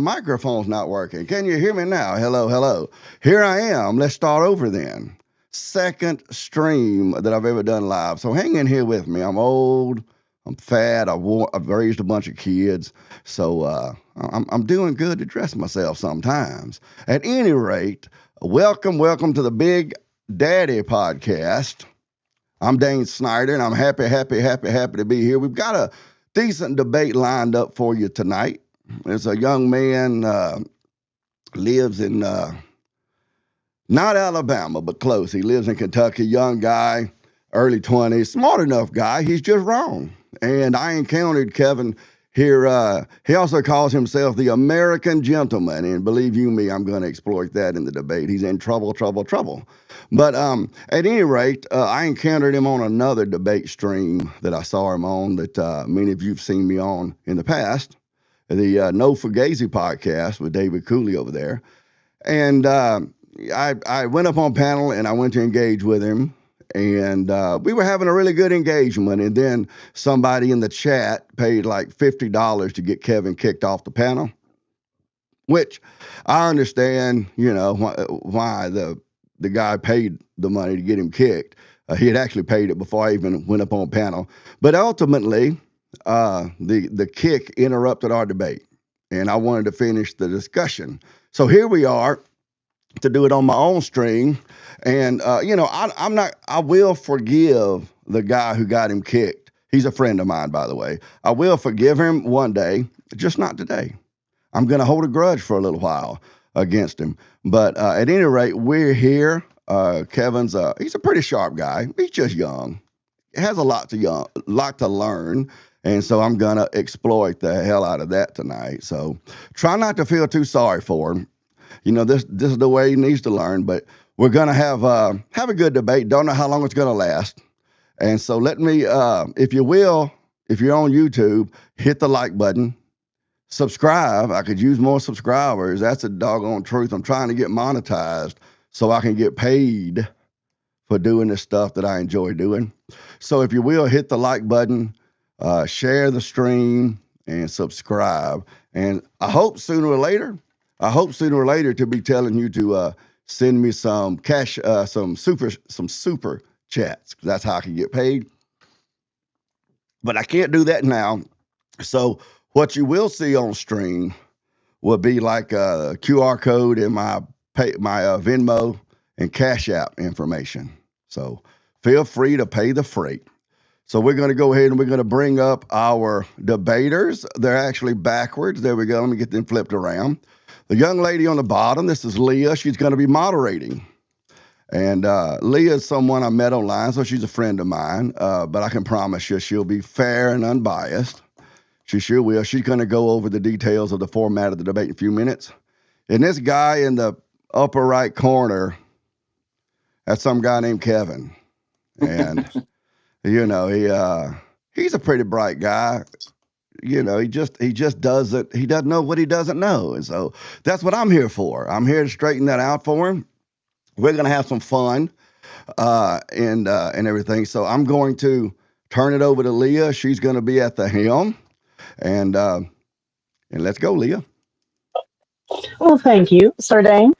microphone's not working. Can you hear me now? Hello, hello. Here I am. Let's start over then. Second stream that I've ever done live. So hang in here with me. I'm old. I'm fat. I've raised a bunch of kids. So I'm doing good to dress myself sometimes. At any rate, welcome to the Big Daddy Podcast. I'm Dane Snyder, and I'm happy to be here. We've got a decent debate lined up for you tonight. There's a young man lives in not Alabama, but close. He lives in Kentucky. Young guy, early 20s, smart enough guy. He's just wrong. And I encountered Kevin here. He also calls himself the American gentleman. And believe you me, I'm going to exploit that in the debate. He's in trouble. But at any rate, I encountered him on another debate stream that I saw him on that many of you have seen me on in the past, the No Fugazi podcast with David Cooley over there. And I went up on panel and I went to engage with him. And we were having a really good engagement. And then somebody in the chat paid like $50 to get Kevin kicked off the panel, which I understand, why the guy paid the money to get him kicked. He had actually paid it before I even went up on panel. But ultimately, the kick interrupted our debate. And I wanted to finish the discussion. So here we are to do it on my own stream. And, I will forgive the guy who got him kicked. He's a friend of mine, by the way. I will forgive him one day, just not today. I'm going to hold a grudge for a little while against him. But at any rate, we're here. Kevin's he's a pretty sharp guy. He's just young. He has a lot to learn. And so I'm going to exploit the hell out of that tonight. So try not to feel too sorry for him. This is the way he needs to learn, but we're going to have a good debate. Don't know how long it's going to last. And so let me, if you will, if you're on YouTube, hit the like button, subscribe. I could use more subscribers. That's the doggone truth. I'm trying to get monetized so I can get paid for doing this stuff that I enjoy doing. So if you will, hit the like button, share the stream, and subscribe. And I hope sooner or later to be telling you to send me some cash, some super chats. That's how I can get paid. But I can't do that now. So what you will see on stream will be like a QR code in my Venmo and Cash App information. So feel free to pay the freight. So we're going to go ahead and we're going to bring up our debaters. They're actually backwards. There we go. Let me get them flipped around. The young lady on the bottom, this is Leah. She's going to be moderating. And Leah is someone I met online, so she's a friend of mine. But I can promise you she'll be fair and unbiased. She sure will. She's going to go over the details of the format of the debate in a few minutes. And this guy in the upper right corner, that's some guy named Kevin. And, he's a pretty bright guy. He doesn't know what he doesn't know. And so that's what I'm here for. I'm here to straighten that out for him. We're going to have some fun and everything. So I'm going to turn it over to Leah. She's going to be at the helm. And let's go, Leah. Well, thank you, Sir Dane.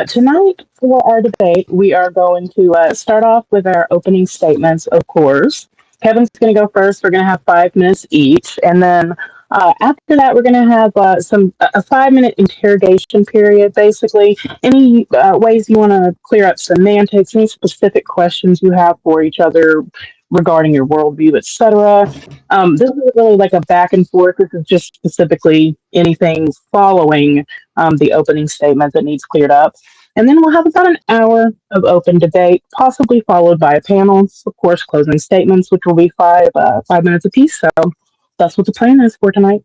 Tonight, for our debate, we are going to start off with our opening statements, of course. Kevin's going to go first. We're going to have 5 minutes each. And then after that, we're going to have a 5-minute interrogation period, basically. Any ways you want to clear up semantics, any specific questions you have for each other regarding your worldview, etc. This is really like a back and forth. This is just specifically anything following the opening statement that needs cleared up. And then we'll have about an hour of open debate, possibly followed by a panel, of course, closing statements, which will be 5 minutes apiece. So that's what the plan is for tonight.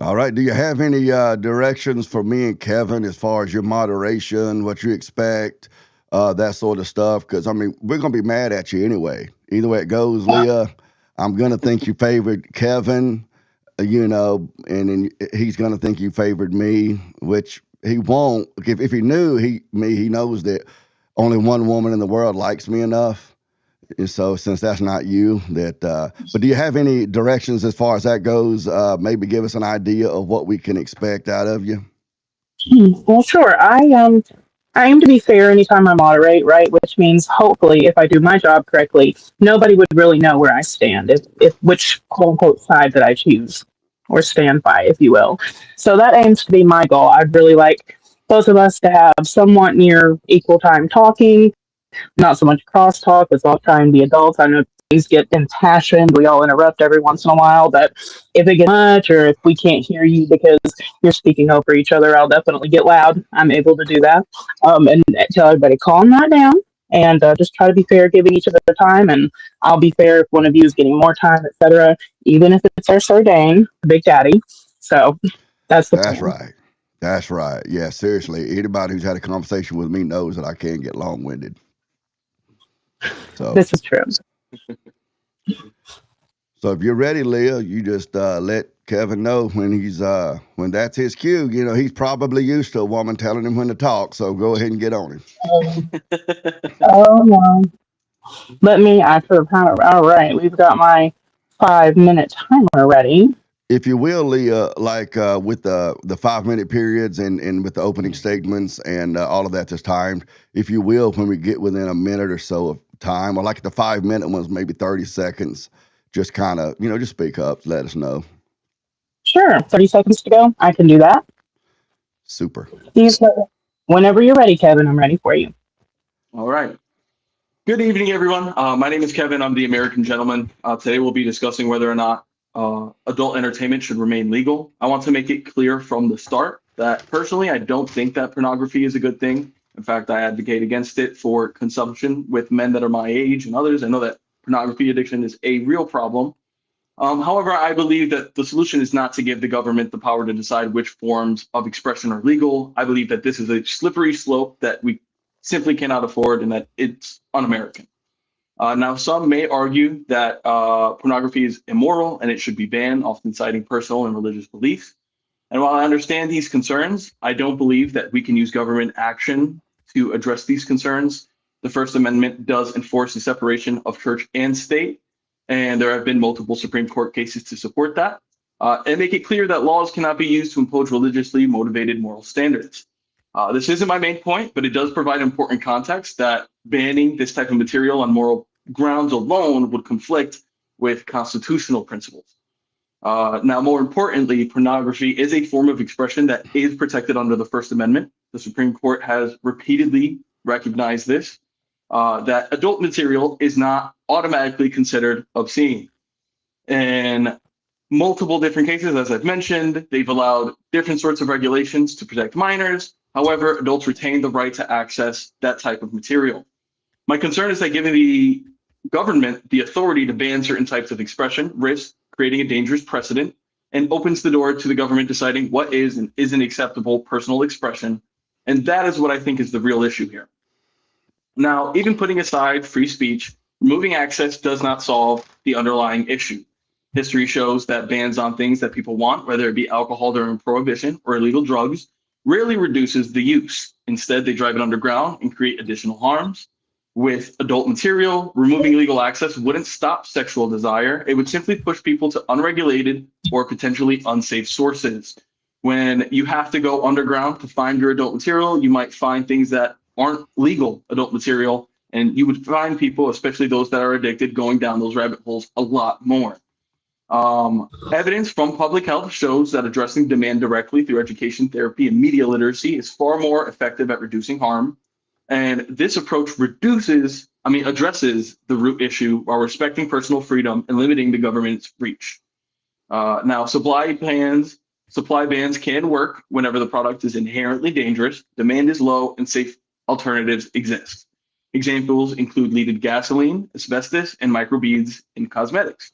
All right. Do you have any directions for me and Kevin as far as your moderation, what you expect, that sort of stuff? Because, we're going to be mad at you anyway. Either way it goes, Leah, I'm going to think you favored Kevin, and then he's going to think you favored me, which he won't. If he knew me, he knows that only one woman in the world likes me enough. And so, since that's not you, but do you have any directions as far as that goes? Maybe give us an idea of what we can expect out of you. Well, sure. I aim to be fair anytime I moderate, right? Which means hopefully, if I do my job correctly, nobody would really know where I stand, if which quote unquote side that I choose or stand by, if you will. So that aims to be my goal. I'd really like both of us to have somewhat near equal time talking, not so much crosstalk. Let's all try and be adults. I know things get impassioned. We all interrupt every once in a while, but if it gets much or if we can't hear you because you're speaking over each other, I'll definitely get loud. I'm able to do that. And tell everybody, calm that down and just try to be fair, giving each other time. And I'll be fair if one of you is getting more time, etc., even if it's our Sir Dane, Big Daddy. So that's the That's plan. right. That's right. Yeah, seriously. Anybody who's had a conversation with me knows that I can get long winded. So, This is true. so if you're ready, Leah, you just let Kevin know when that's his cue. You know, he's probably used to a woman telling him when to talk. So go ahead and get on him. Um, oh, no. I should have had it. All right, we've got my 5 minute timer ready. If you will, Leah, like with the 5 minute periods and with the opening statements and all of that that's timed, if you will, when we get within a minute or so of time, or like the 5 minute ones, maybe 30 seconds, just kind of, just speak up, let us know. Sure, 30 seconds to go. I can do that. Super. Whenever you're ready, Kevin, I'm ready for you. All right. Good evening, everyone. My name is Kevin. I'm the American Gentleman. Today we'll be discussing whether or not adult entertainment should remain legal. I want to make it clear from the start that personally, I don't think that pornography is a good thing. In fact, I advocate against it for consumption with men that are my age and others. I know that pornography addiction is a real problem. However, I believe that the solution is not to give the government the power to decide which forms of expression are legal. I believe that this is a slippery slope that we simply cannot afford and that it's un-American. Now, some may argue that pornography is immoral and it should be banned, often citing personal and religious beliefs. And while I understand these concerns, I don't believe that we can use government action to address these concerns. The First Amendment does enforce the separation of church and state, and there have been multiple Supreme Court cases to support that, and make it clear that laws cannot be used to impose religiously motivated moral standards. This isn't my main point, but it does provide important context that banning this type of material on moral grounds alone would conflict with constitutional principles. Now, more importantly, pornography is a form of expression that is protected under the First Amendment. The Supreme Court has repeatedly recognized this, that adult material is not automatically considered obscene. In multiple different cases, as I've mentioned, they've allowed different sorts of regulations to protect minors. However, adults retain the right to access that type of material. My concern is that giving the government the authority to ban certain types of expression risks creating a dangerous precedent and opens the door to the government deciding what is and isn't acceptable personal expression. And that is what I think is the real issue here. Now, even putting aside free speech, removing access does not solve the underlying issue. History shows that bans on things that people want, whether it be alcohol during prohibition or illegal drugs, rarely reduces the use. Instead, they drive it underground and create additional harms. With adult material, removing legal access wouldn't stop sexual desire. It would simply push people to unregulated or potentially unsafe sources. When you have to go underground to find your adult material, you might find things that aren't legal adult material, and you would find people, especially those that are addicted, going down those rabbit holes a lot more. Evidence from public health shows that addressing demand directly through education, therapy, and media literacy is far more effective at reducing harm. And this approach addresses the root issue while respecting personal freedom and limiting the government's reach. Now, supply bans can work whenever the product is inherently dangerous, demand is low, and safe alternatives exist. Examples include leaded gasoline, asbestos, and microbeads in cosmetics.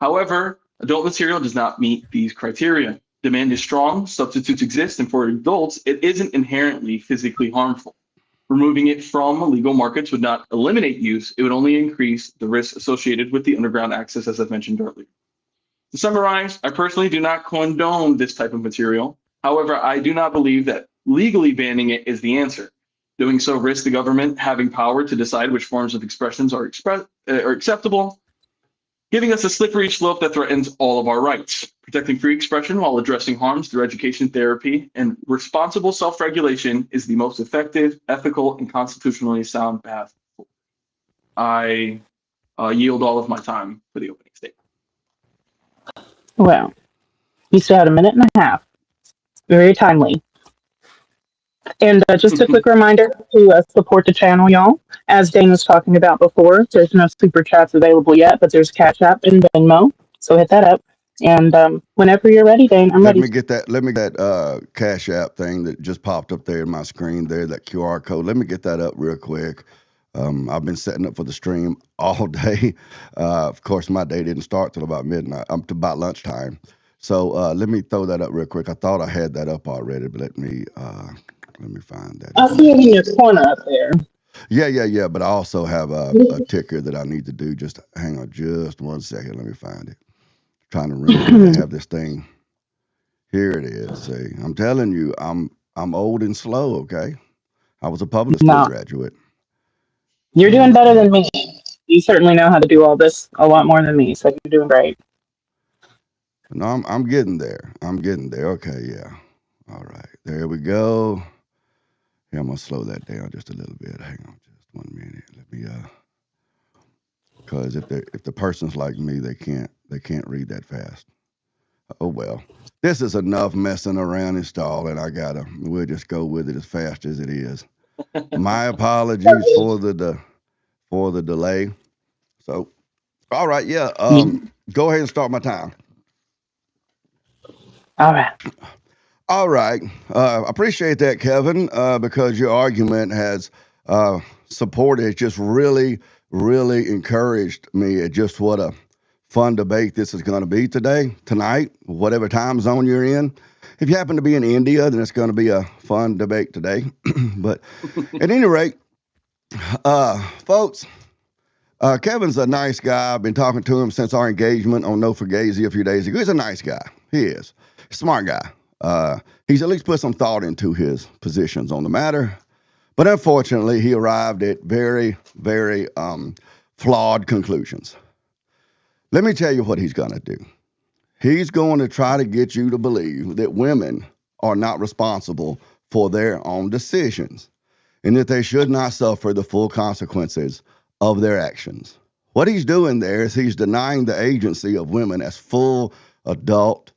However, adult material does not meet these criteria. Demand is strong, substitutes exist, and for adults, it isn't inherently physically harmful. Removing it from legal markets would not eliminate use, it would only increase the risks associated with the underground access, as I've mentioned earlier. To summarize, I personally do not condone this type of material. However, I do not believe that legally banning it is the answer. Doing so risks the government having power to decide which forms of expressions are acceptable, giving us a slippery slope that threatens all of our rights. Protecting free expression while addressing harms through education, therapy, and responsible self-regulation is the most effective, ethical, and constitutionally sound path. I yield all of my time for the opening statement. Well, you still had a minute and a half. Very timely. And just a quick reminder to support the channel, y'all. As Dane was talking about before, there's no super chats available yet, but there's Cash App and Venmo. So hit that up. And whenever you're ready, Dane, I'm Let ready. me get that Cash App thing that just popped up there in my screen there, that QR code. Let me get that up real quick. I've been setting up for the stream all day. Of course, my day didn't start till about midnight, to about lunchtime. So let me throw that up real quick. I thought I had that up already, but let me find that. I see it in your corner up there. Yeah. But I also have a ticker that I need to do. Just hang on just 1 second. Let me find it. Trying to remember to have this thing. Here it is. See, I'm telling you, I'm old and slow. Okay, I was a public school graduate. You're doing better than me. You certainly know how to do all this a lot more than me, so you're doing great. No, I'm getting there. Okay, yeah. All right, there we go. Yeah, I'm gonna slow that down just a little bit. Hang on, just 1 minute. Let me because if the person's like me, they can't read that fast. Oh well, this is enough messing around and stalling. We'll just go with it as fast as it is. My apologies for the delay. So, all right, yeah. Go ahead and start my time. All right. Appreciate that, Kevin, because your argument has supported, just really, really encouraged me at just what a fun debate this is going to be tonight, whatever time zone you're in. If you happen to be in India, then it's going to be a fun debate today. But at any rate, folks, Kevin's a nice guy. I've been talking to him since our engagement on No Fugazi a few days ago. He's a nice guy. He is. Smart guy. He's at least put some thought into his positions on the matter. But unfortunately, he arrived at very, very flawed conclusions. Let me tell you what he's going to do. He's going to try to get you to believe that women are not responsible for their own decisions and that they should not suffer the full consequences of their actions. What he's doing there is he's denying the agency of women as full adult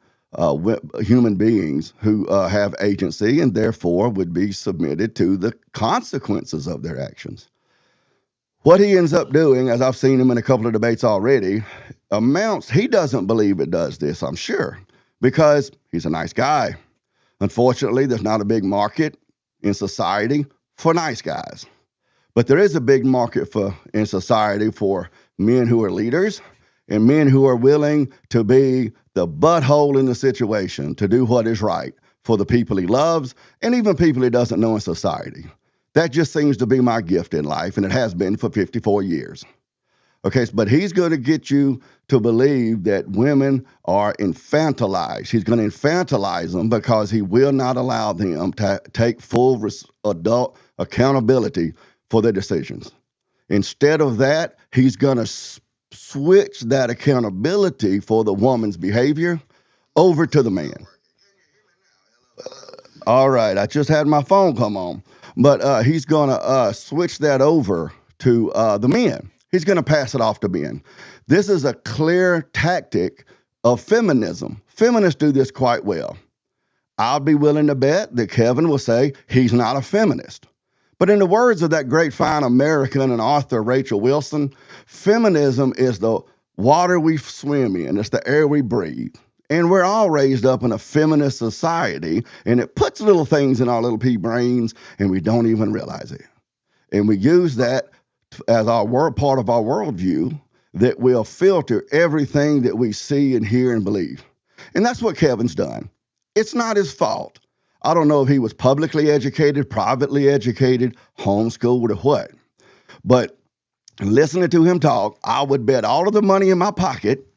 human beings who have agency and therefore would be submitted to the consequences of their actions. What he ends up doing, as I've seen him in a couple of debates already, he doesn't believe it does this, I'm sure, because he's a nice guy. Unfortunately, there's not a big market in society for nice guys. But there is a big market in society for men who are leaders and men who are willing to be the butthole in the situation, to do what is right for the people he loves and even people he doesn't know in society. That just seems to be my gift in life, and it has been for 54 years. Okay, but he's going to get you to believe that women are infantilized. He's going to infantilize them because he will not allow them to take full adult accountability for their decisions. Instead of that, he's going to switch that accountability for the woman's behavior over to the man. All right, I just had my phone come on. But he's going to switch that over to the men. He's going to pass it off to men. This is a clear tactic of feminism. Feminists do this quite well. I'll be willing to bet that Kevin will say he's not a feminist. But in the words of that great fine American and author Rachel Wilson, feminism is the water we swim in. It's the air we breathe. And we're all raised up in a feminist society, and it puts little things in our little pea brains, and we don't even realize it. And we use that as part of our worldview that will filter everything that we see and hear and believe. And that's what Kevin's done. It's not his fault. I don't know if he was publicly educated, privately educated, homeschooled, or what. But listening to him talk, I would bet all of the money in my pocket,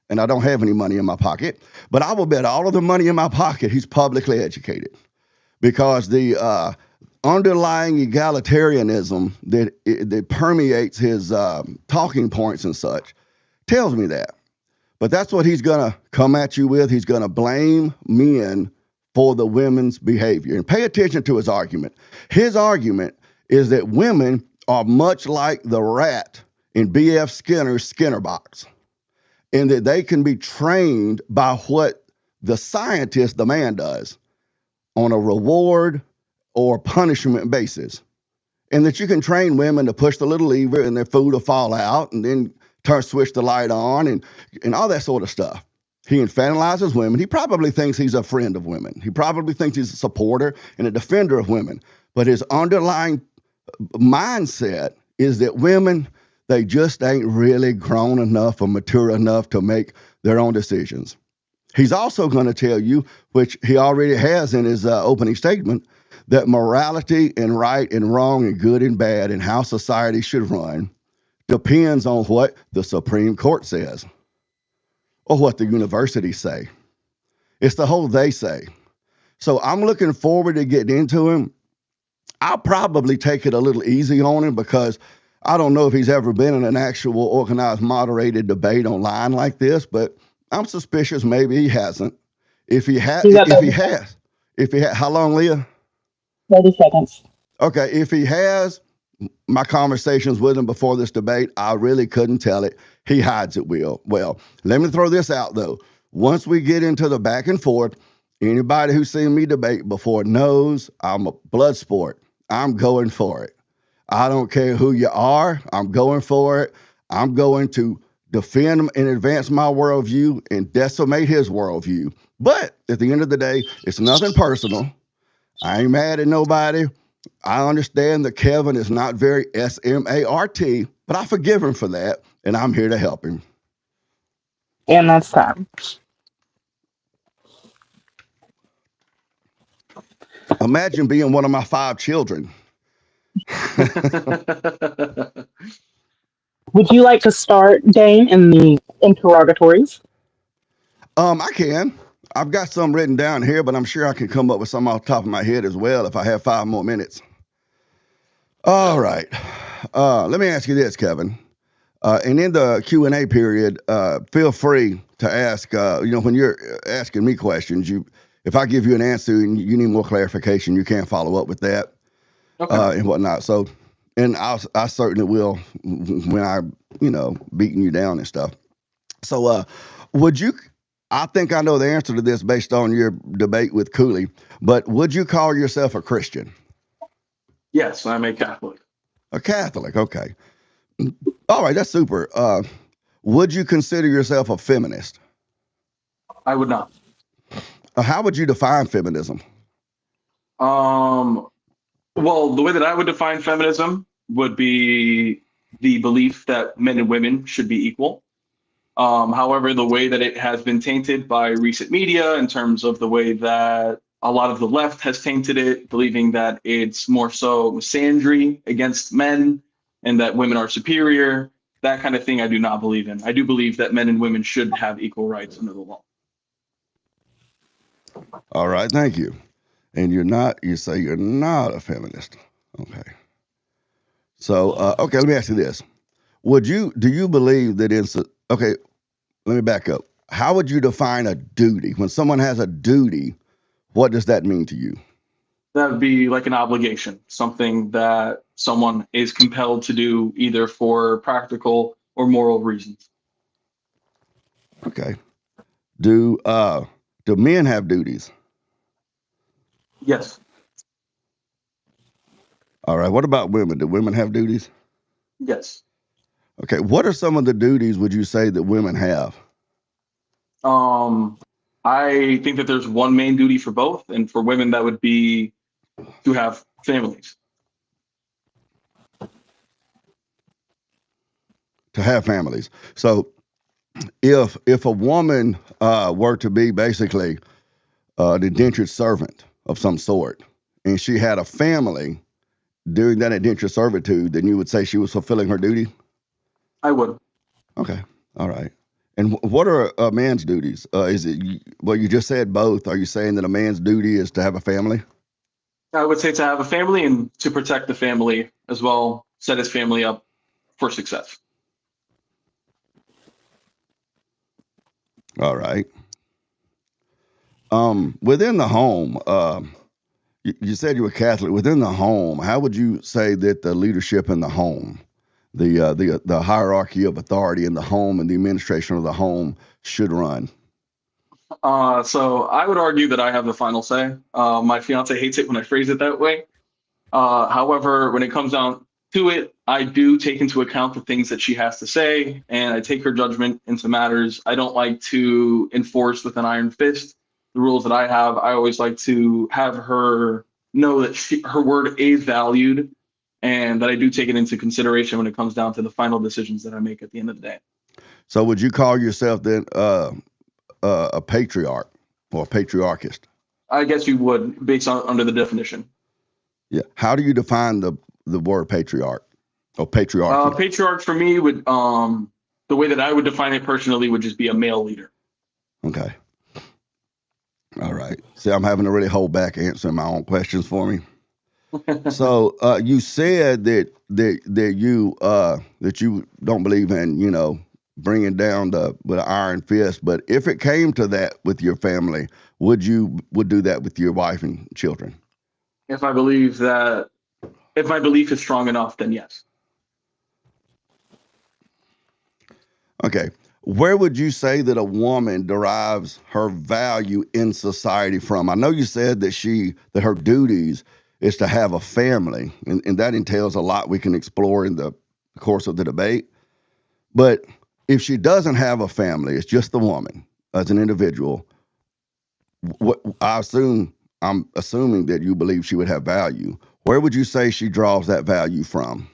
and I don't have any money in my pocket, but I will bet all of the money in my pocket he's publicly educated, because the underlying egalitarianism that permeates his talking points and such tells me that. But that's what he's going to come at you with. He's going to blame men for the women's behavior. And pay attention to his argument. His argument is that women are much like the rat in B.F. Skinner's Skinner box, and that they can be trained by what the scientist, the man, does on a reward or punishment basis. And that you can train women to push the little lever and their food will fall out, and then switch the light on and all that sort of stuff. He infantilizes women. He probably thinks he's a friend of women. He probably thinks he's a supporter and a defender of women. But his underlying mindset is that women, they just ain't really grown enough or mature enough to make their own decisions. He's also going to tell you, which he already has in his opening statement, that morality and right and wrong and good and bad and how society should run depends on what the Supreme Court says or what the universities say. It's the whole they say. So I'm looking forward to getting into him. I'll probably take it a little easy on him because I don't know if he's ever been in an actual organized, moderated debate online like this, but I'm suspicious maybe he hasn't. If he has, how long, Leah? 30 seconds. Okay, if he has, my conversations with him before this debate, I really couldn't tell it. He hides it well. Let me throw this out, though. Once we get into the back and forth, anybody who's seen me debate before knows I'm a blood sport. I'm going for it. I don't care who you are. I'm going for it. I'm going to defend and advance my worldview and decimate his worldview. But at the end of the day, it's nothing personal. I ain't mad at nobody. I understand that Kevin is not very SMART, but I forgive him for that, and I'm here to help him. And that's time. Imagine being one of my 5 children. Would you like to start, Dane, in the interrogatories? I can. I've got some written down here, but I'm sure I can come up with some off the top of my head as well if I have 5 more minutes. All right. Let me ask you this, Kevin. And in the Q&A period, feel free to ask, when you're asking me questions, if I give you an answer and you need more clarification, you can follow up with that. Okay. And whatnot. So, and I certainly will when I, beating you down and stuff. So, I think I know the answer to this based on your debate with Cooley, but would you call yourself a Christian? Yes, I'm a Catholic. A Catholic, okay. All right, that's super. Would you consider yourself a feminist? I would not. How would you define feminism? Well, the way that I would define feminism would be the belief that men and women should be equal. However, the way that it has been tainted by recent media in terms of the way that a lot of the left has tainted it, believing that it's more so misandry against men and that women are superior, that kind of thing I do not believe in. I do believe that men and women should have equal rights under the law. All right, thank you. And you say you're not a feminist. Okay. So, okay, let me ask you this. Do you believe that okay, let me back up. How would you define a duty? When someone has a duty, what does that mean to you? That would be like an obligation, something that someone is compelled to do either for practical or moral reasons. Okay. Do men have duties? Yes. All right. What about women? Do women have duties? Yes. Okay. What are some of the duties would you say that women have? I think that there's one main duty for both, and for women that would be to have families. To have families. So if a woman were to be basically an indentured servant of some sort, and she had a family during that indentured servitude, then you would say she was fulfilling her duty? I would. Okay. All right. And what are a man's duties? Is it, well, you just said both. Are you saying that a man's duty is to have a family? I would say to have a family and to protect the family as well, set his family up for success. All right. Within the home, you said you were Catholic. Within the home, how would you say that the leadership in the home, the hierarchy of authority in the home and the administration of the home should run? So I would argue that I have the final say. My fiance hates it when I phrase it that way. However, when it comes down to it, I do take into account the things that she has to say, and I take her judgment into matters. I don't like to enforce with an iron fist the rules that I have. I always like to have her know that her word is valued, and that I do take it into consideration when it comes down to the final decisions that I make at the end of the day. So would you call yourself then a patriarch or a patriarchist? I guess you would, based on under the definition. Yeah. How do you define the word patriarch or patriarchy? Patriarch for me would, the way that I would define it personally would just be a male leader. Okay. All right. See, I'm having to really hold back answering my own questions for me. So you said that you don't believe in bringing down with an iron fist, but if it came to that with your family, would do that with your wife and children? If my belief is strong enough, then yes. Okay. Where would you say that a woman derives her value in society from? I know you said that her duties is to have a family, and that entails a lot we can explore in the course of the debate. But if she doesn't have a family, it's just the woman as an individual, I'm assuming that you believe she would have value. Where would you say she draws that value from?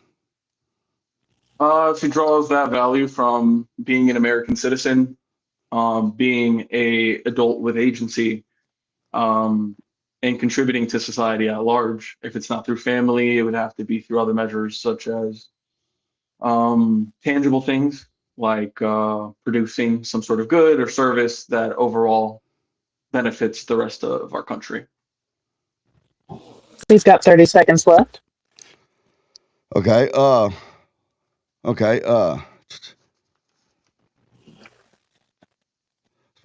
She draws that value from being an American citizen, being an adult with agency, and contributing to society at large. If it's not through family, it would have to be through other measures such as tangible things like producing some sort of good or service that overall benefits the rest of our country. He's got 30 seconds left. Okay. Well,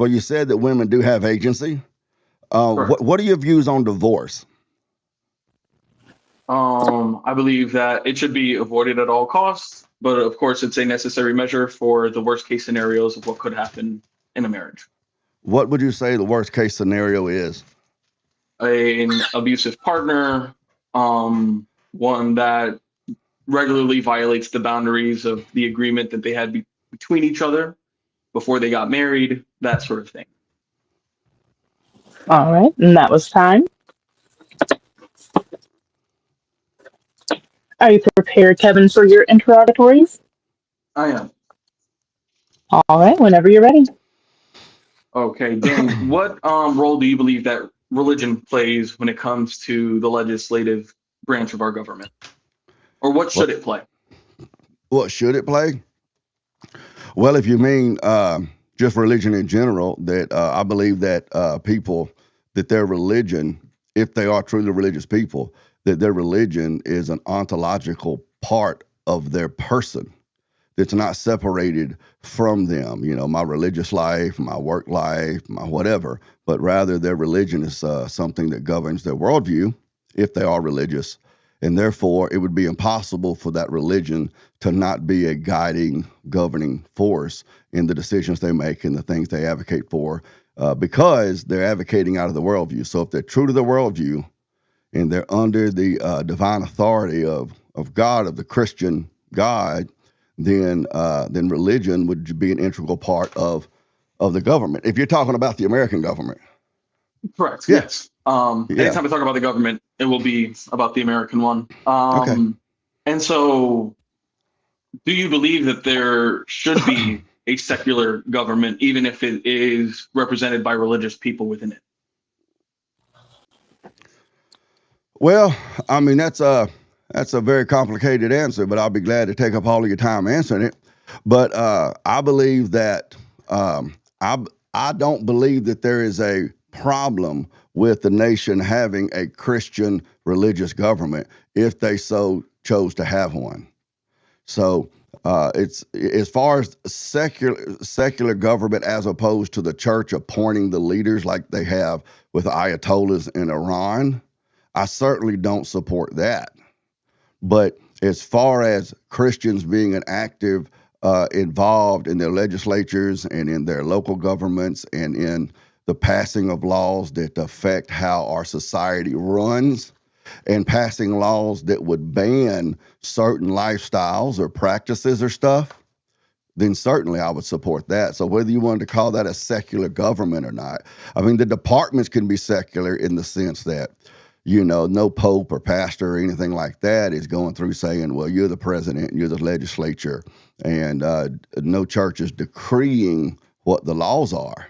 you said that women do have agency. What are your views on divorce? I believe that it should be avoided at all costs, but of course, it's a necessary measure for the worst case scenarios of what could happen in a marriage. What would you say the worst case scenario is? An abusive partner, one that regularly violates the boundaries of the agreement that they had between each other before they got married, that sort of thing. All right, and that was time. Are you prepared, Kevin, for your interrogatories? I am. All right, whenever you're ready. Okay, Dan, what role do you believe that religion plays when it comes to the legislative branch of our government? Or what should it play? What should it play? Well, if you mean just religion in general, that I believe that people, that their religion, if they are truly religious people, that their religion is an ontological part of their person that's not separated from them. My religious life, my work life, my whatever, but rather their religion is something that governs their worldview if they are religious. And therefore, it would be impossible for that religion to not be a guiding, governing force in the decisions they make and the things they advocate for, because they're advocating out of the worldview. So if they're true to the worldview and they're under the divine authority of God, of the Christian God, then religion would be an integral part of the government. If you're talking about the American government. Correct. Yes. Anytime I talk about the government, it will be about the American one. Okay. And so, do you believe that there should be a secular government, even if it is represented by religious people within it? Well, I mean, that's a very complicated answer, but I'll be glad to take up all of your time answering it. But I believe that I don't believe that there is a problem with the nation having a Christian religious government if they so chose to have one. So it's as far as secular government as opposed to the church appointing the leaders like they have with Ayatollahs in Iran, I certainly don't support that. But as far as Christians being an active involved in their legislatures and in their local governments and in the passing of laws that affect how our society runs, and passing laws that would ban certain lifestyles or practices or stuff, then certainly I would support that. So whether you wanted to call that a secular government or not, I mean, the departments can be secular in the sense that, no pope or pastor or anything like that is going through saying, well, you're the president, you're the legislature, and no church is decreeing what the laws are.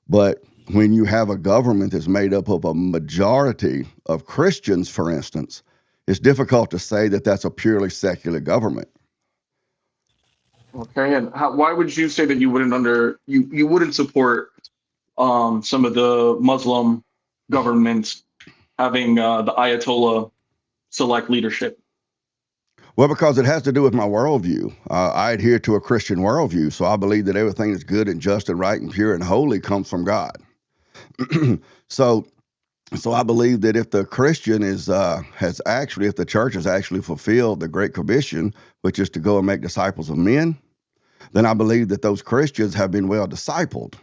But when you have a government that's made up of a majority of Christians, for instance, it's difficult to say that that's a purely secular government. Okay, and why would you say that you wouldn't support some of the Muslim governments having the Ayatollah select leadership? Well, because it has to do with my worldview. I adhere to a Christian worldview, so I believe that everything that's good and just and right and pure and holy comes from God. So I believe that if the Christian if the church has actually fulfilled the Great Commission, which is to go and make disciples of men, then I believe that those Christians have been well discipled.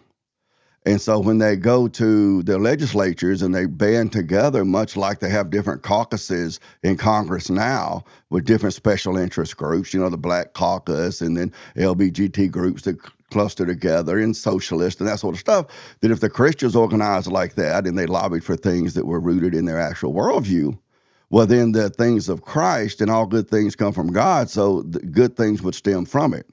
And so when they go to their legislatures and they band together, much like they have different caucuses in Congress now with different special interest groups, the Black Caucus and then LBGT groups that cluster together and socialists and that sort of stuff, that if the Christians organized like that and they lobbied for things that were rooted in their actual worldview, well, then the things of Christ and all good things come from God, so the good things would stem from it.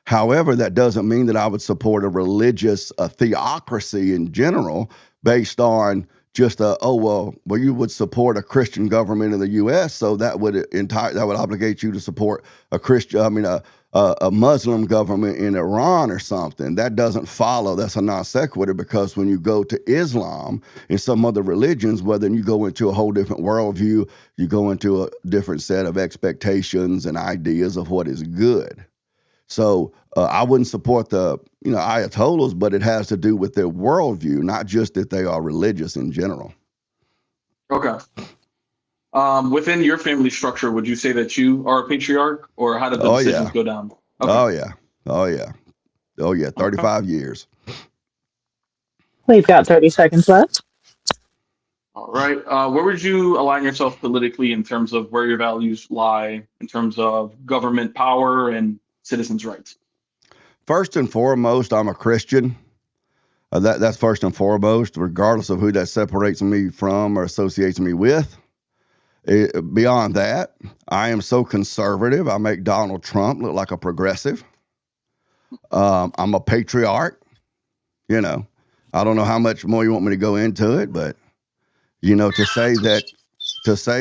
However, that doesn't mean that I would support a religious theocracy in general based on just you would support a Christian government in the U.S., so that would obligate you to support a Muslim government in Iran or something. That doesn't follow. That's a non sequitur, because when you go to Islam and some other religions, well, then you go into a whole different worldview. You go into a different set of expectations and ideas of what is good. So I wouldn't support the Ayatollahs, but it has to do with their worldview, not just that they are religious in general. Okay. Within your family structure, would you say that you are a patriarch, or how did the decisions go down? Okay. Oh yeah. 35 years. We've got 30 seconds left. All right. Where would you align yourself politically in terms of where your values lie in terms of government power and citizens' rights? First and foremost, I'm a Christian. That's first and foremost, regardless of who that separates me from or associates me with. Beyond that, I am so conservative, I make Donald Trump look like a progressive. I'm a patriarch. I don't know how much more you want me to go into it, but to say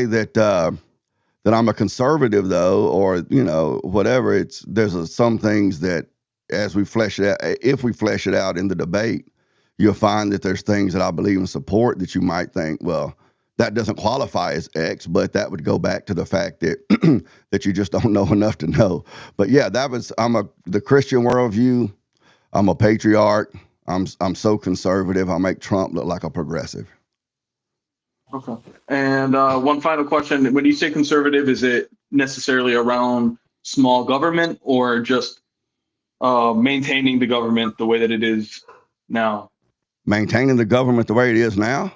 that I'm a conservative, though, or whatever, there's some things that, as we flesh it out, if we flesh it out in the debate, you'll find that there's things that I believe and support that you might think, well, that doesn't qualify as X, but that would go back to the fact that that you just don't know enough to know. But yeah, the Christian worldview. I'm a patriarch. I'm so conservative. I make Trump look like a progressive. Okay. And one final question: when you say conservative, is it necessarily around small government, or just maintaining the government the way that it is now? Maintaining the government the way it is now?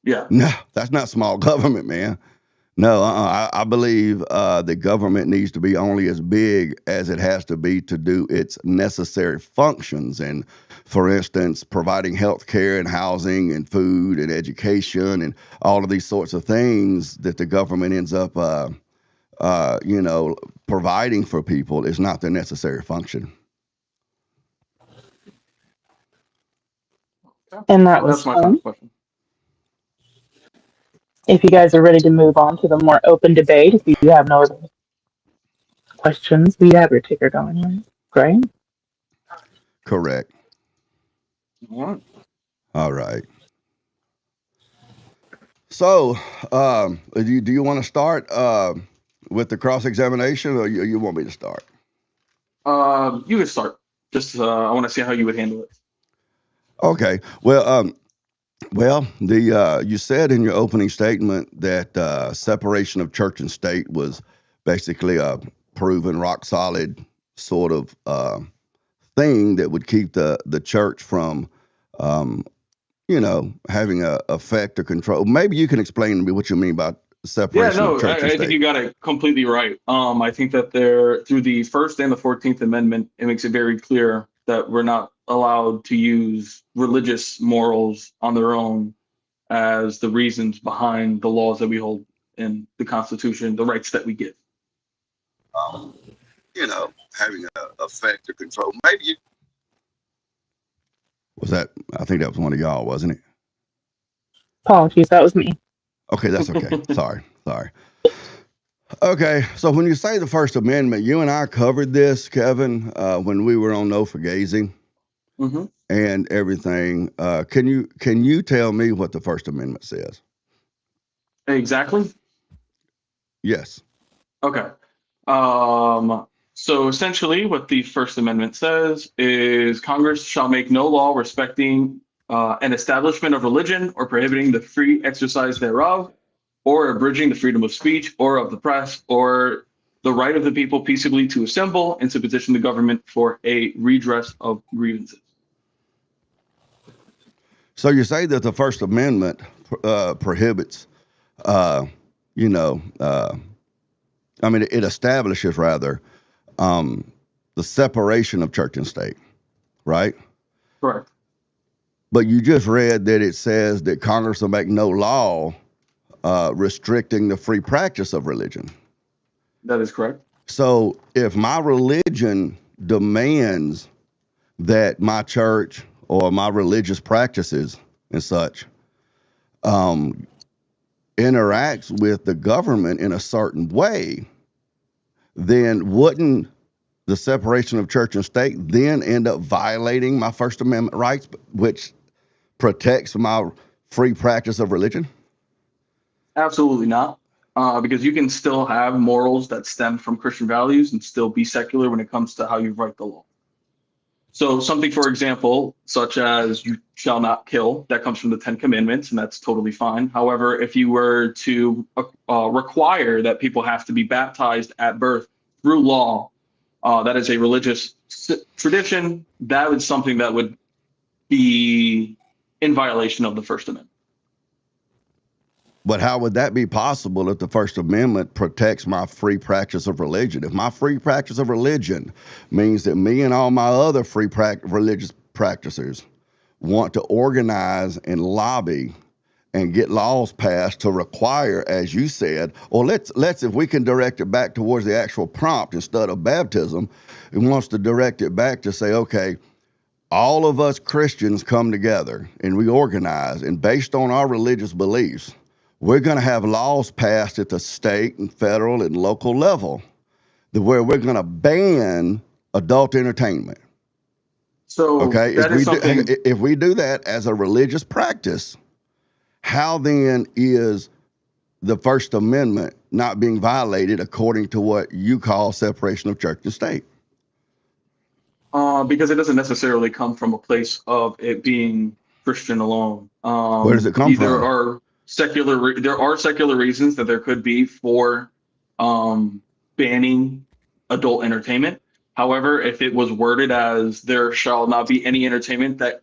Yeah. No, that's not small government, man. No, I believe the government needs to be only as big as it has to be to do its necessary functions. And for instance, providing health care and housing and food and education and all of these sorts of things that the government ends up, providing for people is not their necessary function. And that's my final question. If you guys are ready to move on to the more open debate, if you have no other questions, we have your ticker going, right? Great. Correct. All right. All right. So, do you want to start with the cross examination, or you want me to start? You can start. Just I want to see how you would handle it. Okay. Well, you said in your opening statement that separation of church and state was basically a proven rock solid sort of thing that would keep the church from, um, having a effect or control. Maybe you can explain to me what you mean by Yeah, separation of no, church and I think state. you got it completely right. I think that there, through the First and the 14th Amendment, it makes it very clear that we're not allowed to use religious morals on their own as the reasons behind the laws that we hold in the Constitution, the rights that we give. Um, Having a effect or control. Maybe you was that. I think that was one of y'all, wasn't it? Apologies, that was me. Okay, that's okay. Sorry. Okay, so when you say the First Amendment, you and I covered this, Kevin, when we were on No for Gazing Mhm. and everything. Can you tell me what the First Amendment says? Exactly. Yes. Okay. So essentially, what the First Amendment says is Congress shall make no law respecting an establishment of religion or prohibiting the free exercise thereof, or abridging the freedom of speech or of the press, or the right of the people peaceably to assemble and to petition the government for a redress of grievances. So you say that the First Amendment prohibits, uh, you know, uh, it establishes rather the separation of church and state, right? Correct. But you just read that it says that Congress will make no law restricting the free practice of religion. That is correct. So if my religion demands that my church or my religious practices and such interacts with the government in a certain way, then wouldn't the separation of church and state then end up violating my First Amendment rights, which protects my free practice of religion? Absolutely not. Because you can still have morals that stem from Christian values and still be secular when it comes to how you write the law. So something, for example, such as you shall not kill, that comes from the 10 Commandments, and that's totally fine. However, if you were to require that people have to be baptized at birth through law, that is a religious tradition, that is something that would be in violation of the First Amendment. But how would that be possible if the First Amendment protects my free practice of religion? If my free practice of religion means that me and all my other religious practitioners want to organize and lobby and get laws passed to require, as you said, or let's if we can direct it back towards the actual prompt instead of baptism, it wants to direct it back to say, okay, all of us Christians come together and we organize, and based on our religious beliefs, we're going to have laws passed at the state and federal and local level where we're going to ban adult entertainment. So Okay, that is something. if we do that as a religious practice, how then is the First Amendment not being violated according to what you call separation of church and state? Because it doesn't necessarily come from a place of it being Christian alone. Where does it come from? There are secular reasons that there could be for banning adult entertainment. However, if it was worded as there shall not be any entertainment that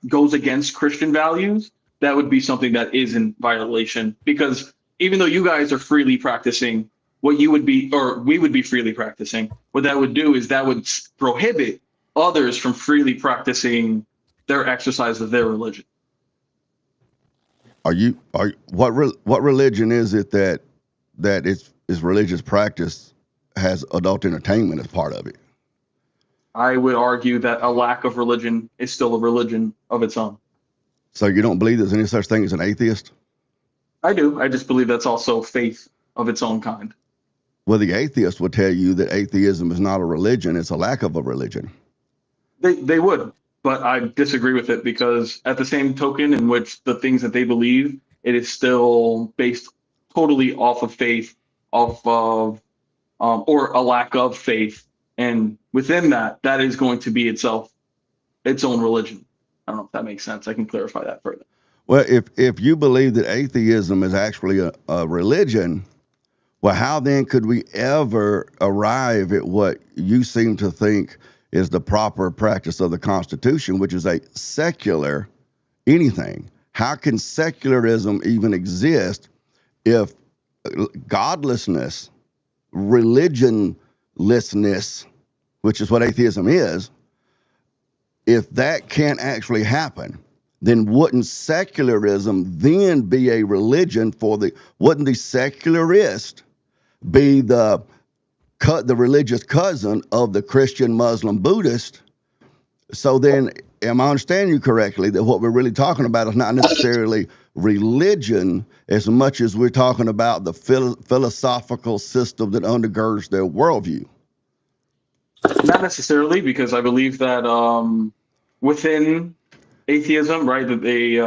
goes against Christian values, that would be something that is in violation. Because even though you guys are freely practicing what you would be, or we would be freely practicing, what that would do is that would prohibit others from freely practicing their exercise of their religion. What religion is it that is religious practice has adult entertainment as part of it? I would argue that a lack of religion is still a religion of its own. So you don't believe there's any such thing as an atheist? I do. I just believe that's also faith of its own kind. Well, the atheist would tell you that atheism is not a religion, it's a lack of a religion. They would, but I disagree with it because at the same token in which the things that they believe it is still based totally off of faith, off of or a lack of faith, and within that, that is going to be itself its own religion. I don't know if that makes sense. I can clarify that further. Well, if you believe that atheism is actually a religion, well, how then could we ever arrive at what you seem to think is the proper practice of the Constitution, which is a secular anything? How can secularism even exist if godlessness, religionlessness, which is what atheism is, if that can't actually happen, then wouldn't secularism then be a religion wouldn't the secularist be the religious cousin of the Christian, Muslim, Buddhist? So then, am I understanding you correctly that what we're really talking about is not necessarily religion as much as we're talking about the philosophical system that undergirds their worldview? Not necessarily, because I believe that within atheism, right, that they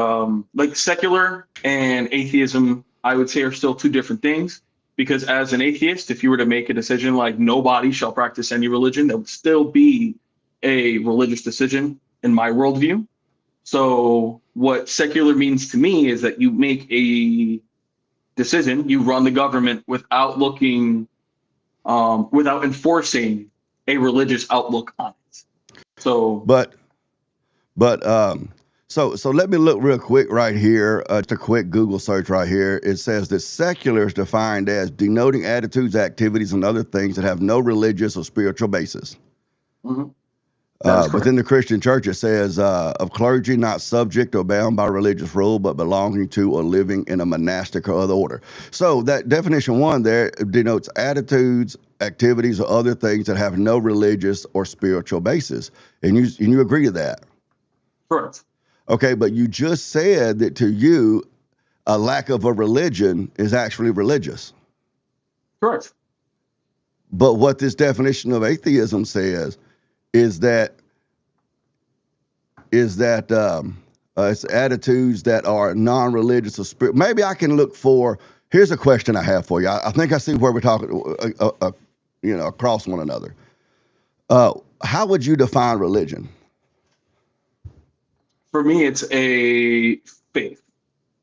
like secular and atheism, I would say, are still two different things. Because as an atheist, if you were to make a decision like nobody shall practice any religion, that would still be a religious decision in my worldview. So what secular means to me is that you make a decision, you run the government without looking, without enforcing a religious outlook on it. So, so let me look real quick right here. Just a quick Google search right here. It says that secular is defined as denoting attitudes, activities, and other things that have no religious or spiritual basis. mhm, Within the Christian church, it says of clergy not subject or bound by religious rule, but belonging to or living in a monastic or other order. So that definition one there denotes attitudes, activities, or other things that have no religious or spiritual basis. And you agree to that? correct. Okay, but you just said that to you, a lack of a religion is actually religious. Correct. But what this definition of atheism says is that it's attitudes that are non-religious or spirit. Maybe I can look for. Here's a question I have for you. I think I see where we're talking, across one another. How would you define religion? For me, it's a faith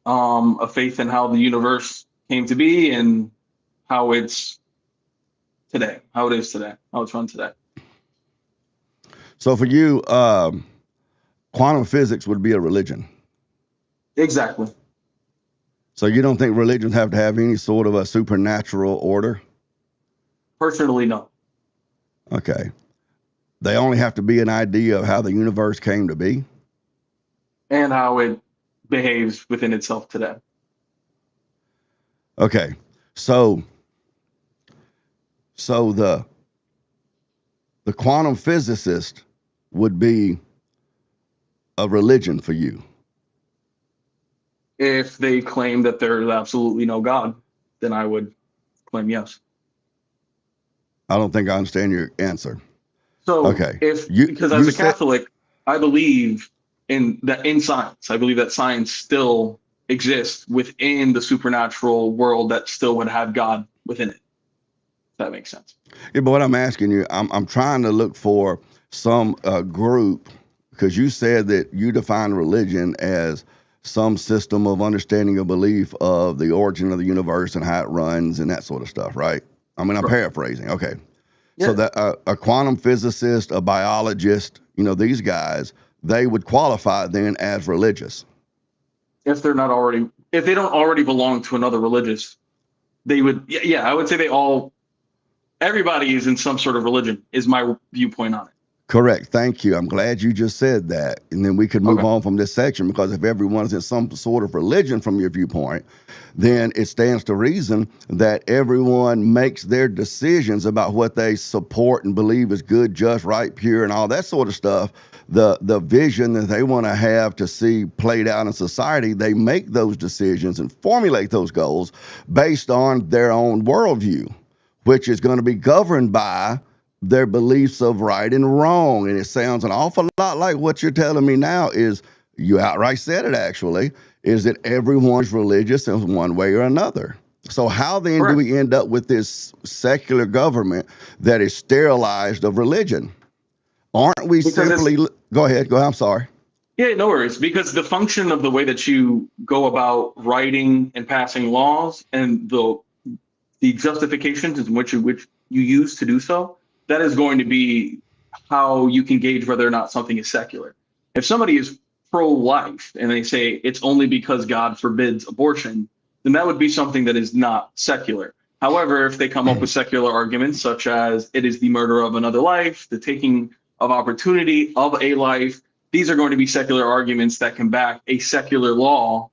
in how the universe came to be and how it's today, how it is today, how it's run today. So for you, quantum physics would be a religion. Exactly. So you don't think religions have to have any sort of a supernatural order? Personally, no. Okay. They only have to be an idea of how the universe came to be? And how it behaves within itself today. Okay. So the quantum physicist would be a religion for you. If they claim that there's absolutely no God, then I would claim yes. I don't think I understand your answer. So Okay. because as a Catholic, I believe in science. I believe that science still exists within the supernatural world that still would have God within it. If that makes sense. Yeah, but what I'm asking you, I'm trying to look for some group, because you said that you define religion as some system of understanding or belief of the origin of the universe and how it runs and that sort of stuff, right? I mean, I'm paraphrasing. Okay. Yeah. So that a quantum physicist, a biologist, these guys, they would qualify then as religious. If they don't already belong to another religious, they would. Yeah, I would say everybody is in some sort of religion, is my viewpoint on it. Correct. Thank you. I'm glad you just said that. And then we could move on from this section, because if everyone's in some sort of religion from your viewpoint, then it stands to reason that everyone makes their decisions about what they support and believe is good, just, right, pure, and all that sort of stuff. The vision that they want to have to see played out in society, they make those decisions and formulate those goals based on their own worldview, which is going to be governed by their beliefs of right and wrong. And it sounds an awful lot like what you're telling me now is You outright said it, actually, is that everyone's religious in one way or another. So how then do Correct. we end up with this secular government that is sterilized of religion? Aren't we Because simply, go ahead, I'm sorry. Yeah, no worries. Because the function of the way that you go about writing and passing laws and the justifications in which you use to do so, that is going to be how you can gauge whether or not something is secular. If somebody is pro-life and they say it's only because God forbids abortion, then that would be something that is not secular. However, if they come up with secular arguments such as it is the murder of another life, the taking of opportunity of a life, these are going to be secular arguments that can back a secular law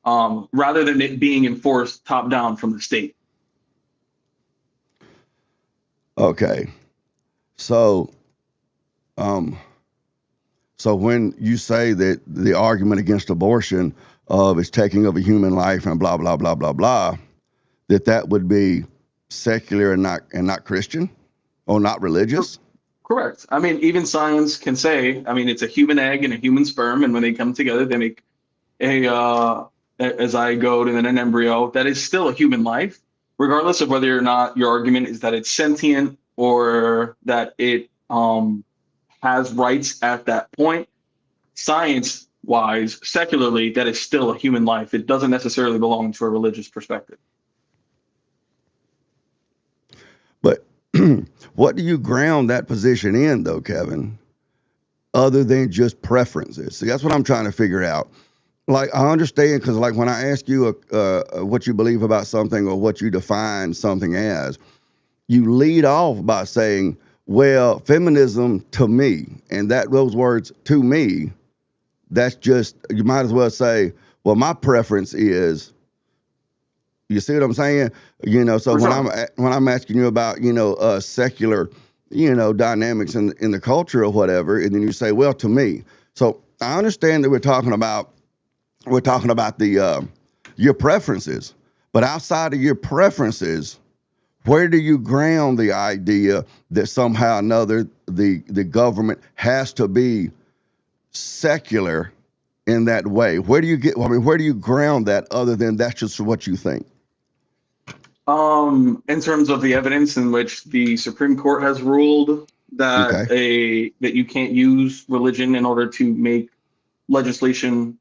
rather than it being enforced top down from the state. Okay. So, so when you say that the argument against abortion of its taking of a human life and blah, blah, blah, blah, blah, that would be secular and not Christian or not religious? Correct. I mean, even science can say, I mean, it's a human egg and a human sperm, and when they come together, they make a zygote and then an embryo. That is still a human life, regardless of whether or not your argument is that it's sentient or that it has rights at that point. Science-wise, secularly, that is still a human life. It doesn't necessarily belong to a religious perspective. But what do you ground that position in, though, Kevin, other than just preferences? See, that's what I'm trying to figure out. Like, I understand, because like when I ask you what you believe about something or what you define something as, you lead off by saying, well, feminism to me, and those words to me, that's just, you might as well say, well, my preference is, you see what I'm saying? You know, so when I'm asking you about, secular, dynamics in the culture or whatever, and then you say, well, to me. So I understand that we're talking about the your preferences, but outside of your preferences, where do you ground the idea that somehow or another the government has to be secular in that way? Where do you ground that other than that's just what you think? In terms of the evidence in which the Supreme Court has ruled that that you can't use religion in order to make legislation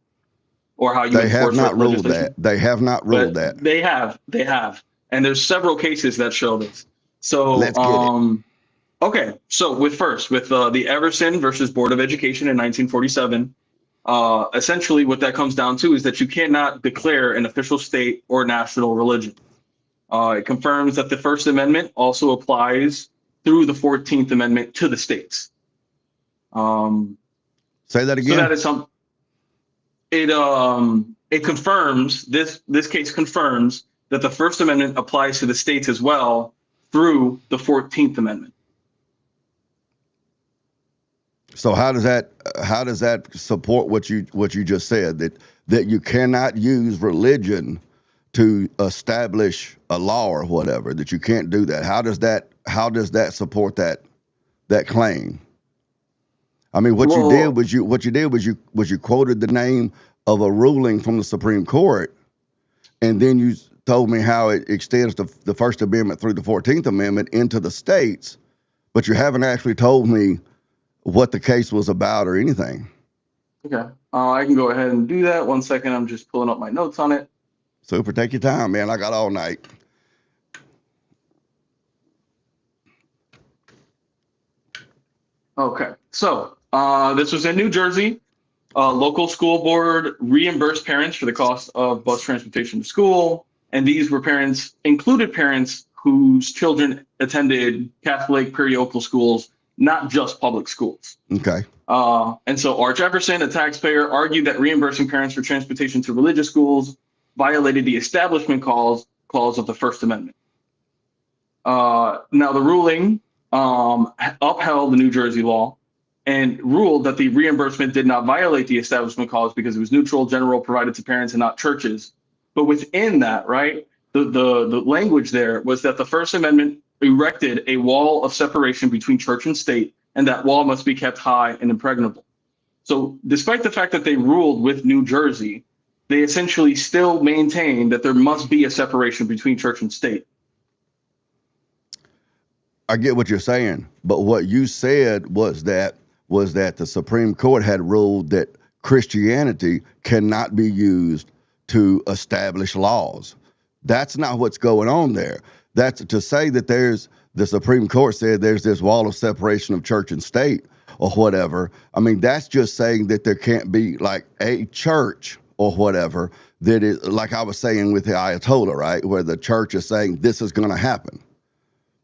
or how you They have enforce not ruled legislation. that. They have not ruled that. They have. And there's several cases that show this. So let's get it. Okay, so with the Everson versus Board of Education in 1947, essentially what that comes down to is that you cannot declare an official state or national religion. It confirms that the First Amendment also applies through the 14th Amendment to the states. Say that again. So that is it confirms this case confirms that the First Amendment applies to the states as well through the 14th Amendment. So how does that support what you just said, that you cannot use religion to establish a law or whatever, that you can't do that? How does that support that claim? I mean, what you did was you quoted the name of a ruling from the Supreme Court, and then you told me how it extends the First Amendment through the 14th Amendment into the states, but you haven't actually told me what the case was about or anything. Okay, I can go ahead and do that. 1 second, I'm just pulling up my notes on it. Super, take your time, man. I got all night. Okay, so this was in New Jersey. Local school board reimbursed parents for the cost of bus transportation to school. And these were included parents whose children attended Catholic parochial schools, not just public schools. Okay. And so Arch Everson, a taxpayer, argued that reimbursing parents for transportation to religious schools violated the Establishment Clause of the First Amendment. Now, the ruling upheld the New Jersey law and ruled that the reimbursement did not violate the Establishment Clause because it was neutral, general, provided to parents and not churches. But within that, right, the language there was that the First Amendment erected a wall of separation between church and state, and that wall must be kept high and impregnable. So despite the fact that they ruled with New Jersey, they essentially still maintain that there must be a separation between church and state. I get what you're saying, but what you said was that the Supreme Court had ruled that Christianity cannot be used to establish laws. That's not what's going on there. That's to say that the Supreme Court said there's this wall of separation of church and state or whatever. I mean, that's just saying that there can't be like a church or whatever that is, like I was saying with the Ayatollah, right? Where the church is saying this is going to happen.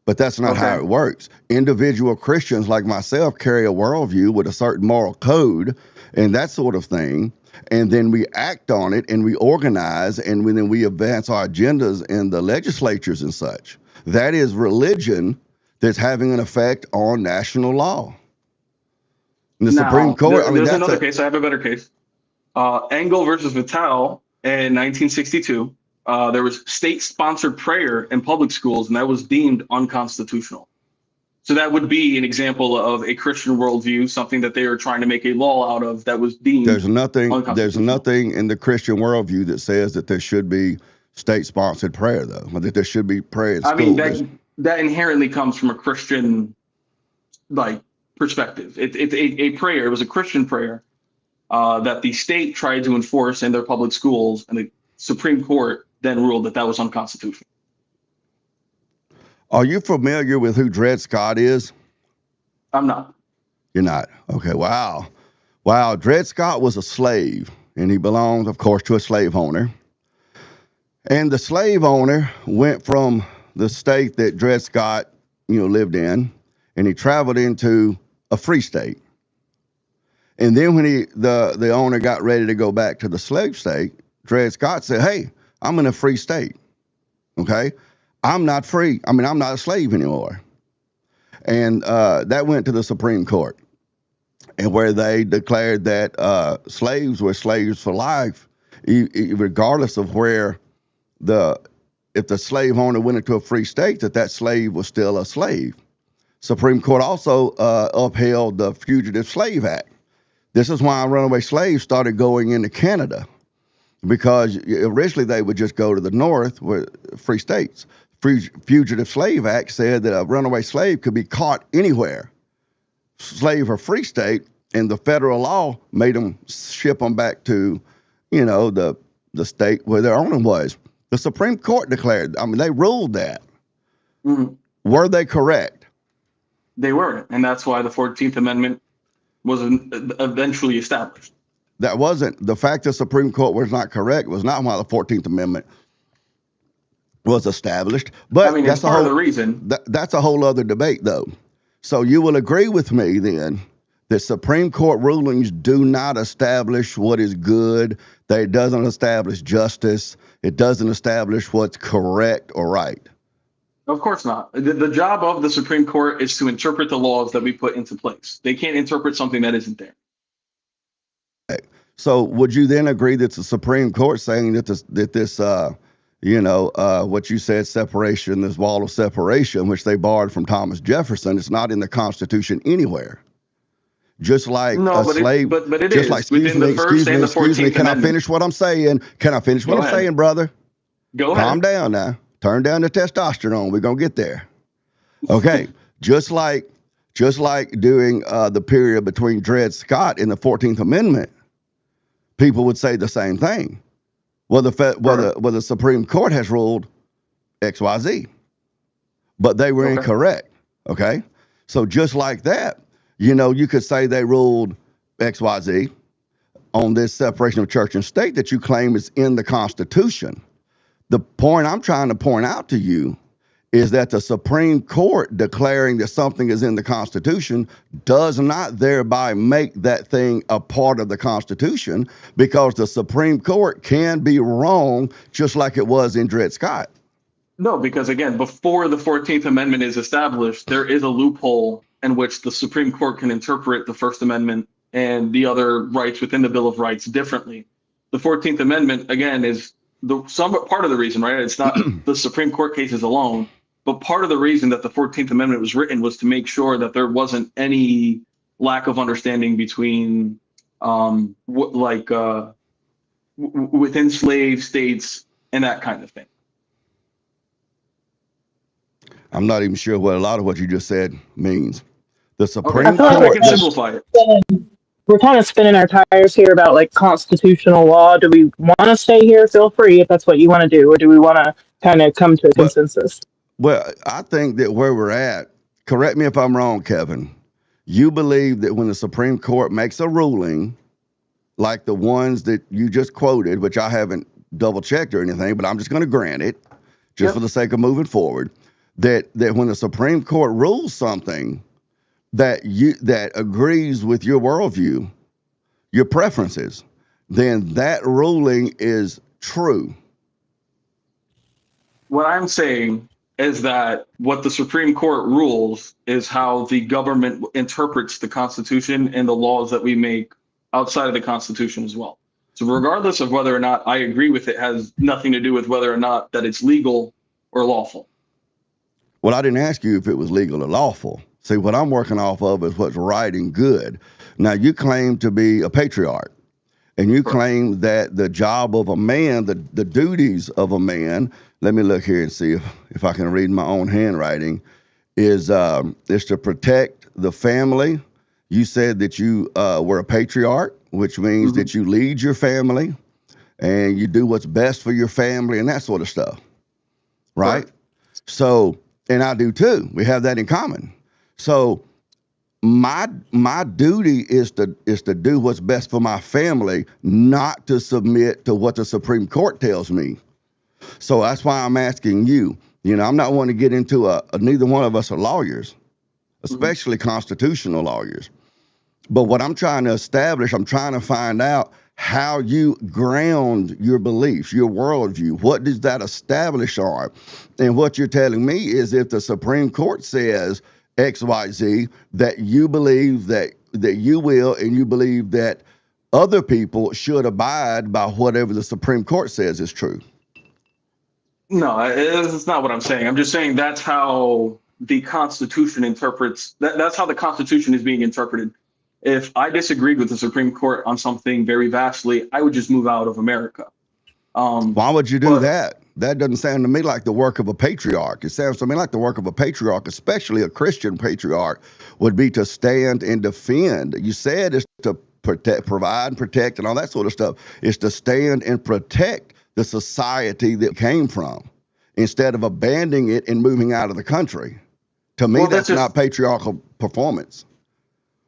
But that's not how it works. Individual Christians like myself carry a worldview with a certain moral code and that sort of thing. And then we act on it and we organize and then we advance our agendas in the legislatures and such. That is religion that's having an effect on national law. And the Supreme Court, there's another case. I have a better case. Engel versus Vitale in 1962. There was state-sponsored prayer in public schools, and that was deemed unconstitutional. So that would be an example of a Christian worldview, something that they are trying to make a law out of that was deemed unconstitutional. There's nothing in the Christian worldview that says that there should be state-sponsored prayer, though, or that there should be prayer in schools. I mean, that inherently comes from a Christian, perspective. It's a prayer. It was a Christian prayer that the state tried to enforce in their public schools, and the Supreme Court then ruled that that was unconstitutional. Are you familiar with who Dred Scott is? I'm not. You're not? Okay, wow. Dred Scott was a slave, and he belonged, of course, to a slave owner. And the slave owner went from the state that Dred Scott, lived in, and he traveled into a free state. And then when the owner got ready to go back to the slave state, Dred Scott said, hey, I'm in a free state, okay? I'm not free. I mean, I'm not a slave anymore. And that went to the Supreme Court, and where they declared that slaves were slaves for life, regardless of where if the slave owner went into a free state, that slave was still a slave. Supreme Court also upheld the Fugitive Slave Act. This is why runaway slaves started going into Canada, because originally they would just go to the north, where free states. Fugitive Slave Act said that a runaway slave could be caught anywhere, slave or free state, and the federal law made them ship them back to, the state where their owner was. The Supreme Court declared, they ruled that. Mm-hmm. Were they correct? They were, and that's why the 14th Amendment was eventually established. That wasn't the fact the Supreme Court was not correct was not why the 14th Amendment was established. But that's part of the reason. That's a whole other debate, though. So you will agree with me then that Supreme Court rulings do not establish what is good. It doesn't establish justice. It doesn't establish what's correct or right. Of course not. The job of the Supreme Court is to interpret the laws that we put into place. They can't interpret something that isn't there. Okay. So would you then agree that the Supreme Court saying that this what you said, separation, this wall of separation, which they borrowed from Thomas Jefferson, it's not in the Constitution anywhere? Just like slave, but it just is like, within the First and the 14th Can I finish what I'm saying? Brother? Go ahead. Calm down now. Turn down the testosterone. We're gonna get there. Okay. just like during the period between Dred Scott and the 14th Amendment, people would say the same thing. Well, the Supreme Court has ruled XYZ, but they were incorrect. Okay. So just like that, you could say they ruled XYZ on this separation of church and state that you claim is in the Constitution. The point I'm trying to point out to you is that the Supreme Court declaring that something is in the Constitution does not thereby make that thing a part of the Constitution, because the Supreme Court can be wrong, just like it was in Dred Scott. No, because again, before the 14th Amendment is established, there is a loophole in which the Supreme Court can interpret the First Amendment and the other rights within the Bill of Rights differently. The 14th Amendment, again, is part of the reason, right? It's not the Supreme Court cases alone, but part of the reason that the 14th Amendment was written was to make sure that there wasn't any lack of understanding between with enslaved states and that kind of thing. I'm not even sure what a lot of what you just said means. The Okay, Supreme I feel like I Court can simplify it. we're kind of spinning our tires here about like constitutional law. Do we want to stay here? Feel free if that's what you want to do, or do we want to kind of come to a but consensus? well, I think that where we're at, correct me if I'm wrong, Kevin, you believe that when the Supreme Court makes a ruling like the ones that you just quoted, which I haven't double checked or anything, but I'm just going to grant it just Yep. for the sake of moving forward, that when the Supreme Court rules something that agrees with your worldview, your preferences, then that ruling is true. What I'm saying is that what the Supreme Court rules is how the government interprets the Constitution and the laws that we make outside of the Constitution as well. So regardless of whether or not I agree with it, has nothing to do with whether or not that it's legal or lawful. Well, I didn't ask you if it was legal or lawful. See, what I'm working off of is what's right and good. Now, you claim to be a patriarch, and you claim that the job of a man, the duties of a man, let me look here and see if I can read my own handwriting, is to protect the family. You said that you were a patriarch, which means that you lead your family and you do what's best for your family and that sort of stuff, right? So, and I do too. We have that in common. So my duty is to do what's best for my family, not to submit to what the Supreme Court tells me. So that's why I'm asking you. You know, I'm not wanting to get into neither one of us are lawyers, especially constitutional lawyers. But what I'm trying to establish, I'm trying to find out how you ground your beliefs, your worldview. What does that establish on? And what you're telling me is if the Supreme Court says X, Y, Z, that you believe that you will, and you believe that other people should abide by whatever the Supreme Court says is true. No, it's not what I'm saying. I'm just saying that's how the Constitution interprets, that's how the Constitution is being interpreted. If I disagreed with the Supreme Court on something very vastly, I would just move out of America. Why would you do that? That doesn't sound to me like the work of a patriarch. It sounds to me like the work of a patriarch, especially a Christian patriarch, would be to stand and defend. You said it's to protect, provide, protect, and all that sort of stuff. It's to stand and protect the society that came from, instead of abandoning it and moving out of the country. To me, that's not patriarchal performance.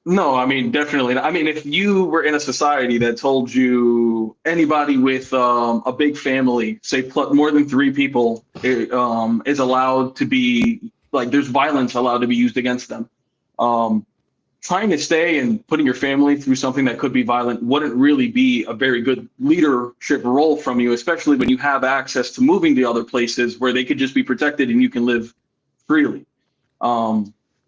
No, I mean, definitely. I mean, if you were in a society that told you anybody with a big family, say more than 3 people, is allowed to be, like, there's violence allowed to be used against them. Trying to stay and putting your family through something that could be violent wouldn't really be a very good leadership role from you, especially when you have access to moving to other places where they could just be protected and you can live freely.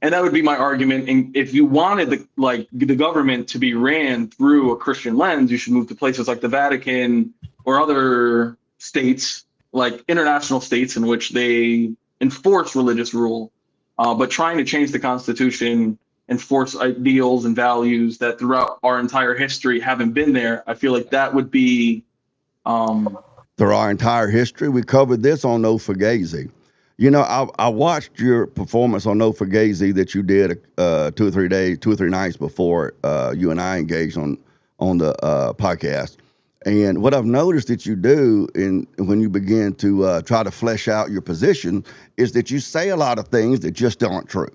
And that would be my argument. And if you wanted the government to be ran through a Christian lens, you should move to places like the Vatican or other states, like international states in which they enforce religious rule. But trying to change the Constitution, enforce ideals and values that throughout our entire history haven't been there, I feel like that would be... Through our entire history, we covered this on No Fugazi. You know, I watched your performance on No Fugazi that you did 2 or 3 nights before you and I engaged on the podcast. And what I've noticed that you do when you begin to try to flesh out your position is that you say a lot of things that just aren't true.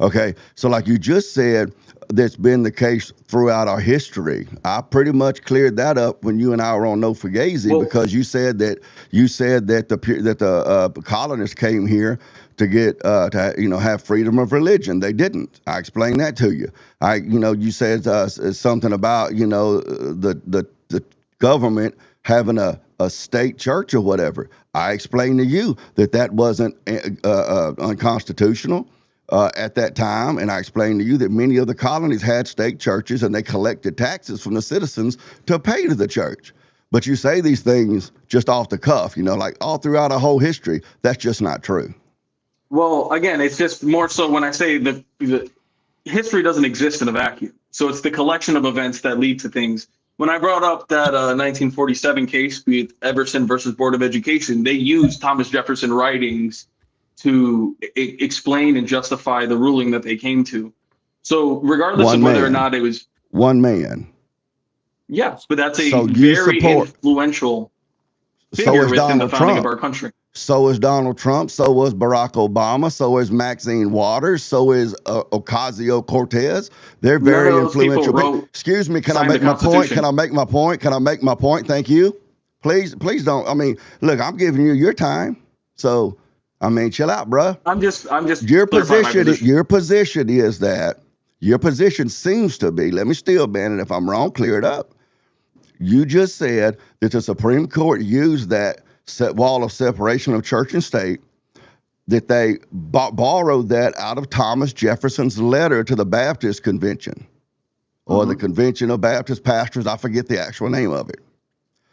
Okay, so like you just said, that's been the case throughout our history. I pretty much cleared that up when you and I were on No Fugazi, because you said that the colonists came here to get to have freedom of religion. They didn't. I explained that to you. You said something about the government having a state church or whatever. I explained to you that wasn't unconstitutional. At that time, and I explained to you that many of the colonies had state churches and they collected taxes from the citizens to pay to the church. But you say these things just off the cuff, like all throughout our whole history. That's just not true. Well, again, it's just more so when I say the history doesn't exist in a vacuum. So it's the collection of events that lead to things. When I brought up that 1947 case with Everson versus Board of Education, they used Thomas Jefferson writings to explain and justify the ruling that they came to. So regardless of whether or not it was one man. Yes, but that's a So very influential figure within the founding of our country. So is Donald Trump. So was Barack Obama. So is Maxine Waters. So is Ocasio-Cortez. They're very influential. Excuse me. Can I make my point? Can I make my point? Can I make my point? Thank you. Please don't. I mean, look, I'm giving you your time. So, I mean, chill out, bro. I'm just. Your position is that your position seems to be. Let me still ban it. If I'm wrong, clear it up. You just said that the Supreme Court used that wall of separation of church and state, that they borrowed that out of Thomas Jefferson's letter to the Baptist Convention or the Convention of Baptist Pastors. I forget the actual name of it.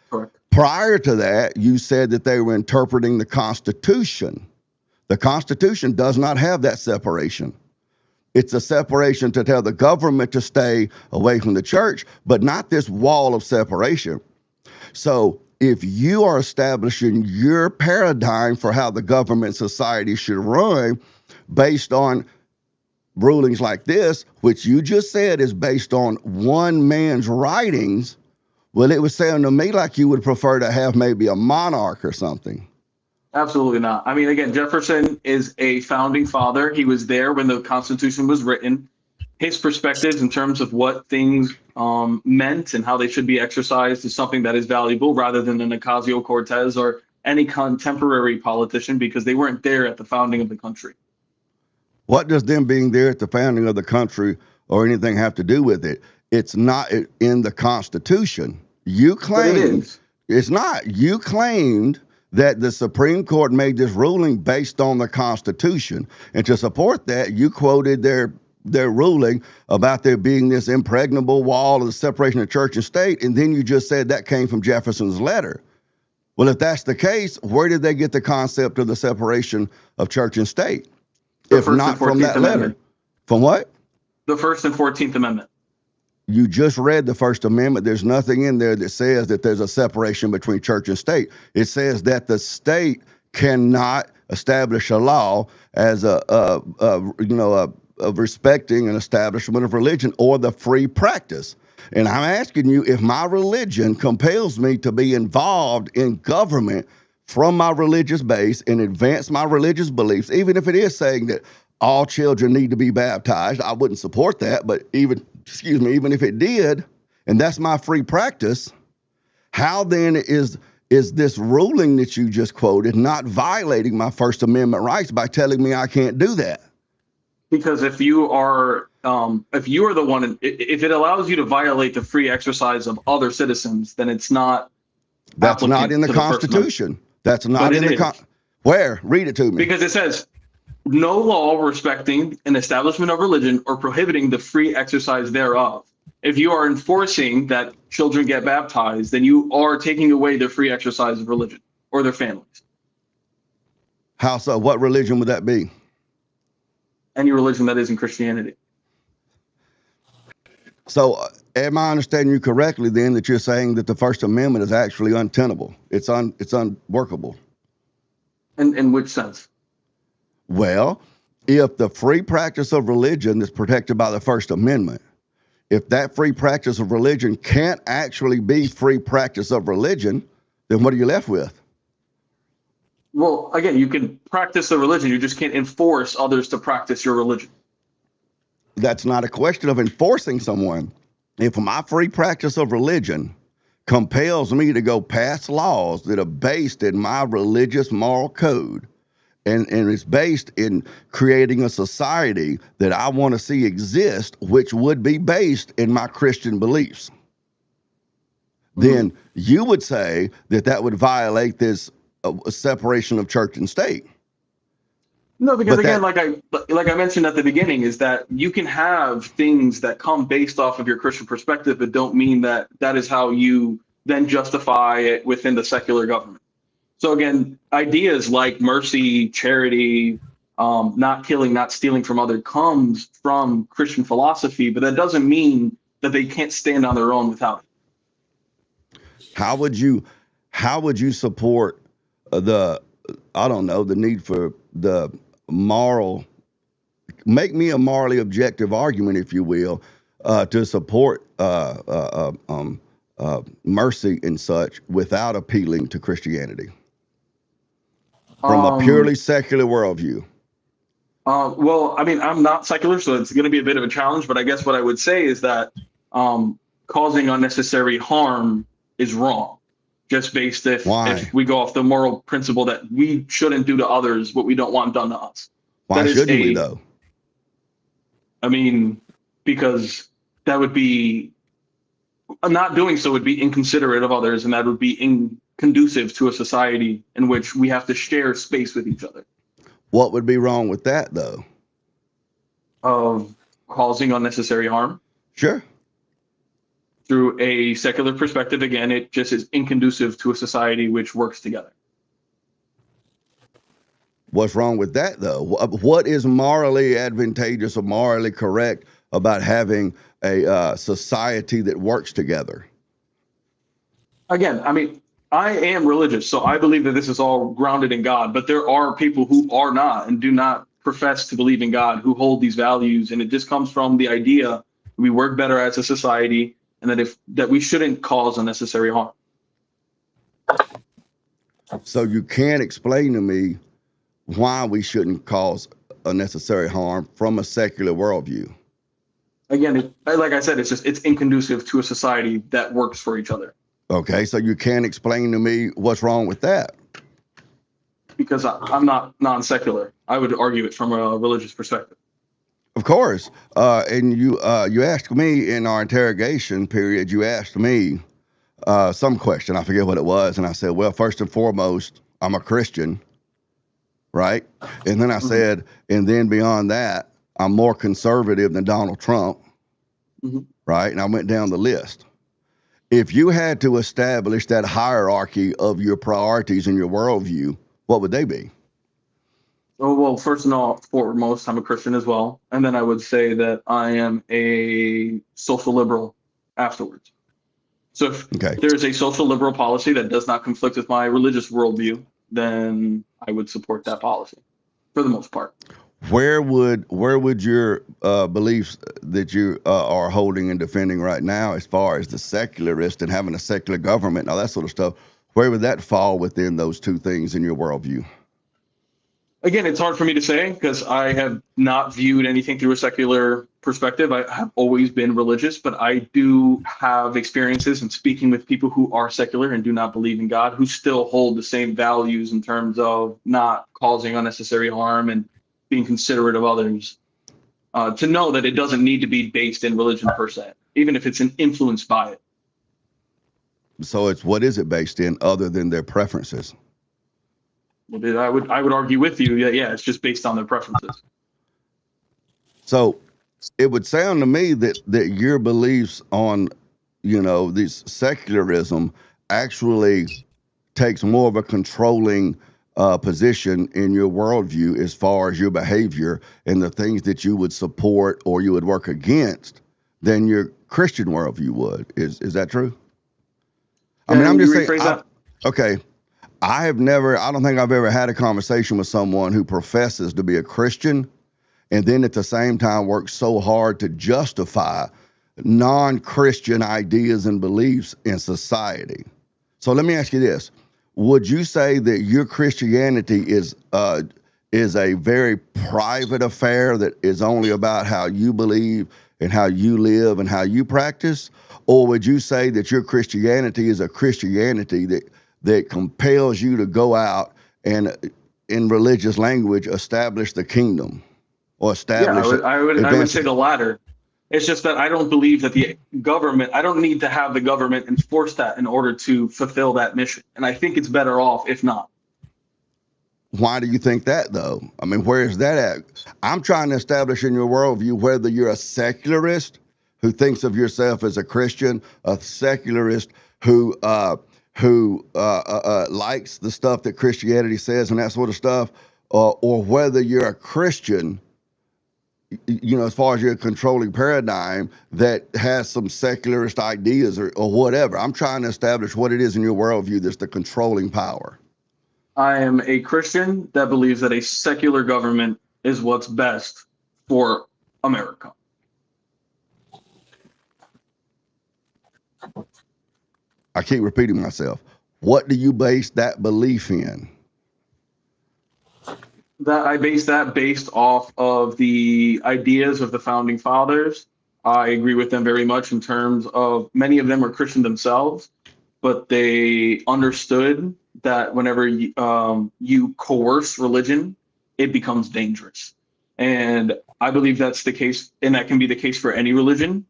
Correct. Prior to that, you said that they were interpreting the Constitution. The Constitution does not have that separation. It's a separation to tell the government to stay away from the church, but not this wall of separation. So if you are establishing your paradigm for how the government society should run based on rulings like this, which you just said is based on one man's writings, well, it was sounding to me like you would prefer to have maybe a monarch or something. Absolutely not. I mean, again, Jefferson is a founding father. He was there when the Constitution was written. His perspectives in terms of what things meant and how they should be exercised is something that is valuable rather than an Ocasio-Cortez or any contemporary politician, because they weren't there at the founding of the country. What does them being there at the founding of the country or anything have to do with it? It's not in the Constitution. You claimed it's not. You claimed that the Supreme Court made this ruling based on the Constitution, and to support that, you quoted their ruling about there being this impregnable wall of the separation of church and state, and then you just said that came from Jefferson's letter. Well, if that's the case, where did they get the concept of the separation of church and state? If not from that letter. From what? The First and 14th Amendment. You just read the First Amendment. There's nothing in there that says that there's a separation between church and state. It says that the state cannot establish a law as a respecting an establishment of religion or the free practice. And I'm asking you, if my religion compels me to be involved in government from my religious base and advance my religious beliefs, even if it is saying that all children need to be baptized, I wouldn't support that. But even if it did, and that's my free practice, how then is this ruling that you just quoted not violating my First Amendment rights by telling me I can't do that? Because if you are the one, if it allows you to violate the free exercise of other citizens, then it's not. That's not in the Constitution. That's not in the Where? Read it to me. Because it says, no law respecting an establishment of religion or prohibiting the free exercise thereof. If you are enforcing that children get baptized, then you are taking away their free exercise of religion or their families. How so? What religion would that be? Any religion that isn't Christianity. So am I understanding you correctly then that you're saying that the First Amendment is actually untenable? It's unworkable. In which sense? Well, if the free practice of religion is protected by the First Amendment, if that free practice of religion can't actually be free practice of religion, then what are you left with? Well, again, you can practice the religion. You just can't enforce others to practice your religion. That's not a question of enforcing someone. If my free practice of religion compels me to go pass laws that are based in my religious moral code, and it's based in creating a society that I want to see exist, which would be based in my Christian beliefs, then you would say that would violate this separation of church and state. No, because again, like I mentioned at the beginning, is that you can have things that come based off of your Christian perspective, but don't mean that is how you then justify it within the secular government. So again, ideas like mercy, charity, not killing, not stealing from others comes from Christian philosophy, but that doesn't mean that they can't stand on their own without it. How would you support the need for the moral, make me a morally objective argument, if you will, to support mercy and such without appealing to Christianity from a purely secular worldview? Well, I mean, I'm not secular, so it's going to be a bit of a challenge, but I guess what I would say is that causing unnecessary harm is wrong, just based if we go off the moral principle that we shouldn't do to others what we don't want done to us. Why shouldn't we, though? I mean, because that would be, not doing so would be inconsiderate of others, and that would be inconducive to a society in which we have to share space with each other. What would be wrong with that, though? Of causing unnecessary harm? Sure. Through a secular perspective, again, it just is inconducive to a society which works together. What's wrong with that, though? What is morally advantageous or morally correct about having a society that works together? Again, I mean, I am religious, so I believe that this is all grounded in God, but there are people who are not and do not profess to believe in God who hold these values, and it just comes from the idea we work better as a society and that we shouldn't cause unnecessary harm. So you can't explain to me why we shouldn't cause unnecessary harm from a secular worldview. Again, like I said, it's inconducive to a society that works for each other. Okay, so you can't explain to me what's wrong with that. Because I'm not non-secular. I would argue it from a religious perspective. Of course. And you asked me in our interrogation period, you asked me some question. I forget what it was. And I said, well, first and foremost, I'm a Christian, right? And then I said, and then beyond that, I'm more conservative than Donald Trump, right? And I went down the list. If you had to establish that hierarchy of your priorities and your worldview, what would they be? Oh, well, first and foremost, I'm a Christian as well. And then I would say that I am a social liberal afterwards. So if there's a social liberal policy that does not conflict with my religious worldview, then I would support that policy for the most part. Where would your beliefs that you are holding and defending right now, as far as the secularist and having a secular government and all that sort of stuff, where would that fall within those two things in your worldview? Again, it's hard for me to say because I have not viewed anything through a secular perspective. I have always been religious, but I do have experiences in speaking with people who are secular and do not believe in God, who still hold the same values in terms of not causing unnecessary harm and being considerate of others, to know that it doesn't need to be based in religion per se, even if it's influenced by it. So what is it based in other than their preferences? Well, I would argue with you that, yeah, it's just based on their preferences. So it would sound to me that your beliefs on, this secularism actually takes more of a controlling position in your worldview as far as your behavior and the things that you would support or you would work against than your Christian worldview would. Is that true? I mean, I'm just saying. Okay. I don't think I've ever had a conversation with someone who professes to be a Christian and then at the same time works so hard to justify non-Christian ideas and beliefs in society. So let me ask you this. Would you say that your Christianity is a very private affair that is only about how you believe and how you live and how you practice? Or would you say that your Christianity is a Christianity that compels you to go out and, in religious language, establish the kingdom or establish? Yeah, I would say the latter. It's just that I don't believe that the government, I don't need to have the government enforce that in order to fulfill that mission. And I think it's better off if not. Why do you think that, though? I mean, where is that at? I'm trying to establish in your worldview whether you're a secularist who thinks of yourself as a Christian, a secularist who likes the stuff that Christianity says and that sort of stuff, or whether you're a Christian, as far as your controlling paradigm that has some secularist ideas or whatever. I'm trying to establish what it is in your worldview that's the controlling power. I am a Christian that believes that a secular government is what's best for America. I keep repeating myself. What do you base that belief in? That I base that based off of the ideas of the founding fathers. I agree with them very much in terms of many of them were Christian themselves, but they understood that whenever you coerce religion, it becomes dangerous. And I believe that's the case, and that can be the case for any religion.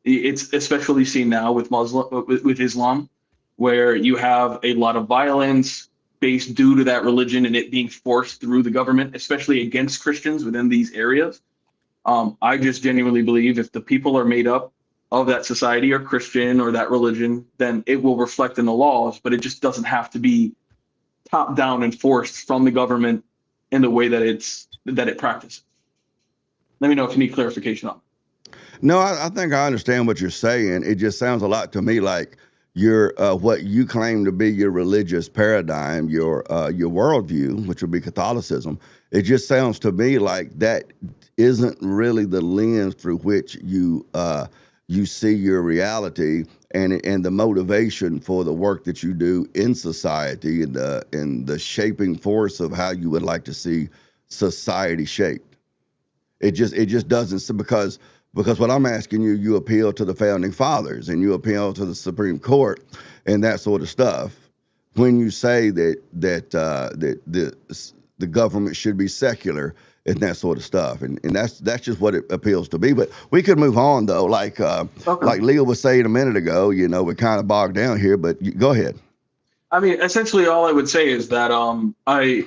It's especially seen now with with Islam, where you have a lot of violence based due to that religion and it being forced through the government, especially against Christians within these areas. I just genuinely believe if the people are made up of that society or Christian or that religion, then it will reflect in the laws, but it just doesn't have to be top down enforced from the government in the way that it practices. Let me know if you need clarification on it. No, I think I understand what you're saying. It just sounds a lot to me like your what you claim to be your religious paradigm, your worldview, which would be Catholicism. It just sounds to me like that isn't really the lens through which you see your reality and the motivation for the work that you do in society and the shaping force of how you would like to see society shaped. It just doesn't, because what I'm asking you, you appeal to the founding fathers and you appeal to the Supreme Court and that sort of stuff. When you say that the government should be secular and that sort of stuff, and that's just what it appeals to me. But we could move on though, like Leo was saying a minute ago. We're kind of bogged down here, but go ahead. I mean, essentially, all I would say is that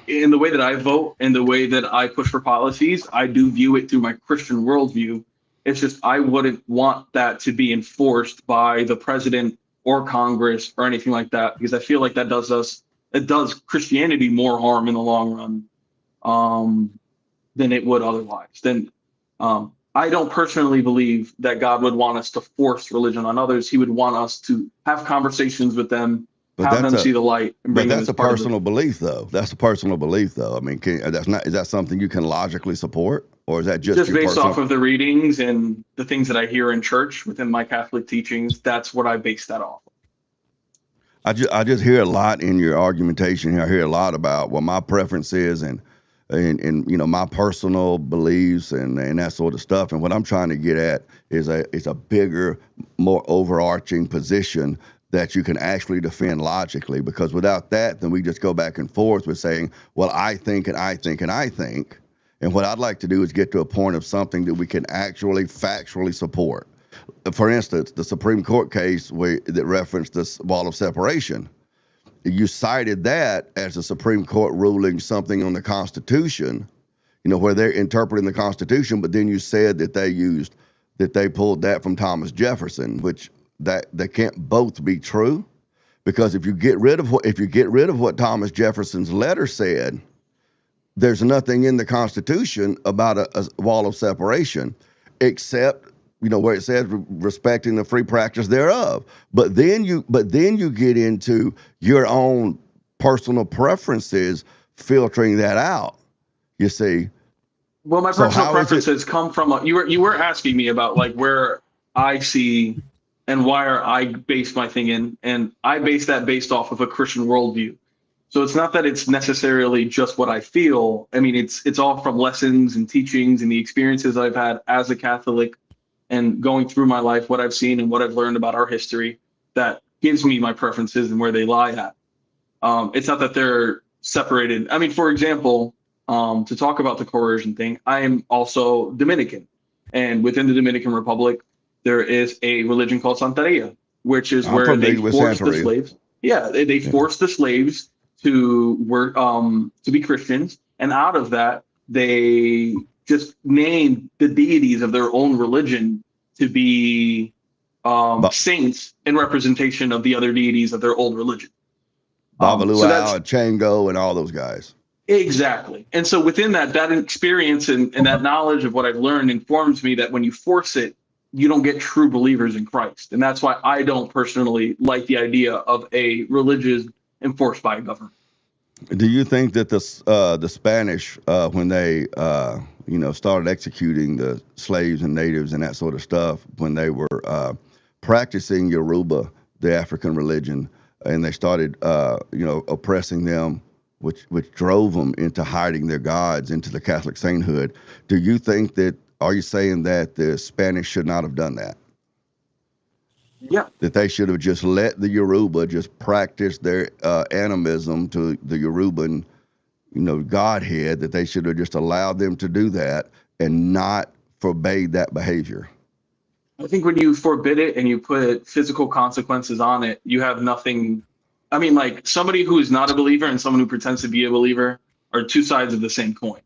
in the way that I vote and the way that I push for policies, I do view it through my Christian worldview. It's just I wouldn't want that to be enforced by the president or Congress or anything like that, because I feel like it does Christianity more harm in the long run than it would otherwise. I don't personally believe that God would want us to force religion on others. He would want us to have conversations with them, have them see the light, and bring them as part of it. That's a personal belief, though. That's a personal belief, though. I mean, is that something you can logically support? Or is that just based off of the readings and the things that I hear in church within my Catholic teachings? That's what I base that off of. I just hear a lot in your argumentation here. I hear a lot about what my preference is and my personal beliefs and that sort of stuff. And what I'm trying to get at is a bigger, more overarching position that you can actually defend logically. Because without that, then we just go back and forth with saying, well, I think and I think and I think. And what I'd like to do is get to a point of something that we can actually factually support. For instance, the Supreme Court case that referenced this wall of separation. You cited that as a Supreme Court ruling something on the Constitution, where they're interpreting the Constitution, but then you said that they pulled that from Thomas Jefferson, which that they can't both be true, because if you get rid of what Thomas Jefferson's letter said, there's nothing in the Constitution about a wall of separation, except where it says respecting the free practice thereof. But then you get into your own personal preferences, filtering that out. You see. Well, my personal preferences come from you were asking me about like where I see and why I base my thing in, and I base that based off of a Christian worldview. So it's not that it's necessarily just what I feel. I mean, it's all from lessons and teachings and the experiences I've had as a Catholic and going through my life, what I've seen and what I've learned about our history that gives me my preferences and where they lie at. It's not that they're separated. I mean, for example, to talk about the coercion thing, I am also Dominican. And within the Dominican Republic, there is a religion called Santeria, which is where they force the slaves. Yeah, they force the slaves to work to be Christians, and out of that they just named the deities of their own religion to be saints in representation of the other deities of their old religion. Babaluau, Chango, and all those guys. Exactly. And so within that experience and that knowledge of what I've learned informs me that when you force it, you don't get true believers in Christ. And that's why I don't personally like the idea of a religion enforced by a government. Do you think that the Spanish, when they started executing the slaves and natives and that sort of stuff, when they were practicing Yoruba, the African religion, and they started oppressing them, which drove them into hiding their gods into the Catholic sainthood? Do you think that? Are you saying that the Spanish should not have done that? Yeah. That they should have just let the Yoruba just practice their animism to the Yoruban, Godhead, that they should have just allowed them to do that and not forbade that behavior? I think when you forbid it and you put physical consequences on it, you have nothing. I mean, like somebody who is not a believer and someone who pretends to be a believer are two sides of the same coin.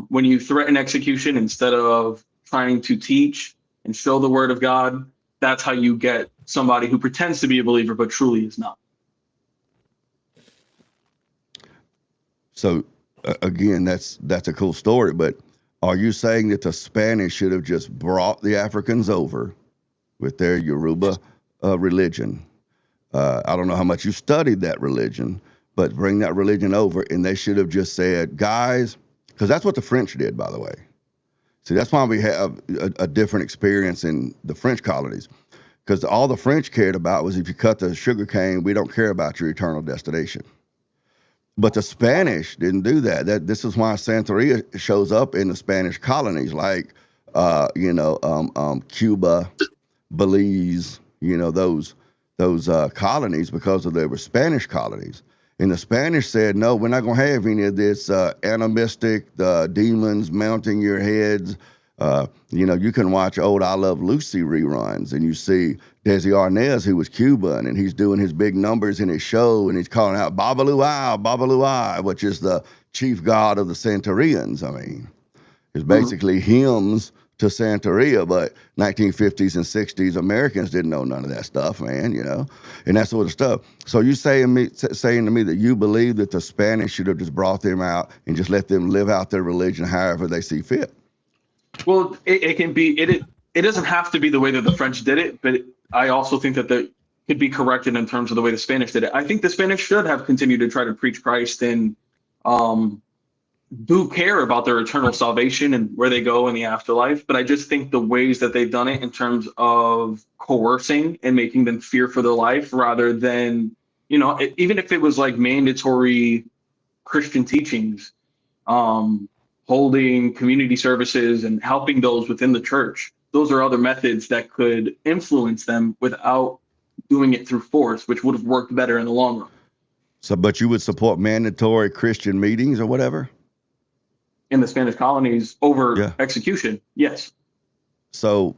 When you threaten execution instead of trying to teach and show the word of God, that's how you get somebody who pretends to be a believer but truly is not. So again, that's a cool story, but are you saying that the Spanish should have just brought the Africans over with their Yoruba religion? I don't know how much you studied that religion, but bring that religion over, and they should have just said, guys, because that's what the French did, by the way. See, that's why we have a different experience in the French colonies, because all the French cared about was if you cut the sugar cane, we don't care about your eternal destination. But the Spanish didn't do that. This is why Santeria shows up in the Spanish colonies, like Cuba, Belize, those colonies, because they were Spanish colonies. And the Spanish said, no, we're not going to have any of this animistic, the demons mounting your heads. You can watch old I Love Lucy reruns, and you see Desi Arnaz, who was Cuban, and he's doing his big numbers in his show, and he's calling out Babaluai, which is the chief god of the Santerians. I mean, it's basically hymns to Santeria, but 1950s and 60s Americans didn't know none of that stuff, man, and that sort of stuff. So you saying to me that you believe that the Spanish should have just brought them out and just let them live out their religion however they see fit? Well, it can be, it doesn't have to be the way that the French did it, but I also think that it could be corrected in terms of the way the Spanish did it. I think the Spanish should have continued to try to preach Christ and do care about their eternal salvation and where they go in the afterlife. But I just think the ways that they've done it in terms of coercing and making them fear for their life, rather than, even if it was like mandatory Christian teachings, holding community services and helping those within the church, those are other methods that could influence them without doing it through force, which would have worked better in the long run. So, but you would support mandatory Christian meetings or whatever? In the Spanish colonies over execution, yes. So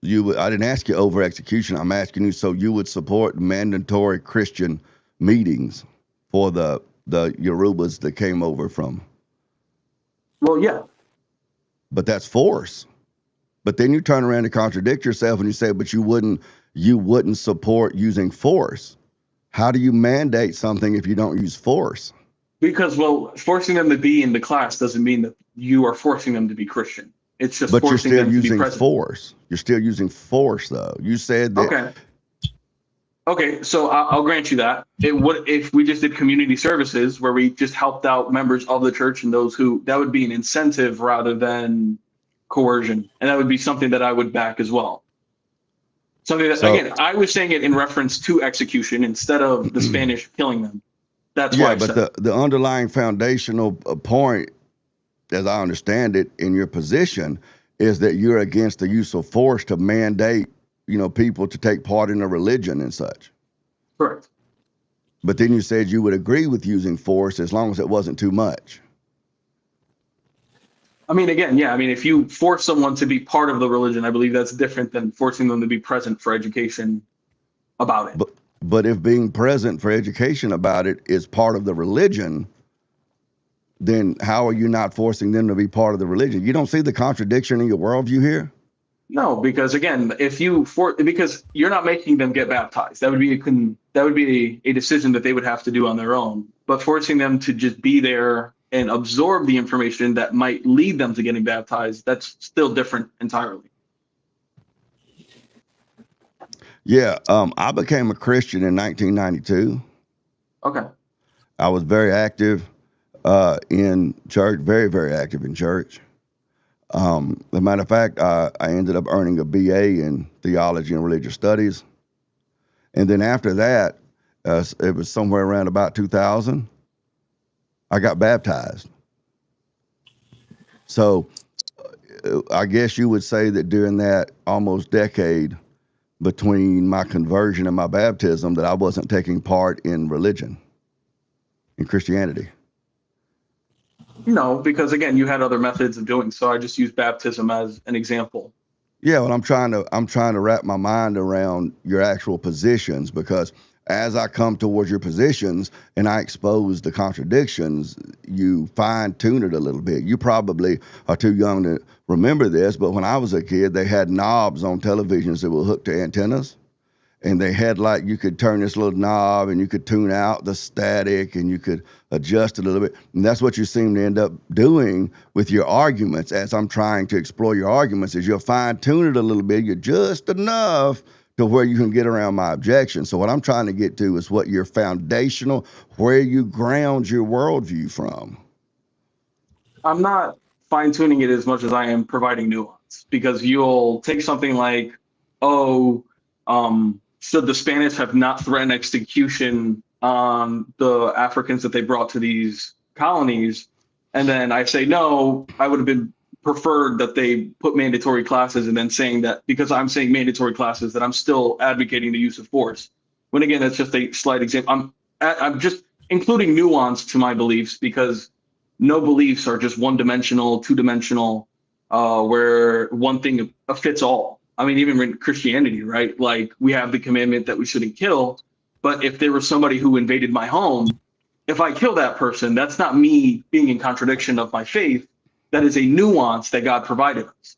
I didn't ask you over execution. I'm asking you, so you would support mandatory Christian meetings for the Yorubas that came over from? Well, yeah. But that's force. But then you turn around and contradict yourself and you say, but you wouldn't support using force. How do you mandate something if you don't use force? Because, forcing them to be in the class doesn't mean that you are forcing them to be Christian. It's just but forcing them to be present. But you're still using force. You're still using force, though. You said that. Okay, so I'll grant you that. It would, if we just did community services where we just helped out members of the church and those who, that would be an incentive rather than coercion. And that would be something that I would back as well. Something that, again, I was saying it in reference to execution instead of the Spanish killing them. That's why I said. But the underlying foundational point, as I understand it, in your position, is that you're against the use of force to mandate, people to take part in a religion and such. Correct. But then you said you would agree with using force as long as it wasn't too much. I mean, again, yeah. I mean, if you force someone to be part of the religion, I believe that's different than forcing them to be present for education about it. But if being present for education about it is part of the religion, then how are you not forcing them to be part of the religion? You don't see the contradiction in your worldview here? No, because again, because you're not making them get baptized. That would be a decision that they would have to do on their own. But forcing them to just be there and absorb the information that might lead them to getting baptized, that's still different entirely. Yeah, I became a Christian in 1992. Okay. I was very active in church, very, very active in church. As a matter of fact, I ended up earning a BA in theology and religious studies. And then after that, it was somewhere around about 2000, I got baptized. So I guess you would say that during that almost decade between my conversion and my baptism, that I wasn't taking part in religion, in Christianity. No, because again, you had other methods of doing so. I just use baptism as an example. Yeah, well, I'm trying to wrap my mind around your actual positions, because as I come towards your positions and I expose the contradictions, you fine tune it a little bit. You probably are too young to remember this, but when I was a kid, they had knobs on televisions that were hooked to antennas. And they had, like, you could turn this little knob and you could tune out the static and you could adjust it a little bit. And that's what you seem to end up doing with your arguments. As I'm trying to explore your arguments, is you'll fine tune it a little bit. You're just enough to where you can get around my objection. So what I'm trying to get to is what your foundational, where you ground your worldview from. I'm not fine tuning it as much as I am providing nuance, because you'll take something like, should the Spanish have not threatened execution on the Africans that they brought to these colonies? And then I say, no, I would have been preferred that they put mandatory classes, and then saying that because I'm saying mandatory classes, that I'm still advocating the use of force. When again, that's just a slight example. I'm just including nuance to my beliefs, because no beliefs are just one-dimensional, two-dimensional, where one thing fits all. I mean, even in Christianity, right? Like, we have the commandment that we shouldn't kill, but if there was somebody who invaded my home, if I kill that person, that's not me being in contradiction of my faith. That is a nuance that God provided us.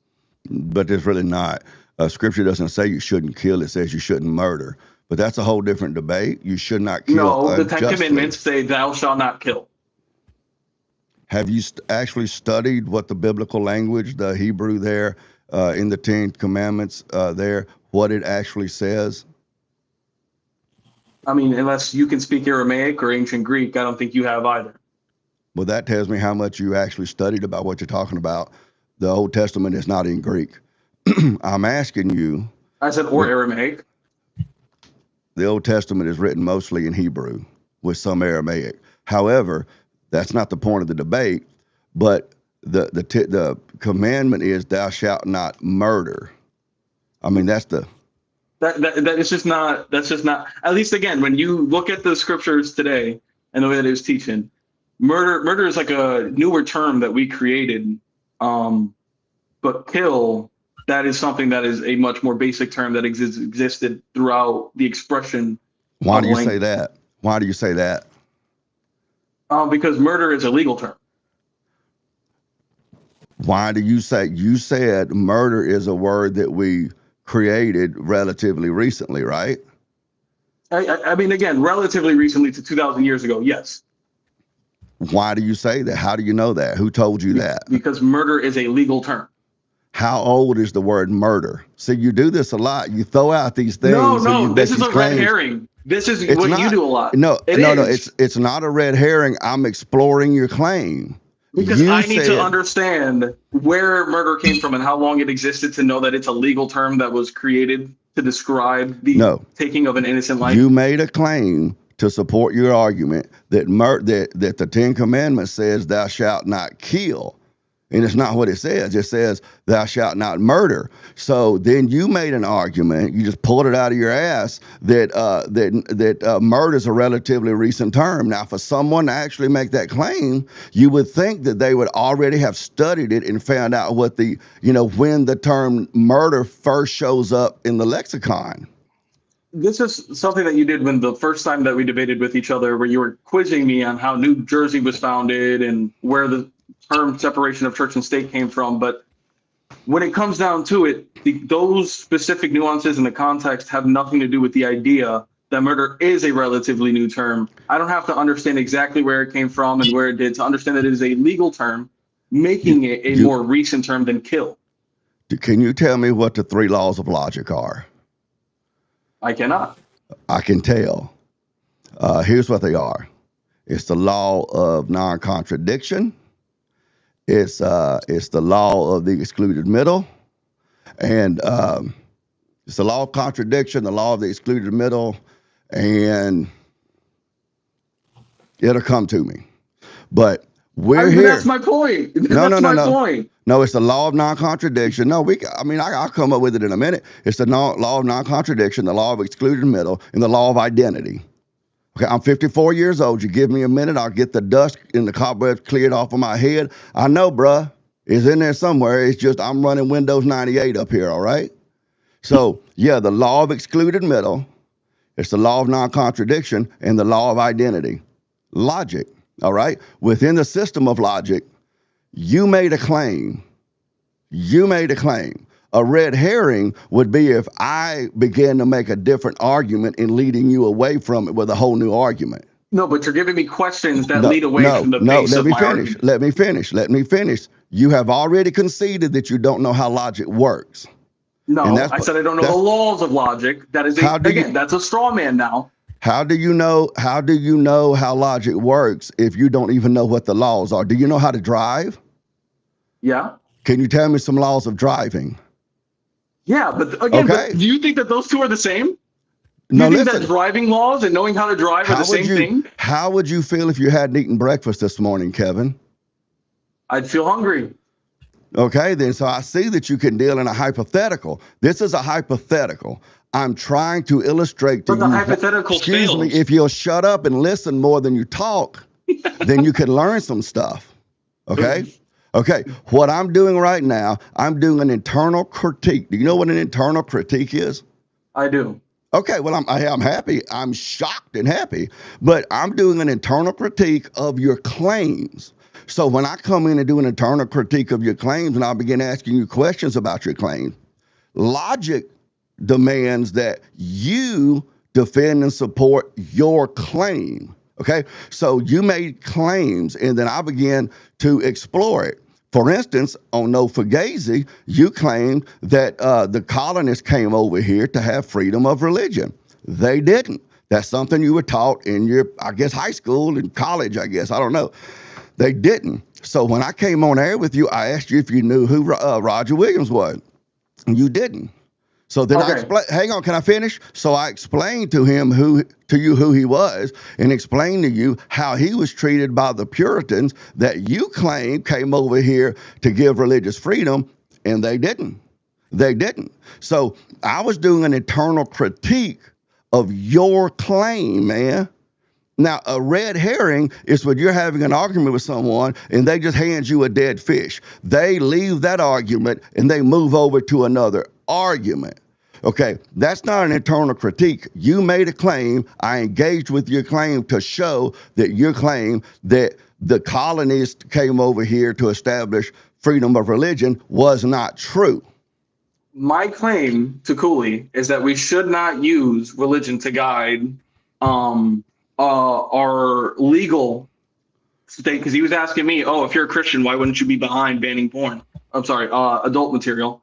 But there's really not. Scripture doesn't say you shouldn't kill. It says you shouldn't murder. But that's a whole different debate. You should not kill. No, the 10 Commandments say thou shalt not kill. Have you actually studied what the biblical language, the Hebrew there, in the 10 Commandments there, what it actually says? I mean, unless you can speak Aramaic or ancient Greek, I don't think you have either. Well, that tells me how much you actually studied about what you're talking about. The Old Testament is not in Greek. I'm asking you. I said, or Aramaic. The Old Testament is written mostly in Hebrew with some Aramaic. However, that's not the point of the debate, but the commandment is thou shalt not murder. I mean, that's the... That is just not, that's just not, at least again, when you look at the scriptures today and the way that it was teaching, murder is like a newer term that we created. But kill, that is something that is a much more basic term that existed throughout the expression. Why do you say that? Why do you say that? Because murder is a legal term. Why do you say, you said murder is a word that we created relatively recently, right? I mean, again, relatively recently to 2,000 years ago, yes. Why do you say that? How do you know that? Who told you that? Because murder is a legal term. How old is the word murder? See, you do this a lot. You throw out these things. No, this is a red herring. This is what you do a lot. No, it's not a red herring. I'm exploring your claim. Because I need to understand where murder came from and how long it existed to know that it's a legal term that was created to describe the taking of an innocent life. You made a claim to support your argument that that the 10 Commandments says thou shalt not kill. And it's not what it says. It says thou shalt not murder. So then you made an argument. You just pulled it out of your ass that murder is a relatively recent term. Now, for someone to actually make that claim, you would think that they would already have studied it and found out what when the term murder first shows up in the lexicon. This is something that you did when the first time that we debated with each other, where you were quizzing me on how New Jersey was founded and where the term separation of church and state came from. But when it comes down to it, those specific nuances in the context have nothing to do with the idea that murder is a relatively new term. I don't have to understand exactly where it came from and where it did to understand that it is a legal term, making it a more recent term than kill. Can you tell me what the 3 laws of logic are? I cannot. I can tell. Here's what they are. It's the law of non-contradiction. It's the law of the excluded middle, and it's the law of contradiction, the law of the excluded middle, and it'll come to me. But we're here. That's my point. No, That's my point. No, it's the law of non-contradiction. No, I'll come up with it in a minute. It's the law of non-contradiction, the law of excluded middle, and the law of identity. Okay, I'm 54 years old. You give me a minute, I'll get the dust and the cobwebs cleared off of my head. I know, bruh. It's in there somewhere. It's just I'm running Windows 98 up here, all right? So, yeah, the law of excluded middle, it's the law of non-contradiction, and the law of identity. Logic, all right? Within the system of logic, you made a claim. You made a claim. A red herring would be if I began to make a different argument and leading you away from it with a whole new argument. No, but you're giving me questions that lead away from the base of my argument. Let me finish. You have already conceded that you don't know how logic works. No, I said I don't know the laws of logic. That is that's a straw man now. How do you know how logic works if you don't even know what the laws are? Do you know how to drive? Yeah. Can you tell me some laws of driving? Yeah, but again, do you think that those two are the same? No, you think that driving laws and knowing how to drive are the same thing? How would you feel if you hadn't eaten breakfast this morning, Kevin? I'd feel hungry. Okay, then, so I see that you can deal in a hypothetical. This is a hypothetical. I'm trying to illustrate to you. But the hypothetical fails. Excuse me, if you'll shut up and listen more than you talk, then you can learn some stuff. Okay? Okay, what I'm doing right now, I'm doing an internal critique. Do you know what an internal critique is? I do. Okay, well, I'm happy. I'm shocked and happy, but I'm doing an internal critique of your claims. So when I come in and do an internal critique of your claims and I begin asking you questions about your claims, logic demands that you defend and support your claim. Okay, so you made claims and then I began to explore it. For instance, on No-Fugazi, you claimed that the colonists came over here to have freedom of religion. They didn't. That's something you were taught in your, I guess, high school and college, I guess. I don't know. They didn't. So when I came on air with you, I asked you if you knew who Roger Williams was. And you didn't. So then I explained, hang on, can I finish? So I explained to you who he was and explained to you how he was treated by the Puritans that you claim came over here to give religious freedom, and they didn't. They didn't. So I was doing an internal critique of your claim, man. Now, a red herring is when you're having an argument with someone and they just hand you a dead fish. They leave that argument and they move over to another argument. Okay, that's not an internal critique. You made a claim. I engaged with your claim to show that your claim that the colonists came over here to establish freedom of religion was not true. My claim to Cooley is that we should not use religion to guide our legal state, because he was asking me, oh, if you're a Christian, why wouldn't you be behind banning porn? I'm sorry, adult material.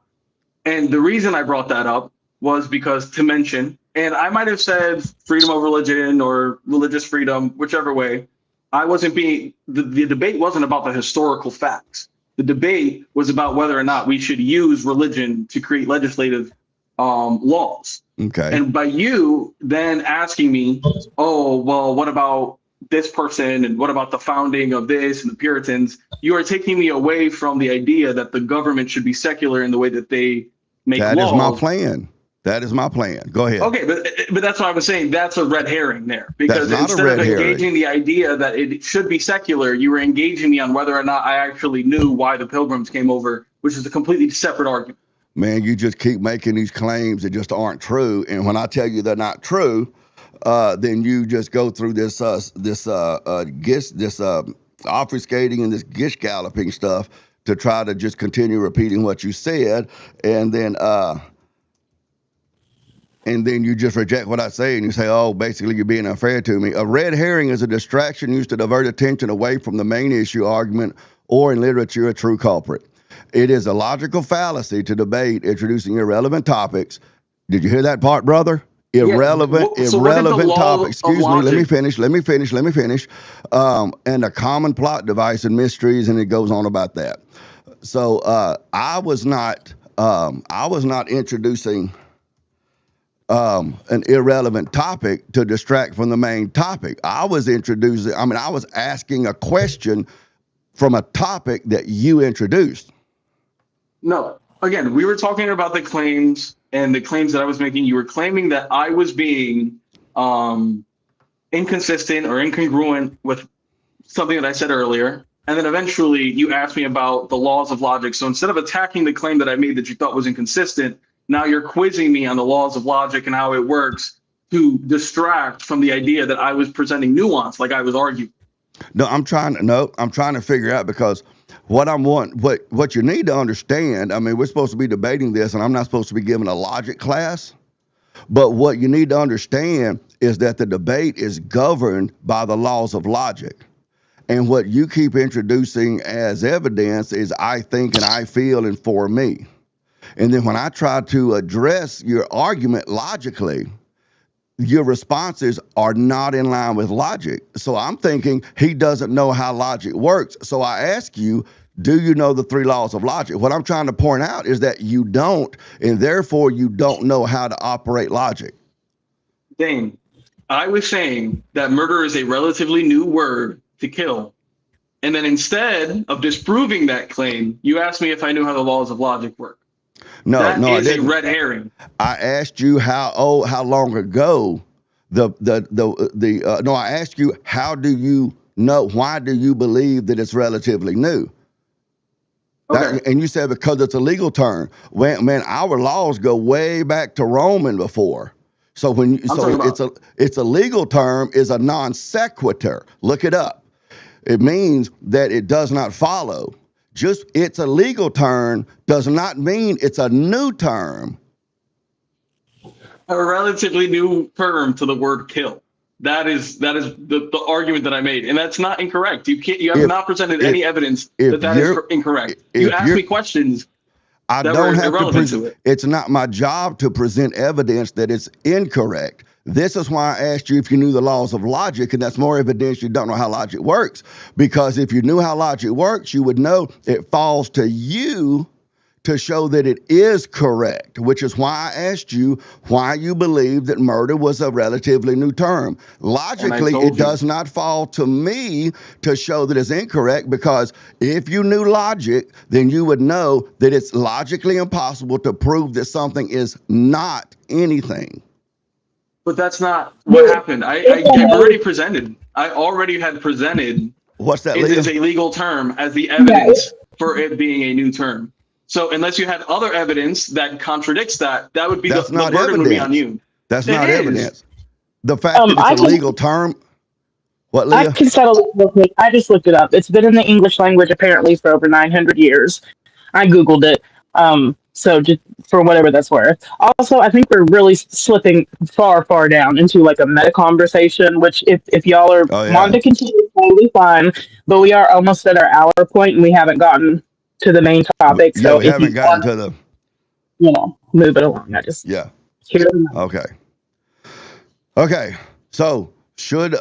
And the reason I brought that up was because to mention, and I might have said freedom of religion or religious freedom, whichever way, I wasn't being, the debate wasn't about the historical facts. The debate was about whether or not we should use religion to create legislative laws. Okay. And by you then asking me, oh, well, what about this person and what about the founding of this and the Puritans, you are taking me away from the idea that the government should be secular in the way that they make laws. That is my plan. That is my plan. Go ahead. Okay, but that's what I was saying. That's a red herring there, because instead of engaging the idea that it should be secular, you were engaging me on whether or not I actually knew why the Pilgrims came over, which is a completely separate argument. Man, you just keep making these claims that just aren't true, and when I tell you they're not true, then you just go through this obfuscating and this gish galloping stuff to try to just continue repeating what you said, and then and then you just reject what I say and you say, oh, basically you're being unfair to me. A red herring is a distraction used to divert attention away from the main issue argument, or in literature, a true culprit. It is a logical fallacy to debate introducing irrelevant topics. Did you hear that part, brother? Irrelevant topics. Excuse me, let me finish. And a common plot device and mysteries, and it goes on about that. So I was not introducing an irrelevant topic to distract from the main topic. I was asking a question from a topic that you introduced. No, again, we were talking about the claims and the claims that I was making. You were claiming that I was being inconsistent or incongruent with something that I said earlier. And then eventually you asked me about the laws of logic. So instead of attacking the claim that I made that you thought was inconsistent, now you're quizzing me on the laws of logic and how it works to distract from the idea that I was presenting nuance, like I was arguing. No, I'm trying to figure out, because what you need to understand, I mean, we're supposed to be debating this, and I'm not supposed to be giving a logic class. But what you need to understand is that the debate is governed by the laws of logic. And what you keep introducing as evidence is I think and I feel and for me. And then when I try to address your argument logically, your responses are not in line with logic. So I'm thinking he doesn't know how logic works. So I ask you, do you know the 3 laws of logic? What I'm trying to point out is that you don't, and therefore you don't know how to operate logic. Dane, I was saying that murder is a relatively new word to kill. And then instead of disproving that claim, you asked me if I knew how the laws of logic work. No, I didn't. That is a red herring. I asked you how long ago I asked you, how do you know, why do you believe that it's relatively new? Okay. And you said because it's a legal term. Man, our laws go way back to Roman before. So it's a legal term is a non sequitur. Look it up. It means that it does not follow. Just it's a legal term does not mean it's a new term. A relatively new term to the word kill. That is the argument that I made, and that's not incorrect. You have not presented any evidence that is incorrect. You asked me questions. I don't have to present. It's not my job to present evidence that it's incorrect. This is why I asked you if you knew the laws of logic, and that's more evidence you don't know how logic works. Because if you knew how logic works, you would know it falls to you to show that it is correct, which is why I asked you why you believe that murder was a relatively new term. Logically, it does not fall to me to show that it's incorrect, because if you knew logic, then you would know that it's logically impossible to prove that something is not anything. But that's not what happened. I already had presented. What's that? It is a legal term as the evidence for it being a new term. So unless you had other evidence that contradicts that, that would be the burden would be on you. That's not evidence. The fact that it's a legal term. What, Leah? I can settle it. I just looked it up. It's been in the English language apparently for over 900 years. I Googled it. So just for whatever that's worth. Also, I think we're really slipping far, far down into like a meta conversation, which if y'all are wanting to continue, totally fine. But we are almost at our hour point, and we haven't gotten to the main topic. So we haven't gotten to the, move it along. I just Okay. So should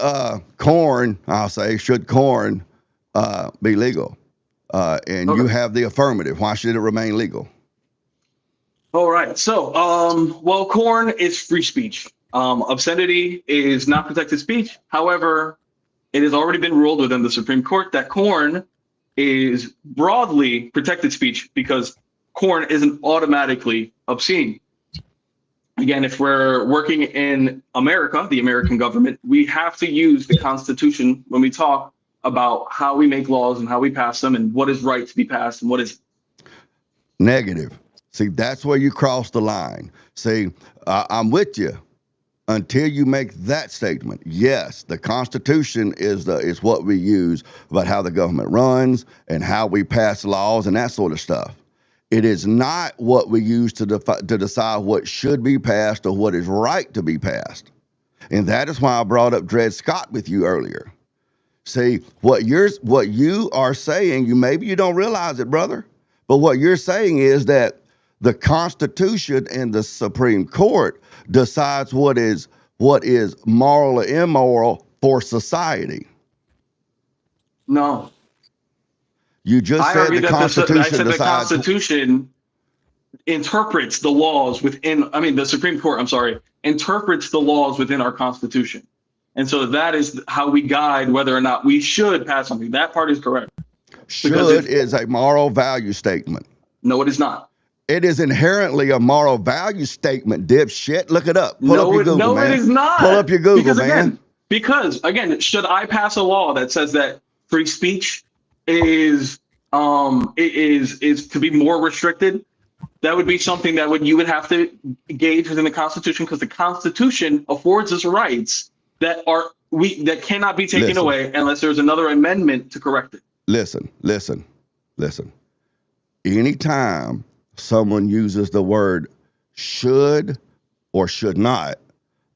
corn be legal? And you have the affirmative. Why should it remain legal? All right. So, well, corn is free speech. Obscenity is not protected speech. However, it has already been ruled within the Supreme Court that corn is broadly protected speech because corn isn't automatically obscene. Again, if we're working in America, the American government, we have to use the Constitution when we talk about how we make laws and how we pass them and what is right to be passed and what is negative. See, that's where you cross the line. See, I'm with you until you make that statement. Yes, the Constitution is what we use about how the government runs and how we pass laws and that sort of stuff. It is not what we use to decide what should be passed or what is right to be passed. And that is why I brought up Dred Scott with you earlier. See, what you are saying, maybe you don't realize it, brother, but what you're saying is that the Constitution and the Supreme Court decides what is moral or immoral for society. No. You just I said argue the that Constitution the decides. Constitution interprets the laws within, the Supreme Court, interprets the laws within our Constitution. And so that is how we guide whether or not we should pass something. That part is correct. Should is a moral value statement. No, it is not. It is inherently a moral value statement, dipshit. Look it up. Pull up your Google, man. No, it is not. Pull up your Google, man. Because again, should I pass a law that says that free speech is to be more restricted? That would be something that you would have to gauge within the Constitution, because the Constitution affords us rights that cannot be taken away unless there's another amendment to correct it. Listen. Anytime someone uses the word should or should not,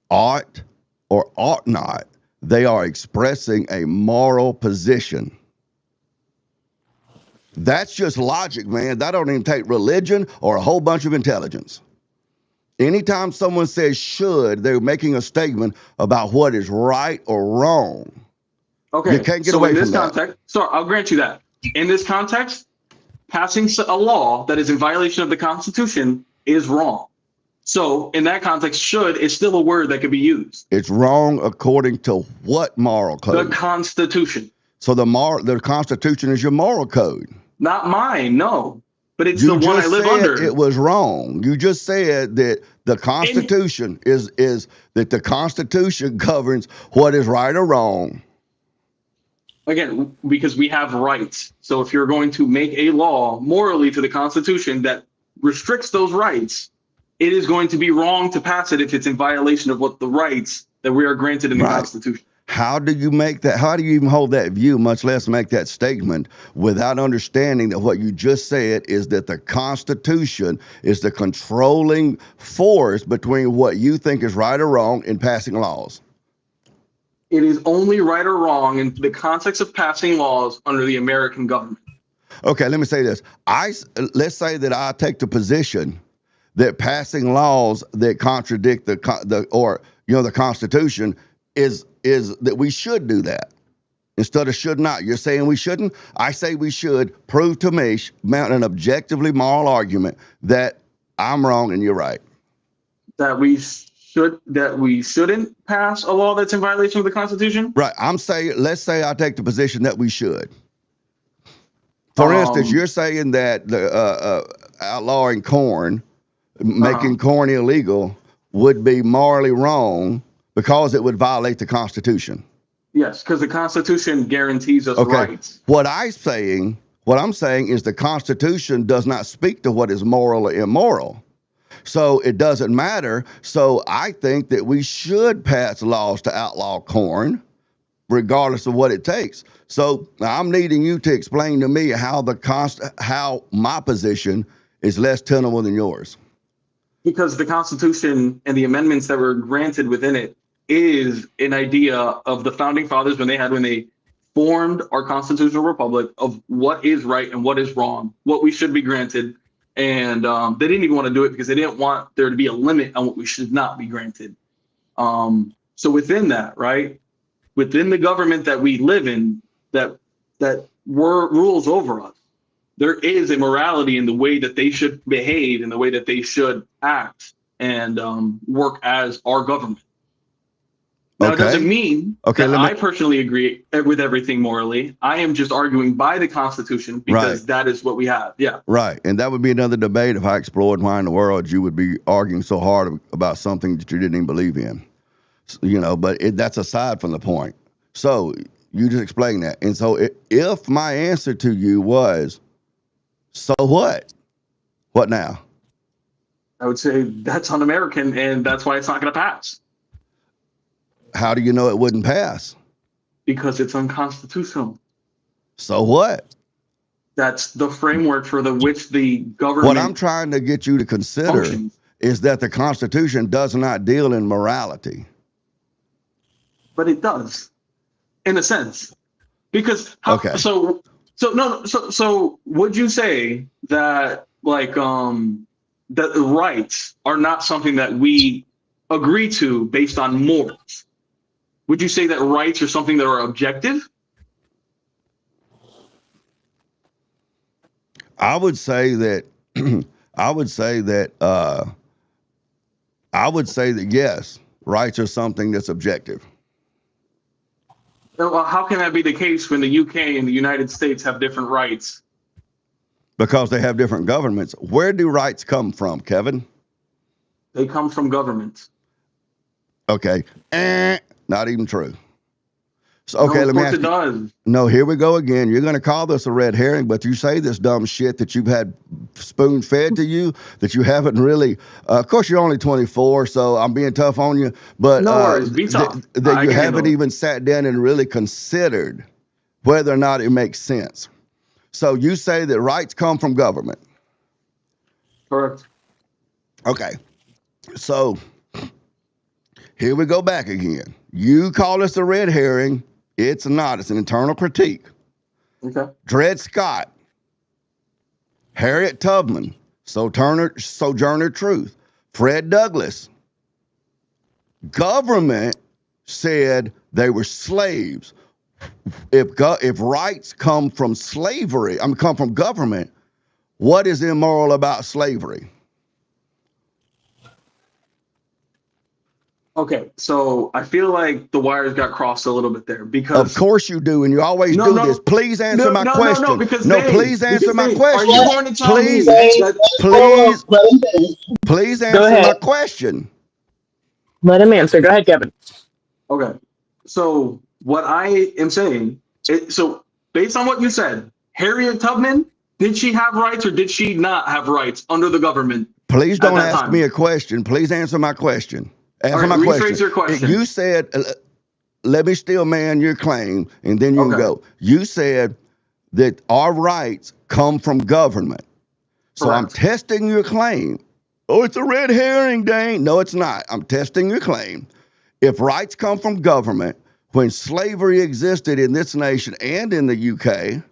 ought or ought not, they are expressing a moral position. That's just logic, man. That don't even take religion or a whole bunch of intelligence. Anytime someone says should, they're making a statement about what is right or wrong. Okay, you can't get away from that. So I'll grant you that. In this context, passing a law that is in violation of the Constitution is wrong. So in that context, should is still a word that could be used. It's wrong according to what moral code? The Constitution. So the Constitution is your moral code. Not mine, no. But it's the one I live under. It was wrong. You just said that the Constitution is that the Constitution governs what is right or wrong. Again, because we have rights. So if you're going to make a law morally to the Constitution that restricts those rights, it is going to be wrong to pass it if it's in violation of what the rights that we are granted in the Constitution. How do you make that? How do you even hold that view, much less make that statement, without understanding that what you just said is that the Constitution is the controlling force between what you think is right or wrong in passing laws? It is only right or wrong in the context of passing laws under the American government. Okay, let me say this. Let's say that I take the position that passing laws that contradict the Constitution is that we should do that instead of should not. You're saying we shouldn't? I say we should. Prove to me, mount an objectively moral argument that I'm wrong and you're right. That we shouldn't pass a law that's in violation of the Constitution? Right. Let's say I take the position that we should. For instance, you're saying that the outlawing corn, making corn illegal, would be morally wrong because it would violate the Constitution. Yes, because the Constitution guarantees us rights. What I'm saying is the Constitution does not speak to what is moral or immoral. So it doesn't matter. So I think that we should pass laws to outlaw corn, regardless of what it takes. So I'm needing you to explain to me how my position is less tenable than yours. Because the Constitution and the amendments that were granted within it is an idea of the founding fathers when they formed our constitutional republic of what is right and what is wrong, what we should be granted. And they didn't even want to do it because they didn't want there to be a limit on what we should not be granted. So within that, right, within the government that we live in, that rules over us, there is a morality in the way that they should behave, in the way that they should act and work as our government. Now, it doesn't mean that I personally agree with everything morally. I am just arguing by the Constitution because that is what we have. Yeah. Right. And that would be another debate if I explored why in the world you would be arguing so hard about something that you didn't even believe in. But that's aside from the point. So you just explained that. And so if my answer to you was, so what? What now? I would say that's un-American and that's why it's not going to pass. How do you know it wouldn't pass? Because it's unconstitutional. So what? That's the framework for which the What I'm government trying to get you to consider functions. is that the Constitution does not deal in morality. But it does, in a sense, because how? Okay. So no. So would you say that that rights are not something that we agree to based on morals? Would you say that rights are something that are objective? I would say that I would say that yes, rights are something that's objective. Well, how can that be the case when the UK and the United States have different rights? Because they have different governments. Where do rights come from, Kevin? They come from governments. Okay. Not even true. So, okay, No, let of me course ask it you. does. No, here we go again. You're going to call this a red herring, but you say this dumb shit that you've had spoon fed to you that you haven't really. Of course, you're only 24, so I'm being tough on you. But No worries, be tough. that I you can handle haven't it. even sat down and really considered whether or not it makes sense. So you say that rights come from government. Correct. Okay. So here we go back again. You call this a red herring. It's not. It's an internal critique. Okay. Dred Scott, Harriet Tubman, Sojourner Truth, Fred Douglass. Government said they were slaves. If rights come from slavery, come from government, what is immoral about slavery? Okay, so I feel like the wires got crossed a little bit there because Of course you do, and you always No, do no. this. Please answer my no, question. because No, Dave, please answer because my Dave, question. Are you going to tell Please, me Dave, that? please, let him finish. please Go answer ahead. my question. Let him answer. Go ahead, Kevin. Okay, so what I am saying, so based on what you said, Harriet Tubman, did she have rights or did she not have rights under the government? Please don't that ask time. me a question. Please answer my question. Answer All right, my rephrase question. your question. You said, let me still man your claim, and then you can Okay. go. You said that our rights come from government. So I'm Correct. testing your claim. Oh, it's a red herring, Dane. No, it's not. I'm testing your claim. If rights come from government, when slavery existed in this nation and in the UK,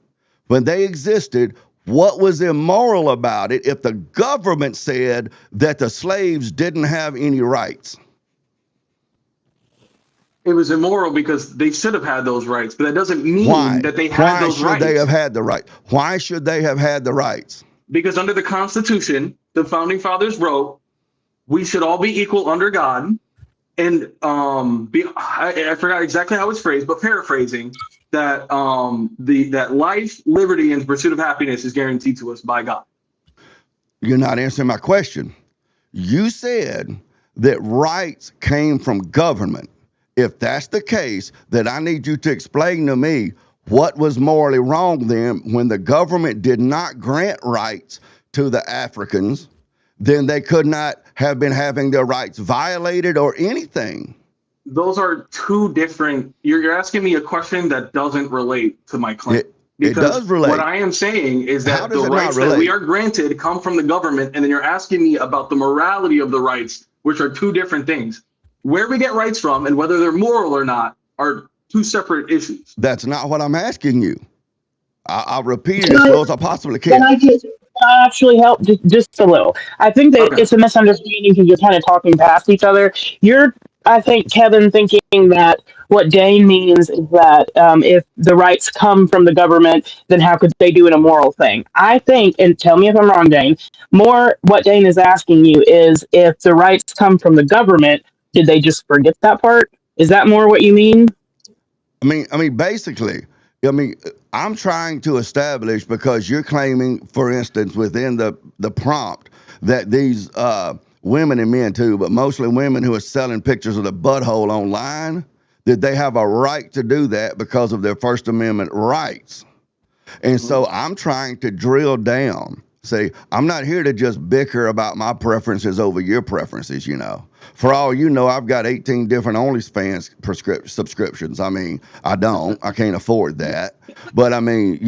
when they existed, what was immoral about it if the government said that the slaves didn't have any rights? It was immoral because they should have had those rights, but that doesn't mean Why? that they had Why those should rights. they have had the right? Why should they have had the rights? Because under the Constitution, the founding fathers wrote, we should all be equal under God. And I forgot exactly how it's phrased, but paraphrasing that that life, liberty, and pursuit of happiness is guaranteed to us by God. You're not answering my question. You said that rights came from government. If that's the case, then I need you to explain to me what was morally wrong then when the government did not grant rights to the Africans, then they could not have been having their rights violated or anything. Those are two different. You're asking me a question that doesn't relate to my claim. It does relate. What I am saying is How that does the it not rights that relate? we are granted come from the government, and then you're asking me about the morality of the rights, which are two different things. Where we get rights from and whether they're moral or not are two separate issues. That's not what I'm asking you. I'll repeat it Can as I- slow as I possibly Can can. I actually help just a little? I think that Okay. it's a misunderstanding because you're kind of talking past each other. You're, I think, Kevin, thinking that what Dane means is that if the rights come from the government, then how could they do an immoral thing? I think, and tell me if I'm wrong, Dane, more what Dane is asking you is if the rights come from the government, did they just forget that part? Is that more what you mean? I mean, basically, I'm trying to establish because you're claiming, for instance, within the prompt that these women and men too, but mostly women who are selling pictures of the butthole online, that they have a right to do that because of their First Amendment rights. And so I'm trying to drill down See, I'm not here to just bicker about my preferences over your preferences, For all you know, I've got 18 different OnlyFans subscriptions. I mean, I can't afford that. But I mean,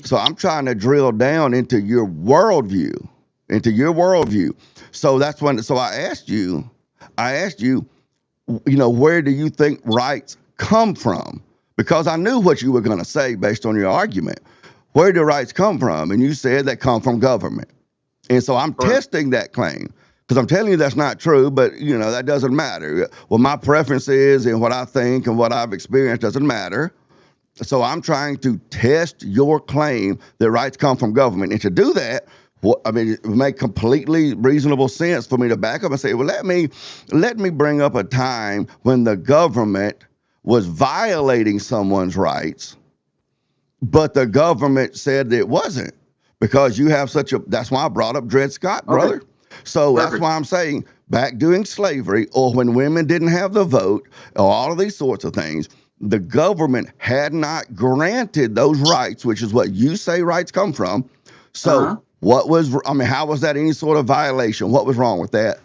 so I'm trying to drill down into your worldview. So so I asked you, where do you think rights come from? Because I knew what you were going to say based on your argument. Where do rights come from? And you said they come from government. And so I'm testing that claim because I'm telling you that's not true, but that doesn't matter. Well, my preference is and what I think and what I've experienced doesn't matter. So I'm trying to test your claim that rights come from government. And to do that, it would make completely reasonable sense for me to back up and say, well, let me bring up a time when the government was violating someone's rights, but the government said it wasn't, because you have that's why I brought up Dred Scott, brother. Okay. So that's why I'm saying back during slavery, or when women didn't have the vote, or all of these sorts of things, the government had not granted those rights, which is what you say rights come from. So how was that any sort of violation? What was wrong with that?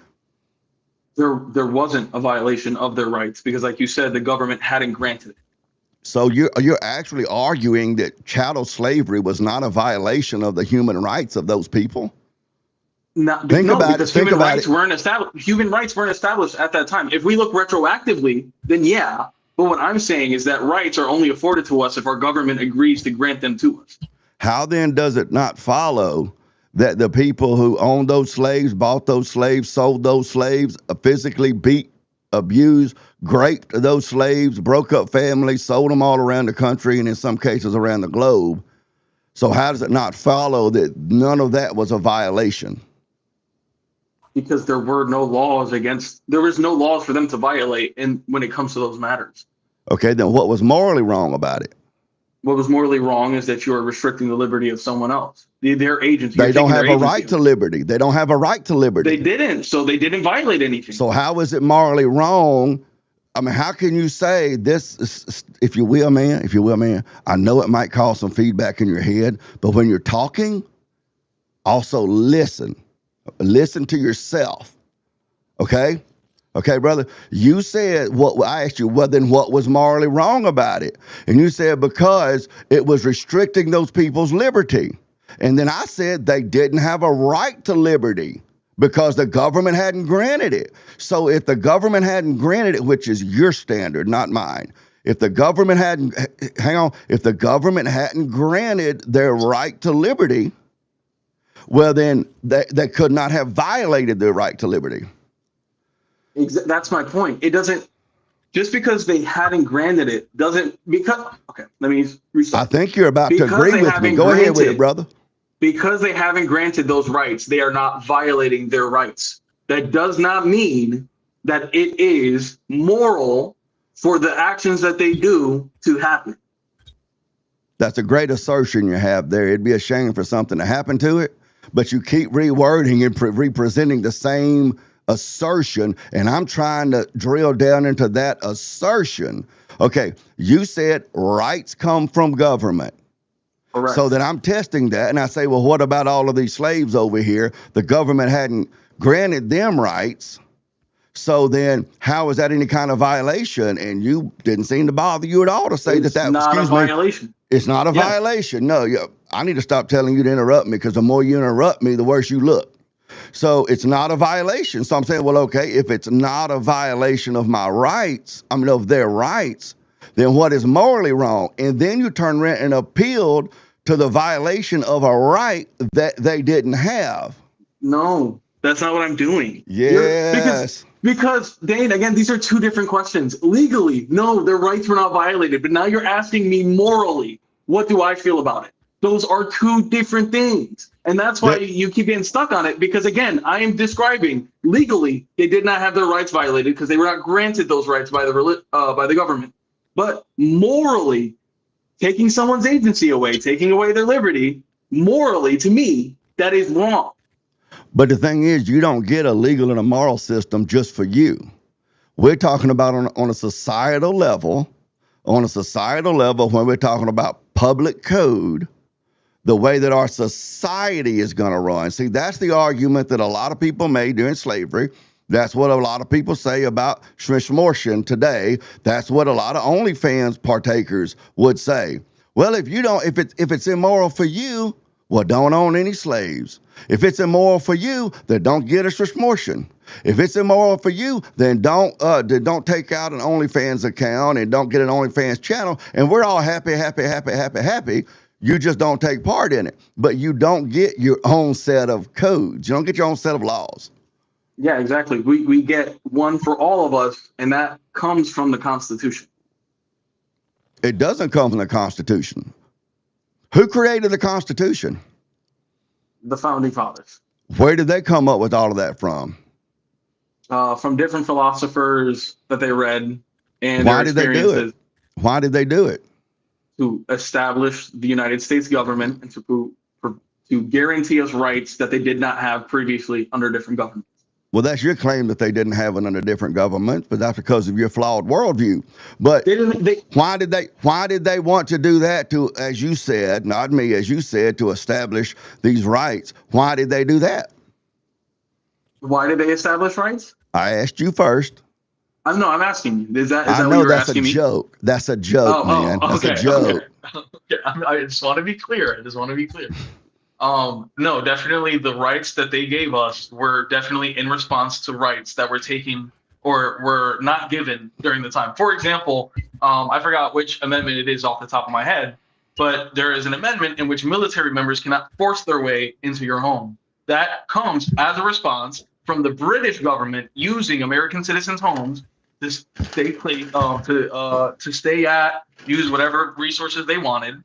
There wasn't a violation of their rights because, like you said, the government hadn't granted it. So you're actually arguing that chattel slavery was not a violation of the human rights of those people? Because human rights weren't established at that time. If we look retroactively, then yeah. But what I'm saying is that rights are only afforded to us if our government agrees to grant them to us. How then does it not follow that the people who owned those slaves, bought those slaves, sold those slaves, physically beat, abused, raped those slaves, broke up families, sold them all around the country and in some cases around the globe? So how does it not follow that none of that was a violation? Because there was no laws for them to violate when it comes to those matters. Okay, then what was morally wrong about it? What was morally wrong is that you are restricting the liberty of someone else. Their agency. They don't have a right to liberty. They don't have a right to liberty. They didn't. So they didn't violate anything. So how is it morally wrong? I mean, how can you say this, if you will, man, I know it might cause some feedback in your head, but when you're talking, also listen to yourself. Okay? Okay, brother, you said I asked you, well, then what was morally wrong about it? And you said because it was restricting those people's liberty. And then I said they didn't have a right to liberty because the government hadn't granted it. So if the government hadn't granted it, which is your standard, not mine, if the government hadn't granted their right to liberty, well, then they could not have violated their right to liberty. That's my point. It doesn't, just because they hadn't granted it doesn't, okay, let me restart. I think you're about to agree with me. Go ahead with it, brother. Because they haven't granted those rights, they are not violating their rights. That does not mean that it is moral for the actions that they do to happen. That's a great assertion you have there. It'd be a shame for something to happen to it, but you keep rewording and representing the same assertion, and I'm trying to drill down into that assertion. Okay, you said rights come from government. Correct. So then I'm testing that, and I say, well, what about all of these slaves over here? The government hadn't granted them rights. So then how is that any kind of violation? And you didn't seem to bother you at all to say that was not a violation. It's not a violation. No, I need to stop telling you to interrupt me, because the more you interrupt me, the worse you look. So it's not a violation. So I'm saying, well, okay, if it's not a violation of my rights, of their rights, then what is morally wrong? And then you turn around and appealed to the violation of a right that they didn't have. No, that's not what I'm doing. Yes. Because Dane, again, these are two different questions. Legally, no, their rights were not violated. But now you're asking me morally, what do I feel about it? Those are two different things. And that's why you keep getting stuck on it. Because again, I am describing legally, they did not have their rights violated because they were not granted those rights by the government. But morally, taking someone's agency away, taking away their liberty, morally, to me, that is wrong. But the thing is, you don't get a legal and a moral system just for you. We're talking about on a societal level, when we're talking about public code, the way that our society is going to run. See, that's the argument that a lot of people made during slavery. That's what a lot of people say about Schmishmortion today. That's what a lot of OnlyFans partakers would say. Well, if it's immoral for you, well, don't own any slaves. If it's immoral for you, then don't get a Schmishmortion. If it's immoral for you, then don't take out an OnlyFans account and don't get an OnlyFans channel. And we're all happy. You just don't take part in it. But you don't get your own set of codes. You don't get your own set of laws. Yeah, exactly. We get one for all of us, and that comes from the Constitution. It doesn't come from the Constitution. Who created the Constitution? The Founding Fathers. Where did they come up with all of that from? From different philosophers that they read and Why their did they do experiences it? Why did they do it? to establish the United States government and to guarantee us rights that they did not have previously under different governments. Well, that's your claim that they didn't have it under different governments, but that's because of your flawed worldview. But why did they want to do that to, as you said, not me, as you said, to establish these rights? Why did they do that? Why did they establish rights? I asked you first. I'm asking you. Is that I what know you're that's asking a me? joke. That's a joke, man. That's a joke. Okay. I just want to be clear. No, definitely the rights that they gave us were definitely in response to rights that were taken or were not given during the time. For example, I forgot which amendment it is off the top of my head, but there is an amendment in which military members cannot force their way into your home. That comes as a response from the British government using American citizens' homes to stay at, use whatever resources they wanted.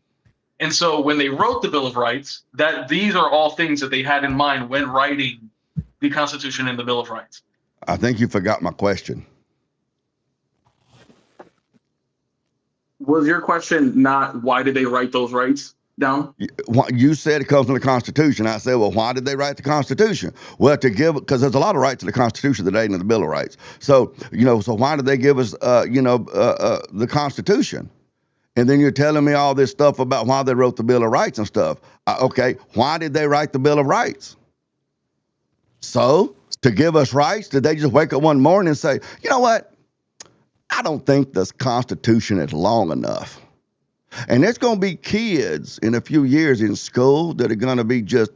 And so when they wrote the Bill of Rights, that these are all things that they had in mind when writing the Constitution and the Bill of Rights. I think you forgot my question. Was your question not why did they write those rights down? You said it comes from the Constitution. I said, well, why did they write the Constitution? Well, because there's a lot of rights to the Constitution that ain't in the Bill of Rights. So, so why did they give us, the Constitution? And then you're telling me all this stuff about why they wrote the Bill of Rights and stuff. Okay, why did they write the Bill of Rights? So, to give us rights, did they just wake up one morning and say, you know what? I don't think this Constitution is long enough. And there's going to be kids in a few years in school that are going to be just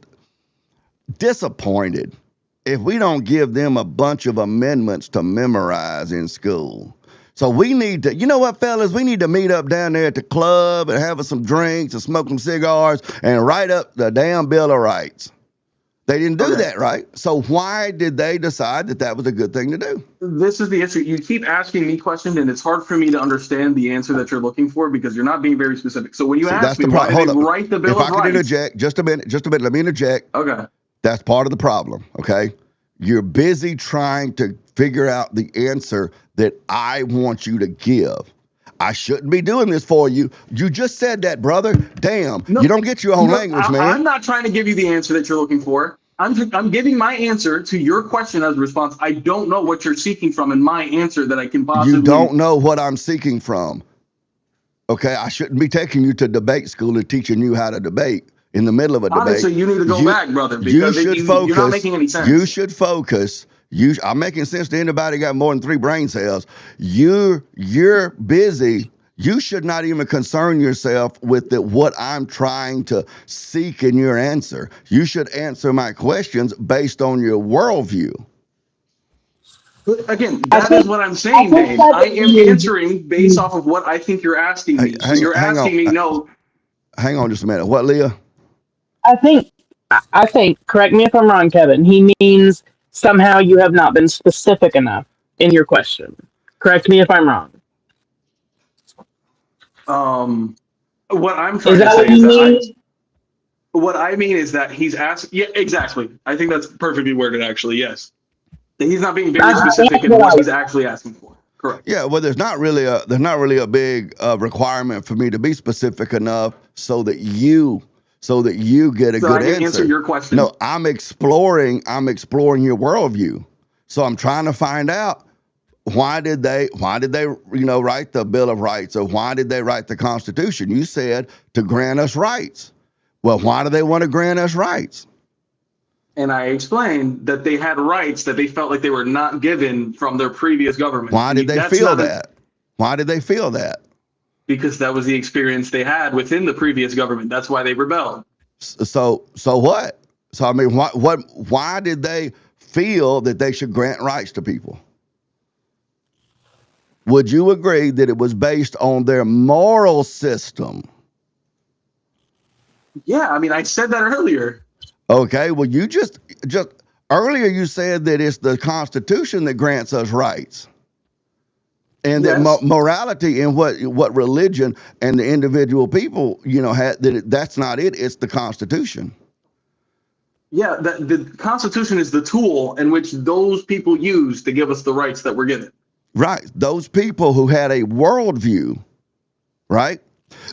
disappointed if we don't give them a bunch of amendments to memorize in school. So we need to, you know what, fellas? We need to meet up down there at the club and have some drinks and smoke some cigars and write up the damn Bill of Rights. They didn't do that, right? So why did they decide that that was a good thing to do? This is the issue. You keep asking me questions, and it's hard for me to understand the answer that you're looking for because you're not being very specific. So when you ask me why did they write the Bill of Rights? If I could interject, just a minute, let me interject. Okay. That's part of the problem, okay? You're busy trying to figure out the answer that I want you to give. I shouldn't be doing this for you. You just said that, brother. Damn, you don't get your own language, man. I'm not trying to give you the answer that you're looking for. I'm giving my answer to your question as a response. I don't know what you're seeking from in my answer that I can possibly. You don't know what I'm seeking from. Okay, I shouldn't be taking you to debate school and teaching you how to debate in the middle of a debate. Honestly, you need to go back, brother, because you're not making any sense. You should focus. I'm making sense to anybody got more than 3 brain cells. You're busy. You should not even concern yourself with what I'm trying to seek in your answer. You should answer my questions based on your worldview. Again, that is what I'm saying, Dave. I am answering based off of what I think you're asking me. So you're asking me, no. Hang on just a minute. What, Leah? I think, correct me if I'm wrong, Kevin, he means somehow you have not been specific enough in your question. Correct me if I'm wrong. What I'm trying to say is that what I mean is that he's asking. Yeah, exactly. I think that's perfectly worded, actually. Yes. That he's not being very specific in what he's actually asking for. Correct. Yeah, well, there's not really a big requirement for me to be specific enough so that you get a good I can answer your question. No, I'm exploring your worldview. So I'm trying to find out why did they write the Bill of Rights, or why did they write the Constitution? You said to grant us rights. Well, why do they want to grant us rights? And I explained that they had rights that they felt like they were not given from their previous government. Why did they That's feel not a- that? Why did they feel that? Because that was the experience they had within the previous government. That's why they rebelled. So what? So I mean, why did they feel that they should grant rights to people? Would you agree that it was based on their moral system? Yeah, I mean, I said that earlier. Okay, well, you just earlier you said that it's the Constitution that grants us rights, and that Yes. morality and what religion and the individual people, had that's not it. It's the Constitution. Yeah, the Constitution is the tool in which those people use to give us the rights that we're given. Right. Those people who had a worldview, right,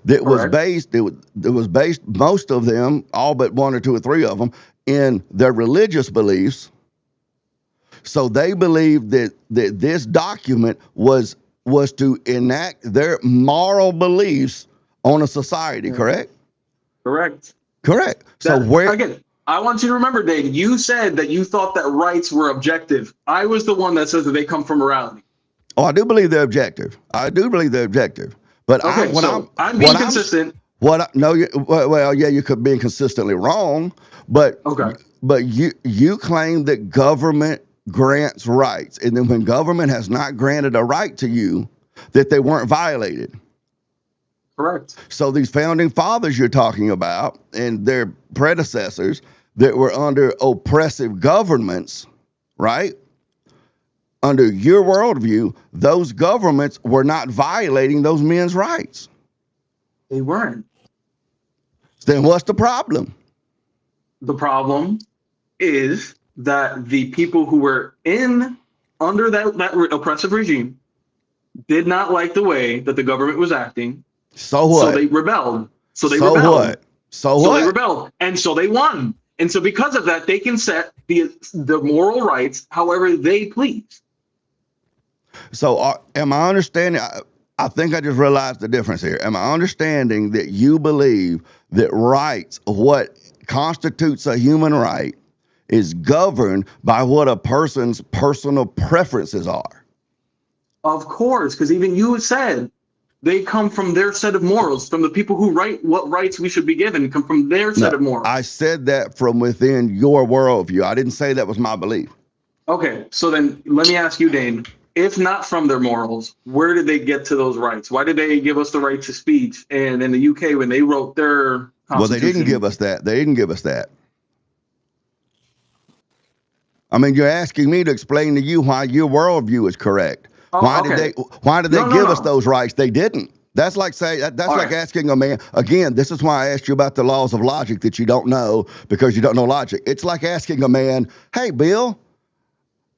that was Correct. based, it was based, most of them, all but one or two or three of them, in their religious beliefs. So they believed that this document was to enact their moral beliefs on a society, Yeah. correct? Correct. Correct. So That- where again, I want you to remember, Dave, you said that you thought that rights were objective. I was the one that says that they come from morality. Oh, I do believe they're objective. I do believe they're objective. But Okay, I'm being consistent. No, well, yeah, you could be consistently wrong, but Okay. but you claim that government grants rights, and then when government has not granted a right to you, that they weren't violated. Correct. So these founding fathers you're talking about and their predecessors that were under oppressive governments, right? Under your worldview, those governments were not violating those men's rights. They weren't. Then what's the problem? The problem is that the people who were under that oppressive regime did not like the way that the government was acting. So what? So they rebelled. So they So rebelled. what? So So they what? rebelled, and so they won. And so because of that, they can set the moral rights however they please. So am I understanding? I think I just realized the difference here. Am I understanding that you believe that rights, what constitutes a human right, is governed by what a person's personal preferences are? Of course, because even you said they come from their set of morals, from the people who write what rights we should be given, come from their set of morals. I said that from within your worldview. I didn't say that was my belief. Okay, so then let me ask you, Dane, if not from their morals, where did they get to those rights? Why did they give us the right to speech? And in the UK, when they wrote their constitution, Well, they didn't give us that. They didn't give us that. I mean, you're asking me to explain to you why your worldview is correct. Oh, Why okay. did they No, give no. us those rights? They didn't. That's like that's All like right. asking a man again. This is why I asked you about the laws of logic that you don't know because you don't know logic. It's like asking a man, "Hey, Bill,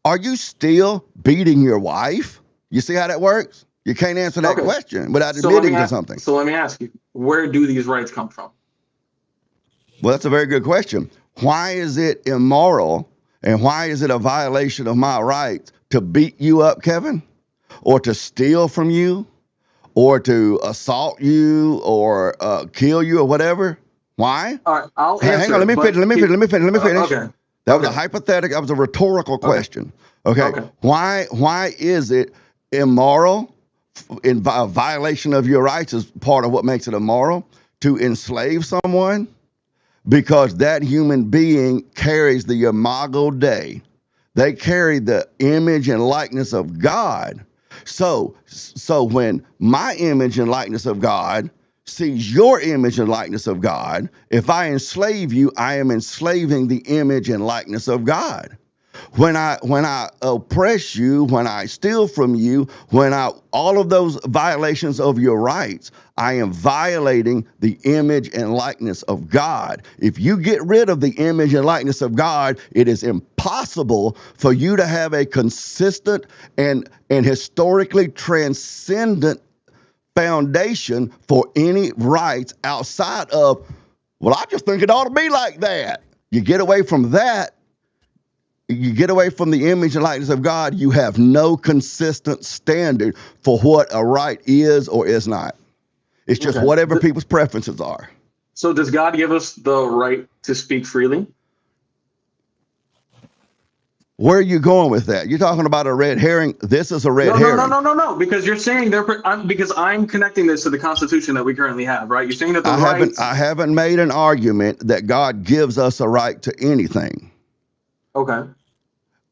are you still beating your wife?" You see how that works? You can't answer that Okay. question without So let admitting me to ask- something. So let me ask you, where do these rights come from? Well, that's a very good question. Why is it immoral and why is it a violation of my rights to beat you up, Kevin? Or to steal from you? Or to assault you or kill you or whatever? Why? All right, I'll answer. Hang on, let me but- finish. Let me finish. Okay. That was a Okay. hypothetical. That was a rhetorical question. Okay. Okay. Why is it immoral in violation of your rights is part of what makes it immoral to enslave someone? Because that human being carries the imago Dei. They carry the image and likeness of God. So when my image and likeness of God sees your image and likeness of God, if I enslave you, I am enslaving the image and likeness of God. When I oppress you, when I steal from you, all of those violations of your rights, I am violating the image and likeness of God. If you get rid of the image and likeness of God, it is impossible for you to have a consistent and historically transcendent foundation for any rights outside of, well, I just think it ought to be like that. You get away from that, you get away from the image and likeness of God, you have no consistent standard for what a right is or is not. It's just Okay. whatever people's preferences are. So does God give us the right to speak freely? Where are you going with that? You're talking about a red herring. This is a red No, no, herring. no, no, no, no. Because you're saying because I'm connecting this to the Constitution that we currently have, right? You're saying that the rights. I haven't made an argument that God gives us a right to anything. Okay.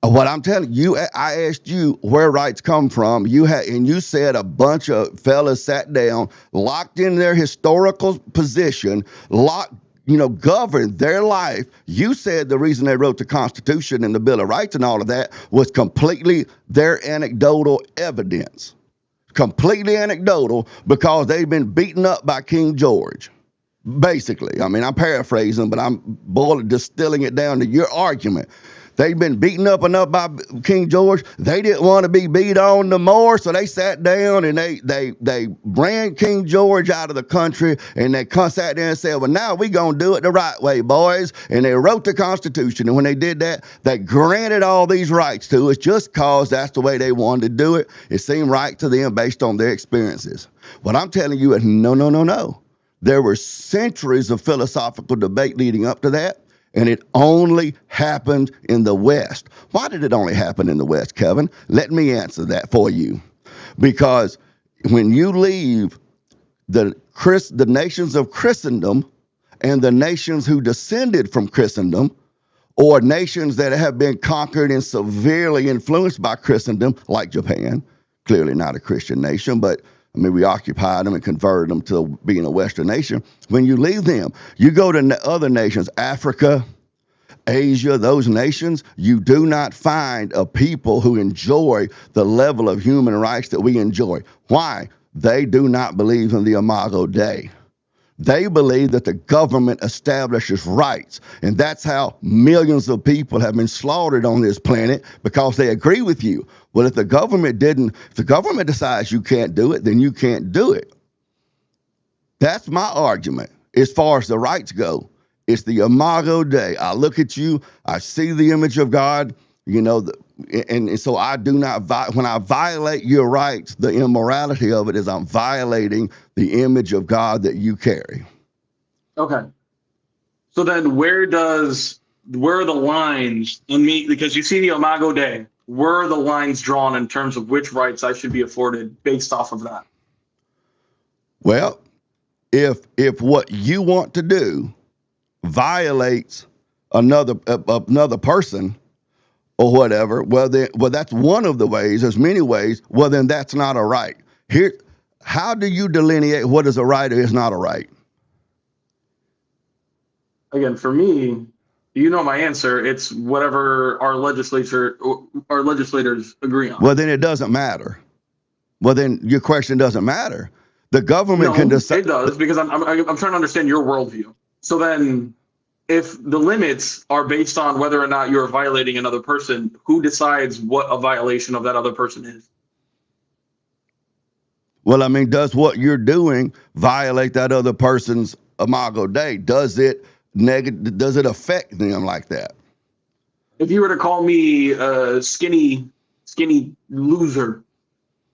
What I'm telling you, I asked you where rights come from. And you said a bunch of fellas sat down, locked in their historical position, governed their life. You said the reason they wrote the Constitution and the Bill of Rights and all of that was completely their anecdotal evidence. Completely anecdotal because they've been beaten up by King George. Basically, I mean, I'm paraphrasing, but I'm distilling it down to your argument. They've been beaten up enough by King George. They didn't want to be beat on no more, so they sat down and they ran King George out of the country, and they sat there and said, well, now we going to do it the right way, boys. And they wrote the Constitution, and when they did that, they granted all these rights to us just because that's the way they wanted to do it. It seemed right to them based on their experiences. What I'm telling you is no, no, no, no. There were centuries of philosophical debate leading up to that. And it only happened in the West. Why did it only happen in the West, Kevin? Let me answer that for you. Because when you leave the nations of Christendom and the nations who descended from Christendom, or nations that have been conquered and severely influenced by Christendom, like Japan, clearly not a Christian nation, but I mean, we occupied them and converted them to being a Western nation. When you leave them, you go to other nations, Africa, Asia, those nations, you do not find a people who enjoy the level of human rights that we enjoy. Why? They do not believe in the Imago Dei. They believe that the government establishes rights, and that's how millions of people have been slaughtered on this planet because they agree with you. Well, if the government decides you can't do it, then you can't do it. That's my argument as far as the rights go. It's the Imago Dei. I look at you, I see the image of God, and so I do not, when I violate your rights, the immorality of it is I'm violating the image of God that you carry. Okay. So then where are the lines on me? Because you see the Imago Dei, where are the lines drawn in terms of which rights I should be afforded based off of that? Well, if what you want to do violates another person, or whatever, well, that's one of the ways. There's many ways. Well, then that's not a right. How do you delineate what is a right or is not a right? Again, for me, you know my answer. It's whatever our legislators agree on. Well, then it doesn't matter. Well, then your question doesn't matter. The government can decide. It does, because I'm trying to understand your worldview. So then, if the limits are based on whether or not you're violating another person, who decides what a violation of that other person is? Well, I mean, does what you're doing violate that other person's Imago Dei? Does it affect them like that? If you were to call me a skinny loser,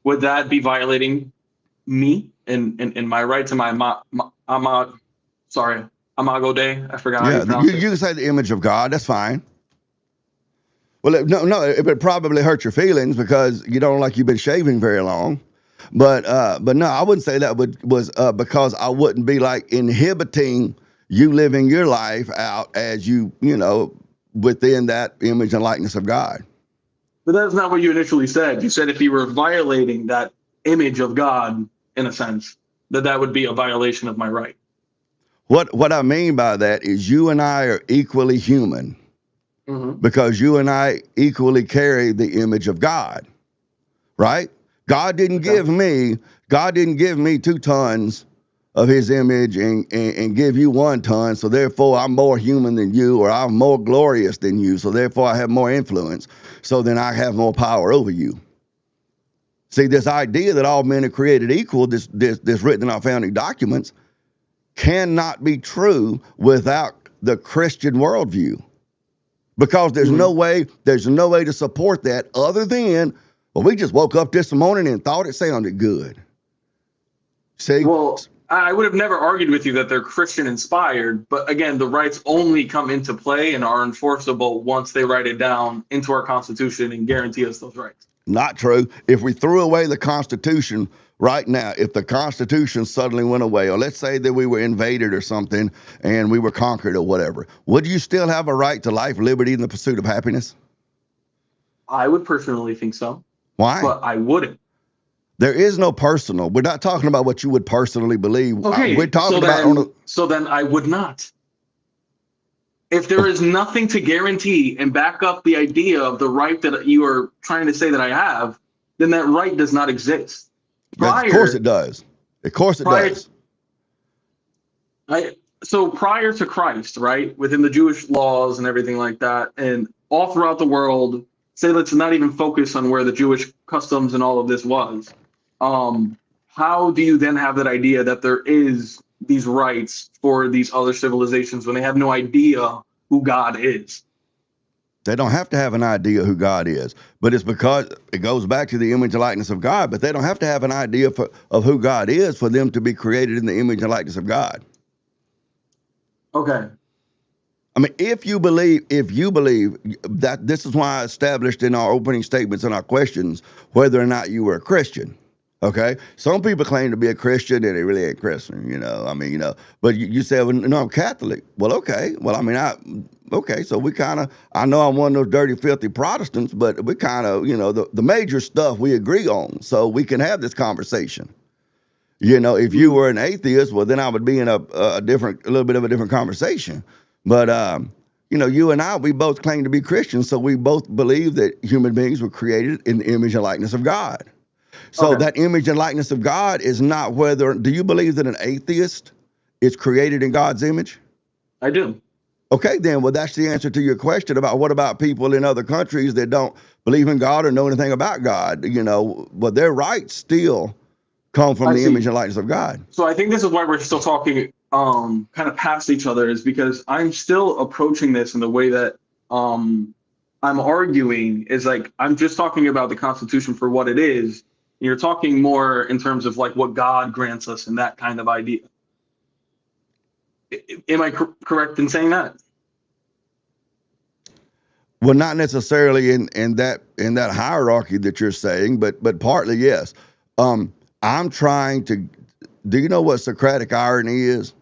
would that be violating me and my right to my Imago Dei? I forgot how you pronounce it. You can say the image of God. That's fine. Well, it would probably hurt your feelings because you don't like you've been shaving very long. But no, I wouldn't say that was because I wouldn't be like inhibiting you living your life out as you within that image and likeness of God. But that's not what you initially said. You said if you were violating that image of God, in a sense, that would be a violation of my right. What I mean by that is you and I are equally human, because you and I equally carry the image of God, right? God didn't give me 2 tons of his image and give you 1 ton. So therefore I'm more human than you, or I'm more glorious than you. So therefore I have more influence. So then I have more power over you. See, this idea that all men are created equal, this written in our founding documents, cannot be true without the Christian worldview, because there's no way to support that other than, well, we just woke up this morning and thought it sounded good. See, well, I would have never argued with you that they're Christian inspired, but again, the rights only come into play and are enforceable once they write it down into our Constitution and guarantee us those rights. Not true. If we threw away the Constitution right now, if the Constitution suddenly went away, or let's say that we were invaded or something and we were conquered or whatever, would you still have a right to life, liberty, and the pursuit of happiness? I would personally think so, Why? but I wouldn't. There is no personal. We're not talking about what you would personally believe. Okay, We're talking so about then, so then I would not. If there is nothing to guarantee and back up the idea of the right that you are trying to say that I have, then that right does not exist. Of course it does. Of course it does. So prior to Christ, right, within the Jewish laws and everything like that, and all throughout the world, say let's not even focus on where the Jewish customs and all of this was. How do you then have that idea that there is these rights for these other civilizations when they have no idea who God is? They don't have to have an idea who God is, but it's because it goes back to the image and likeness of God, but they don't have to have an idea of who God is for them to be created in the image and likeness of God. Okay. I mean, if you believe that, this is why I established in our opening statements and our questions whether or not you were a Christian. Okay, some people claim to be a Christian and they really ain't Christian, I mean, but you say, well, no, I'm Catholic. Well, okay. Well, I mean, okay. So we kind of, I know I'm one of those dirty, filthy Protestants, but we kind of, the major stuff we agree on. So we can have this conversation. If you were an atheist, well, then I would be in a little bit of a different conversation. But, you and I, we both claim to be Christians. So we both believe that human beings were created in the image and likeness of God. So that image and likeness of God is not do you believe that an atheist is created in God's image? I do. Okay, then, well, that's the answer to your question about what about people in other countries that don't believe in God or know anything about God, but their rights still come from the image and likeness of God. So I think this is why we're still talking kind of past each other, is because I'm still approaching this in the way that I'm arguing is like, I'm just talking about the Constitution for what it is. You're talking more in terms of like what God grants us and that kind of idea. Am I correct in saying that? Well, not necessarily in that hierarchy that you're saying, but partly yes. I'm trying to. Do you know what Socratic irony is?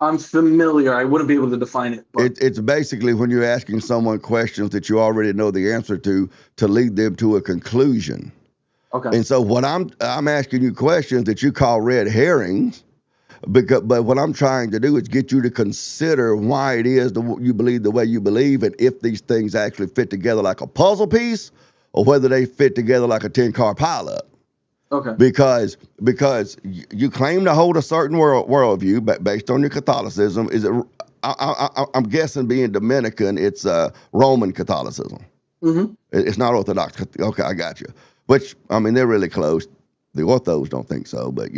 I'm familiar. I wouldn't be able to define it. But it's basically when you're asking someone questions that you already know the answer to lead them to a conclusion. Okay. And so what I'm asking you questions that you call red herrings, but what I'm trying to do is get you to consider why it is you believe the way you believe, and if these things actually fit together like a puzzle piece, or whether they fit together like a 10-car pileup. Okay. Because you claim to hold a certain worldview, but based on your Catholicism, is it? I'm guessing being Dominican, it's Roman Catholicism. Mm-hmm. It's not Orthodox. Okay, I got you. Which, I mean, they're really close. The Orthos don't think so, but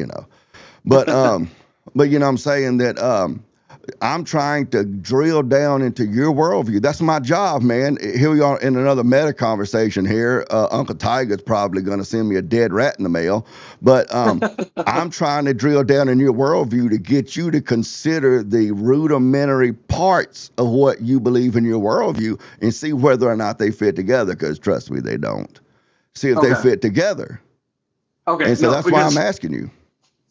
but I'm saying that I'm trying to drill down into your worldview. That's my job, man. Here we are in another meta conversation here. Uncle Tiger's probably going to send me a dead rat in the mail, but I'm trying to drill down in your worldview to get you to consider the rudimentary parts of what you believe in your worldview and see whether or not they fit together, because trust me, they don't. See if they fit together. Okay. And so that's why I'm asking you.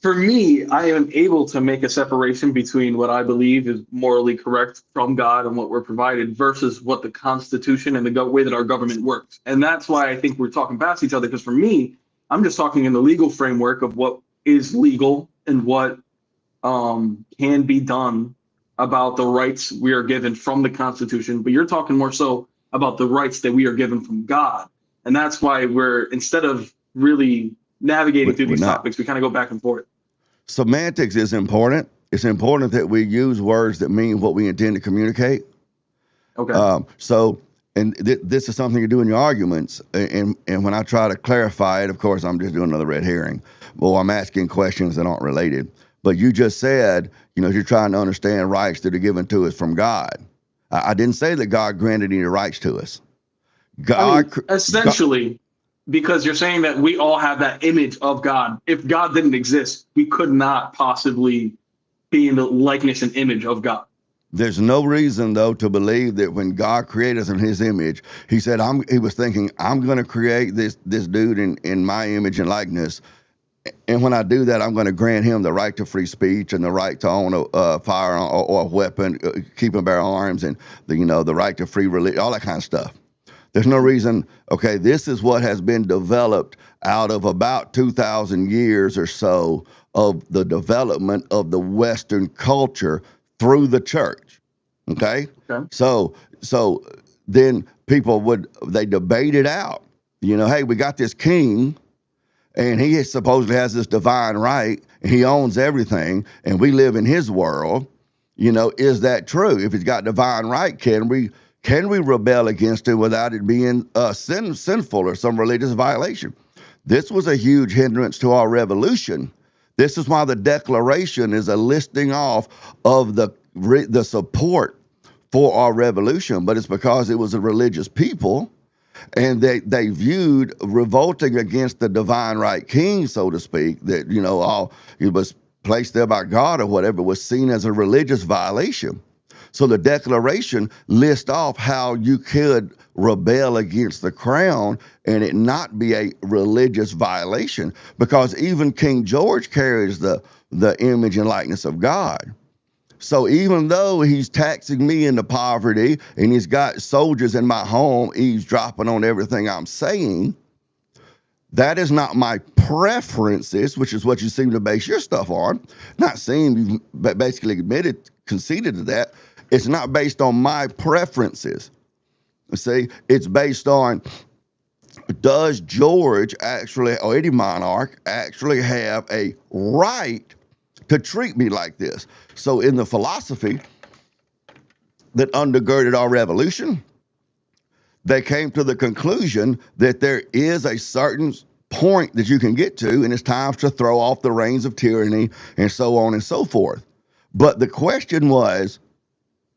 For me, I am able to make a separation between what I believe is morally correct from God and what we're provided versus what the Constitution and the way that our government works. And that's why I think we're talking past each other, because for me, I'm just talking in the legal framework of what is legal and what can be done about the rights we are given from the Constitution. But you're talking more so about the rights that we are given from God. And that's why instead of really navigating through these topics, we kind of go back and forth. Semantics is important. It's important that we use words that mean what we intend to communicate. Okay. This is something you do in your arguments. And when I try to clarify it, of course, I'm just doing another red herring. Well, I'm asking questions that aren't related. But you just said, you're trying to understand rights that are given to us from God. I didn't say that God granted any rights to us. God, essentially. because you're saying that we all have that image of God. If God didn't exist, we could not possibly be in the likeness and image of God. There's no reason though to believe that when God created us in his image, he said, he was thinking, I'm going to create this dude in my image and likeness. And when I do that, I'm going to grant him the right to free speech and the right to own a firearm or a weapon, keep and bear arms, and the right to free religion, all that kind of stuff. There's no reason. Okay, this is what has been developed out of about 2,000 years or so of the development of the Western culture through the church. Okay? So then people they debate it out. Hey, we got this king, and he supposedly has this divine right, and he owns everything, and we live in his world. Is that true? If he's got divine right, can we rebel against it without it being sinful or some religious violation? This was a huge hindrance to our revolution. This is why the Declaration is a listing off of the support for our revolution, but it's because it was a religious people, and they viewed revolting against the divine right king, so to speak, that it was placed there by God or whatever, was seen as a religious violation. So the Declaration lists off how you could rebel against the crown and it not be a religious violation, because even King George carries the image and likeness of God. So even though he's taxing me into poverty and he's got soldiers in my home eavesdropping on everything I'm saying, that is not my preferences, which is what you seem to base your stuff on. Not saying you've basically conceded to that. It's not based on my preferences. See, it's based on, does George actually, or any monarch, actually have a right to treat me like this? So in the philosophy that undergirded our revolution, they came to the conclusion that there is a certain point that you can get to, and it's time to throw off the reins of tyranny and so on and so forth. But the question was,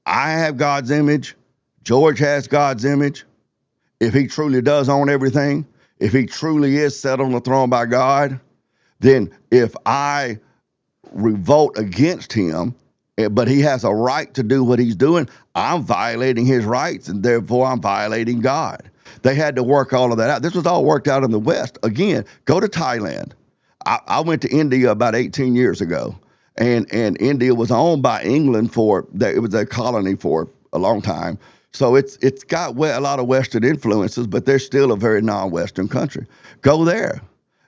I have God's image, George has God's image. If he truly does own everything, if he truly is set on the throne by God, then if I revolt against him, but he has a right to do what he's doing, I'm violating his rights, and therefore I'm violating God. They had to work all of that out. This was all worked out in the West. Again, go to Thailand. I went to India about 18 years ago, and India was owned by England it was a colony for a long time. So it's got a lot of Western influences, but they're still a very non-Western country. Go there.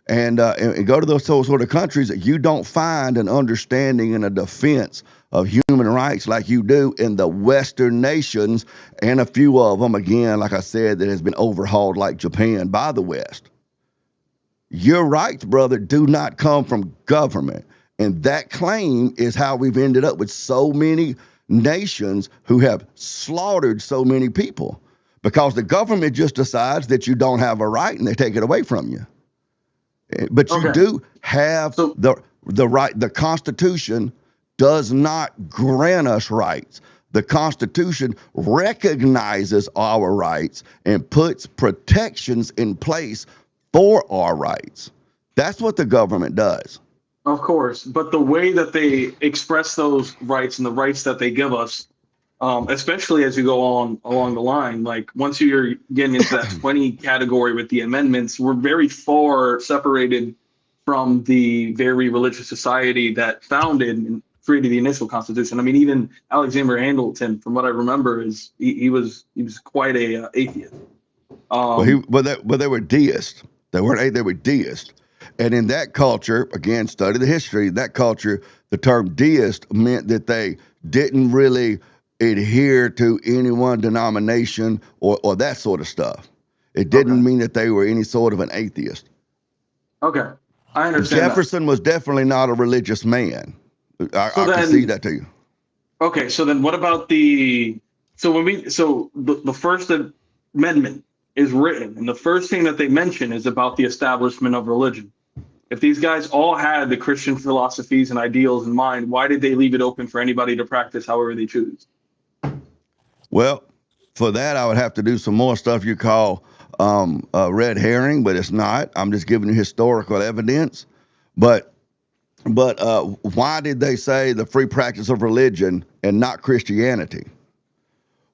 And go to those sort of countries, you don't find an understanding and a defense of human rights like you do in the Western nations, and a few of them, again, like I said, that has been overhauled like Japan by the West. Your rights, brother, do not come from government. And that claim is how we've ended up with so many nations who have slaughtered so many people, because the government just decides that you don't have a right and they take it away from you. But you do have the right. The Constitution does not grant us rights. The Constitution recognizes our rights and puts protections in place for our rights. That's what the government does. Of course, but the way that they express those rights and the rights that they give us, especially as you go on along the line, like once you're getting into that 20 category with the amendments, we're very far separated from the very religious society that founded and created the initial Constitution. I mean, even Alexander Hamilton, from what I remember, he was quite a atheist. They were deists. They were deists. And in that culture, again, study the history, that culture, the term deist meant that they didn't really adhere to any one denomination or that sort of stuff. It didn't mean that they were any sort of an atheist. Okay, I understand. Jefferson was definitely not a religious man. I concede that to you. Okay, so then what about the First Amendment is written, and the first thing that they mention is about the establishment of religion. If these guys all had the Christian philosophies and ideals in mind, why did they leave it open for anybody to practice however they choose? Well, for that, I would have to do some more stuff you call a red herring, but it's not. I'm just giving you historical evidence. But why did they say the free practice of religion and not Christianity?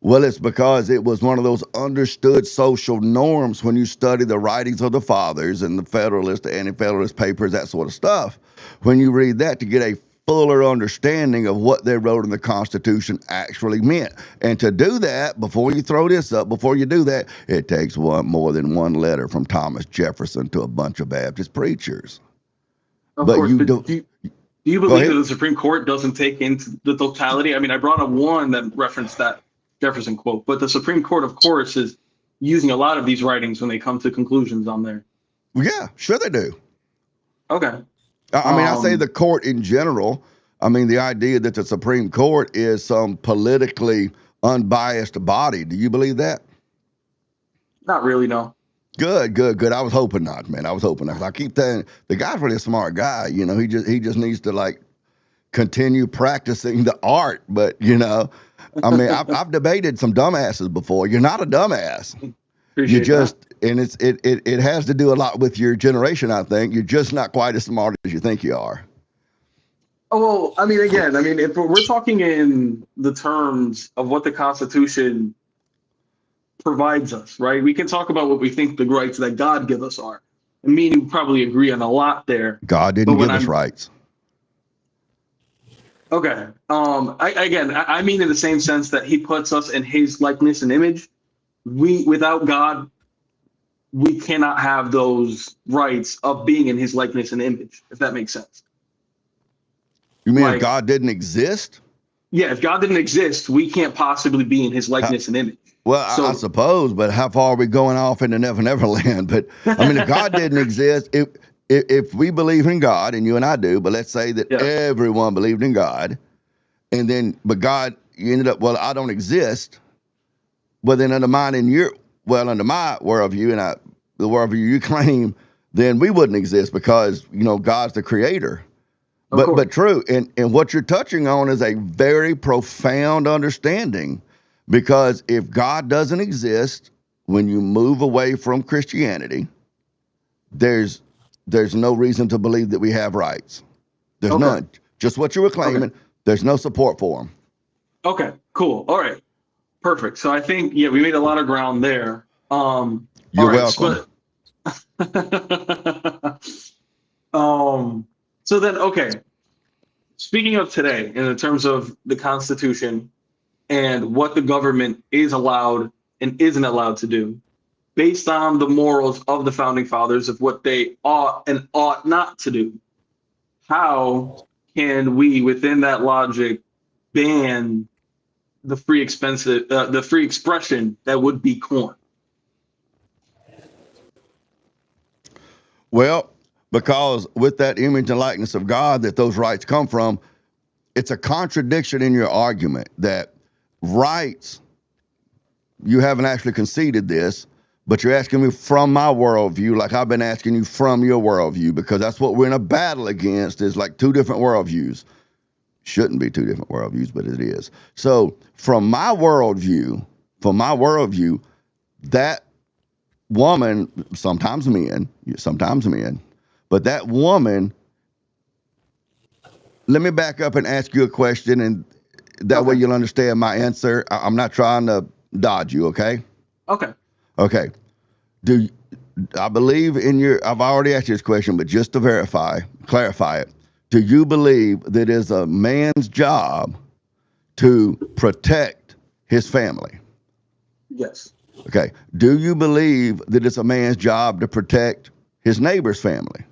Well, it's because it was one of those understood social norms when you study the writings of the fathers and the Federalist, the Anti-Federalist papers, that sort of stuff. When you read that, to get a fuller understanding of what they wrote in the Constitution actually meant. And to do that, before you throw this up, before you do that, it takes more than one letter from Thomas Jefferson to a bunch of Baptist preachers. Of But course, you but do- do you believe that the Supreme Court doesn't take into the totality? I mean, I brought up one that referenced that Jefferson quote, but the Supreme Court, of course, is using a lot of these writings when they come to conclusions on there. Yeah, sure they do. Okay. I mean, I say the court in general. I mean, the idea that the Supreme Court is some politically unbiased body. Do you believe that? Not really, no. Good. I was hoping not, man. I was hoping not. I keep saying the guy's really a smart guy. You know, he just needs to like continue practicing the art. But you know, I mean, I've debated some dumbasses before. You're not a dumbass. Appreciate You just and it has to do a lot with your generation. I think you're just not quite as smart as you think you are. Oh, well, I mean, again, if we're talking in the terms of what the Constitution provides us, right? We can talk about what we think the rights that God give us are. And me and you probably agree on a lot there. God didn't give us rights. Okay. I mean in the same sense that he puts us in his likeness and image. Without God, we cannot have those rights of being in his likeness and image, if that makes sense. You mean Like- if God didn't exist? Yeah, if God didn't exist, we can't possibly be in his likeness and image. Well, So- I suppose, but how far are we going off into Never Never Land? But I mean, if God didn't exist, if we believe in God, and you and I do, but let's say that Yeah. everyone believed in God, but God, you ended up, well, I don't exist. Well, then under my worldview and the worldview you claim, then we wouldn't exist because, you know, God's the creator. Of course. But true, and what you're touching on is a very profound understanding, because if God doesn't exist, when you move away from Christianity, there's no reason to believe that we have rights. There's Okay. none. Just what you were claiming. Okay. There's no support for them. Okay, cool. All right. Perfect. So I think, yeah, we made a lot of ground there. You're all right, welcome. So then, okay. Speaking of today, in terms of the Constitution and what the government is allowed and isn't allowed to do, based on the morals of the founding fathers of what they ought and ought not to do, how can we, within that logic, ban the free expression that would be corn? Well, because with that image and likeness of God that those rights come from, it's a contradiction in your argument that rights, you haven't actually conceded this, but you're asking me from my worldview, like I've been asking you from your worldview, because that's what we're in a battle against, is like two different worldviews. Shouldn't be two different worldviews, but it is. So from my worldview, that woman, sometimes men, but that woman, let me back up and ask you a question, and that way you'll understand my answer. I'm not trying to dodge you, okay? Okay. Okay. I believe I've already asked you this question, but just to clarify it, do you believe that it's a man's job to protect his family? Yes. Okay. Do you believe that it's a man's job to protect his neighbor's family?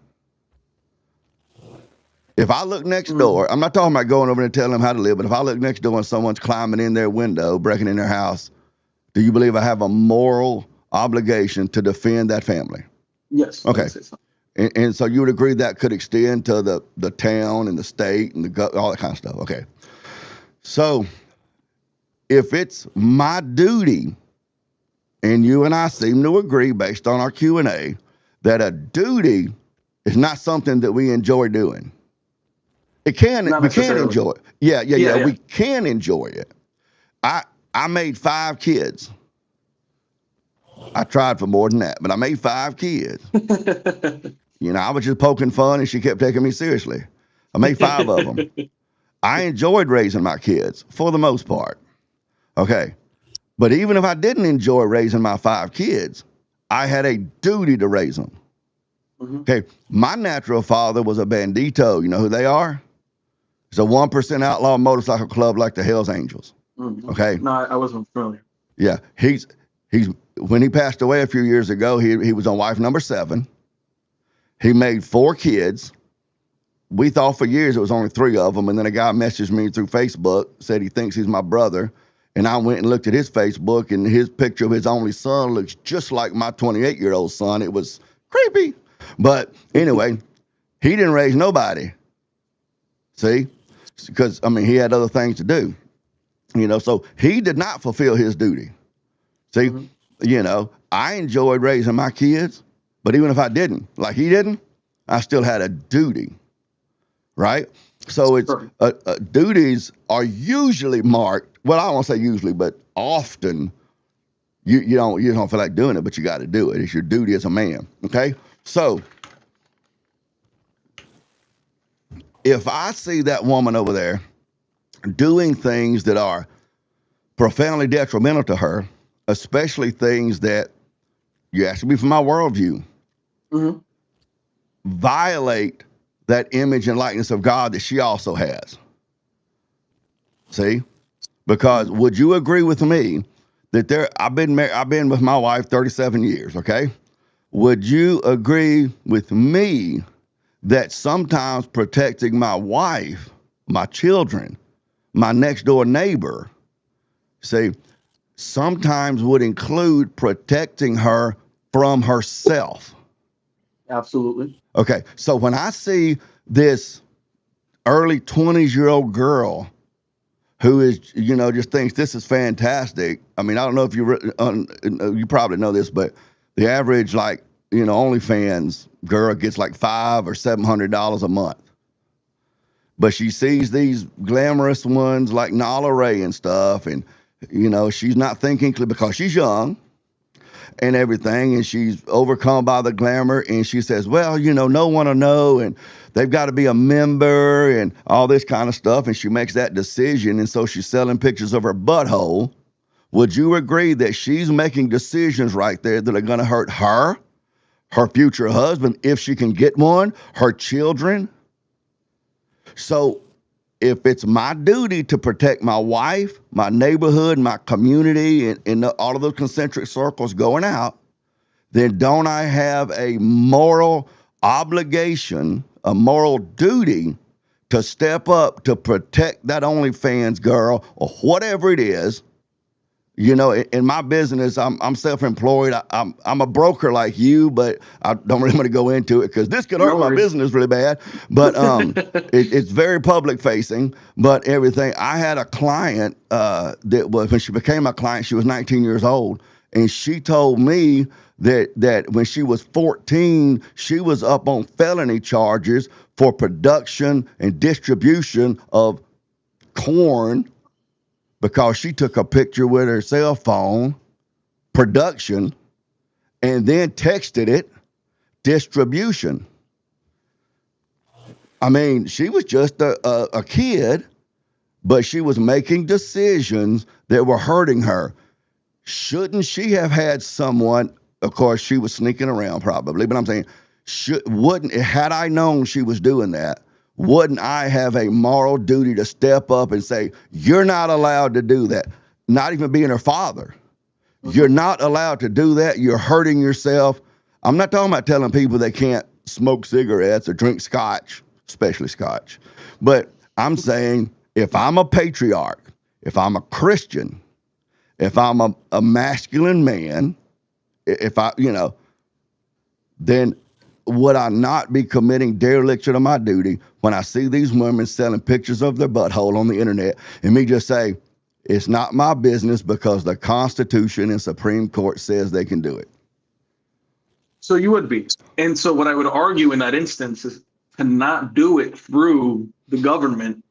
If I look next door, I'm not talking about going over and telling them how to live, but if I look next door and someone's climbing in their window, breaking in their house, do you believe I have a moral obligation to defend that family? Yes. Okay. And so you would agree that could extend to the town and the state and all that kind of stuff. Okay. So if it's my duty, and you and I seem to agree based on our Q&A, that a duty is not something that we enjoy doing. We can enjoy it. Yeah. We can enjoy it. I made 5 kids. I tried for more than that, but I made 5 kids. You know, I was just poking fun and she kept taking me seriously. I made 5 of them. I enjoyed raising my kids for the most part. Okay. But even if I didn't enjoy raising my 5 kids, I had a duty to raise them. Okay. My natural father was a bandito. You know who they are? It's a 1% outlaw motorcycle club like the Hells Angels. Okay. No, I wasn't familiar. Yeah. He's when he passed away a few years ago, he was on wife number 7. He made 4 kids. We thought for years it was only 3 of them. And then a guy messaged me through Facebook, said he thinks he's my brother. And I went and looked at his Facebook, and his picture of his only son looks just like my 28-year-old son. It was creepy. But anyway, he didn't raise nobody. See? Because, I mean, he had other things to do. You know, so he did not fulfill his duty. See? You know, I enjoyed raising my kids, but even if I didn't, like he didn't, I still had a duty. Right? So it's duties are usually marked. Well, I don't want to say usually, but often you don't feel like doing it, but you got to do it. It's your duty as a man. Okay. So if I see that woman over there doing things that are profoundly detrimental to her, especially things that you asked me for my worldview, violate that image and likeness of God that she also has. See? Because would you agree with me that I've been with my wife 37 years, okay? Would you agree with me that sometimes protecting my wife, my children, my next door neighbor, see, sometimes would include protecting her from herself? Absolutely. Okay, so when I see this early 20s-year-old girl who is, you know, just thinks this is fantastic. I mean, I don't know if you probably know this, but the average, like, you know, OnlyFans girl gets like $500 or $700 a month. But she sees these glamorous ones like Nala Ray and stuff, and, you know, she's not thinking clearly because she's young and everything, and she's overcome by the glamour, and she says, well, you know, no one will know, and they've got to be a member and all this kind of stuff, and she makes that decision, and so she's selling pictures of her butthole. Would you agree that she's making decisions right there that are going to hurt her, her future husband, if she can get one, her children? So if it's my duty to protect my wife, my neighborhood, my community, and all of those concentric circles going out, then don't I have a moral obligation, a moral duty to step up to protect that OnlyFans girl or whatever it is? You know, in my business, I'm self-employed. I'm a broker like you, but I don't really want to go into it because this could hurt my business really bad. But it's very public facing. But everything. I had a client that was, when she became a client, she was 19 years old, and she told me that when she was 14, she was up on felony charges for production and distribution of corn, because she took a picture with her cell phone, production, and then texted it, distribution. I mean, she was just a kid, but she was making decisions that were hurting her. Shouldn't she have had someone, of course, she was sneaking around probably, but I'm saying, had I known she was doing that, wouldn't I have a moral duty to step up and say, you're not allowed to do that? Not even being her father. You're not allowed to do that. You're hurting yourself. I'm not talking about telling people they can't smoke cigarettes or drink scotch, especially scotch. But I'm saying, if I'm a patriarch, if I'm a Christian, if I'm a masculine man, then would I not be committing dereliction of my duty when I see these women selling pictures of their butthole on the internet, and me just say, it's not my business because the Constitution and Supreme Court says they can do it? So you would be. And so what I would argue in that instance is to not do it through the government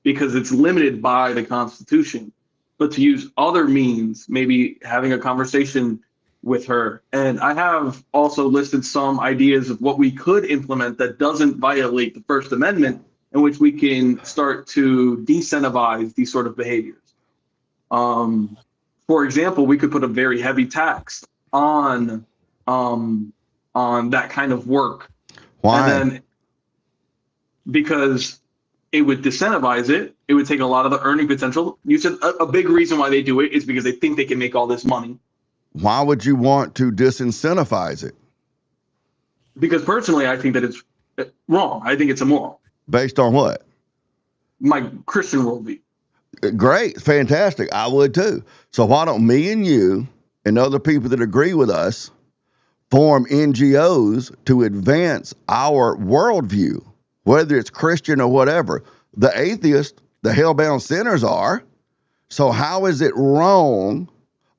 because it's limited by the Constitution, but to use other means, maybe having a conversation with her. And I have also listed some ideas of what we could implement that doesn't violate the First Amendment, in which we can start to decentivize these sort of behaviors. For example, we could put a very heavy tax on that kind of work. Why? And then because it would disincentivize it, it would take a lot of the earning potential. You said a big reason why they do it is because they think they can make all this money. Why would you want to disincentivize it? Because personally, I think that it's wrong. I think it's immoral. Based on what? My Christian worldview. Great, fantastic. I would too. So why don't me and you and other people that agree with us form NGOs to advance our worldview, whether it's Christian or whatever? The atheists, the hellbound sinners are. So how is it wrong,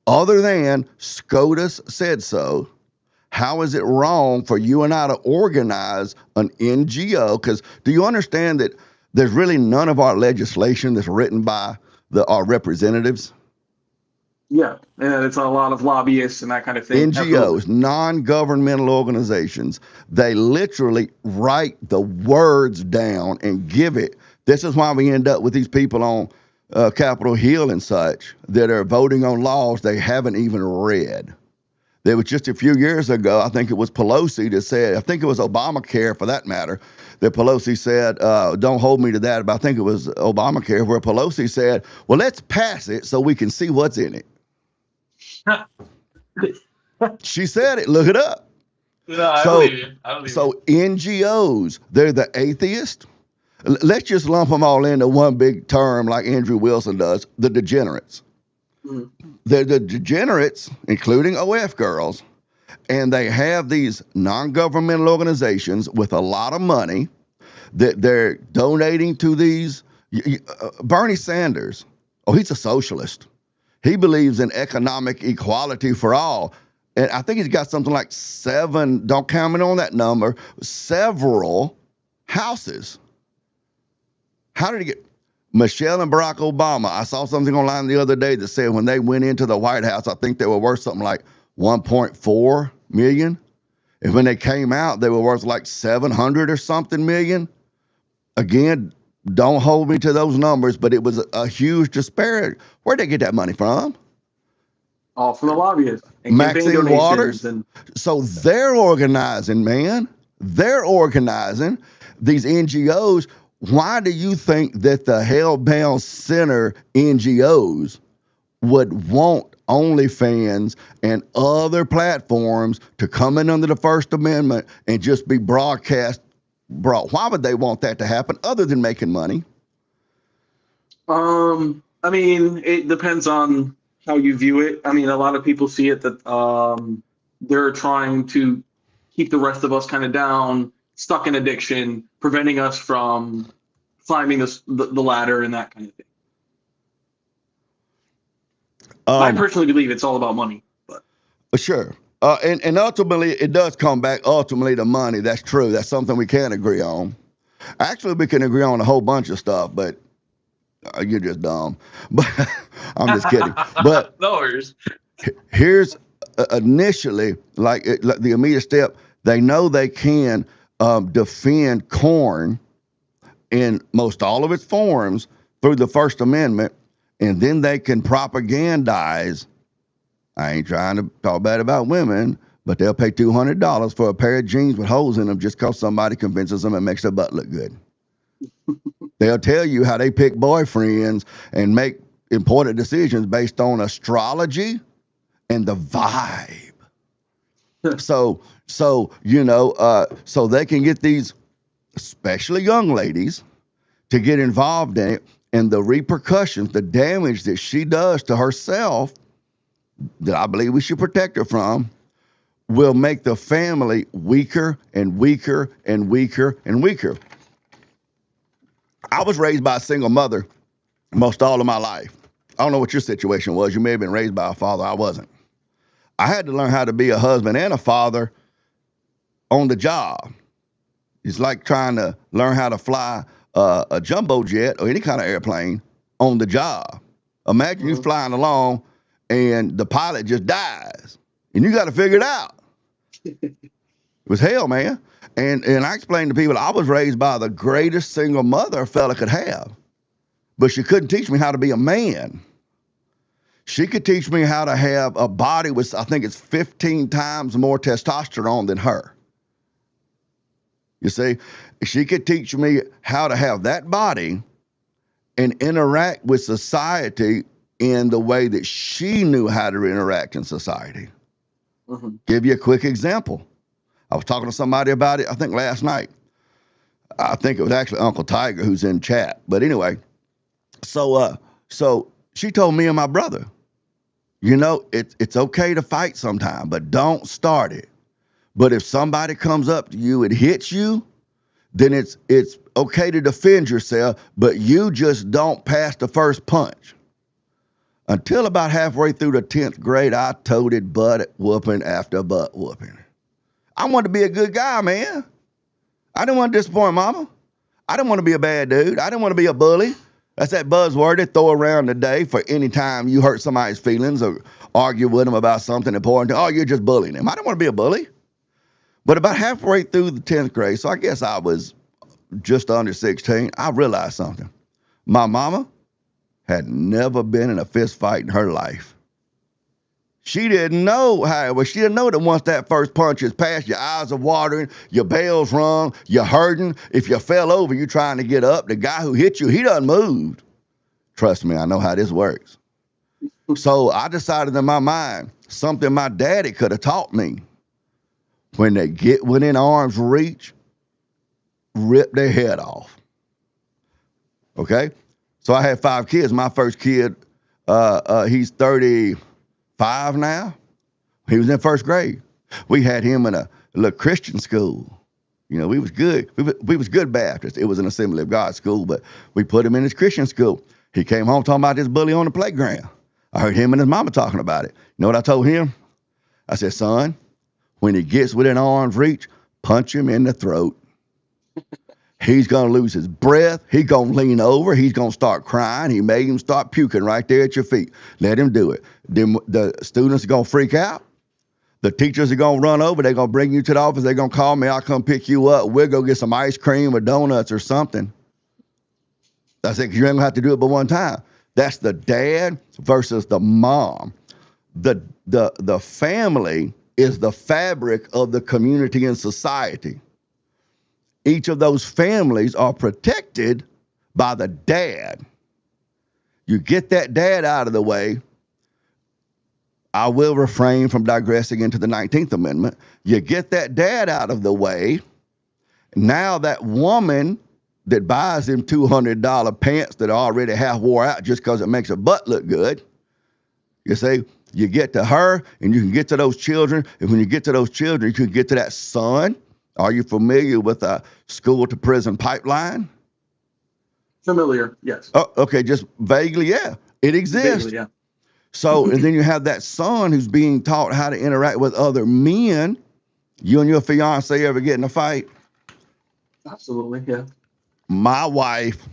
other than SCOTUS said so? How is it wrong for you and I to organize an NGO? Because do you understand that there's really none of our legislation that's written by our representatives? Yeah, and it's a lot of lobbyists and that kind of thing. NGOs, non-governmental organizations, they literally write the words down and give it. This is why we end up with these people on Capitol Hill and such that are voting on laws they haven't even read. There was just a few years ago, I think it was Pelosi that said, I think it was Obamacare for that matter, that Pelosi said, don't hold me to that, but I think it was Obamacare where Pelosi said, well, let's pass it so we can see what's in it. She said it, look it up. No, I believe you. I believe So NGOs, they're the atheists. Let's just lump them all into one big term like Andrew Wilson does, the degenerates. They're the degenerates, including OF girls, and they have these non-governmental organizations with a lot of money that they're donating to these. Bernie Sanders, he's a socialist. He believes in economic equality for all. And I think he's got something like 7, don't count me on that number, several houses. How did he get? Michelle and Barack Obama, I saw something online the other day that said when they went into the White House, I think they were worth something like 1.4 million. And when they came out, they were worth like 700 or something million. Again, don't hold me to those numbers, but it was a huge disparity. Where'd they get that money from? All from the lobbyists. And Maxine Waters. So they're organizing, man. They're organizing these NGOs. Why do you think that the hellbound sinner NGOs would want OnlyFans and other platforms to come in under the First Amendment and just be broadcast? Why would they want that to happen other than making money? I mean, it depends on how you view it. I mean, a lot of people see it that they're trying to keep the rest of us kind of down, stuck in addiction, preventing us from climbing the ladder and that kind of thing. I personally believe it's all about money. But sure. And ultimately, it does come back ultimately to money. That's true. That's something we can agree on. Actually, we can agree on a whole bunch of stuff, but you're just dumb. But I'm just kidding. But no worries. Here's initially, like the immediate step, they know they can defend corn in most all of its forms through the First Amendment, and then they can propagandize. I ain't trying to talk bad about women, but they'll pay $200 for a pair of jeans with holes in them just because somebody convinces them it makes their butt look good. They'll tell you how they pick boyfriends and make important decisions based on astrology and the vibe. So they can get these, especially young ladies, to get involved in it, and the repercussions, the damage that she does to herself, that I believe we should protect her from, will make the family weaker and weaker and weaker and weaker. I was raised by a single mother most all of my life. I don't know what your situation was. You may have been raised by a father. I wasn't. I had to learn how to be a husband and a father on the job. It's like trying to learn how to fly a jumbo jet or any kind of airplane on the job. Imagine you flying along and the pilot just dies And you got to figure it out. It was hell, man. And I explained to people I was raised by the greatest single mother a fella could have. But she couldn't teach me how to be a man. She could teach me how to have a body with, I think it's 15 times more testosterone than her. You see, she could teach me how to have that body and interact with society in the way that she knew how to interact in society. Mm-hmm. Give you a quick example. I was talking to somebody about it, I think last night. I think it was actually Uncle Tiger who's in chat. But anyway, so she told me and my brother, you know, it's okay to fight sometime, but don't start it. But if somebody comes up to you and hits you, then it's okay to defend yourself, but you just don't pass the first punch. Until about halfway through the 10th grade, I toted butt whooping after butt whooping. I wanted to be a good guy, man. I didn't want to disappoint mama. I didn't want to be a bad dude. I didn't want to be a bully. That's that buzzword they throw around today for any time you hurt somebody's feelings or argue with them about something important. Oh, you're just bullying them. I didn't want to be a bully. But about halfway through the 10th grade, so I guess I was just under 16, I realized something. My mama had never been in a fist fight in her life. She didn't know how it was. She didn't know that once that first punch is passed, your eyes are watering, your bell's rung, you're hurting. If you fell over, you're trying to get up. The guy who hit you, he done moved. Trust me, I know how this works. So I decided in my mind, something my daddy could have taught me. When they get within arm's reach, rip their head off. Okay? So I had 5 kids. My first kid, he's 35 now. He was in first grade. We had him in a little Christian school. You know, we was good. We was good Baptists. It was an Assembly of God school, but we put him in this Christian school. He came home talking about this bully on the playground. I heard him and his mama talking about it. You know what I told him? I said, son, when he gets within arm's reach, punch him in the throat. He's going to lose his breath. He's going to lean over. He's going to start crying. He made him start puking right there at your feet. Let him do it. Then the students are going to freak out. The teachers are going to run over. They're going to bring you to the office. They're going to call me. I'll come pick you up. We'll go get some ice cream or donuts or something. I said, you ain't going to have to do it but one time. That's the dad versus the mom. The family is the fabric of the community and society. Each of those families are protected by the dad. You get that dad out of the way. I will refrain from digressing into the 19th Amendment. You get that dad out of the way. Now that woman that buys them $200 pants that are already half wore out just because it makes her butt look good, you see, you get to her and you can get to those children. And when you get to those children, you can get to that son. Are you familiar with a school to prison pipeline? Familiar, yes. Oh, okay, just vaguely, yeah. It exists. Vaguely, yeah. So, and then you have that son who's being taught how to interact with other men. You and your fiance ever get in a fight? Absolutely, yeah. My wife,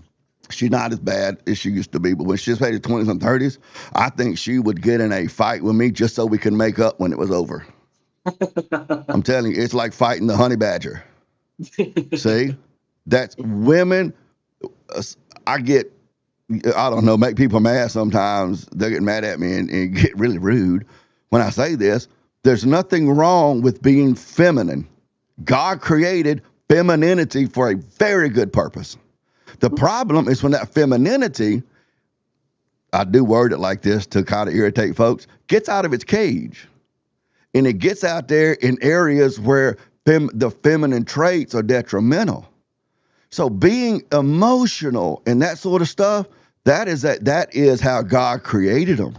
she's not as bad as she used to be, but when she's in her 20s and 30s, I think she would get in a fight with me just so we could make up when it was over. I'm telling you, it's like fighting the honey badger. See? That's women. I don't know, make people mad sometimes. They get mad at me and get really rude when I say this. There's nothing wrong with being feminine. God created femininity for a very good purpose. The problem is when that femininity, I do word it like this to kind of irritate folks, gets out of its cage. And it gets out there in areas where the feminine traits are detrimental. So being emotional and that sort of stuff, that is how God created them.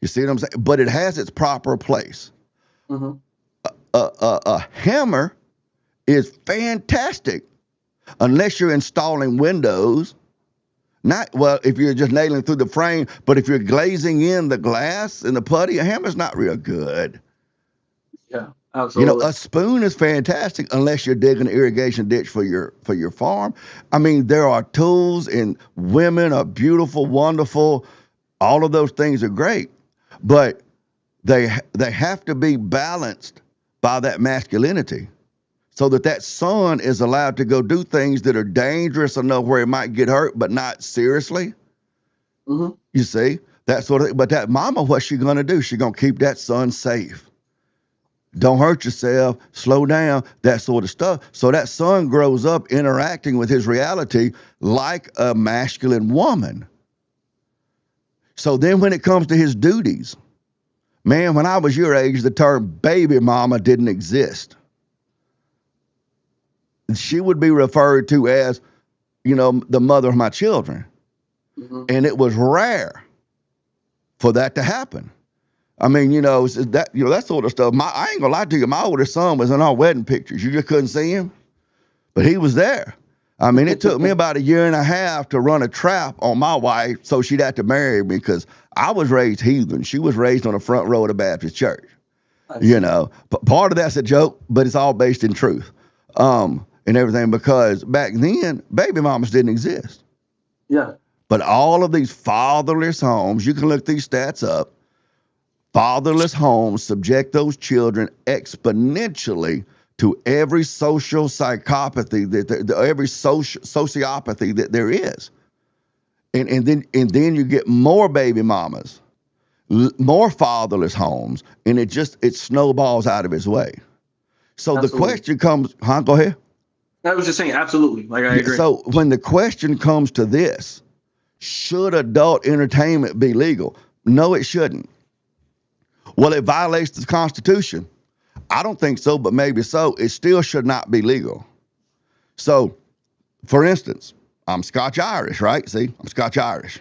You see what I'm saying? But it has its proper place. Mm-hmm. A hammer is fantastic unless you're installing windows. If you're just nailing through the frame, but if you're glazing in the glass and the putty, a hammer's not real good. Yeah, absolutely. You know, a spoon is fantastic unless you're digging an irrigation ditch for your farm. I mean, there are tools, and women are beautiful, wonderful. All of those things are great. But they have to be balanced by that masculinity, so that son is allowed to go do things that are dangerous enough where he might get hurt, but not seriously. Mm-hmm. You see, that sort of thing. But that mama, what's she gonna do? She's gonna keep that son safe. Don't hurt yourself, slow down, that sort of stuff. So that son grows up interacting with his reality like a masculine woman. So then when it comes to his duties, man, when I was your age, the term baby mama didn't exist. She would be referred to as, the mother of my children. Mm-hmm. And it was rare for that to happen. I mean, that sort of stuff. I ain't gonna lie to you, my oldest son was in our wedding pictures. You just couldn't see him, but he was there. I mean, it took me about 1.5 years to run a trap on my wife so she'd have to marry me, because I was raised heathen. She was raised on the front row of the Baptist church. But part of that's a joke, but it's all based in truth, and everything, because back then baby mamas didn't exist. Yeah. But all of these fatherless homes, you can look these stats up. Fatherless homes subject those children exponentially to every social psychopathy, every sociopathy that there is. And then you get more baby mamas, more fatherless homes, and it snowballs out of its way. So Absolutely. The question comes, go ahead. I was just saying, absolutely. Like, I agree. So when the question comes to this, should adult entertainment be legal? No, it shouldn't. Well, it violates the Constitution. I don't think so, but maybe so. It still should not be legal. So, for instance, I'm Scotch-Irish, right? See, I'm Scotch-Irish.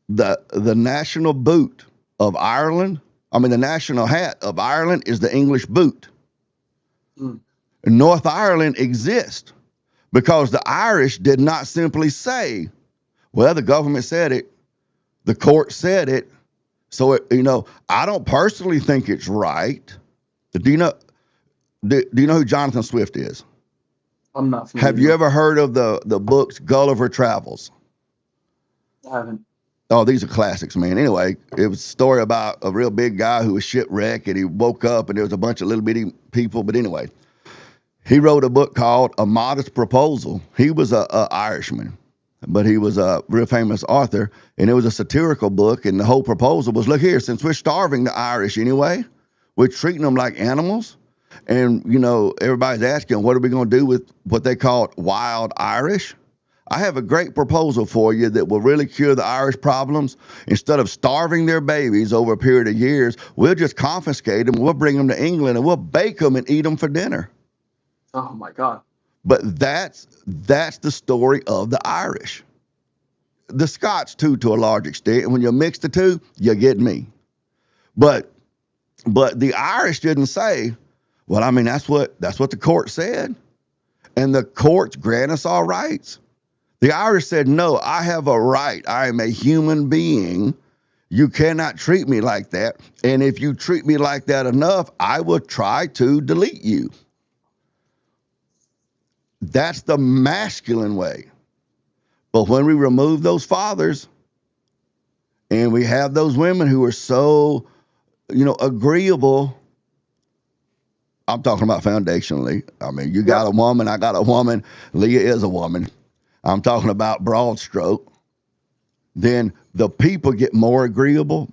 The national boot of Ireland, the national hat of Ireland is the English boot. Mm. North Ireland exists because the Irish did not simply say, well, the government said it, the court said it. So, I don't personally think it's right. Do you know who Jonathan Swift is? I'm not familiar. Have you ever heard of the books Gulliver Travels? I haven't. Oh, these are classics, man. Anyway, it was a story about a real big guy who was shipwrecked, and he woke up and there was a bunch of little bitty people. But anyway, he wrote a book called A Modest Proposal. He was a Irishman, but he was a real famous author, and it was a satirical book, and the whole proposal was, look here, since we're starving the Irish anyway, we're treating them like animals, and, everybody's asking, what are we going to do with what they call wild Irish? I have a great proposal for you that will really cure the Irish problems. Instead of starving their babies over a period of years, we'll just confiscate them, we'll bring them to England, and we'll bake them and eat them for dinner. Oh, my God. But that's the story of the Irish. The Scots too, to a large extent. And when you mix the two, you get me. But the Irish didn't say, well, that's what the court said. And the courts grant us our rights. The Irish said, no, I have a right. I am a human being. You cannot treat me like that. And if you treat me like that enough, I will try to delete you. That's the masculine way. But when we remove those fathers and we have those women who are so, agreeable, I'm talking about foundationally. You got a woman, I got a woman, Leah is a woman. I'm talking about broad stroke. Then the people get more agreeable.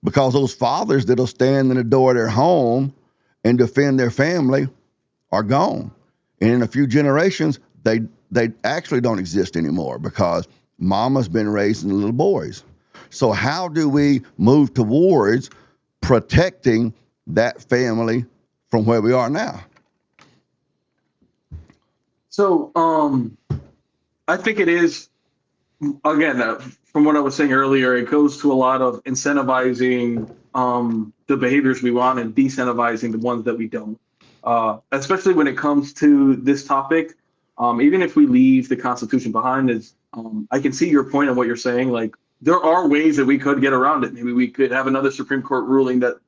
Because those fathers that'll stand in the door of their home and defend their family are gone. And in a few generations, they actually don't exist anymore because mama's been raising the little boys. So how do we move towards protecting that family from where we are now? So, I think it is, again, from what I was saying earlier, it goes to a lot of incentivizing the behaviors we want and decentivizing the ones that we don't. Especially when it comes to this topic, even if we leave the Constitution behind, I can see your point on what you're saying. Like, there are ways that we could get around it. Maybe we could have another Supreme Court ruling that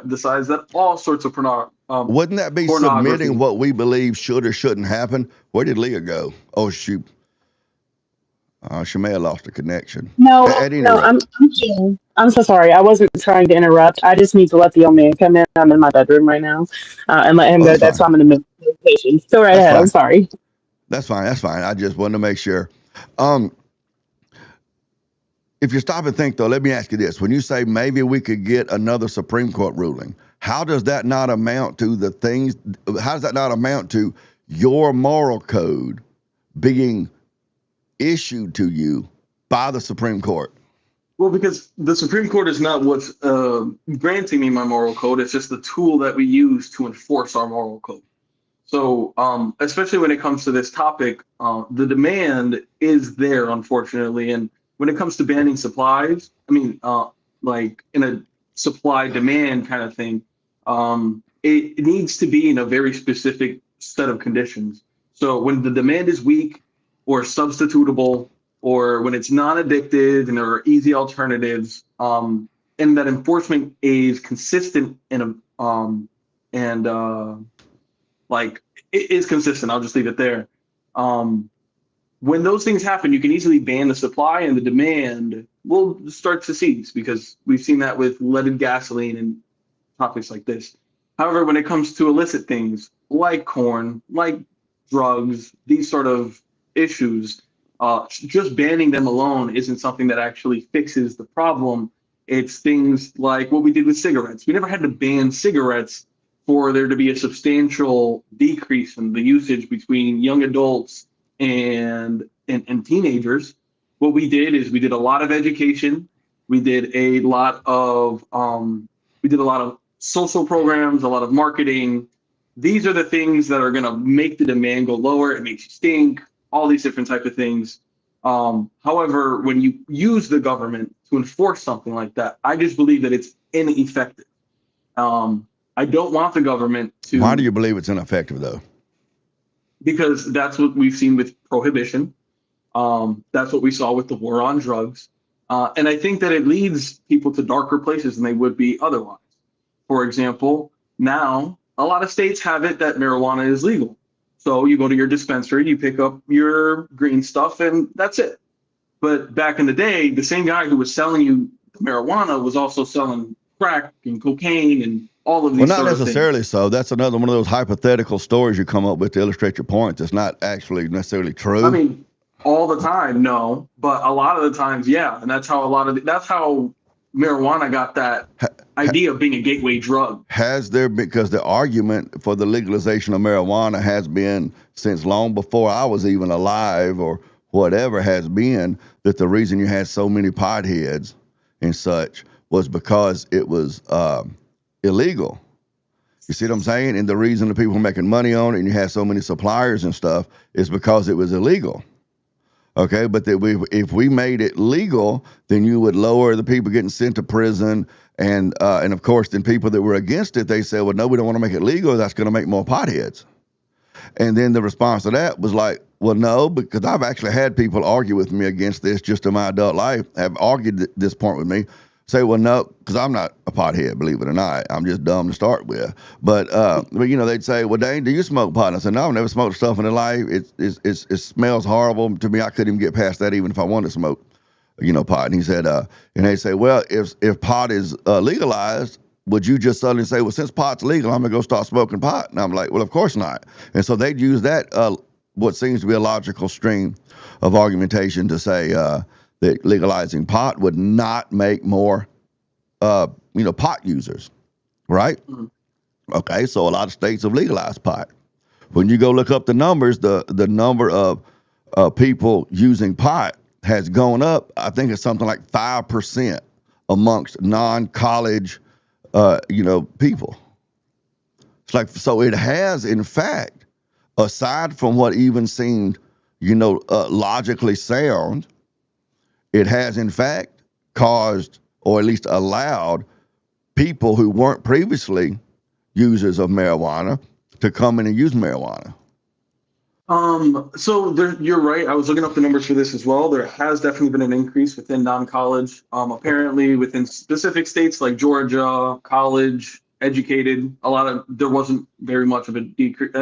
decides that all sorts of wouldn't that be submitting what we believe should or shouldn't happen? Where did Leah go? Oh, she may have lost a connection. No, I'm here. I'm so sorry. I wasn't trying to interrupt. I just need to let the young man come in. I'm in my bedroom right now, and let him Oh, go. that's That's why fine. I'm in the meditation. Go right That's ahead. I'm fine. sorry. That's fine. That's fine. I just wanted to make sure. Um, if you stop and think, though, let me ask you this: when you say maybe we could get another Supreme Court ruling, how does that not amount to the things? How does that not amount to your moral code being issued to you by the Supreme Court? Well, because the Supreme Court is not what's granting me my moral code. It's just the tool that we use to enforce our moral code. So, especially when it comes to this topic, the demand is there, unfortunately. And when it comes to banning supplies, I mean, like in a supply demand kind of thing, it needs to be in a very specific set of conditions. So, when the demand is weak or substitutable, or when it's non-addictive and there are easy alternatives, and that enforcement is consistent and like it is consistent. I'll just leave it there. Um, when those things happen, you can easily ban the supply and the demand will start to cease because we've seen that with leaded gasoline and topics like this. However, when it comes to illicit things like corn, like drugs, these sort of issues, just banning them alone isn't something that actually fixes the problem. It's things like what we did with cigarettes. We never had to ban cigarettes for there to be a substantial decrease in the usage between young adults and teenagers. What we did is we did a lot of education. We did a lot of social programs, a lot of marketing. These are the things that are going to make the demand go lower. It makes you stink, all these different type of things. However, when you use the government to enforce something like that, I just believe that it's ineffective. I don't want the government to. Why do you believe it's ineffective, though? Because that's what we've seen with prohibition. That's what we saw with the war on drugs. And I think that it leads people to darker places than they would be otherwise. For example, now a lot of states have it that marijuana is legal. So you go to your dispensary, you pick up your green stuff, and that's it. But back in the day, the same guy who was selling you marijuana was also selling crack and cocaine and all of Well, these not sort of things. necessarily so. That's another one of those hypothetical stories you come up with to illustrate your point. That's not actually necessarily true. I mean, all the time, no, but a lot of the times, yeah, and that's how marijuana got that idea of being a gateway drug. Has there been, because the argument for the legalization of marijuana has been since long before I was even alive or whatever, has been that the reason you had so many potheads and such was because it was illegal. You see what I'm saying? And the reason the people were making money on it and you had so many suppliers and stuff is because it was illegal. Okay, but if we made it legal, then you would lower the people getting sent to prison, and of course, then people that were against it, they said, well, no, we don't want to make it legal. That's going to make more potheads. And then the response to that was like, well, no, because I've actually had people argue with me against this just in my adult life, have argued this point with me. Say, well, no, because I'm not a pothead, believe it or not. I'm just dumb to start with. But you know, they'd say, well, Dane, do you smoke pot? And I said, no, I've never smoked stuff in my life. It smells horrible to me. I couldn't even get past that, even if I wanted to smoke, pot. And he said, and they say, well, if pot is legalized, would you just suddenly say, well, since pot's legal, I'm gonna go start smoking pot? And I'm like, well, of course not. And so they'd use that what seems to be a logical stream of argumentation to say that legalizing pot would not make more, pot users, right? Mhm. Okay, so a lot of states have legalized pot. When you go look up the numbers, the number of people using pot has gone up. I think it's something like 5% amongst non-college, people. It's like, so it has, in fact, aside from what even seemed, logically sound, it has, in fact, caused, or at least allowed, people who weren't previously users of marijuana to come in and use marijuana. You're right. I was looking up the numbers for this as well. There has definitely been an increase within non-college. Apparently within specific states like Georgia, college, educated, there wasn't very much of an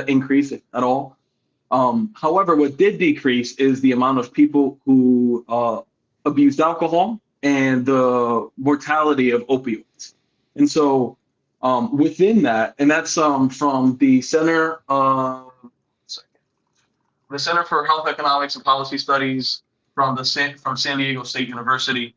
increase at all. However, what did decrease is the amount of people who abused alcohol and the mortality of opioids. And so within that, and that's from the Center for Health Economics and Policy Studies from San Diego State University.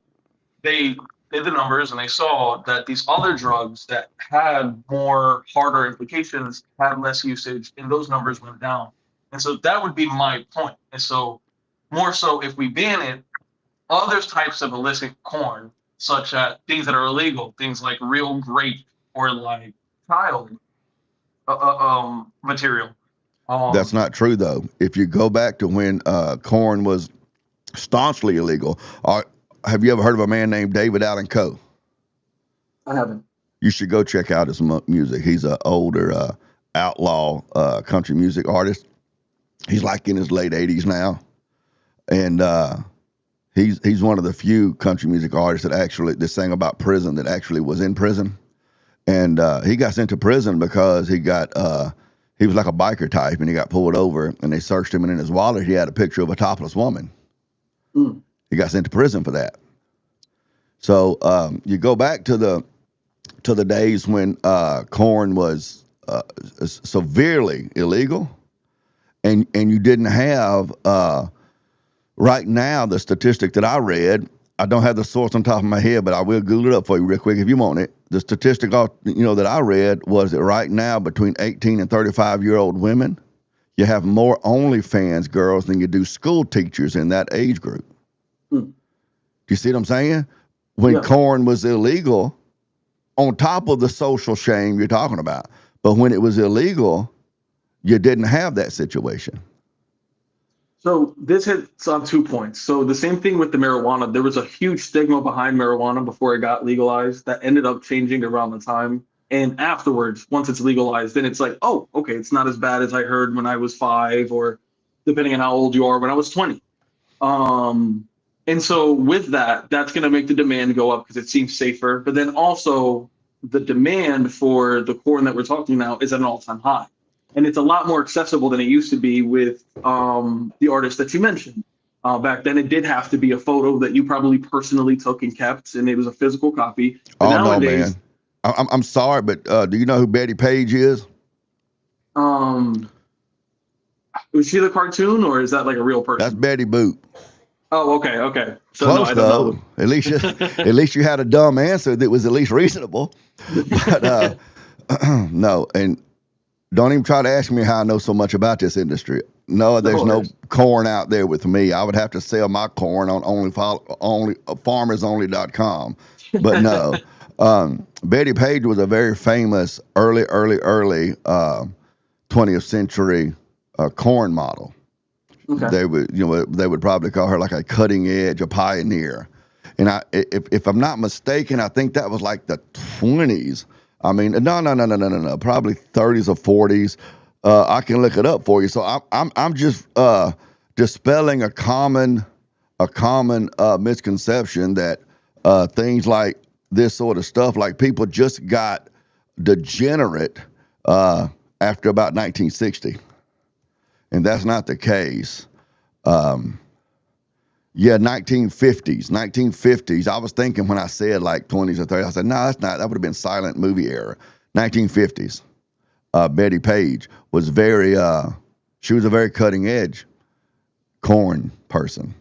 They did the numbers and they saw that these other drugs that had more harder implications had less usage, and those numbers went down. And so that would be my point. And so more so, if we ban it, other types of illicit corn, such as things that are illegal, things like real grape or like child material. That's not true, though. If you go back to when corn was staunchly illegal, have you ever heard of a man named David Allan Coe? I haven't. You should go check out his music. He's an older outlaw country music artist. He's like in his late 80s now. And he's one of the few country music artists that sang about prison, that actually was in prison. And he got sent to prison because he was like a biker type, and he got pulled over, and they searched him, and in his wallet he had a picture of a topless woman. He got sent to prison for that. So you go back to the days when corn was severely illegal, and you didn't have right now the statistic that I read. I don't have the source on top of my head, but I will Google it up for you real quick if you want it. The statistic that I read was that right now between 18 and 35-year-old women, you have more OnlyFans girls than you do school teachers in that age group. Do you see what I'm saying? When corn was illegal, on top of the social shame you're talking about, but when it was illegal, you didn't have that situation. So this hits on 2 points. So the same thing with the marijuana. There was a huge stigma behind marijuana before it got legalized that ended up changing around the time. And afterwards, once it's legalized, then it's like, oh, okay, it's not as bad as I heard when I was 5, or depending on how old you are, when I was 20. And so with that, that's going to make the demand go up because it seems safer. But then also the demand for the corn that we're talking now is at an all-time high. And it's a lot more accessible than it used to be with the artist that you mentioned. Back then, it did have to be a photo that you probably personally took and kept, and it was a physical copy. But nowadays, no, man. I'm sorry, but do you know who Betty Page is? Was she the cartoon, or is that like a real person? That's Betty Boop. Oh, okay. So close, no, I don't though. know. At least you had a dumb answer that was at least reasonable. But no, and don't even try to ask me how I know so much about this industry. No, there's no corn out there with me. I would have to sell my corn on farmersonly.com. But no, Betty Page was a very famous early 20th century corn model. Okay. They would probably call her like a cutting edge, a pioneer. And if I'm not mistaken, I think that was like the 20s. I mean, no, probably 30s or 40s. I can look it up for you. So I'm just dispelling a common misconception that things like this sort of stuff, like people just got degenerate after about 1960, and that's not the case. 1950s. I was thinking when I said like 20s or 30s, I said, no, that's not. That would have been silent movie era. 1950s. Betty Page was she was a very cutting edge corn person.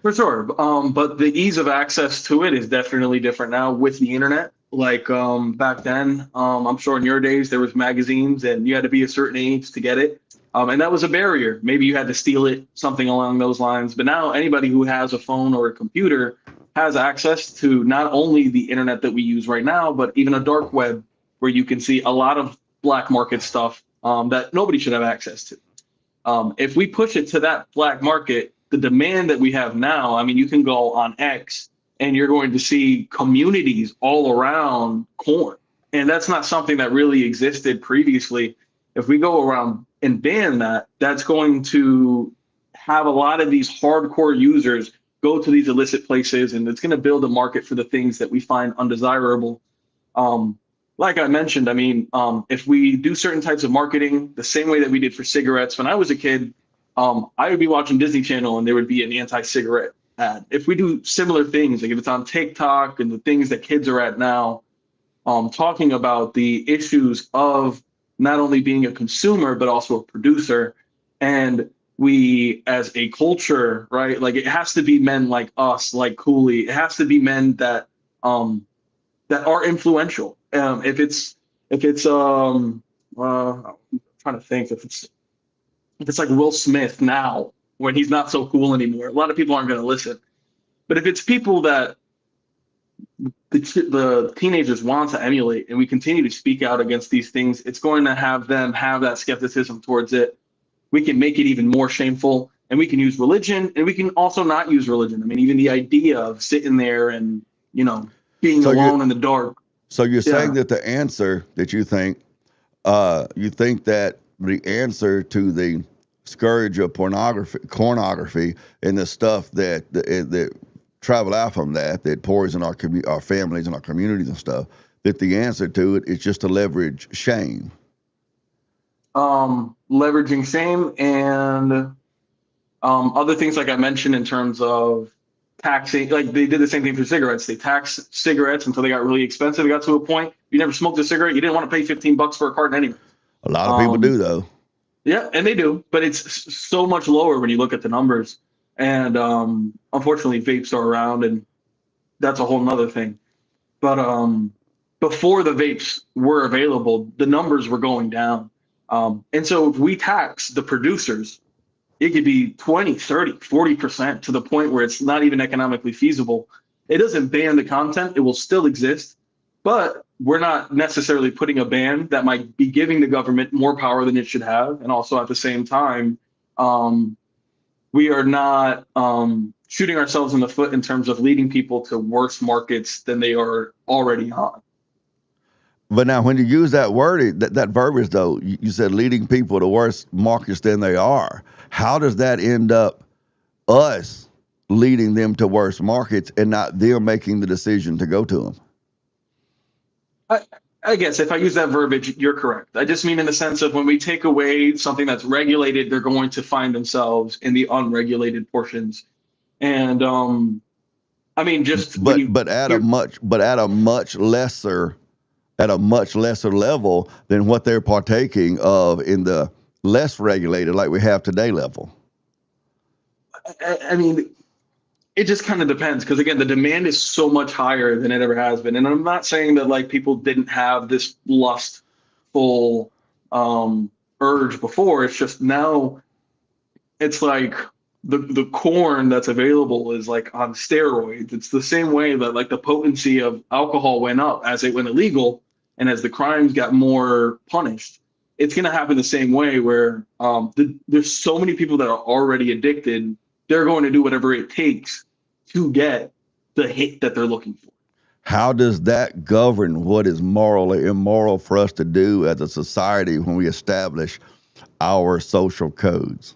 For sure. But the ease of access to it is definitely different now with the internet. Like back then, I'm sure in your days, there was magazines and you had to be a certain age to get it. And that was a barrier. Maybe you had to steal it, something along those lines. But now anybody who has a phone or a computer has access to not only the internet that we use right now, but even a dark web where you can see a lot of black market stuff that nobody should have access to. If we push it to that black market, the demand that we have now, I mean, you can go on X and you're going to see communities all around corn. And that's not something that really existed previously. If we go around and ban that, that's going to have a lot of these hardcore users go to these illicit places, and it's going to build a market for the things that we find undesirable. Like I mentioned, I mean, if we do certain types of marketing the same way that we did for cigarettes, when I was a kid, I would be watching Disney Channel and there would be an anti-cigarette ad. If we do similar things, like if it's on TikTok and the things that kids are at now, talking about the issues of not only being a consumer, but also a producer. And we, as a culture, right, like it has to be men like us, like Cooley. It has to be men that that are influential. If it's I'm trying to think if it's like Will Smith now, when he's not so cool anymore, a lot of people aren't going to listen. But if it's people that the teenagers want to emulate, and we continue to speak out against these things, it's going to have them have that skepticism towards it. We can make it even more shameful, and we can use religion, and we can also not use religion. I mean, even the idea of sitting there and, being alone in the dark. So you're saying that the answer that you think that the answer to the scourge of pornography, and the stuff that travel out from that poison our families and our communities and stuff, that the answer to it is just to leverage shame. Leveraging shame and other things like I mentioned in terms of taxing, like they did the same thing for cigarettes. They taxed cigarettes until they got really expensive. It got to a point, you never smoked a cigarette, you didn't want to pay $15 for a carton anyway. A lot of people do, though. Yeah, and they do, but it's so much lower when you look at the numbers. And unfortunately, vapes are around, and that's a whole nother thing. But before the vapes were available, the numbers were going down. And so if we tax the producers, it could be 20, 30, 40% to the point where it's not even economically feasible. It doesn't ban the content. It will still exist, but we're not necessarily putting a ban that might be giving the government more power than it should have. And also at the same time, we are not shooting ourselves in the foot in terms of leading people to worse markets than they are already on. But now, when you use that word, that verbiage, though, you said leading people to worse markets than they are. How does that end up us leading them to worse markets and not them making the decision to go to them? I guess if I use that verbiage, you're correct. I just mean in the sense of when we take away something that's regulated, they're going to find themselves in the unregulated portions. And I mean, just but at a much lesser level than what they're partaking of in the less regulated, like we have today, level. I mean, it just kind of depends, because again, the demand is so much higher than it ever has been. And I'm not saying that like people didn't have this lustful urge before. It's just now it's like the corn that's available is like on steroids. It's the same way that like the potency of alcohol went up as it went illegal, and as the crimes got more punished. It's going to happen the same way where there's so many people that are already addicted. They're going to do whatever it takes to get the hit that they're looking for. How does that govern what is moral or immoral for us to do as a society when we establish our social codes?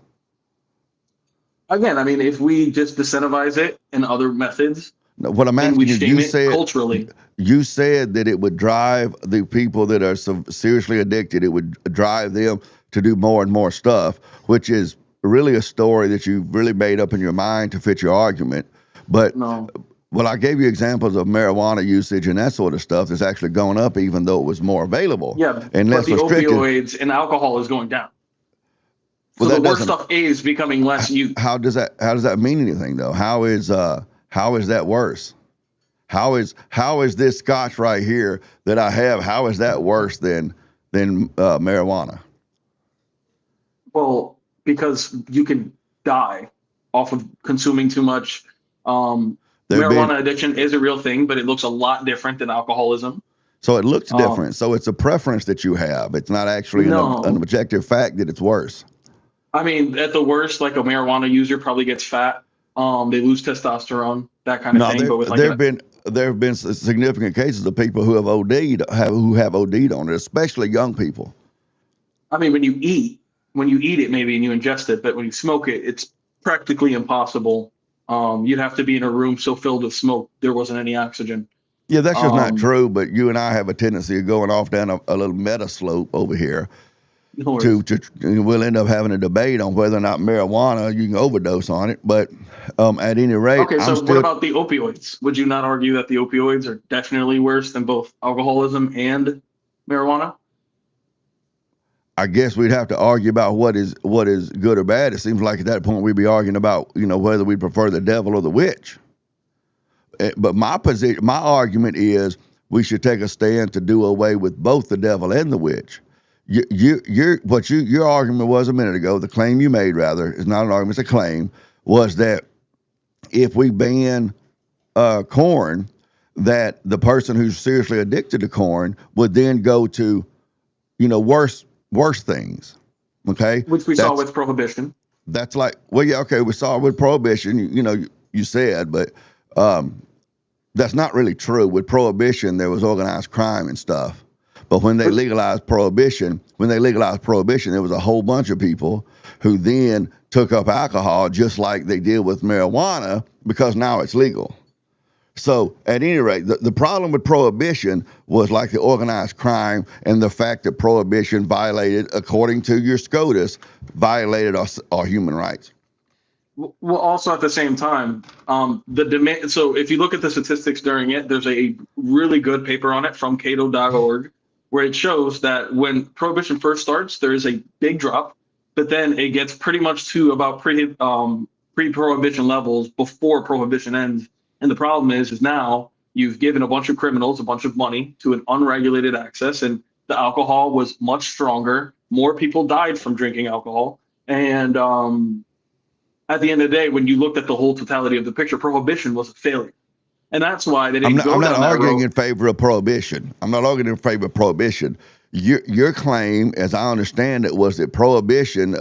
Again, I mean, if we just incentivize it in other methods, what I'm asking you said culturally. You said that it would drive the people that are seriously addicted. It would drive them to do more and more stuff, which is really a story that you've really made up in your mind to fit your argument. But no. Well, I gave you examples of marijuana usage and that sort of stuff that's actually gone up, even though it was more available. Yeah, and but the opioids and alcohol is going down. So the worst stuff is becoming less used. How does that mean anything though? How is that worse? How is this scotch right here that I have? How is that worse than marijuana? Well, because you can die off of consuming too much. Marijuana addiction is a real thing, but it looks a lot different than alcoholism. So it looks different. So it's a preference that you have. It's not actually an objective fact that it's worse. I mean, at the worst, like a marijuana user probably gets fat. They lose testosterone, that kind of thing. But with there have been significant cases of people who have OD'd on it, especially young people. I mean, when you eat it maybe and you ingest it, but when you smoke it, it's practically impossible. You'd have to be in a room so filled with smoke there wasn't any oxygen. Yeah, that's just not true. But you and I have a tendency of going off down a little meta slope over here. No worries. we'll end up having a debate on whether or not marijuana you can overdose on it. But at any rate, Okay, so what about the opioids? Would you not argue that the opioids are definitely worse than both alcoholism and marijuana? I guess we'd have to argue about what is good or bad. It seems like at that point we'd be arguing about whether we prefer the devil or the witch. But my argument is we should take a stand to do away with both the devil and the witch. Your argument was a minute ago. The claim you made, rather, is not an argument; it's a claim. Was that if we ban corn, that the person who's seriously addicted to corn would then go to, worse things. Okay, Which we saw with prohibition. That's like, well, yeah, okay, we saw it with prohibition. You said, but that's not really true. With prohibition, there was organized crime and stuff. But when they legalized prohibition, there was a whole bunch of people who then took up alcohol just like they did with marijuana because now it's legal. So at any rate, the problem with prohibition was like the organized crime and the fact that prohibition violated, according to your SCOTUS, violated our human rights. Well, also at the same time, the demand. So if you look at the statistics during it, there's a really good paper on it from Cato.org where it shows that when prohibition first starts, there is a big drop, but then it gets pretty much to about pre-prohibition levels before prohibition ends. And the problem is now you've given a bunch of criminals a bunch of money to an unregulated access, and the alcohol was much stronger. More people died from drinking alcohol. And at the end of the day, when you looked at the whole totality of the picture, prohibition was a failure. And that's why they didn't go down that road. I'm not arguing in favor of prohibition. I'm not arguing in favor of prohibition. Your claim, as I understand it, was that prohibition,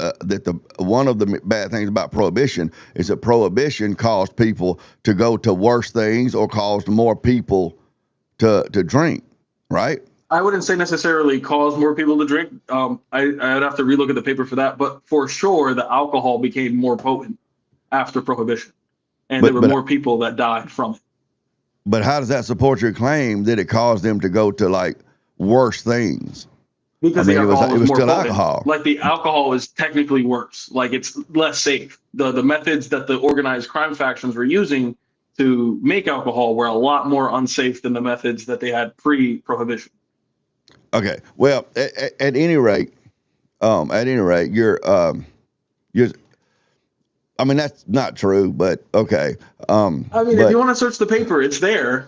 one of the bad things about prohibition is that prohibition caused people to go to worse things or caused more people to drink, right? I wouldn't say necessarily cause more people to drink. I'd have to relook at the paper for that. But for sure, the alcohol became more potent after prohibition. And there were more people that died from it. But how does that support your claim that it caused them to go to like worse things? Because the alcohol it was more still potent. alcohol. Like the alcohol is technically worse. Like it's less safe. The methods that the organized crime factions were using to make alcohol were a lot more unsafe than the methods that they had pre-prohibition. Okay. Well, at any rate, you're I mean, that's not true, but okay. If you want to search the paper, it's there.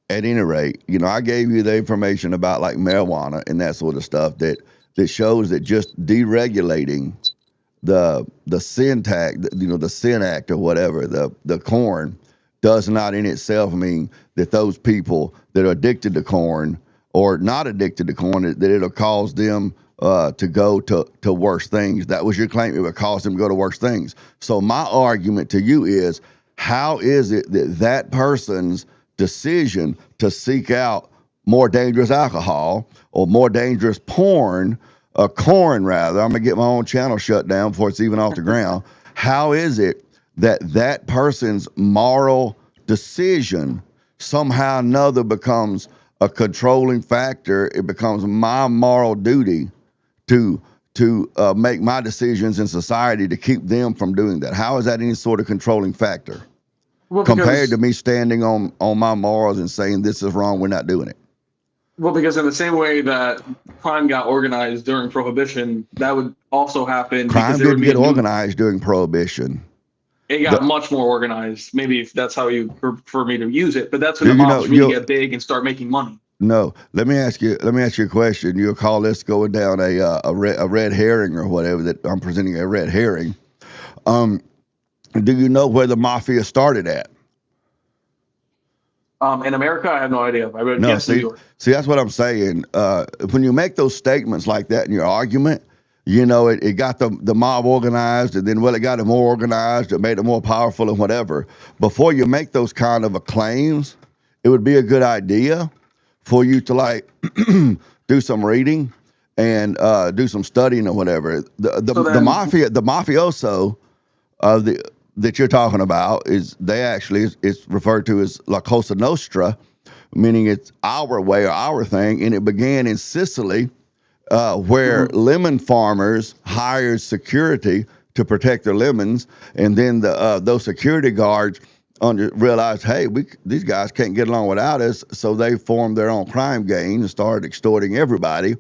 At any rate, I gave you the information about like marijuana and that sort of stuff that shows that just deregulating the sin tax, the sin act or whatever, the corn does not in itself mean that those people that are addicted to corn or not addicted to corn, that it'll cause them to go to worse things. That was your claim. It would cause them to go to worse things. So my argument to you is, how is it that person's decision to seek out more dangerous alcohol or more dangerous corn rather, I'm gonna get my own channel shut down before it's even off the ground. How is it that person's moral decision somehow or another becomes a controlling factor? It becomes my moral duty to make my decisions in society to keep them from doing that. How is that any sort of controlling factor? Well, compared to me standing on my morals and saying this is wrong, we're not doing it? Well, because in the same way that crime got organized during Prohibition, that would also happen. Crime didn't get organized during Prohibition. It got much more organized. Maybe if that's how you prefer me to use it, but that's when the mobs really get big and start making money. No, let me ask you a question. You'll call this going down a red herring or whatever, that I'm presenting a red herring. Do you know where the mafia started at? In America, I have no idea. I would guess New York. See, that's what I'm saying. When you make those statements like that in your argument, it got the mob organized, and then, it got it more organized, it made it more powerful and whatever. Before you make those kind of claims, it would be a good idea for you to do some reading and do some studying or whatever. The mafioso that you're talking about it's referred to as La Cosa Nostra, meaning it's our way or our thing. And it began in Sicily, where lemon farmers hired security to protect their lemons, and then those security guards realized, hey, these guys can't get along without us, so they formed their own crime gang and started extorting everybody.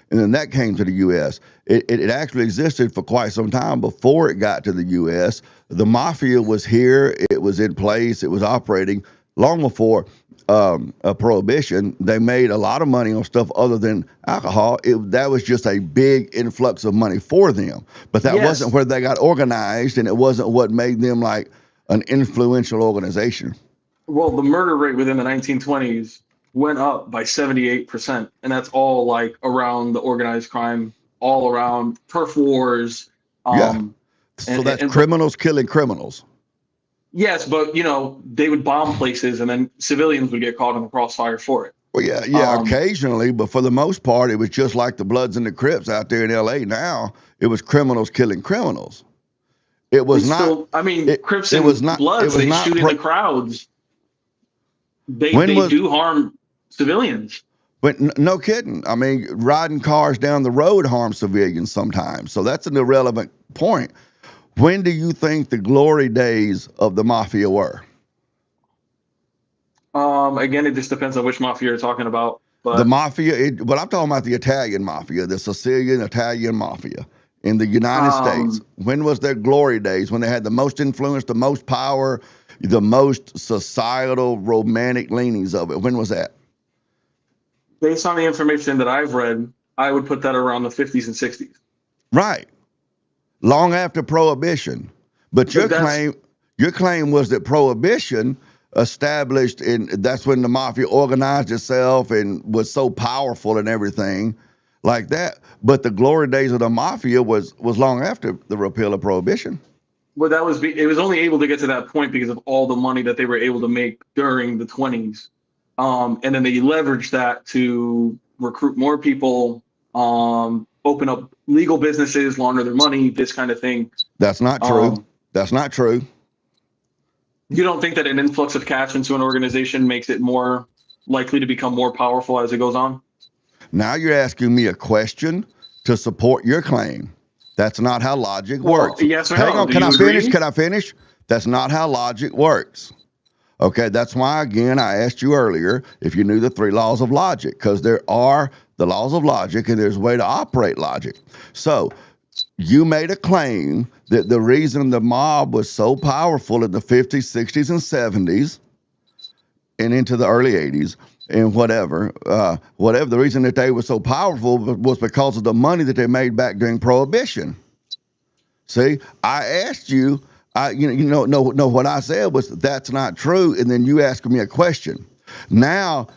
And then that came to the U.S. It actually existed for quite some time before it got to the U.S. The mafia was here. It was in place. It was operating long before a prohibition. They made a lot of money on stuff other than alcohol. That was just a big influx of money for them. But that wasn't where they got organized, and it wasn't what made them like an influential organization. Well, the murder rate within the 1920s went up by 78%, and that's all like around the organized crime, all around turf wars. So that's criminals killing criminals. Yes, but they would bomb places, and then civilians would get caught in the crossfire for it. Well, yeah, occasionally, but for the most part, it was just like the Bloods and the Crips out there in L.A. Now it was criminals killing criminals. It was not. Crips and Bloods, they shoot in the crowds. They do harm civilians. But no kidding. I mean, riding cars down the road harm civilians sometimes. So that's an irrelevant point. When do you think the glory days of the mafia were? Again, it just depends on which mafia you're talking about. But the mafia, but I'm talking about the Italian mafia, the Sicilian Italian mafia in the United States. When was their glory days? When they had the most influence, the most power, the most societal, romantic leanings of it? When was that? Based on the information that I've read, I would put that around the 50s and 60s. Right. Long after Prohibition. But your claim was that Prohibition established that's when the mafia organized itself and was so powerful and everything like that. But the glory days of the mafia was long after the repeal of Prohibition. Well, it was only able to get to that point because of all the money that they were able to make during the 20s. And then they leveraged that to recruit more people, open up legal businesses, launder their money, this kind of thing. That's not true. That's not true. You don't think that an influx of cash into an organization makes it more likely to become more powerful as it goes on? Now you're asking me a question to support your claim. That's not how logic works. Yes or Hang no? on, can I finish? Can I finish? That's not how logic works. Okay, that's why, again, I asked you earlier if you knew the 3 laws of logic, because there are the laws of logic and there's a way to operate logic. So you made a claim that the reason the mob was so powerful in the 50s, 60s, and 70s and into the early 80s and whatever the reason that they were so powerful was because of the money that they made back during Prohibition. See, I asked you, what I said was that's not true, and then you asked me a question. Now,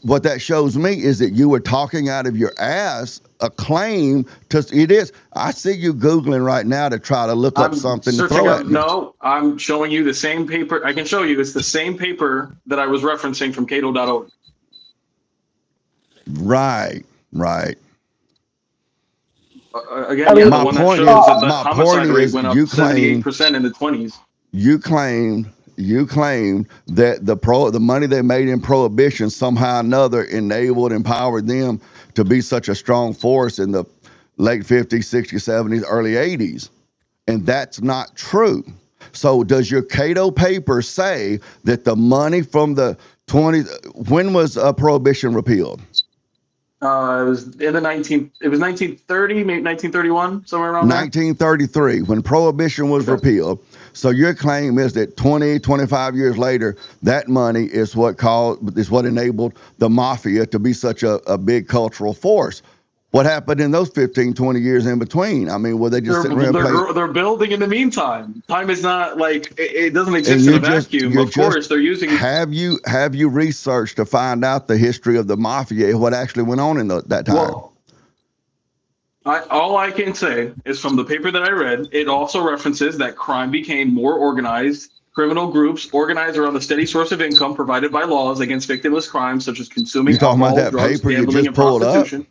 what that shows me is that you were talking out of your ass a claim it is. I see you Googling right now to try to look up something to throw at me. No, I'm showing you the same paper. I can show you. It's the same paper that I was referencing from Cato.org. Right. Again, my point is, the homicide rate went up 78% in the 20s. You claim that the money they made in Prohibition somehow or another enabled, empowered them to be such a strong force in the late 50s, 60s, 70s, early 80s. And that's not true. So does your Cato paper say that the money from the 20s, when was Prohibition repealed? It was 1930, maybe 1931, somewhere around there. 1933, when Prohibition was repealed. So your claim is that 20, 25 years later, that money is what enabled the mafia to be such a big cultural force. What happened in those 15, 20 years in between? I mean, were they just sitting around playing? They're building in the meantime. Time is not like it doesn't exist in a vacuum. Of course, they're using. Have you researched to find out the history of the mafia, what actually went on in that time? Well, all I can say is from the paper that I read, it also references that crime became more organized. Criminal groups organized around the steady source of income provided by laws against victimless crimes such as consuming alcohol, drugs, gambling, and prostitution.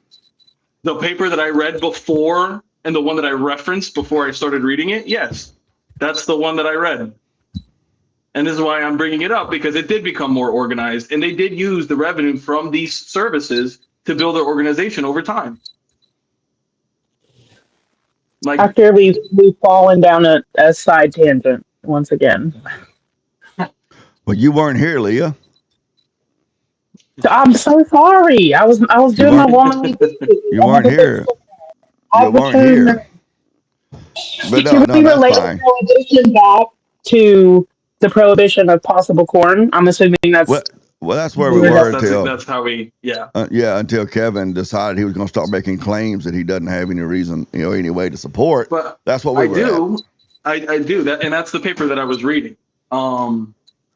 The paper that I read before and the one that I referenced before I started reading it, yes, that's the one that I read. And this is why I'm bringing it up, because it did become more organized, and they did use the revenue from these services to build their organization over time. Like, After we've fallen down a side tangent once again. Well, you weren't here, Leah. I'm so sorry. I was doing my weren't- womanly duty. You weren't here. I You weren't returned here. But Can no, we that's relate fine. prohibition back to the prohibition of possible corn? I'm assuming that's Well, that's where we Well, were that's until how we, yeah. until Kevin decided he was going to start making claims that he doesn't have any reason, any way to support. But That's what we I were do, I do that, and that's the paper that I was reading.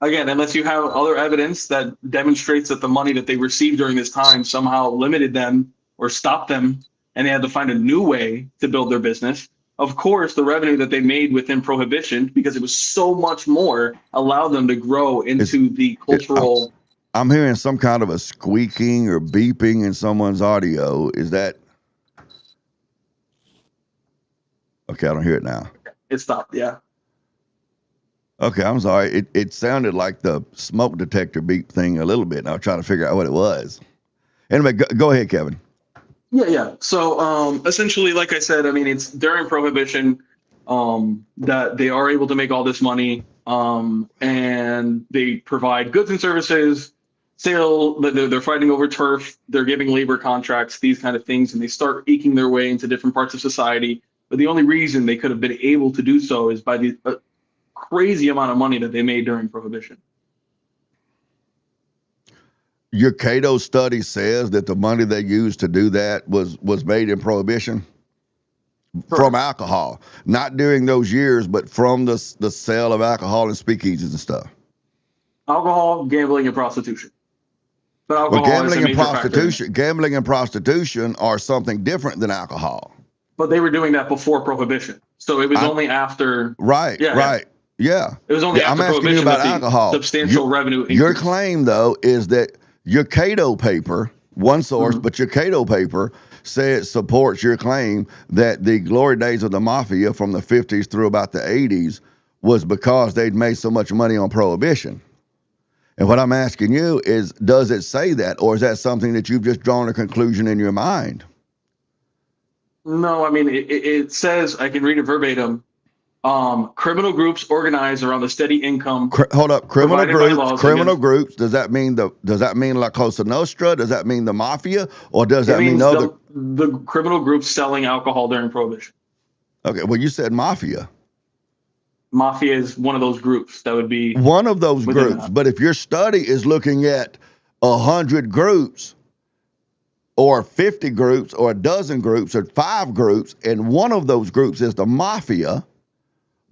Again, unless you have other evidence that demonstrates that the money that they received during this time somehow limited them or stopped them, and they had to find a new way to build their business. Of course, the revenue that they made within prohibition, because it was so much more, allowed them to grow into the cultural. I'm hearing some kind of a squeaking or beeping in someone's audio. Is that okay? I don't hear it now. It stopped, yeah. Okay, I'm sorry. It sounded like the smoke detector beep thing a little bit, and I was trying to figure out what it was. Anyway, go ahead, Kevin. Yeah. So essentially, like I said, I mean, it's during prohibition that they are able to make all this money, and they provide goods and services, they're fighting over turf, they're giving labor contracts, these kind of things, and they start eking their way into different parts of society. But the only reason they could have been able to do so is by the crazy amount of money that they made during prohibition. Your Cato study says that the money they used to do that was made in prohibition. Correct. From alcohol, not during those years, but from the sale of alcohol and speakeasies and stuff. Alcohol, gambling, and prostitution. But alcohol Well, is a major factor. gambling and prostitution are something different than alcohol. But they were doing that before prohibition, so it was only after. Right. Yeah, right. Yeah. It was only I'm after asking you prohibition about that the alcohol. substantial revenue Your increased. claim, though, is that your Cato paper, one source, Mhm. but your Cato paper says supports your claim that the glory days of the mafia from the 50s through about the 80s was because they'd made so much money on prohibition. And what I'm asking you is, does it say that, or is that something that you've just drawn a conclusion in your mind? No, I mean it says, I can read it verbatim. Criminal groups organized around the steady income. Hold up, criminal Provided by groups. laws Criminal against- groups. Does that mean La Cosa Nostra? Does that mean the mafia, or does It that mean means other? the criminal groups selling alcohol during prohibition. Okay, well, you said mafia. Mafia is one of those groups that would be. One of those within groups. that. But if your study is looking at 100 groups, or 50 groups, or a dozen groups, or 5 groups, and one of those groups is the mafia,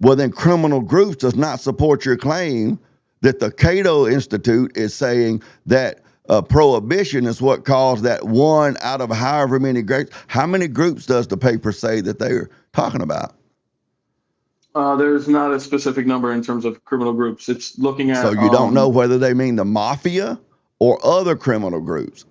well, then criminal groups does not support your claim that the Cato Institute is saying that prohibition is what caused that one out of however many groups. How many groups does the paper say that they're talking about? There's not a specific number in terms of criminal groups. It's looking at. So you don't know whether they mean the mafia or other criminal groups.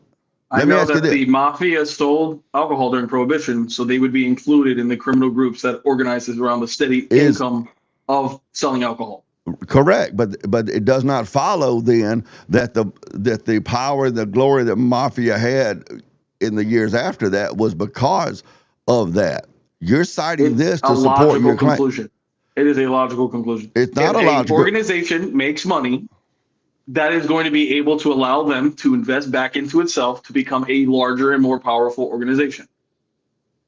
I Let me know ask you that this. the mafia sold alcohol during prohibition, so they would be included in the criminal groups that organizes around the steady income of selling alcohol. Correct, but it does not follow then that the power, the glory that mafia had in the years after that was because of that. You're citing this to support your claim. Conclusion. It is a logical conclusion. It's not if a logical. An organization makes money, that is going to be able to allow them to invest back into itself to become a larger and more powerful organization.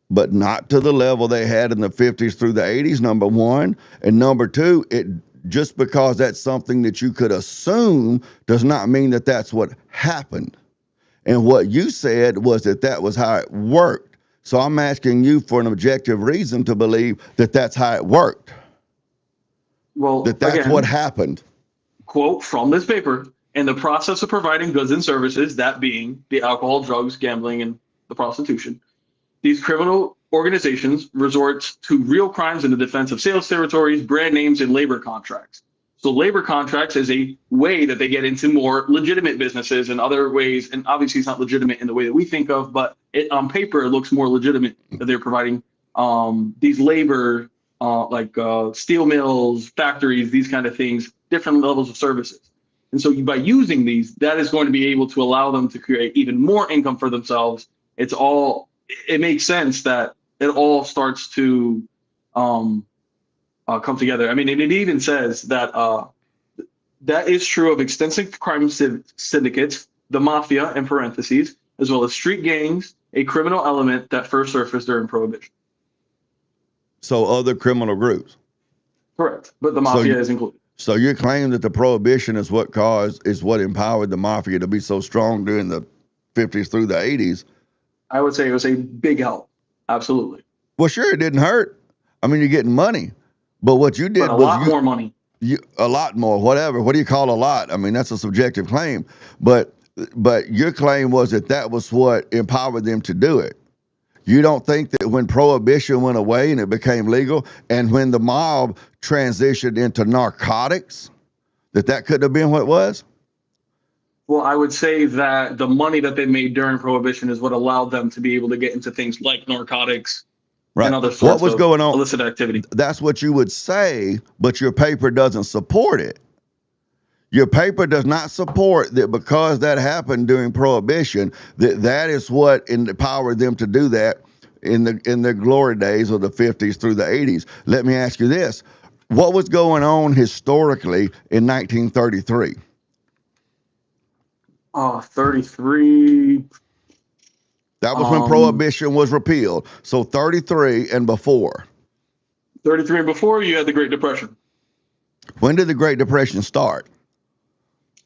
But not to the level they had in the 50s through the 80s, number one. And number two, it just because that's something that you could assume does not mean that that's what happened. And what you said was that was how it worked. So I'm asking you for an objective reason to believe that that's how it worked. Well, That's again, what happened. Quote from this paper, in the process of providing goods and services, that being the alcohol, drugs, gambling, and the prostitution, these criminal organizations resort to real crimes in the defense of sales territories, brand names, and labor contracts. So labor contracts is a way that they get into more legitimate businesses and other ways. And obviously it's not legitimate in the way that we think of, but on paper, it looks more legitimate that they're providing these labor, like steel mills, factories, these kind of things different levels of services. And so by using these, that is going to be able to allow them to create even more income for themselves. It makes sense that it all starts to come together. I mean, and it even says that that is true of extensive crime syndicates, the mafia in parentheses, as well as street gangs, a criminal element that first surfaced during Prohibition. So other criminal groups. Correct, but the mafia is included. So you claim that the Prohibition is what empowered the mafia to be so strong during the 50s through the 80s. I would say it was a big help. Absolutely. Well, sure, it didn't hurt. I mean, you're getting money, but what you did But a was lot more money. a lot more, whatever. What do you call a lot? I mean, that's a subjective claim, but your claim was that was what empowered them to do it. You don't think that when Prohibition went away and it became legal, and when the mob transitioned into narcotics, that could have been what it was? Well, I would say that the money that they made during Prohibition is what allowed them to be able to get into things like narcotics and other sorts What was of going on? illicit activity. That's what you would say, but your paper doesn't support it. Your paper does not support that because that happened during Prohibition, that is what empowered them to do that in their glory days of the 50s through the 80s. Let me ask you this. What was going on historically in 1933? 33. That was when Prohibition was repealed. So 33 and before. 33 and before, you had the Great Depression. When did the Great Depression start?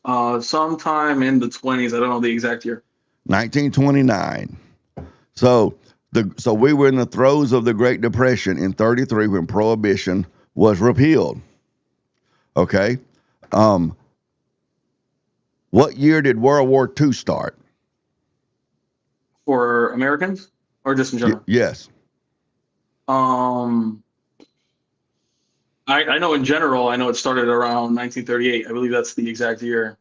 Sometime in the 20s. I don't know the exact year. 1929. So we were in the throes of the Great Depression in 33 when Prohibition was repealed. Okay. What year did World War II start? For Americans or just in general? Yes. I know in general, I know it started around 1938. I believe that's the exact year.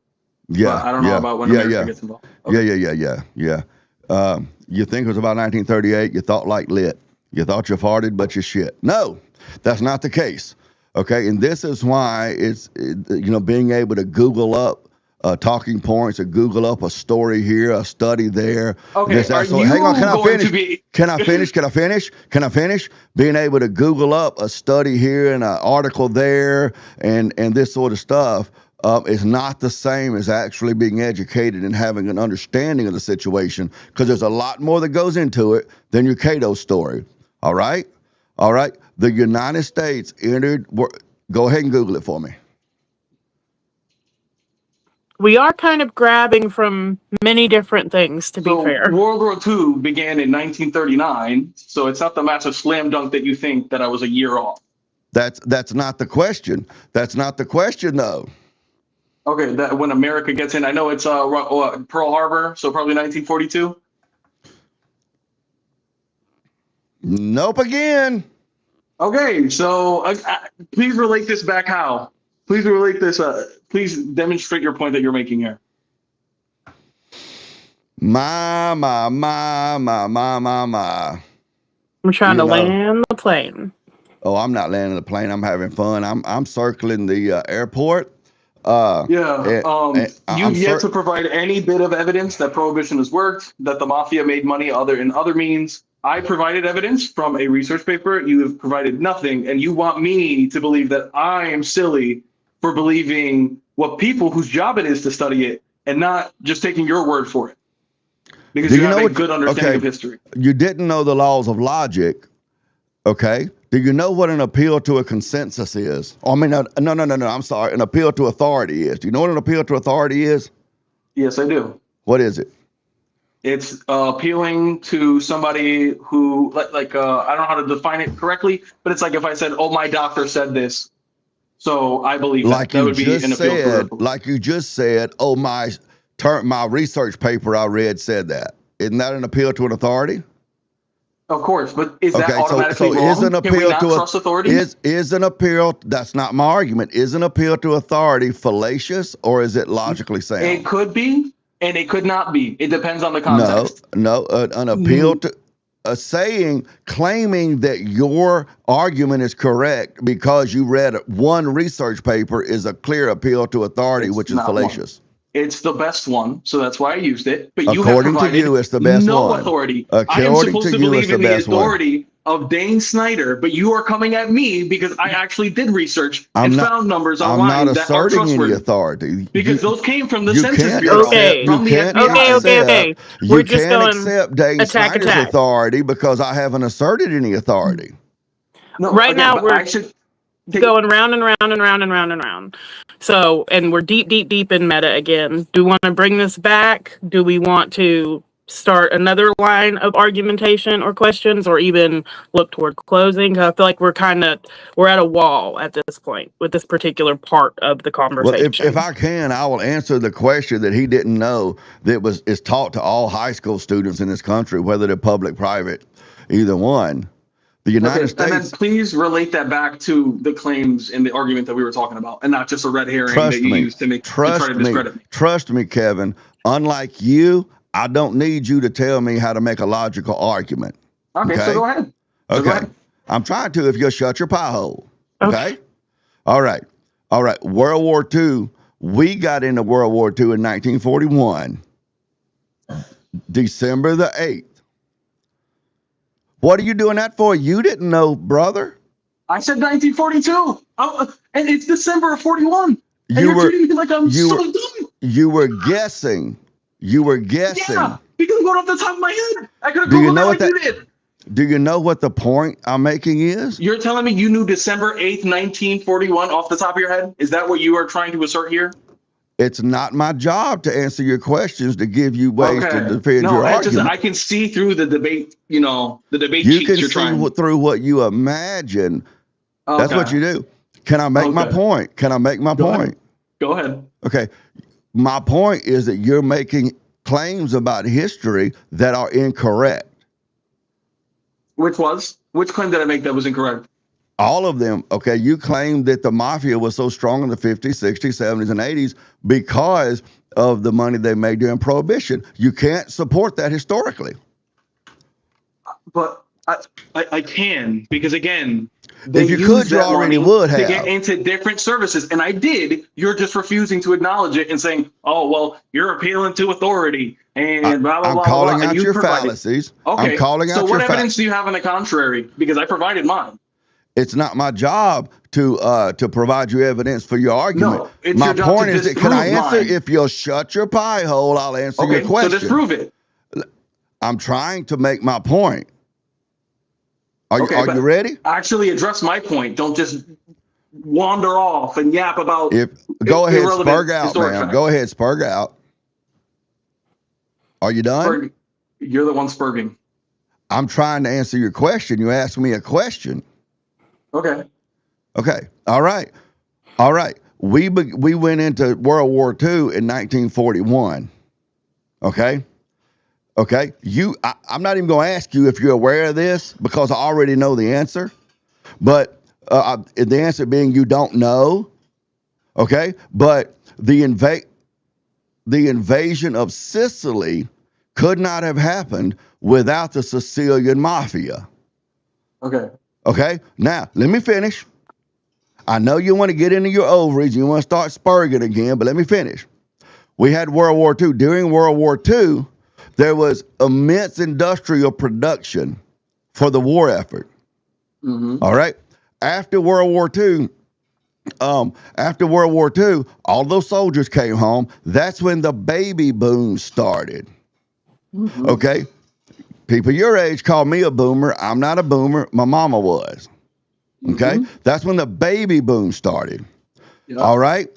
Yeah. But I don't know about when America gets involved. Okay. Yeah. You think it was about 1938. You thought like lit. You thought you farted, but you shit. No, that's not the case. Okay. And this is why being able to Google up talking points or Google up a story here, a study there. Okay. Hang on. Can I finish? Being able to Google up a study here and an article there and this sort of stuff is not the same as actually being educated and having an understanding of the situation, because there's a lot more that goes into it than your Cato story. All right. The United States entered. Go ahead and Google it for me. We are kind of grabbing from many different things, to be fair. World War II began in 1939, so it's not the massive slam dunk that you think that I was a year off. That's not the question. That's not the question, though. Okay, that when America gets in, I know it's Pearl Harbor, so probably 1942. Nope again. Okay, so please relate this back how? Please relate this. Please demonstrate your point that you're making here. My. I'm trying to land the plane. Oh, I'm not landing the plane. I'm having fun. I'm circling the airport. You've yet to provide any bit of evidence that Prohibition has worked, that the mafia made money in other means. I provided evidence from a research paper. You have provided nothing, and you want me to believe that I am silly for believing what people whose job it is to study it and not just taking your word for it. Because you have a good understanding of history. You didn't know the laws of logic, okay? Do you know what an appeal to a consensus is? No, I'm sorry. An appeal to authority is. Do you know what an appeal to authority is? Yes, I do. What is it? It's appealing to somebody who, I don't know how to define it correctly, but it's like if I said, oh, my doctor said this, so I believe that would be an appeal. Like you just said, oh, my research paper I read said that. Isn't that an appeal to an authority? Of course, but is that automatically wrong? Is an appeal Can we not trust authority? Is an appeal, that's not my argument, is an appeal to authority fallacious or is it logically sound? It could be, and it could not be. It depends on the context. No, an appeal to, claiming that your argument is correct because you read one research paper is a clear appeal to authority, It's which is not one. fallacious. It's the best one, so that's why I used it. But you have According to provided you, it's the best no one. authority. I am According supposed to to you, believe it's the in the best one. authority of Dane Snyder, but you are coming at me because I actually did research and found numbers I'm online not that are asserting any trustworthy. authority. Because those came from the you Census can't Bureau, Okay. from the can't FBI. Okay. You We're just can't going accept Dane attack, Snyder's attack. authority because I haven't asserted any authority. No, Right again, now, but we're I should take, going round and round and round and round and round. So, and we're deep in meta again. Do we want to bring this back? Do we want to start another line of argumentation or questions, or even look toward closing? 'Cause I feel like we're at a wall at this point with this particular part of the Well, conversation. if I can, I will answer the question that he didn't know that is taught to all high school students in this country, whether they're public, private, either one. The United and then States. please relate that back to the claims in the argument that we were talking about, and not just a red herring Trust that you me. used to try to discredit me. Trust me, Kevin. Unlike you, I don't need you to tell me how to make a logical argument. Okay, so Okay. go ahead. So Okay. go ahead. I'm trying to if you'll shut your pie hole. Okay. Okay. All right. World War II. We got into World War II in 1941, December the 8th. What are you doing that for? You didn't know, brother. I said 1942. Oh, and it's December of 41. And You you're were treating me like I'm you so were- dumb. you were guessing. You were guessing. Yeah, because I'm going off the top of my head. I could have Do you Googled know it what like you did. Do you know what the point I'm making is? You're telling me you knew December 8th, 1941 off the top of your head? Is that what you are trying to assert here? It's not my job to answer your questions to give you ways to defend No, your argument. I can see through the debate, the debate You sheets can you're see trying. through what you imagine. That's what Okay. you do. Can I make my Okay. point? Can I make my Go point? ahead. Go ahead. Okay. My point is that you're making claims about history that are incorrect. Which claim did I make that was incorrect? All of them. Okay. You claim that the mafia was so strong in the 50s, 60s, 70s, and 80s because of the money they made during Prohibition. You can't support that historically. But I can, because again, they If you use could, you that already money would to have. get into different services, and I did. You're just refusing to acknowledge it and saying, "Oh, well, you're appealing to authority," and blah blah I'm blah calling blah. out And you your provided. fallacies. Okay. I'm calling out so your what evidence do you have on the contrary? Because I provided mine. It's not my job to provide you evidence for your argument. No, it's my your job point to is that can I disprove answer? mine. If you'll shut your pie hole, I'll answer Okay, your question. so disprove it. I'm trying to make my point. Are but you ready? Actually address my point. Don't just wander off and yap about. Go ahead, irrelevant spurg out, historic man. facts. Go ahead, spurg out. Are you done? Spurg, you're the one spurging. I'm trying to answer your question. You asked me a question. Okay. Okay. All right. We went into World War II in 1941. Okay. I'm not even going to ask you if you're aware of this because I already know the answer. But the answer being you don't know. Okay. But the invasion of Sicily could not have happened without the Sicilian mafia. Okay. Okay. Now, let me finish. I know you want to get into your ovaries. You want to start spurging again, but let me finish. We had World War II. During World War II, there was immense industrial production for the war effort. Mm-hmm. All right. After World War II, all those soldiers came home. That's when the baby boom started. Mm-hmm. Okay. People your age call me a boomer. I'm not a boomer. My mama was. Okay. Mm-hmm. That's when the baby boom started. Yeah. All right.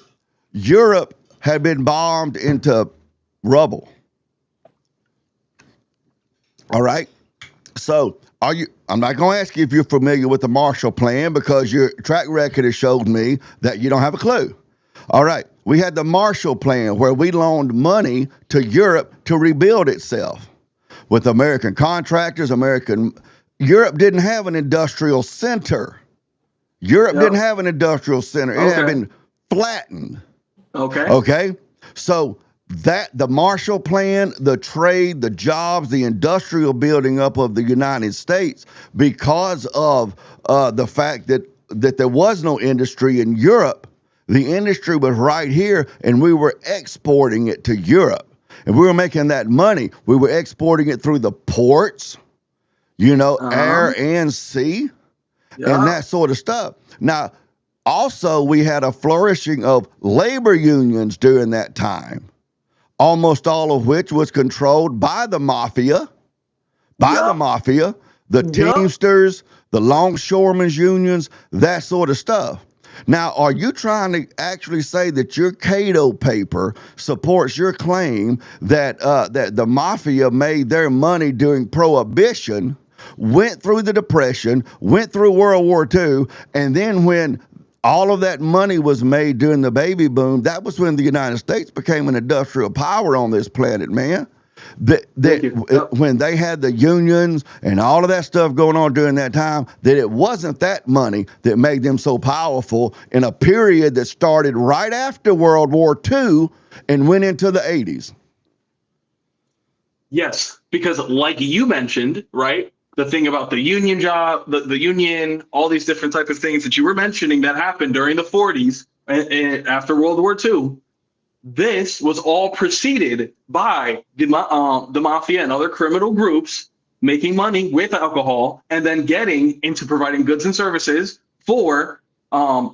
Europe had been bombed into rubble. All right. So I'm not going to ask you if you're familiar with the Marshall Plan because your track record has showed me that you don't have a clue. All right. We had the Marshall Plan where we loaned money to Europe to rebuild itself with American contractors. Europe didn't have an industrial center. Europe didn't have an industrial center. It had been flattened. Okay. Okay. So that the Marshall Plan, the trade, the jobs, the industrial building up of the United States, because of the fact that there was no industry in Europe. The industry was right here, and we were exporting it to Europe, and we were making that money. We were exporting it through the ports, air and sea, and that sort of stuff. Now, also, we had a flourishing of labor unions during that time, almost all of which was controlled by the mafia, the Teamsters, the longshoremen's unions, that sort of stuff. Now, are you trying to actually say that your Cato paper supports your claim that that the mafia made their money during Prohibition, went through the Depression, went through World War II, and then when all of that money was made during the baby boom, that was when the United States became an industrial power on this planet, man? When they had the unions and all of that stuff going on during that time, that it wasn't that money that made them so powerful in a period that started right after World War II and went into the 80s. Yes, because like you mentioned, right, the thing about the union job, the union, all these different types of things that you were mentioning that happened during the 40s and after World War II, this was all preceded by the mafia and other criminal groups making money with alcohol and then getting into providing goods and services for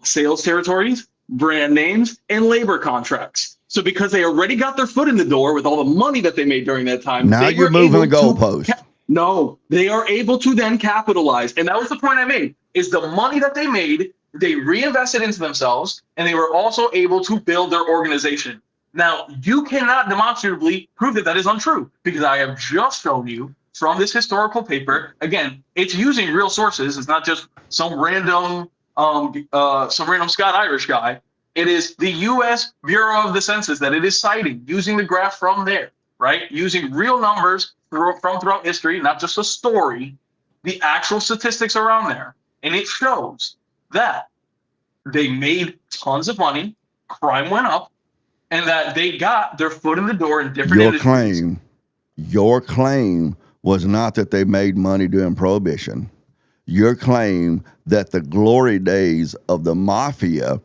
sales territories, brand names, and labor contracts. So because they already got their foot in the door with all the money that they made during that time. Now you're moving the goalpost. No, they are able to then capitalize. And that was the point I made, is the money that they made, they reinvested into themselves, and they were also able to build their organization. Now, you cannot demonstrably prove that that is untrue, because I have just shown you from this historical paper. Again, it's using real sources. It's not just some random Scott Irish guy. It is the U.S. Bureau of the Census that it is citing, using the graph from there, right? Using real numbers from throughout history, not just a story, the actual statistics around there. And it shows that they made tons of money, crime went up, and that they got their foot in the door in different industries. Your claim was not that they made money during Prohibition. Your claim that the glory days of the mafia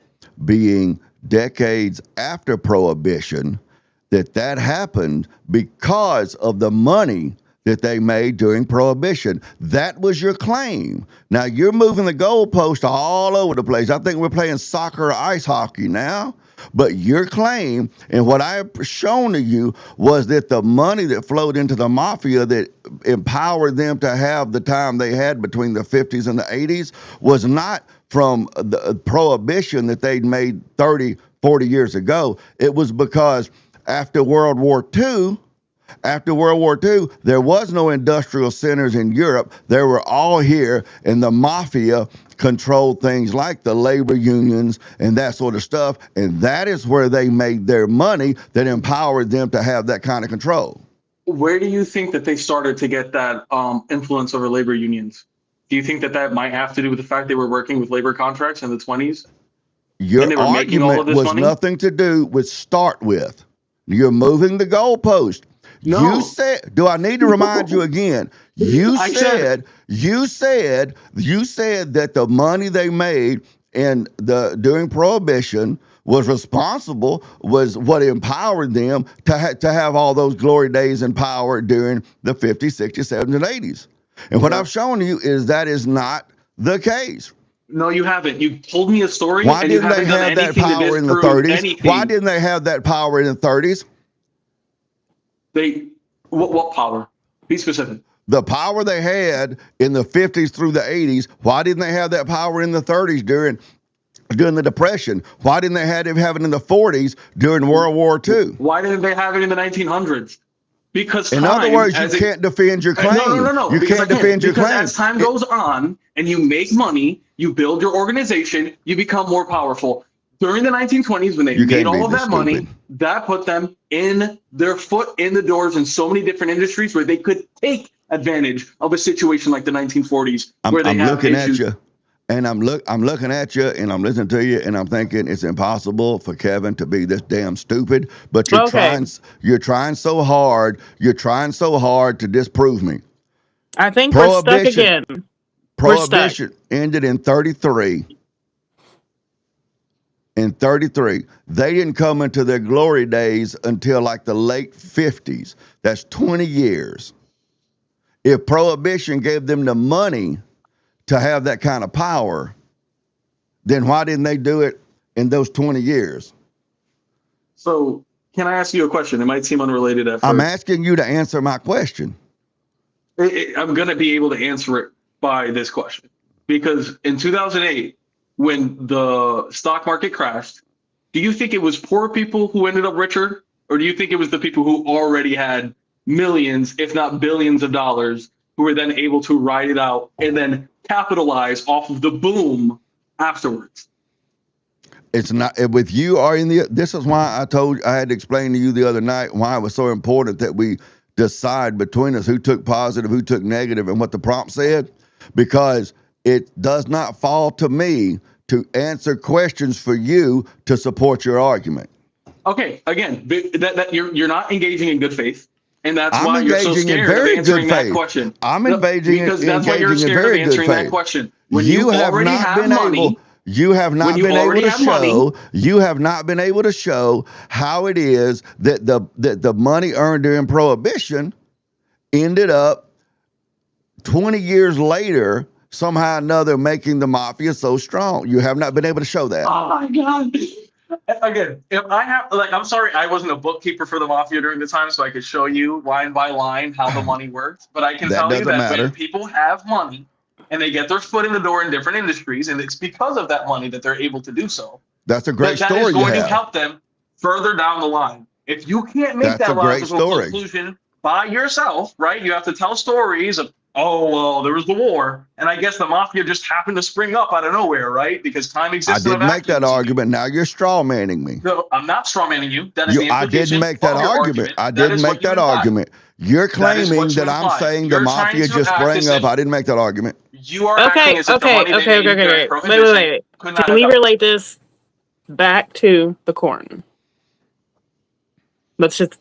being decades after Prohibition, that happened because of the money that they made during Prohibition. That was your claim. Now you're moving the goalpost all over the place. I think we're playing soccer or ice hockey now. But your claim, and what I have shown to you, was that the money that flowed into the mafia that empowered them to have the time they had between the 50s and the 80s was not from the Prohibition that they'd made 30, 40 years ago. It was because after World War II, there was no industrial centers in Europe. They were all here, and the mafia controlled things like the labor unions and that sort of stuff. And that is where they made their money that empowered them to have that kind of control. Where do you think that they started to get that influence over labor unions? Do you think that might have to do with the fact they were working with labor contracts in the 20s? Your argument was nothing to do with start with. You're moving the goalpost. No. You said, do I need to remind you again? You said that the money they made during Prohibition was what empowered them to have all those glory days in power during the 50s, 60s, 70s, and 80s. And what I've shown you is that is not the case. No, you haven't. You told me a story. Why didn't they have that power in the 30s? Why didn't they have that power in the 30s? What power? Be specific. The power they had in the 50s through the 80s, why didn't they have that power in the 30s during the Depression? Why didn't they have it in the 40s during World War II? Why didn't they have it in the 1900s? Because in other words, you can't defend your claim. No. You can't defend your claim. As time goes on and you make money, you build your organization, you become more powerful. During the 1920s, when they made all of that money, that put them in their foot in the doors in so many different industries where they could take advantage of a situation like the 1940s. I'm looking at you. And I'm looking at you and I'm listening to you and I'm thinking it's impossible for Kevin to be this damn stupid. But you're Okay. trying so hard to disprove me. I think we're stuck Prohibition. again. Prohibition ended in 33. In 33, they didn't come into their glory days until like the late 50s. That's 20 years. If prohibition gave them the money to have that kind of power, then why didn't they do it in those 20 years? So, can I ask you a question? It might seem unrelated at first. I'm asking you to answer my question. I'm going to be able to answer it by this question. Because in 2008, when the stock market crashed, do you think it was poor people who ended up richer? Or do you think it was the people who already had millions, if not billions of dollars, who were then able to ride it out and then capitalize off of the boom afterwards? It's not with you are in the. This is why I had to explain to you the other night why it was so important that we decide between us who took positive, who took negative, and what the prompt said, because it does not fall to me to answer questions for you to support your argument. Okay, again, that you're not engaging in good faith. And that's I'm why you're so engaging in scared of very answering good that faith. question. I'm No, engaging because in that's why you're engaging in scared of very good answering that faith. question. When you already have money, You have not when you been able already to have money- show. You have not been able to show how it is that the money earned during Prohibition ended up 20 years later somehow or another making the mafia so strong. You have not been able to show that. oh my God. Again, if I have, like, I'm sorry, I wasn't a bookkeeper for the mafia during the time, so I could show you line by line how the money works. But I can That tell you doesn't that matter. when people have money and they get their foot in the door in different industries, and it's because of that money that they're able to do so, That's a great that story is you going to have. help them further down the line. If you can't make That's a that great logical story. conclusion by yourself, right? You have to tell stories of, oh, well, there was the war, and I guess the mafia just happened to spring up out of nowhere, right? Because time I exists in a didn't make that vacuum. argument. Now you're straw manning me. No, I'm not strawmanning you. That is the I implication didn't make that of your argument. I That didn't is make what you that imply. argument. You're That is claiming what you that I'm imply. saying the You're trying mafia to just act sprang as up. if- I didn't make that argument. You are Okay, acting as if the money they made during Wait. Prohibition could not Can have we helped. relate this back to the corn? Let's just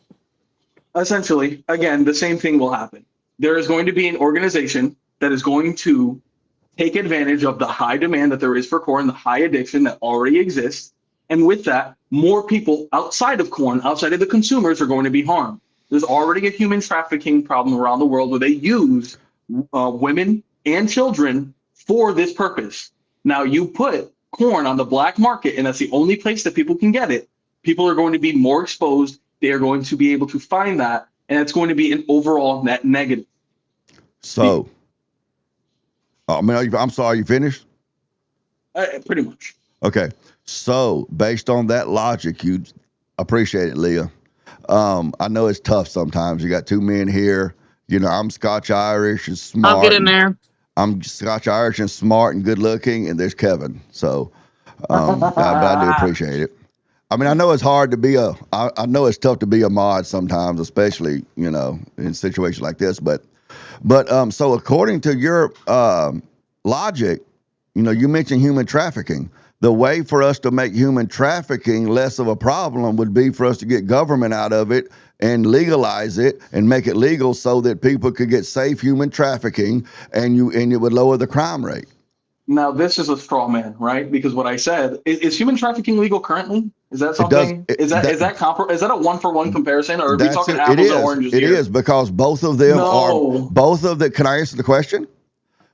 Essentially, again, the same thing will happen. There is going to be an organization that is going to take advantage of the high demand that there is for corn, the high addiction that already exists. And with that, more people outside of corn, outside of the consumers, are going to be harmed. There's already a human trafficking problem around the world where they use women and children for this purpose. Now, you put corn on the black market, and that's the only place that people can get it. People are going to be more exposed. They are going to be able to find that, and it's going to be an overall net negative. So, I'm sorry, you finished? Pretty much. Okay. So, based on that logic, you appreciate it, Leah. I know it's tough sometimes. You got two men here. You know, I'm Scotch Irish and smart. I'll get in there. I'm Scotch Irish and smart and good looking, and there's Kevin. So, but I do appreciate it. I mean, I know it's hard to be I know it's tough to be a mod sometimes, especially, you know, in situations like this. But so according to your logic, you know, you mentioned human trafficking. The way for us to make human trafficking less of a problem would be for us to get government out of it and legalize it and make it legal so that people could get safe human trafficking, and it would lower the crime rate. Now, this is a straw man, right? Because what I said is human trafficking legal currently? Is that something? Is that a 1-for-1 comparison, or are we talking apples and oranges It here? is, because both of them are can I answer the question?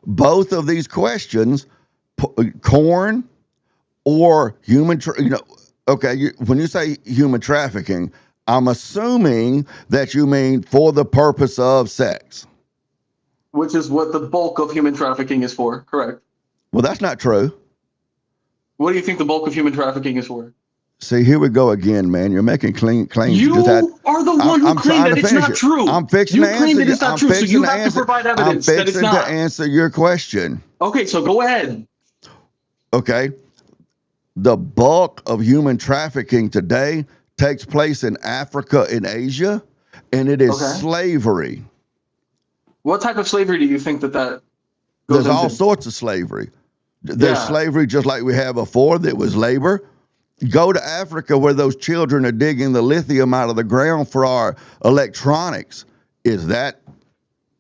Both of these questions, corn or human, when you say human trafficking, I'm assuming that you mean for the purpose of sex. Which is what the bulk of human trafficking is for, correct? Well, that's not true. What do you think the bulk of human trafficking is for? See, here we go again, man. You're making claims. You are the one who claimed that it's not true. I'm fixing to answer. You claimed that it's not true, so you have to provide evidence that it's not. I'm fixing to answer your question. Okay, so go ahead. Okay. The bulk of human trafficking today takes place in Africa and Asia, and it is slavery. What type of slavery do you think that goes There's into? all sorts of slavery. There's Yeah. slavery just like we had before that was labor. Go to Africa where those children are digging the lithium out of the ground for our electronics. Is that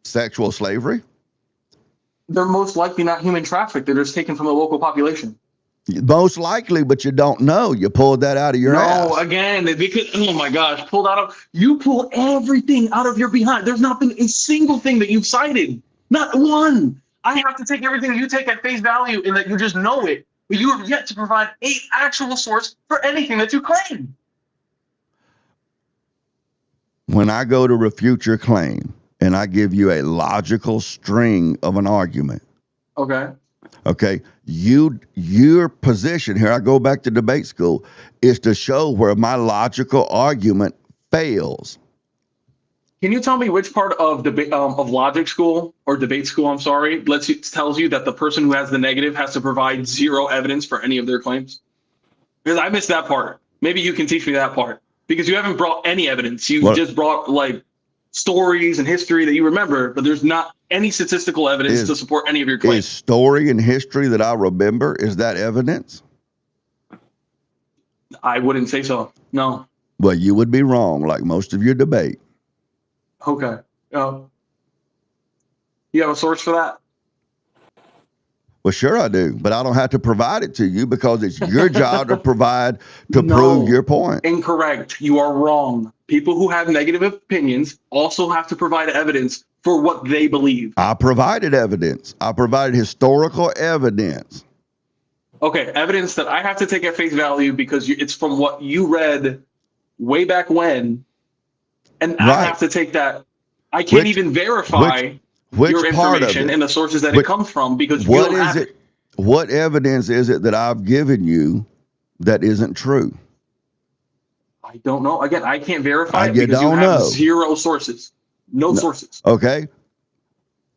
sexual slavery? They're most likely not human trafficked. They're just taken from the local population. Most likely, but you don't know. You pulled that out of your ass. No, again, because oh my gosh, you pull everything out of your behind. There's not been a single thing that you've cited. Not one. I have to take everything you take at face value and that you just know it. But you have yet to provide a actual source for anything that you claim. When I go to refute your claim and I give you a logical string of an argument, Okay. okay, your position here, I go back to debate school, is to show where my logical argument fails. Can you tell me which part of of logic school or debate school, I'm sorry, tells you that the person who has the negative has to provide zero evidence for any of their claims? Because I missed that part. Maybe you can teach me that part. Because you haven't brought any evidence. You just brought like stories and history that you remember, but there's not any statistical evidence to support any of your claims. Is story and history that I remember, is that evidence? I wouldn't say so. No. Well, you would be wrong, like most of your debate. Okay. You have a source for that? Well, sure I do, but I don't have to provide it to you because it's your job to provide to No. prove your point. Incorrect. You are wrong. People who have negative opinions also have to provide evidence for what they believe. I provided evidence. I provided historical evidence. Okay, evidence that I have to take at face value because it's from what you read way back when, and I Right. have to take that. I can't even verify Which your part of information it? and the sources that Which- it comes from because you What don't is have it? What evidence is it that I've given you that isn't true? I don't know. Again, I can't verify it You because you don't have know. zero sources. No sources. Okay.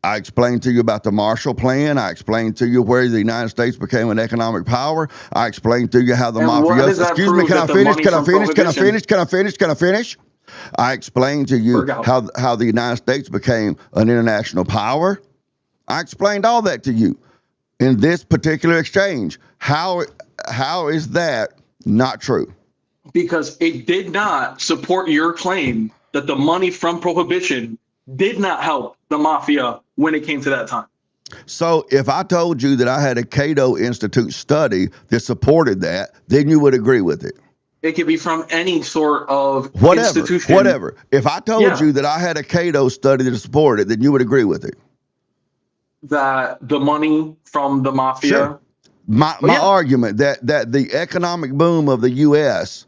I explained to you about the Marshall Plan. I explained to you where the United States became an economic power. I explained to you how the And what mafia. does that Excuse me, prove can I that the finish? money Can I from finish? Can I prohibition- finish? Can I finish? Can I finish? I explained to you Work out. how the United States became an international power. I explained all that to you in this particular exchange. How is that not true? Because it did not support your claim that the money from prohibition did not help the mafia when it came to that time. So if I told you that I had a Cato Institute study that supported that, then you would agree with it. It could be from any sort of Whatever. institution. Whatever. If I told Yeah. you that I had a Cato study that supported it, then you would agree with it. That the money from the mafia. Sure. My yeah. argument that the economic boom of the U.S.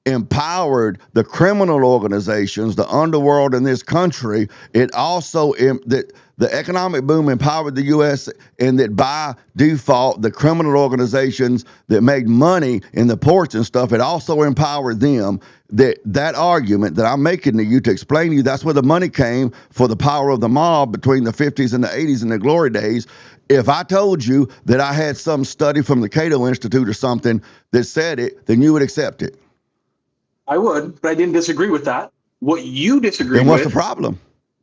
empowered the criminal organizations, the underworld in this country. It also that the economic boom empowered the U.S. and that by default, the criminal organizations that made money in the ports and stuff, it also empowered them. That argument that I'm making to you to explain to you, that's where the money came for the power of the mob between the 50s and the 80s and the glory days. If I told you that I had some study from the Cato Institute or something that said it, then you would accept it. I would, but I didn't disagree with that. What you disagreed Then what's with, the problem?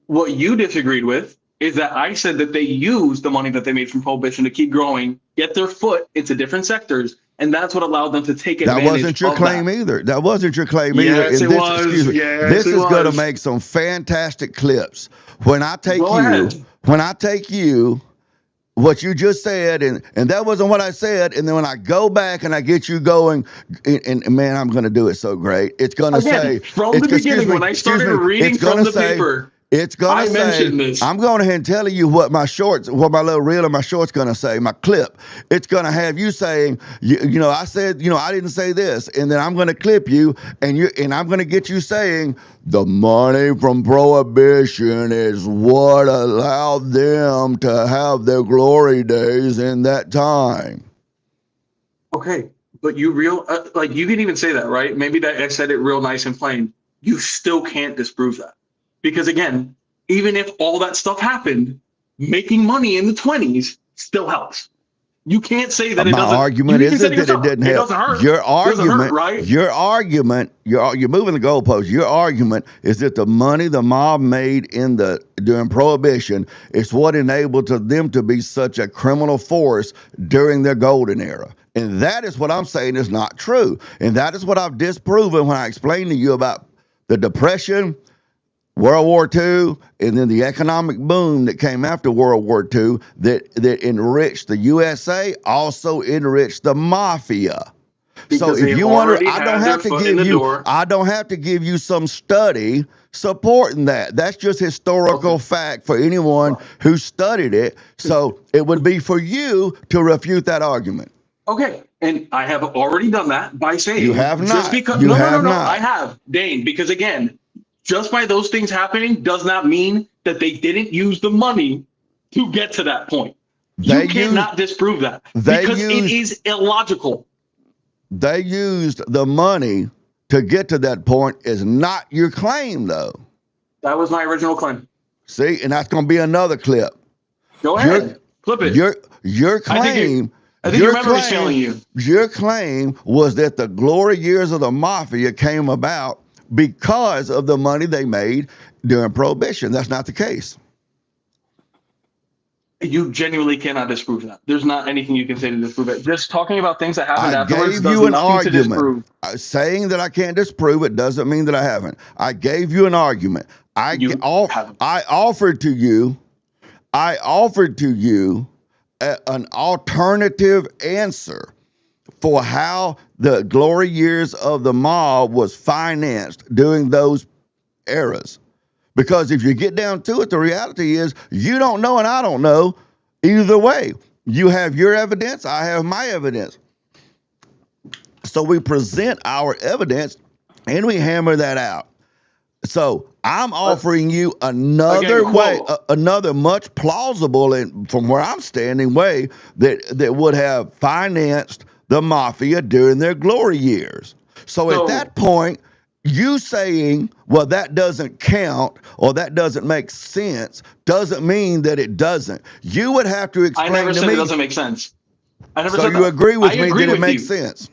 what you disagreed with is that I said that they used the money that they made from prohibition to keep growing, get their foot into different sectors, and that's what allowed them to take That advantage wasn't your of claim that. either. That wasn't your claim either. Yes, And it was. Excuse me, Yes, this it is going to was. make some fantastic clips. When I take Go ahead. what you just said, and that wasn't what I said, and then when I go back and I get you going, and man, I'm going to do it so great. It's going to say, Again, from the beginning, when I started reading from the paper, it's going I to say, mentioned this. I'm going ahead and telling you what my little reel of my short's going to say, my clip. It's going to have you saying, I said, I didn't say this. And then I'm going to clip you and I'm going to get you saying the money from prohibition is what allowed them to have their glory days in that time. Okay, but you you can even say that, right? Maybe that I said it real nice and plain. You still can't disprove that. Because again, even if all that stuff happened, making money in the 20s still helps. You can't say that it My doesn't. argument you can say isn't that it yourself, didn't It help. doesn't hurt. Your It doesn't argument, hurt, right? your argument, you're moving the goalpost. Your argument is that the money the mob made during Prohibition is what enabled them to be such a criminal force during their golden era. And that is what I'm saying is not true. And that is what I've disproven when I explained to you about the Depression, World War II, and then the economic boom that came after World War II that enriched the USA, also enriched the mafia. Because So they if you want already to, I had don't their have to foot in give the you, door. I don't have to give you some study supporting that. That's just historical fact for anyone who studied it. So it would be for you to refute that argument. Okay, and I have already done that by saying You have just not. because You no, have no, not. I have, Dane, because again, just by those things happening does not mean that they didn't use the money to get to that point. They You cannot disprove that they because it used- is illogical. They used the money to get to that point is not your claim, though. That was my original claim. See, and that's going to be another clip. Go ahead, clip it. Your I claim. think your memory's failing you. Your claim was that the glory years of the mafia came about because of the money they made during Prohibition. That's not the case. You genuinely cannot disprove that. There's not anything you can say to disprove it. Just talking about things that happened I afterwards gave does you an nothing to disprove. argument. Saying that I can't disprove it doesn't mean that I haven't. I gave you an argument. I haven't. offered to you an alternative answer for how the glory years of the mob was financed during those eras. Because if you get down to it, the reality is you don't know and I don't know either way. You have your evidence, I have my evidence. So we present our evidence and we hammer that out. So I'm offering you another Again, way, quote. another much plausible and from where I'm standing way that would have financed the mafia during their glory years. So at that point, you saying, well, that doesn't count or that doesn't make sense doesn't mean that it doesn't. You would have to I explain never to said me. it doesn't make sense. I never So said you that. agree with I me agree that it with makes you. sense.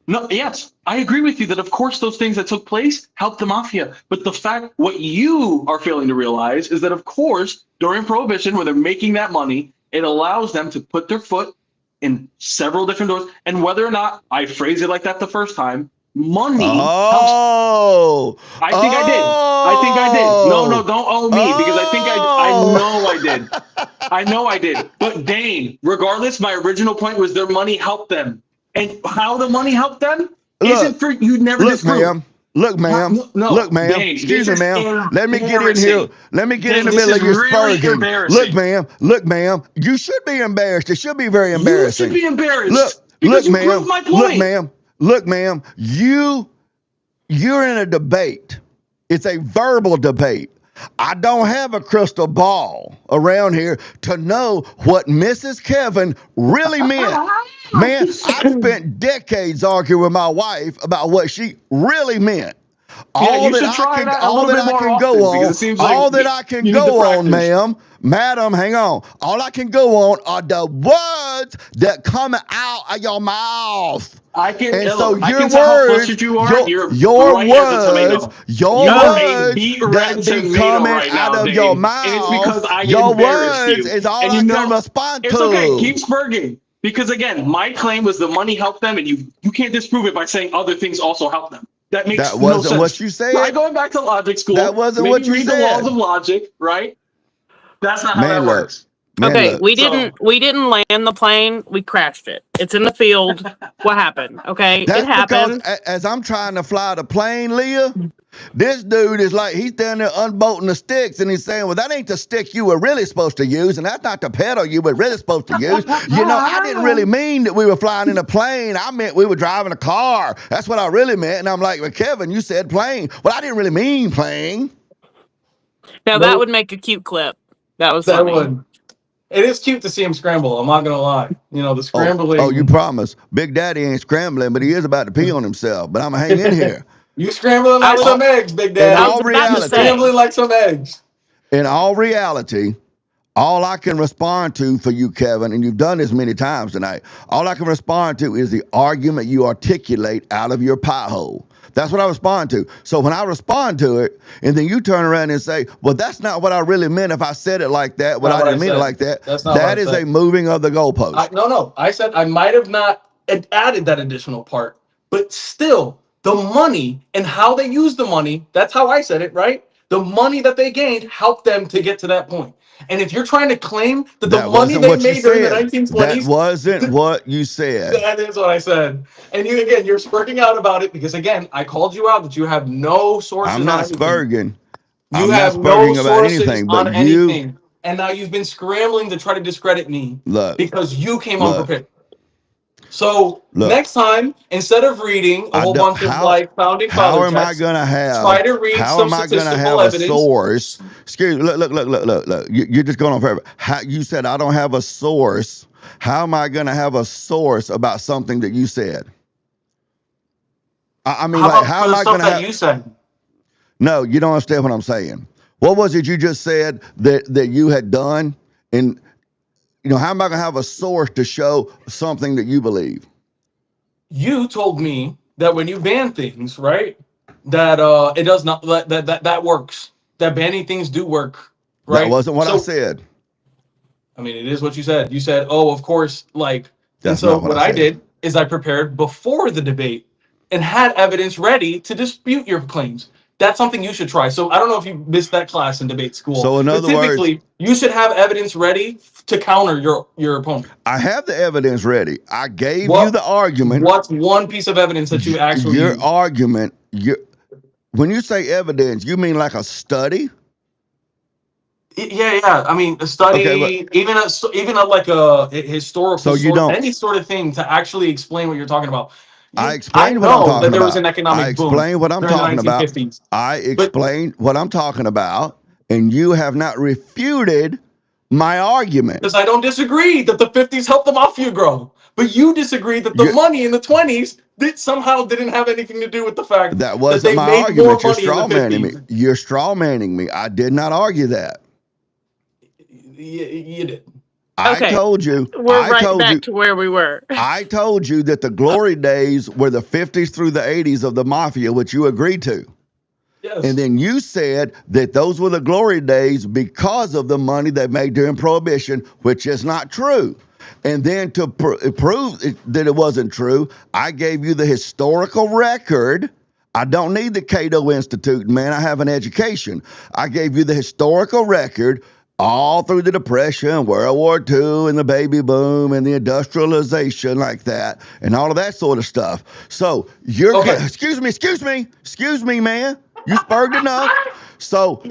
No, yes, I agree with you that of course those things that took place helped the mafia. But the fact, what you are failing to realize is that of course during Prohibition, when they're making that money, it allows them to put their foot in several different doors. And whether or not I phrased it like that the first time, money helps. Oh, I think I did. I think I did. No, don't owe me because I think I know I did. I know I did. But Dane, regardless, my original point was their money helped them. And how the money helped them isn't for you never Look, disprove. ma'am. Look, ma'am. No, Look, ma'am. Dane, Excuse me, this is ma'am. Let me get in here. embarrassing. Let me get Dane, in the this middle is of your really spurging. embarrassing. Look, ma'am. Look, ma'am. You should be embarrassed. It should be very You embarrassing. should be embarrassed. Look, because you ma'am. proved my point. Look, ma'am. Look, ma'am. You're in a debate. It's a verbal debate. I don't have a crystal ball around here to know what Mrs. Kevin really meant. Man, I spent decades arguing with my wife about what she really meant. you should try that a little bit more often, because it seems like all that I can you need to go on, practice. madam, hang on. All I can go on are the words that come out of your mouth. I can, And look, so I your can tell how words, flustered you are. You're your bright as a tomato. words, your You're a words beet red that be tomato coming right out now, of Dane. your And mouth, it's because I your embarrassed words you. is all And I you know, can respond it's to. okay. Keep spurging. Because again, my claim was the money helped them, and you can't disprove it by saying other things also help them. That makes That no wasn't sense. what you said. Try going back to logic school. That wasn't maybe what you read said. the laws of logic, right? That's not how Man, that look. works. Man, Okay, look. we didn't land the plane. We crashed it. It's in the field. What happened? Okay, That's it happened. because as I'm trying to fly the plane, Leah, this dude is like, he's down there unbolting the sticks and he's saying, well, that ain't the stick you were really supposed to use. And that's not the pedal you were really supposed to use. You know, I didn't really mean that we were flying in a plane. I meant we were driving a car. That's what I really meant. And I'm like, well, Kevin, you said plane. Well, I didn't really mean plane. Now that would make a cute clip. That was That funny. would. It is cute to see him scramble. I'm not gonna lie. You know, the scrambling. Oh, you promise. Big Daddy ain't scrambling, but he is about to pee on himself. But I'm going to hang in here. You scrambling like I was- some eggs, Big In Daddy. I was all about to reality, say. Scrambling like some eggs. in all reality, all I can respond to for you, Kevin, and you've done this many times tonight, all I can respond to is the argument you articulate out of your pie hole. That's what I respond to. So when I respond to it, and then you turn around and say, well, that's not what I really meant if I said it like that, but I didn't mean it like that. That's not what I That is said. a moving of the goalpost. No. I said I might have not added that additional part, but still, the money and how they use the money, that's how I said it, right? The money that they gained helped them to get to that point. And if you're trying to claim that the money wasn't they what you made during the said. 1920s, That wasn't what you said. that is what I said. And you're spurting out about it because, again, I called you out that you have no sources. I'm not on anything. spurging. You I'm have not no spurging about sources anything, on but anything. And now you've been scrambling to try to discredit me look, because you came Look. unprepared. So Look. next time, instead of reading a whole bunch of like founding how father am I texts, going to have? try to read How some am I going to statistical have evidence. a source? Excuse me. Look. You're just going on forever. How, you said I don't have a source. How am I going to have a source about something that you said? I mean, How like, about how for am the I stuff going to that have? you said? No, you don't understand what I'm saying. What was it you just said that you had done? And you know, how am I going to have a source to show something that you believe? You told me that when you ban things, right, that it does not that works. That banning things do work, right? That wasn't what I So, said. I mean, it is what you said. You said, "Oh, of course," like. And That's so not what what I I said. did is I prepared before the debate and had evidence ready to dispute your claims. That's something you should try. So I don't know if you missed that class in debate school. So in but other words- typically, you should have evidence ready to counter your opponent. I have the evidence ready. I gave you What- the argument. What's one piece of evidence that you actually Your used? argument, when you say evidence, you mean like a study? Yeah. I mean, a study, Okay, even like a historical So you source, don't- any sort of thing to actually explain what you're talking about. I explained what I'm know talking that there was about. an economic I boom explained what I'm during the talking about. 1950s. I explained what I'm talking about, and you have not refuted my argument. Because I don't disagree that the 50s helped the mafia grow. But you disagree that the You- money in the 20s somehow didn't have anything to do with the fact That they wasn't my made more argument. You're money in the straw manning me. 50s. You're straw manning me. I did not argue that. You did. Okay. I told you. We're I right told back you. to where we were. I told you that the glory days were the 50s through the 80s of the mafia, which you agreed to. Yes. And then you said that those were the glory days because of the money they made during Prohibition, which is not true. And then to prove that it wasn't true, I gave you the historical record. I don't need the Cato Institute, man. I have an education. I gave you the historical record all through the Depression, World War II, and the baby boom, and the industrialization like that, and all of that sort of stuff. So you're, Okay. excuse me, man. You spurred enough. So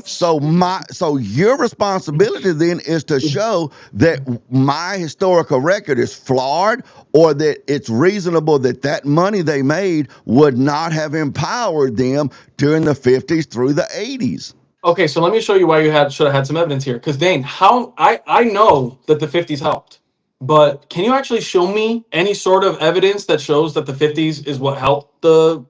your responsibility then is to show that my historical record is flawed, or that it's reasonable that money they made would not have empowered them during the 50s through the 80s. Okay, so let me show you why you should have had some evidence here. Because Dane, I know that the 50s helped, but can you actually show me any sort of evidence that shows that the 50s is what helped the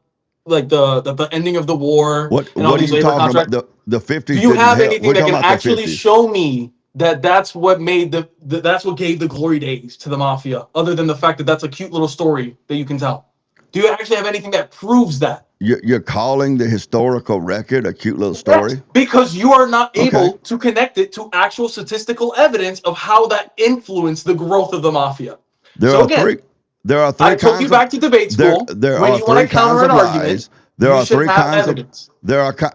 ending of the war? What and all are these you labor talking contracts? about? The 50s. Do you didn't have help. anything We're that talking can about the actually 50s. show me that that's what made that's what gave the glory days to the mafia, other than the fact that that's a cute little story that you can tell? Do you actually have anything that proves that? You're calling the historical record a cute little story? Yes, because you are not able Okay. to connect it to actual statistical evidence of how that influenced the growth of the mafia. There So are again, three. There are three I took kinds you of back to debate school. there when are you want three to counter kinds an of argument, lies. There you are should three have kinds evidence.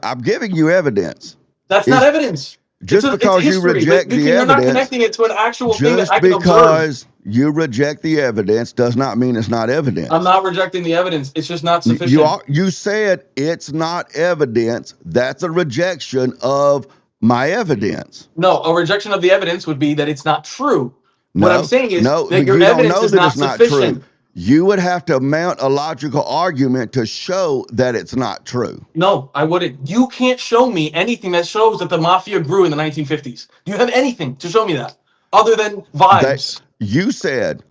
I'm giving you evidence. That's not evidence. Just It's because you history, reject but the you're not evidence, connecting it to an actual thing just that I can observe. because you reject the evidence does not mean it's not evidence. I'm not rejecting the evidence. It's just not sufficient. You said it's not evidence. That's a rejection of my evidence. No, a rejection of the evidence would be that it's not true. No, What I'm saying is no, that your you don't evidence know is that not it's not sufficient. true. You would have to mount a logical argument to show that it's not true. No, I wouldn't. You can't show me anything that shows that the mafia grew in the 1950s. Do you have anything to show me that other than vibes? You said,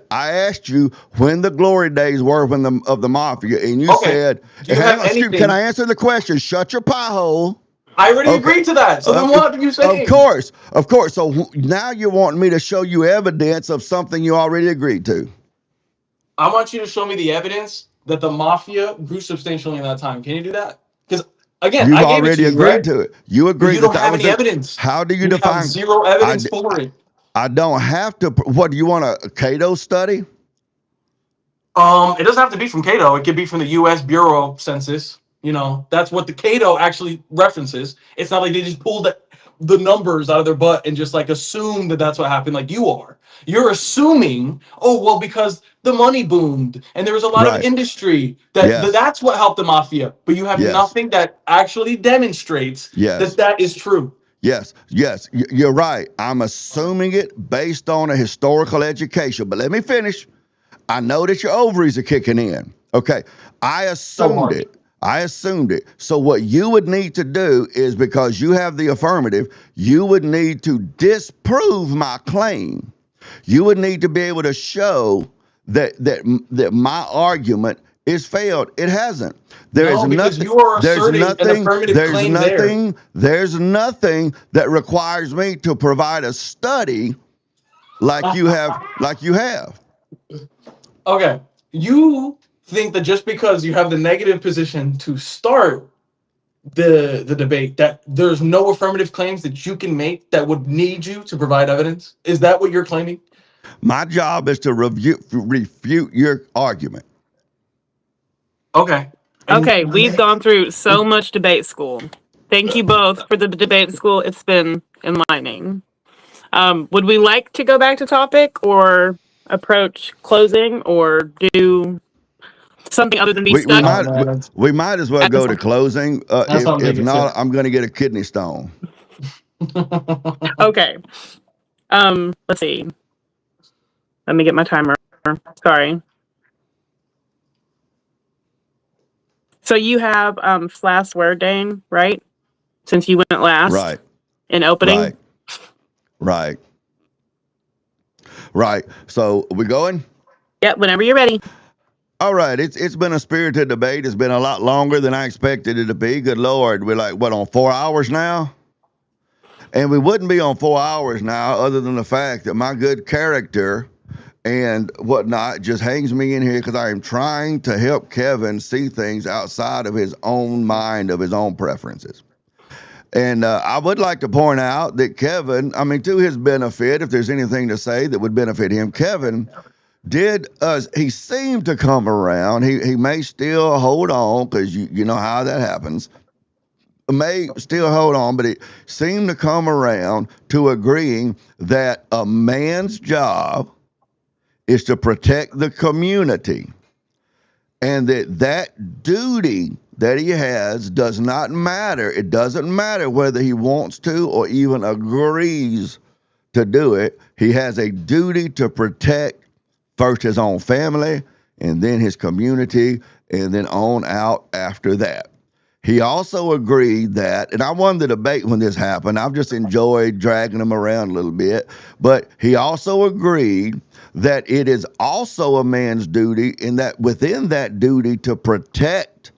I asked you when the glory days were of the mafia, and you Okay. said, Do you have anything? can I answer the question? Shut your pie hole. I already Okay. agreed to that. So then what are you saying? Of course. So now you're wanting me to show you evidence of something you already agreed to. I want you to show me the evidence that the mafia grew substantially in that time. Can you do that? Because again, You've I gave it already to you, agreed right? to it. You But agreed you that don't that have was any it. evidence. How do you You have define? zero evidence for it. I don't have to. What do you want, a Cato study? It doesn't have to be from Cato. It could be from the U.S. Bureau of Census. You know, that's what the Cato actually references. It's not like they just pulled the numbers out of their butt and just like assume that that's what happened. Like you are. You're assuming, oh well, because the money boomed and there was a lot of Right. industry Yes. that's what helped the mafia. But you have Yes. nothing that actually demonstrates Yes. that is true. Yes, you're right. I'm assuming it based on a historical education. But let me finish. I know that your ovaries are kicking in. Okay. I assumed it. So what you would need to do is, because you have the affirmative, you would need to disprove my claim. You would need to be able to show that my argument is failed. It hasn't. There's because you are asserting an affirmative claim there. There's nothing that requires me to provide a study like you have. Okay. You think that just because you have the negative position to start the debate, that there's no affirmative claims that you can make that would need you to provide evidence? Is that what you're claiming? My job is to refute your argument. Okay. Okay, we've gone through so much debate school. Thank you both for the debate school. It's been enlightening. Would we like to go back to topic or approach closing or do something other than be stuck? We might as well go to closing. If not, I'm going to get a kidney stone. Okay. Let's see. Let me get my timer. Sorry. So you have last word, Dane, right? Since you went last. Right. In opening. Right. So we going? Yep, whenever you're ready. All right. It's been a spirited debate. It's been a lot longer than I expected it to be. Good Lord. We're like, what, on 4 hours now? And we wouldn't be on 4 hours now other than the fact that my good character and whatnot just hangs me in here because I am trying to help Kevin see things outside of his own mind, of his own preferences. And I would like to point out that Kevin, I mean, to his benefit, if there's anything to say that would benefit him, Kevin he seemed to come around. He may still hold on, because you know how that happens. May still hold on, but it seemed to come around to agreeing that a man's job is to protect the community, and that duty that he has does not matter. It doesn't matter whether he wants to or even agrees to do it. He has a duty to protect first his own family, and then his community, and then on out after that. He also agreed that, and I won the debate when this happened. I've just enjoyed dragging him around a little bit. But he also agreed that it is also a man's duty, in that within that duty to protect,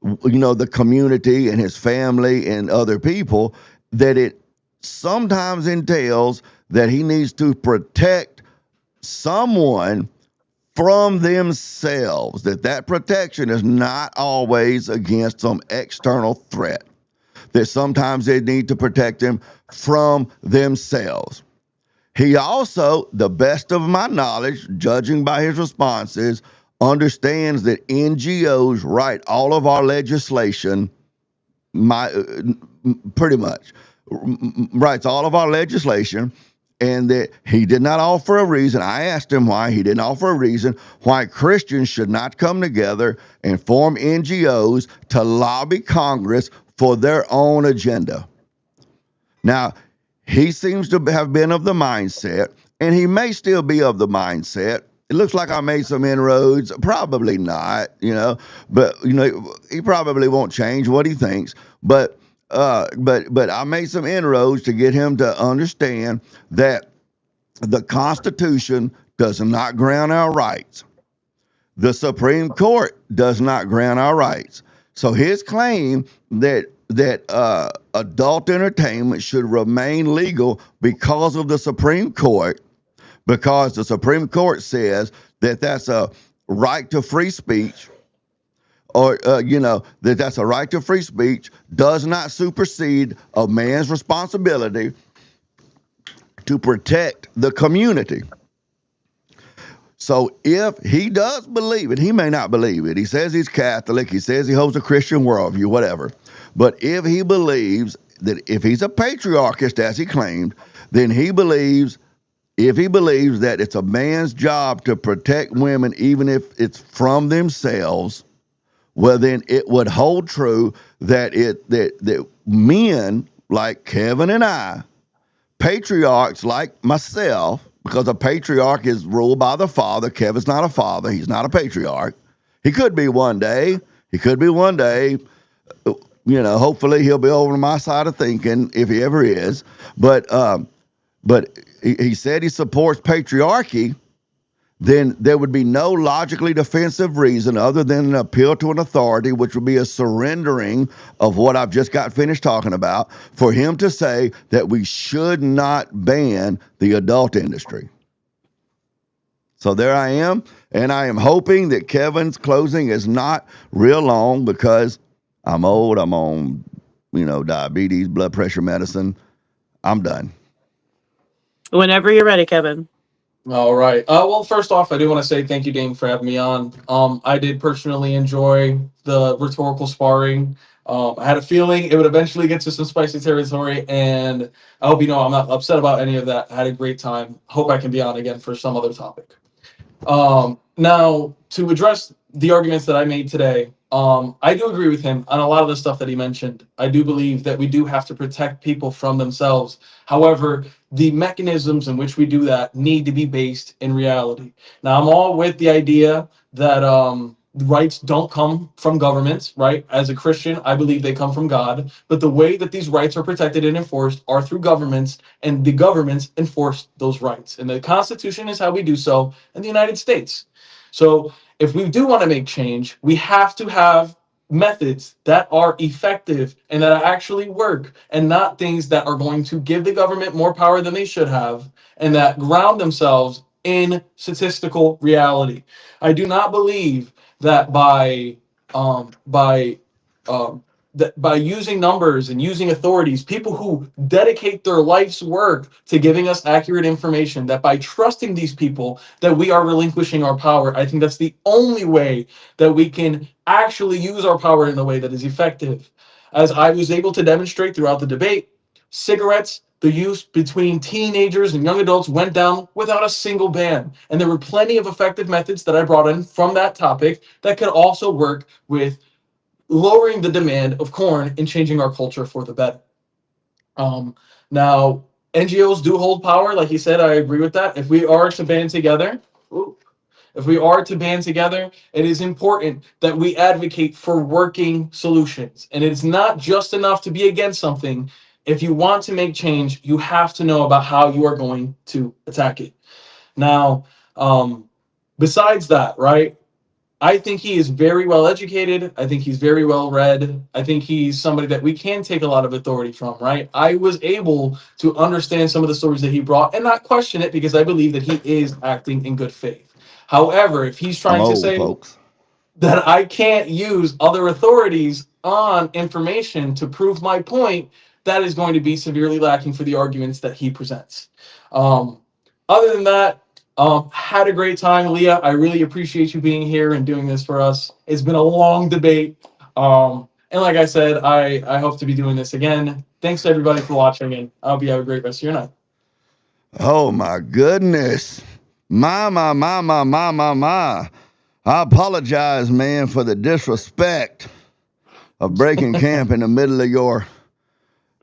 the community and his family and other people, that it sometimes entails that he needs to protect someone from themselves, that protection is not always against some external threat, that sometimes they need to protect them from themselves. He also, the best of my knowledge, judging by his responses, understands that NGOs write all of our legislation, pretty much writes all of our legislation, and that he did not offer a reason. I asked him why. He didn't offer a reason why Christians should not come together and form NGOs to lobby Congress for their own agenda. Now, he seems to have been of the mindset, and he may still be of the mindset. It looks like I made some inroads. Probably not, but he probably won't change what he thinks. But I made some inroads to get him to understand that the Constitution does not grant our rights. The Supreme Court does not grant our rights. So his claim that adult entertainment should remain legal because of the Supreme Court, because the Supreme Court says that that's a right to free speech, or that's a right to free speech, does not supersede a man's responsibility to protect the community. So if he does believe it, he may not believe it. He says he's Catholic. He says he holds a Christian worldview, whatever. But if he believes that, if he's a patriarchist, as he claimed, then he believes that it's a man's job to protect women, even if it's from themselves, well, then it would hold true that that men like Kevin and I, patriarchs like myself, because a patriarch is ruled by the father. Kevin's not a father. He's not a patriarch. He could be one day. Hopefully he'll be over on my side of thinking, if he ever is. But he said he supports patriarchy. Then there would be no logically defensive reason other than an appeal to an authority, which would be a surrendering of what I've just got finished talking about, for him to say that we should not ban the adult industry. So there I am, and I am hoping that Kevin's closing is not real long, because I'm old, I'm on, diabetes, blood pressure medicine. I'm done. Whenever you're ready, Kevin. All right. Well, first off, I do want to say thank you, Dane, for having me on. I did personally enjoy the rhetorical sparring. I had a feeling it would eventually get to some spicy territory, and I hope you know I'm not upset about any of that. I had a great time. Hope I can be on again for some other topic. Now, to address the arguments that I made today, I do agree with him on a lot of the stuff that he mentioned. I do believe that we do have to protect people from themselves. However, the mechanisms in which we do that need to be based in reality. Now, I'm all with the idea that rights don't come from governments, right? As a Christian, I believe they come from God. But the way that these rights are protected and enforced are through governments, and the governments enforce those rights. And the Constitution is how we do so in the United States. So if we do want to make change, we have to have methods that are effective and that actually work, and not things that are going to give the government more power than they should have, and that ground themselves in statistical reality. I do not believe that by using numbers and using authorities, people who dedicate their life's work to giving us accurate information, that by trusting these people, that we are relinquishing our power. I think that's the only way that we can actually use our power in a way that is effective. As I was able to demonstrate throughout the debate, cigarettes, the use between teenagers and young adults went down without a single ban. And there were plenty of effective methods that I brought in from that topic that could also work with lowering the demand of corn and changing our culture for the better. Now, NGOs do hold power. Like he said, I agree with that. If we are to band together, it is important that we advocate for working solutions. And it's not just enough to be against something. If you want to make change, you have to know about how you are going to attack it. Now, besides that, right? I think he is very well educated. I think he's very well read. I think he's somebody that we can take a lot of authority from, right? I was able to understand some of the stories that he brought and not question it, because I believe that he is acting in good faith. However, if he's trying to say that I can't use other authorities on information to prove my point, that is going to be severely lacking for the arguments that he presents. Other than that, had a great time, Leah. I really appreciate you being here and doing this for us. It's been a long debate. And like I said, I hope to be doing this again. Thanks to everybody for watching, and I hope you have a great rest of your night. Oh my goodness. My. I apologize, man, for the disrespect of breaking camp in the middle of your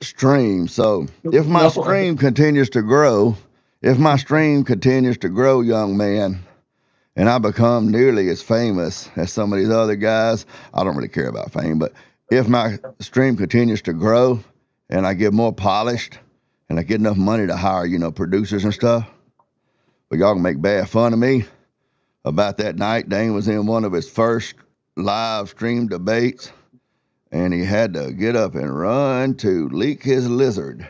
stream. So if my stream continues to grow, young man, and I become nearly as famous as some of these other guys, I don't really care about fame, but if my stream continues to grow and I get more polished and I get enough money to hire, producers and stuff, but y'all can make bad fun of me about that night Dane was in one of his first live stream debates, and he had to get up and run to leak his lizard.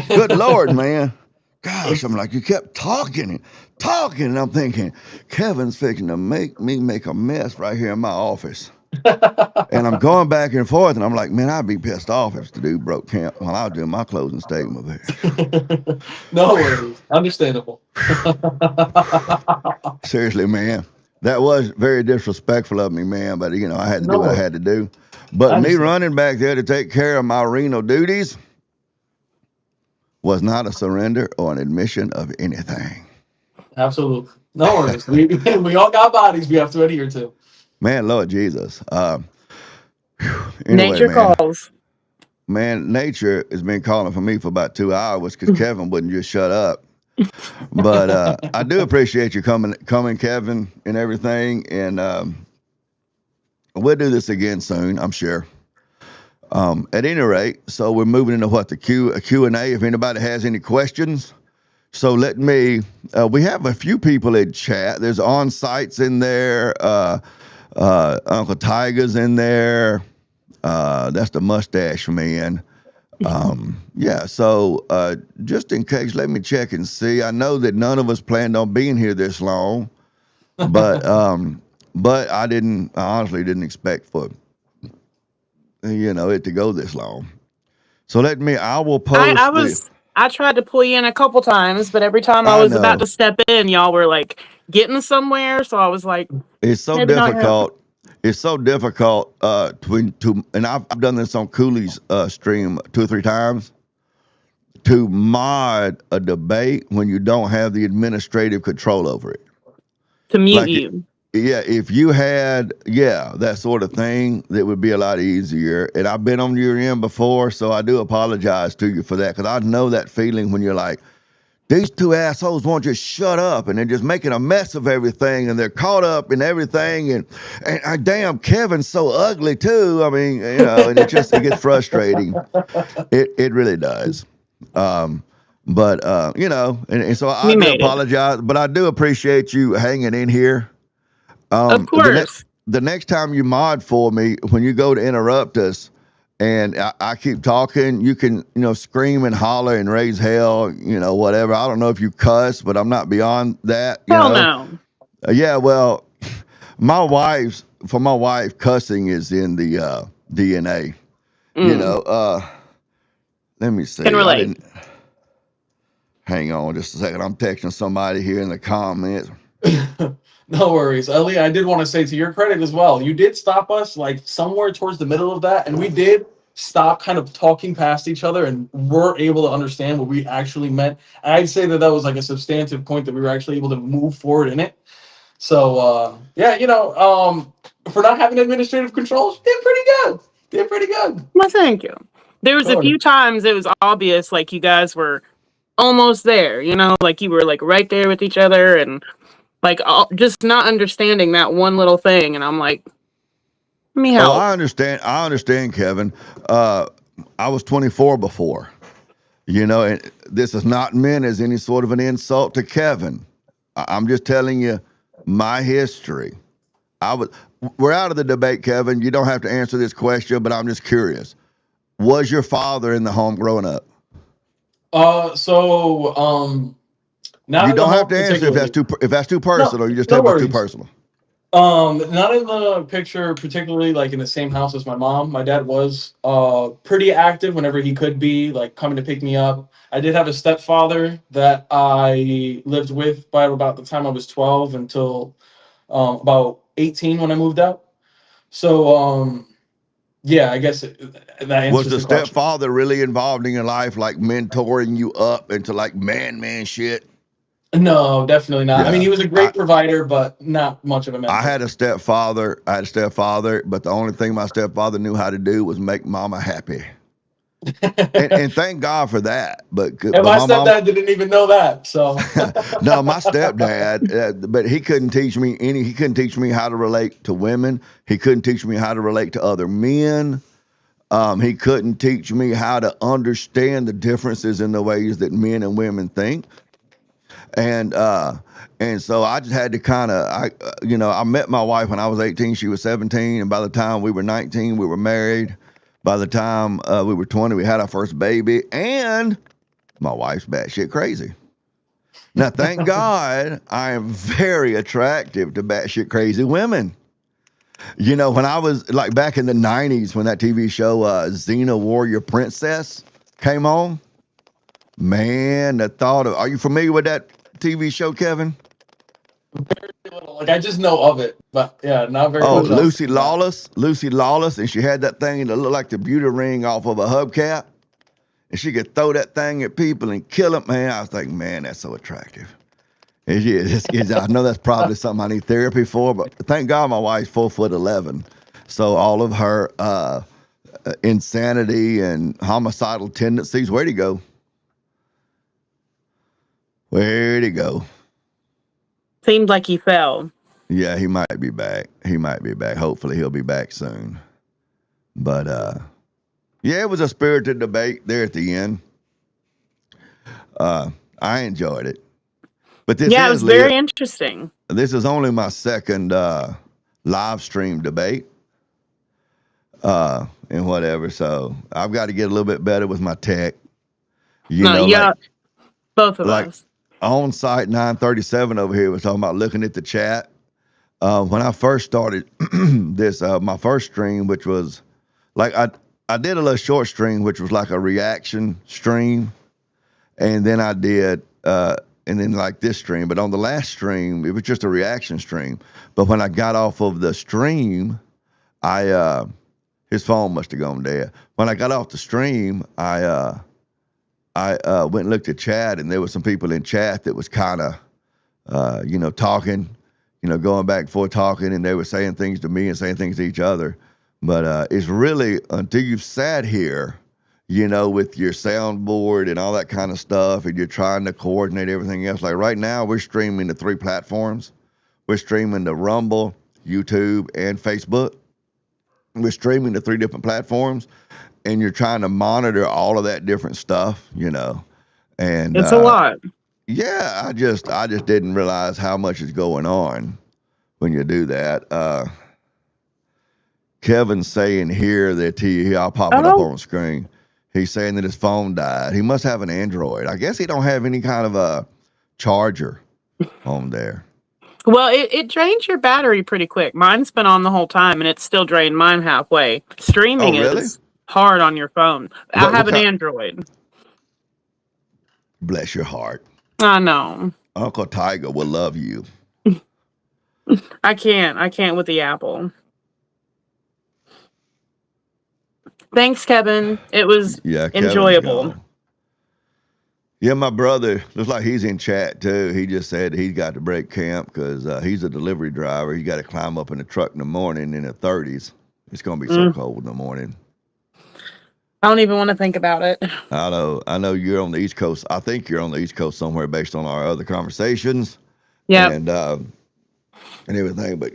Good Lord, man. Gosh, I'm like, you kept talking and talking, and I'm thinking, Kevin's fixing to make me make a mess right here in my office. And I'm going back and forth, and I'm like, man, I'd be pissed off if the dude broke camp while I was doing my closing statement there. No worries. Understandable. Seriously, man. That was very disrespectful of me, man, but, you know, I had to do No what I worries. had to do. I But me understand. running back there to take care of my renal duties was not a surrender or an admission of anything. Absolutely. No worries. We all got bodies we have to adhere to. Man, Lord Jesus. Anyway, Nature man. calls. Man, nature has been calling for me for about 2 hours because Kevin wouldn't just shut up. But I do appreciate you coming, Kevin, and everything. And we'll do this again soon, I'm sure. At any rate, so we're moving into what, a Q&A, if anybody has any questions. So let me, we have a few people in chat. There's On-Sites in there. Uncle Tiger's in there. That's the mustache man. Yeah, so just in case, let me check and see. I know that none of us planned on being here this long, but I honestly didn't expect for, you know, it to go this long. So I will post I tried to pull you in a couple times, but every time I I was about know. to step in, y'all were like getting somewhere. So I was like, It's so maybe not yet. difficult. It's so difficult and I've done this on Cooley's stream 2 or 3 times, to mod a debate when you don't have the administrative control over it. To mute Like, you. yeah, if you had, that sort of thing, that would be a lot easier. And I've been on your end before, so I do apologize to you for that, because I know that feeling when you're like, these 2 assholes won't just shut up, and they're just making a mess of everything, and they're caught up in everything, and damn, Kevin's so ugly too. I mean, you know, and it gets frustrating. It really does. But you know, and so I We do made it. apologize, but I do appreciate you hanging in here. Of course. The next time you mod for me, when you go to interrupt us, and I keep talking, you can, you know, scream and holler and raise hell, you know, whatever. I don't know if you cuss, but I'm not beyond that. You Hell know? no. Yeah, well, for my wife, cussing is in the DNA. You Mm. know, let me see. Can relate. Hang on just a second. I'm texting somebody here in the comments. No worries. Ali, I did want to say, to your credit as well, you did stop us like somewhere towards the middle of that, and we did stop kind of talking past each other and were able to understand what we actually meant. I'd say that was like a substantive point that we were actually able to move forward in it. So yeah, you know, for not having administrative controls, did pretty good. Did pretty good. Well, thank you. There was a few times it was obvious, like you guys were almost there, you know, like you were like right there with each other, and like just not understanding that one little thing. And I'm like, let me help. Oh, I understand, Kevin. I was 24 before, you know, and this is not meant as any sort of an insult to Kevin. I'm just telling you my history. We're out of the debate, Kevin. You don't have to answer this question, but I'm just curious. Was your father in the home growing up? Not You in the don't have home to answer if that's too personal. You just no tell me it's too worries. personal. Not in the picture, particularly like in the same house as my mom. My dad was pretty active whenever he could be, like coming to pick me up. I did have a stepfather that I lived with by about the time I was 12 until about 18 when I moved out. So yeah, I guess that answers Was the the question. stepfather really involved in your life, like mentoring you up into like man shit? No, definitely not. I mean, Yeah. he was a great provider, but not much of a mentor. I had a stepfather, but the only thing my stepfather knew how to do was make mama happy. and thank God for that. But my stepdad didn't even know that. So no, my stepdad, but he couldn't teach me how to relate to women. He couldn't teach me how to relate to other men. He couldn't teach me how to understand the differences in the ways that men and women think. And so I just had to I met my wife when I was 18, she was 17. And by the time we were 19, we were married. By the time we were 20, we had our first baby, and my wife's batshit crazy. Now, thank God, I am very attractive to batshit crazy women. You know, when I was like back in the 90s, when that TV show Xena Warrior Princess came on, man, the thought of, are you familiar with that TV show, Kevin? Very little. Like I just know of it, but yeah, not very Oh, much else. Lucy Lawless, and she had that thing that looked like the beauty ring off of a hubcap, and she could throw that thing at people and kill them. Man, I was like, man, that's so attractive. I know that's probably something I need therapy for, but thank God my wife's 4'11", so all of her insanity and homicidal tendencies, where'd he go? Where'd he go? Seemed like he fell. Yeah, he might be back. Hopefully he'll be back soon. But yeah, it was a spirited debate there at the end. I enjoyed it. But this Yeah, it was very interesting. This is only my second live stream debate. And whatever. So I've got to get a little bit better with my tech. Both of us. On site 937 over here was talking about looking at the chat. When I first started this, my first stream, which was like I did a little short stream, which was like a reaction stream, and then I did and then like this stream. But on the last stream, it was just a reaction stream. But when I got off of the stream, his phone must have gone dead. When I got off the stream, I went and looked at chat, and there were some people in chat that was kind of, talking, going back and forth talking, and they were saying things to me and saying things to each other. But it's really until you've sat here, with your soundboard and all that kind of stuff, and you're trying to coordinate everything else. Like right now, we're streaming to 3 platforms. We're streaming to Rumble, YouTube, and Facebook. We're streaming to 3 different platforms, and you're trying to monitor all of that different stuff, and it's a lot. Yeah, I just didn't realize how much is going on when you do that. Kevin's saying here that I'll pop it up on the screen. He's saying that his phone died. He must have an Android. I guess he don't have any kind of a charger on there. Well, it drains your battery pretty quick. Mine's been on the whole time, and it's still drained mine halfway. Streaming is hard on your phone. I have an Android. Bless your heart. I know. Uncle Tiger will love you. I can't with the Apple. Thanks, Kevin. It was enjoyable. Yeah, my brother looks like he's in chat too. He just said he's got to break camp because he's a delivery driver. He got to climb up in the truck in the morning in the 30s. It's gonna be so cold in the morning. I don't even want to think about it. I know you're on the East Coast. I think you're on the East Coast somewhere based on our other conversations. Yeah. And everything. But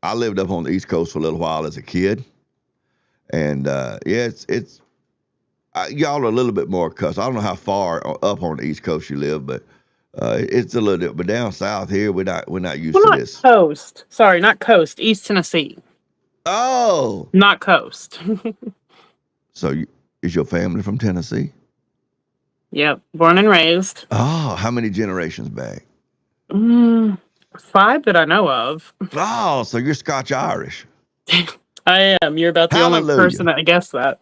I lived up on the East Coast for a little while as a kid. And it's y'all are a little bit more accustomed. I don't know how far up on the East Coast you live, but it's a little bit. But down south here, we're not used to this. Coast. Sorry, not coast. East Tennessee. Oh, not coast. So is your family from Tennessee? Yep, born and raised. Oh, how many generations back? 5 that I know of. Oh, so you're Scotch-Irish. I am. You're about the only person that guessed that.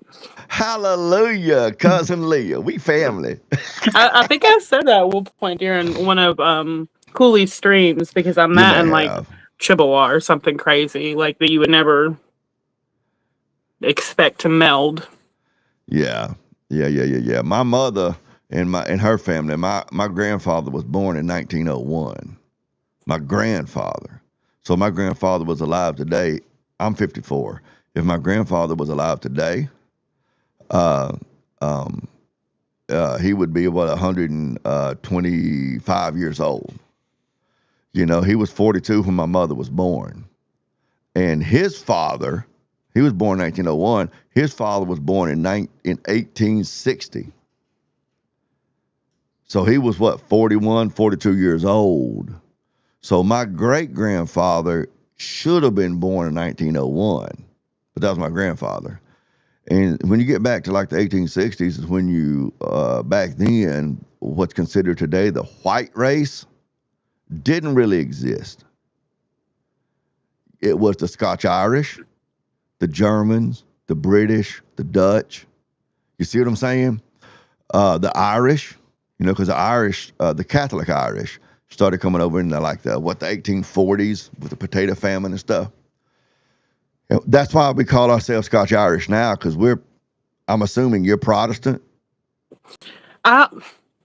Hallelujah, cousin Leah. We family. I think I said that at one point during one of Cooley's streams because I'm that in like Chippewa or something crazy like that you would never expect to meld. Yeah. My mother and her family, my grandfather was born in 1901. My grandfather. So my grandfather was alive today. I'm 54. If my grandfather was alive today, he would be about 125 years old. He was 42 when my mother was born. And his father, he was born in 1901. His father was born in 1860. So he was 41, 42 years old. So my great-grandfather should have been born in 1901, but that was my grandfather. And when you get back to like the 1860s is when you, back then, what's considered today the white race didn't really exist. It was the Scotch-Irish, the Germans, the British, the Dutch. You see what I'm saying? The Irish, because the Irish, the Catholic Irish, started coming over in the 1840s with the potato famine and stuff. That's why we call ourselves Scotch-Irish now, because I'm assuming you're Protestant.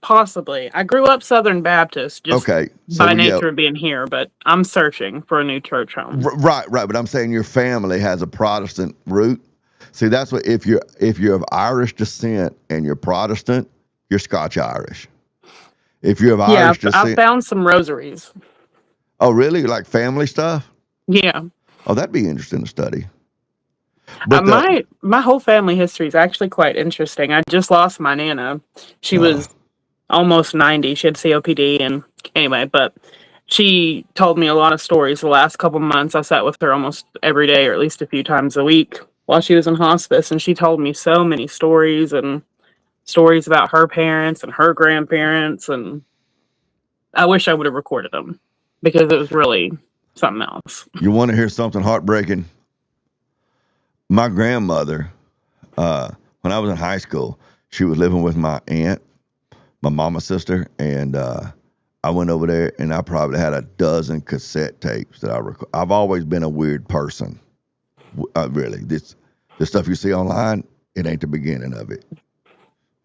Possibly. I grew up Southern Baptist, just Okay, so by nature of being here, but I'm searching for a new church home. Right. But I'm saying your family has a Protestant root. See, that's what if you're of Irish descent and you're Protestant, you're Scotch-Irish. If you're of Irish descent, I've found some rosaries. Oh, really? Like family stuff? Yeah. Oh, that'd be interesting to study. But my whole family history is actually quite interesting. I just lost my Nana. She was almost 90. She had COPD, and anyway, but she told me a lot of stories the last couple months. I sat with her almost every day, or at least a few times a week, while she was in hospice, and she told me so many stories about her parents and her grandparents, and I wish I would have recorded them because it was really something else. You want to hear something heartbreaking? My grandmother, when I was in high school, she was living with my aunt, my mama's sister, and I went over there and I probably had a dozen cassette tapes that I record. I've always been a weird person. Really, this stuff you see online, it ain't the beginning of it.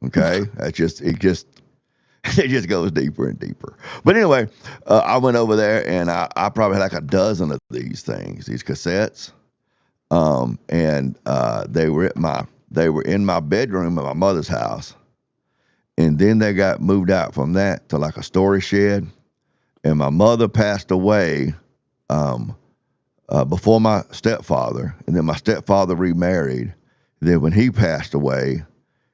Okay, it just goes deeper and deeper. But anyway, I went over there and I probably had like a dozen of these cassettes. And they were in my bedroom at my mother's house. And then they got moved out from that to like a storage shed. And my mother passed away before my stepfather. And then my stepfather remarried. Then when he passed away,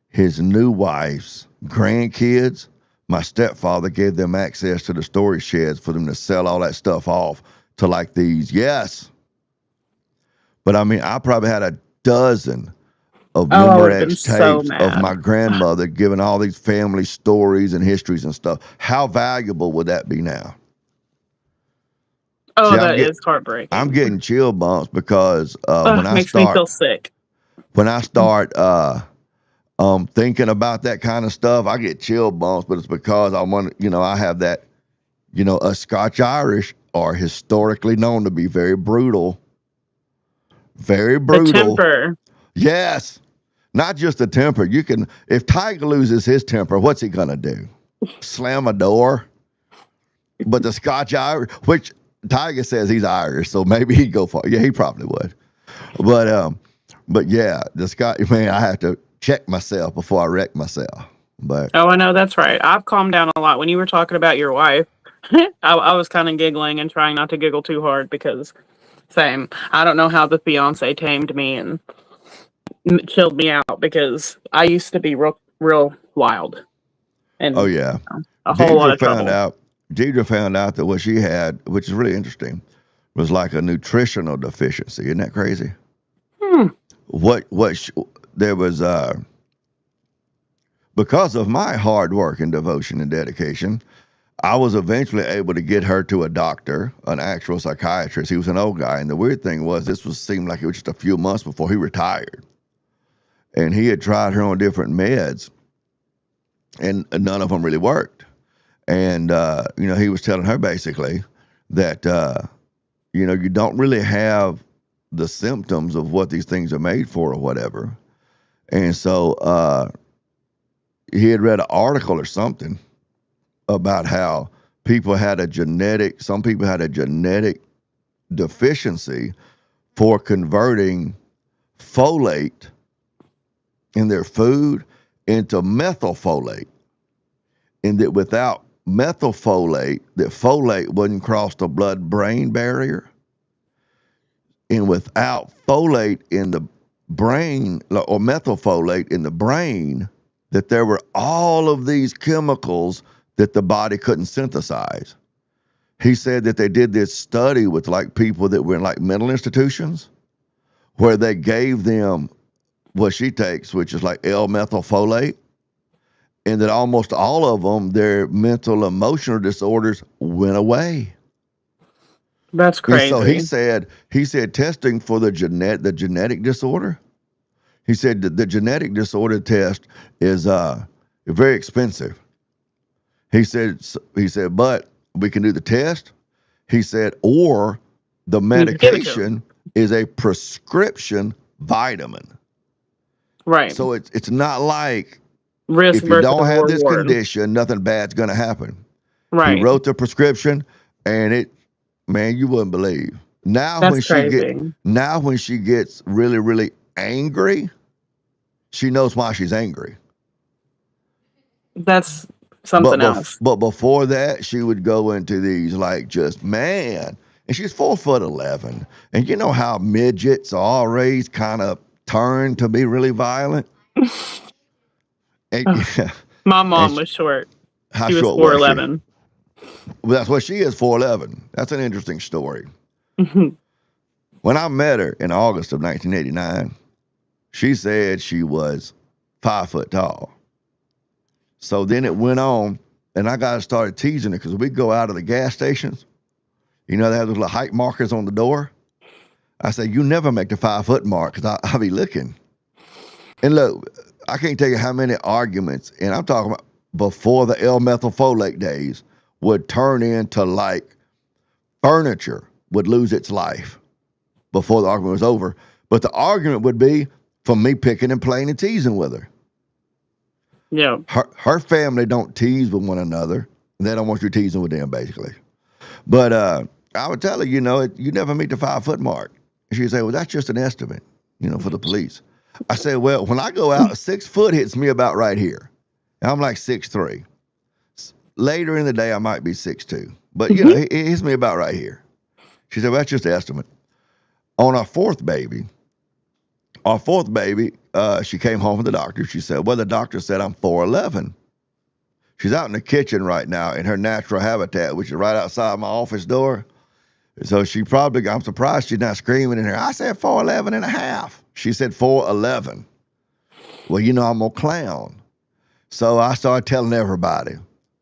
his new wife's grandkids, my stepfather gave them access to the storage sheds for them to sell all that stuff off to like these. Yes. But I mean, I probably had a dozen of Memorex tapes of my grandmother giving all these family stories and histories and stuff. How valuable would that be now? Oh, that is heartbreaking. I'm getting chill bumps because makes me feel sick. When I start thinking about that kind of stuff, I get chill bumps, but it's because I have that, us Scotch-Irish are historically known to be very brutal. Very brutal. The temper. Yes. Not just the temper. If Tiger loses his temper, what's he going to do? Slam a door? But the Scotch-Irish, which Tiger says he's Irish, so maybe he'd go for it. Yeah, he probably would. But yeah, I have to check myself before I wreck myself. But I know, that's right. I've calmed down a lot. When you were talking about your wife, I was kind of giggling and trying not to giggle too hard because same. I don't know how the fiance tamed me and chilled me out because I used to be real wild. And oh yeah, a whole lot of trouble. Deidre found out that what she had, which is really interesting, was like a nutritional deficiency. Isn't that crazy? There was because of my hard work and devotion and dedication, I was eventually able to get her to a doctor, an actual psychiatrist. He was an old guy. And the weird thing was seemed like it was just a few months before he retired. And he had tried her on different meds and none of them really worked. And, he was telling her basically that, you don't really have the symptoms of what these things are made for or whatever. And so he had read an article or something about how some people had a genetic deficiency for converting folate in their food into methylfolate, and that without methylfolate, that folate wouldn't cross the blood-brain barrier, and without folate in the brain, or methylfolate in the brain, that there were all of these chemicals that the body couldn't synthesize. He said that they did this study with like people that were in like mental institutions where they gave them what she takes, which is like L-methylfolate, and that almost all of them, their mental emotional disorders went away. That's And crazy. so he said testing for the genetic disorder. He said that the genetic disorder test is very expensive. He said, but we can do the test. He said, or the You can give it to 'em. medication is a prescription vitamin. Right. So it's not like Risk if you versus don't have this reward. condition, nothing bad's gonna happen. Right. He wrote the prescription, and man, you wouldn't believe. Now That's crazy. when she gets really, really angry, she knows why she's angry. That's something else. But before that, she would go into these like just man, and she's 4'11", and you know how midgets always kind of turn to be really violent. And, My mom and was short. how She was short was she? 4'11". Well, that's what she is, 4'11". That's an interesting story. Mhm. When I met her in August of 1989, she said she was 5 foot tall. So then it went on, and I got to start teasing her because we go out of the gas stations. You know, they have those little height markers on the door. I said, you never make the 5 foot mark because I'll be looking. And look, I can't tell you how many arguments, and I'm talking about before the L-methylfolate days, would turn into like furniture would lose its life before the argument was over. But the argument would be from me picking and playing and teasing with her. Yeah. Her family don't tease with one another. They don't want you teasing with them, basically. But I would tell her, you know, you never meet the 5 foot mark. And she'd say, well, that's just an estimate, you know, for the police. I said, well, when I go out, 6 foot hits me about right here. And I'm like 6'3". Later in the day, I might be 6'2". But, you know, it hits me about right here. She said, well, that's just an estimate. On our fourth baby, she came home from the doctor. She said, well, the doctor said I'm 4'11". She's out in the kitchen right now in her natural habitat, which is right outside my office door. So I'm surprised she's not screaming in here. I said 4'11 and a half. She said 4'11. Well, you know, I'm a clown. So I started telling everybody,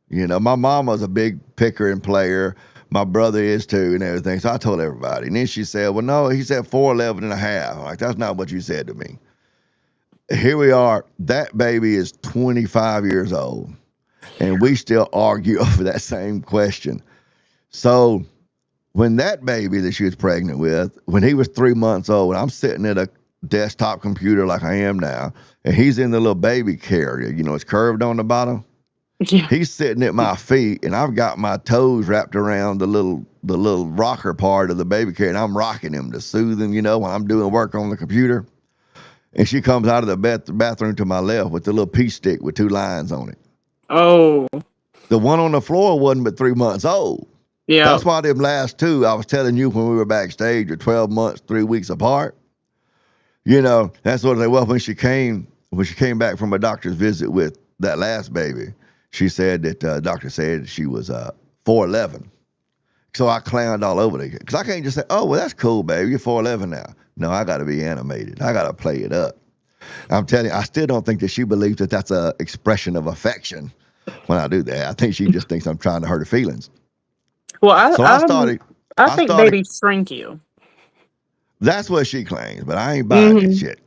you know, my mama's a big picker and player. My brother is too and everything. So I told everybody. And then she said, well, no, he said 4'11 and a half. I'm like, that's not what you said to me. Here we are. That baby is 25 years old. And we still argue over that same question. So when that baby that she was pregnant with, when he was 3 months old, I'm sitting at a desktop computer like I am now, and he's in the little baby carrier. You know, it's curved on the bottom. Yeah. He's sitting at my feet, and I've got my toes wrapped around the little rocker part of the baby carrier, and I'm rocking him to soothe him, you know, when I'm doing work on the computer. And she comes out of the bathroom to my left with the little pea stick with 2 lines on it. Oh. The one on the floor wasn't but 3 months old. Yeah. That's why them last 2, I was telling you when we were backstage, are 12 months, 3 weeks apart. You know, that's what they, well, when she came back from a doctor's visit with that last baby, she said that the doctor said she was 4'11". So I clowned all over it. Because I can't just say, oh, well, that's cool, baby. You're 4'11 now. No, I got to be animated. I got to play it up. I'm telling you, I still don't think that she believes that that's an expression of affection when I do that. I think she just thinks I'm trying to hurt her feelings. Well, I think babies shrink you. That's what she claims, but I ain't buying that shit.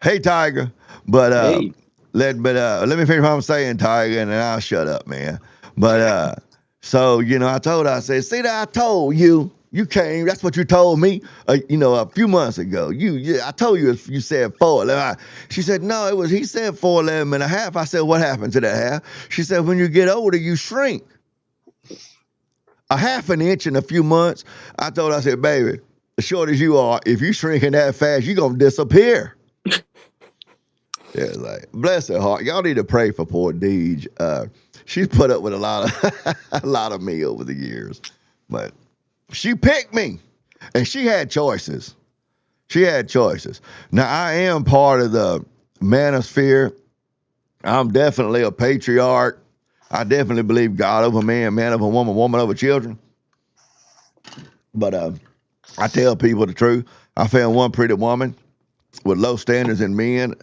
Hey, Tiger. But Hey. let me finish what I'm saying, Tiger, and then I'll shut up, man. But so, you know, I said, see that I told you. You came, that's what you told me, you know, a few months ago. I told you you said 4'11". She said, no, he said 4'11 and a half. I said, what happened to that half? She said, when you get older, you shrink. A half an inch in a few months. I said, baby, as short as you are, if you shrinking that fast, you're going to disappear. Yeah, like, bless her heart. Y'all need to pray for poor Deej. She's put up with a lot of me over the years, but she picked me, and she had choices. Now, I am part of the manosphere. I'm definitely a patriarch. I definitely believe God over man, man over woman, woman over children. But I tell people the truth. I found one pretty woman, with low standards in men.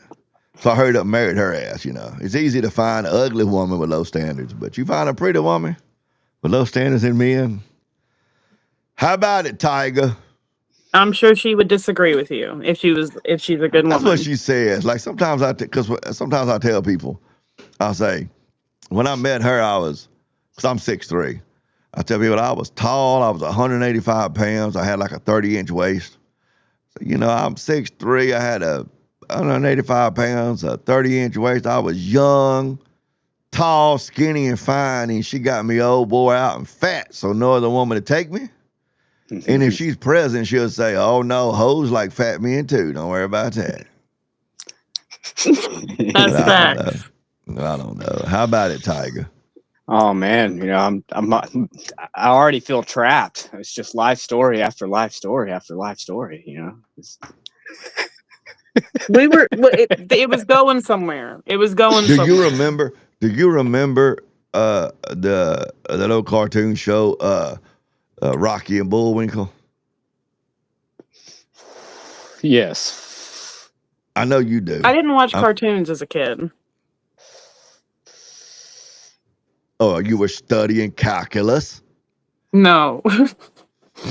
So I hurried up and married her ass, you know. It's easy to find an ugly woman with low standards, but you find a pretty woman with low standards in men. How about it, Tiger? I'm sure she would disagree with you if she's a good That's woman. what she says. Like sometimes because sometimes I tell people, I'll say, when I met her, because I'm 6'3". I tell people I was tall. I was 185 pounds. I had like a 30-inch waist. So, you know, I'm 6'3". I had 185 pounds, a 30-inch waist. I was young, tall, skinny, and fine. And she got me old, boy out, and fat. So no other woman to take me. And if she's present, she'll say, "Oh no, hoes like fat men too. Don't worry about that." That's But facts. I don't know. How about it, Tiger? Oh man, you know, I already feel trapped. It's just life story after life story after life story. You know, It was going somewhere. It was going Do somewhere. you remember? Do you remember the old cartoon show Rocky and Bullwinkle? yes. I know you do. I didn't watch cartoons as a kid. Oh, you were studying calculus? No.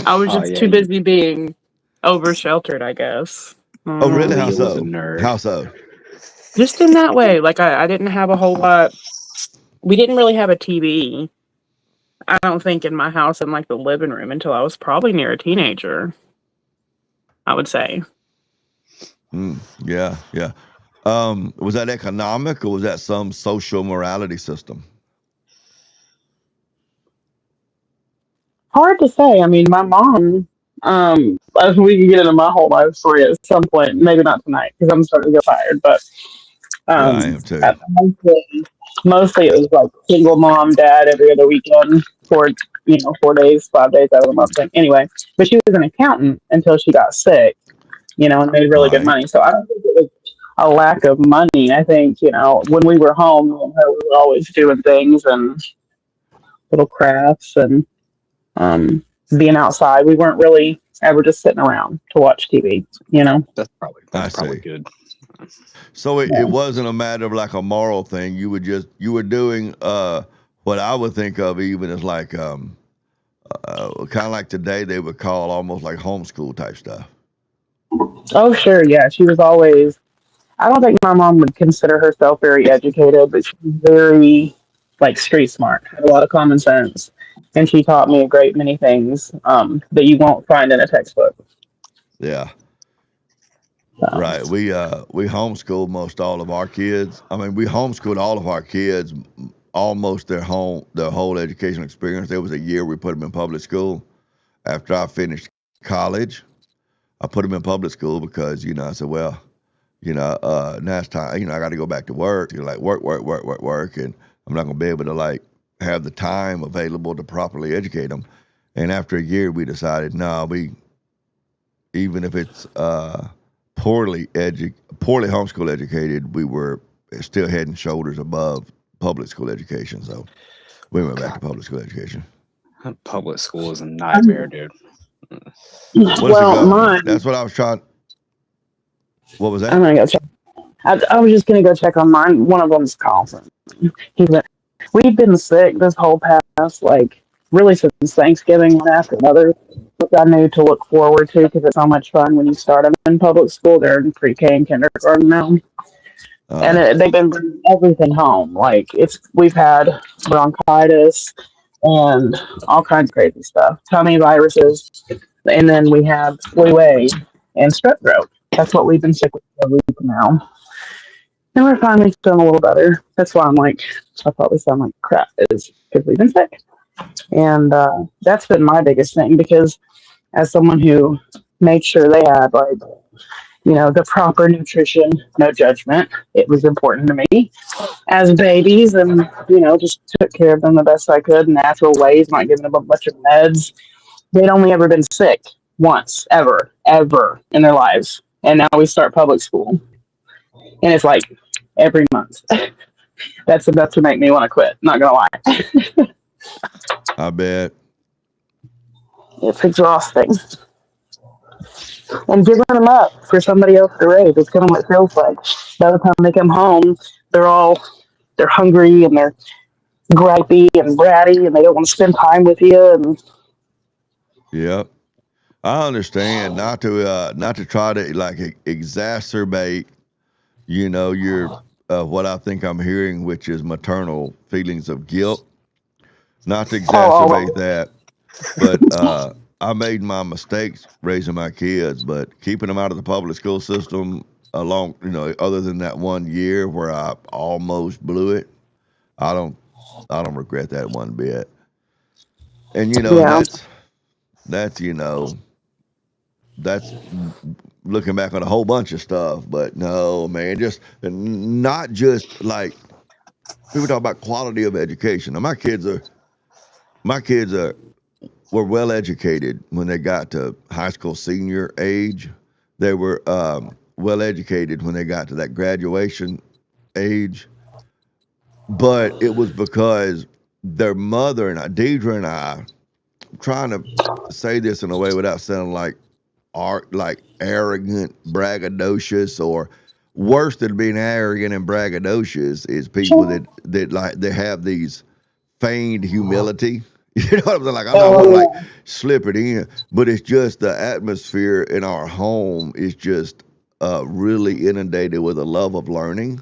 I was Oh, just yeah, too busy being over sheltered, I guess. Oh, really? How He was a so? nerd. How so? Just in that way. Like I didn't have a whole lot. We didn't really have a TV. I don't think in my house in like the living room until I was probably near a teenager. I would say. Yeah. Was that economic or was that some social morality system? Hard to say. I mean, my mom, we can get into my whole life story at some point, maybe not tonight because I'm starting to get tired, but Yeah, I am too. mostly it was like single mom, dad every other weekend for, 4 days, 5 days out of the month. Anyway, but she was an accountant until she got sick, and made really good Right. money. So I don't think it was a lack of money. I think, when we were home, me and her, we were always doing things and little crafts and being outside. We weren't really ever just sitting around to watch TV, That's probably good. So it wasn't a matter of like a moral thing. You were doing what I would think of even as like kind of like today they would call almost like homeschool type stuff. Oh, sure. Yeah. She was always, I don't think my mom would consider herself very educated, but she was very like street smart, had a lot of common sense. And she taught me a great many things that you won't find in a textbook. Yeah. Right. We homeschooled most all of our kids. I mean, we homeschooled all of our kids almost their whole educational experience. There was a year we put them in public school. After I finished college, I put them in public school because, I said, well, now it's time, I got to go back to work. Like work. And I'm not going to be able to like have the time available to properly educate them. And after a year, we decided, even if it's poorly homeschool educated, we were still head and shoulders above public school education. So we went back to public school education. Public school is a nightmare, dude. Mine. That's what I was trying. What was that? I'm gonna go check. I was just gonna go check on mine. One of them's coughing. We've been sick this whole past really since Thanksgiving, one after another, which I knew to look forward to because it's so much fun when you start them in public school. They're in pre-K and kindergarten now. And they've been bringing everything home. We've had bronchitis and all kinds of crazy stuff, tummy viruses, and then we have flu A and strep throat. That's what we've been sick with for a week now. And we're finally feeling a little better. That's why I probably sound like crap, is because we've been sick. And that's been my biggest thing because as someone who made sure they had the proper nutrition, no judgment, it was important to me as babies and, just took care of them the best I could in natural ways, not giving them a bunch of meds. They'd only ever been sick once, ever in their lives. And now we start public school. And it's like every month. That's enough to make me want to quit, not going to lie. I bet. It's exhausting. and giving them up for somebody else to raise. It's kind of what it feels like. By the time they come home, they're hungry and they're gripey and bratty, and they don't want to spend time with you. And Yep. I understand not to try to like exacerbate, your what I think I'm hearing, which is maternal feelings of guilt. Not to oh, exacerbate that, but I made my mistakes raising my kids, but keeping them out of the public school system along, other than that 1 year where I almost blew it, I don't I don't regret that one bit. And and yeah. that's looking back on a whole bunch of stuff, but no, man, just not just like people talk about quality of education. Now my kids are were well educated when they got to high school senior age. They were well educated when they got to that graduation age, but it was because their mother and I, Deidre and I, I'm trying to say this in a way without sounding like like arrogant, braggadocious, or worse than being arrogant and braggadocious is people that like they have these feigned humility. You know what I'm saying? Like I'm not want to like Oh, slip it in, but it's just the atmosphere in our home is just really inundated with a love of learning,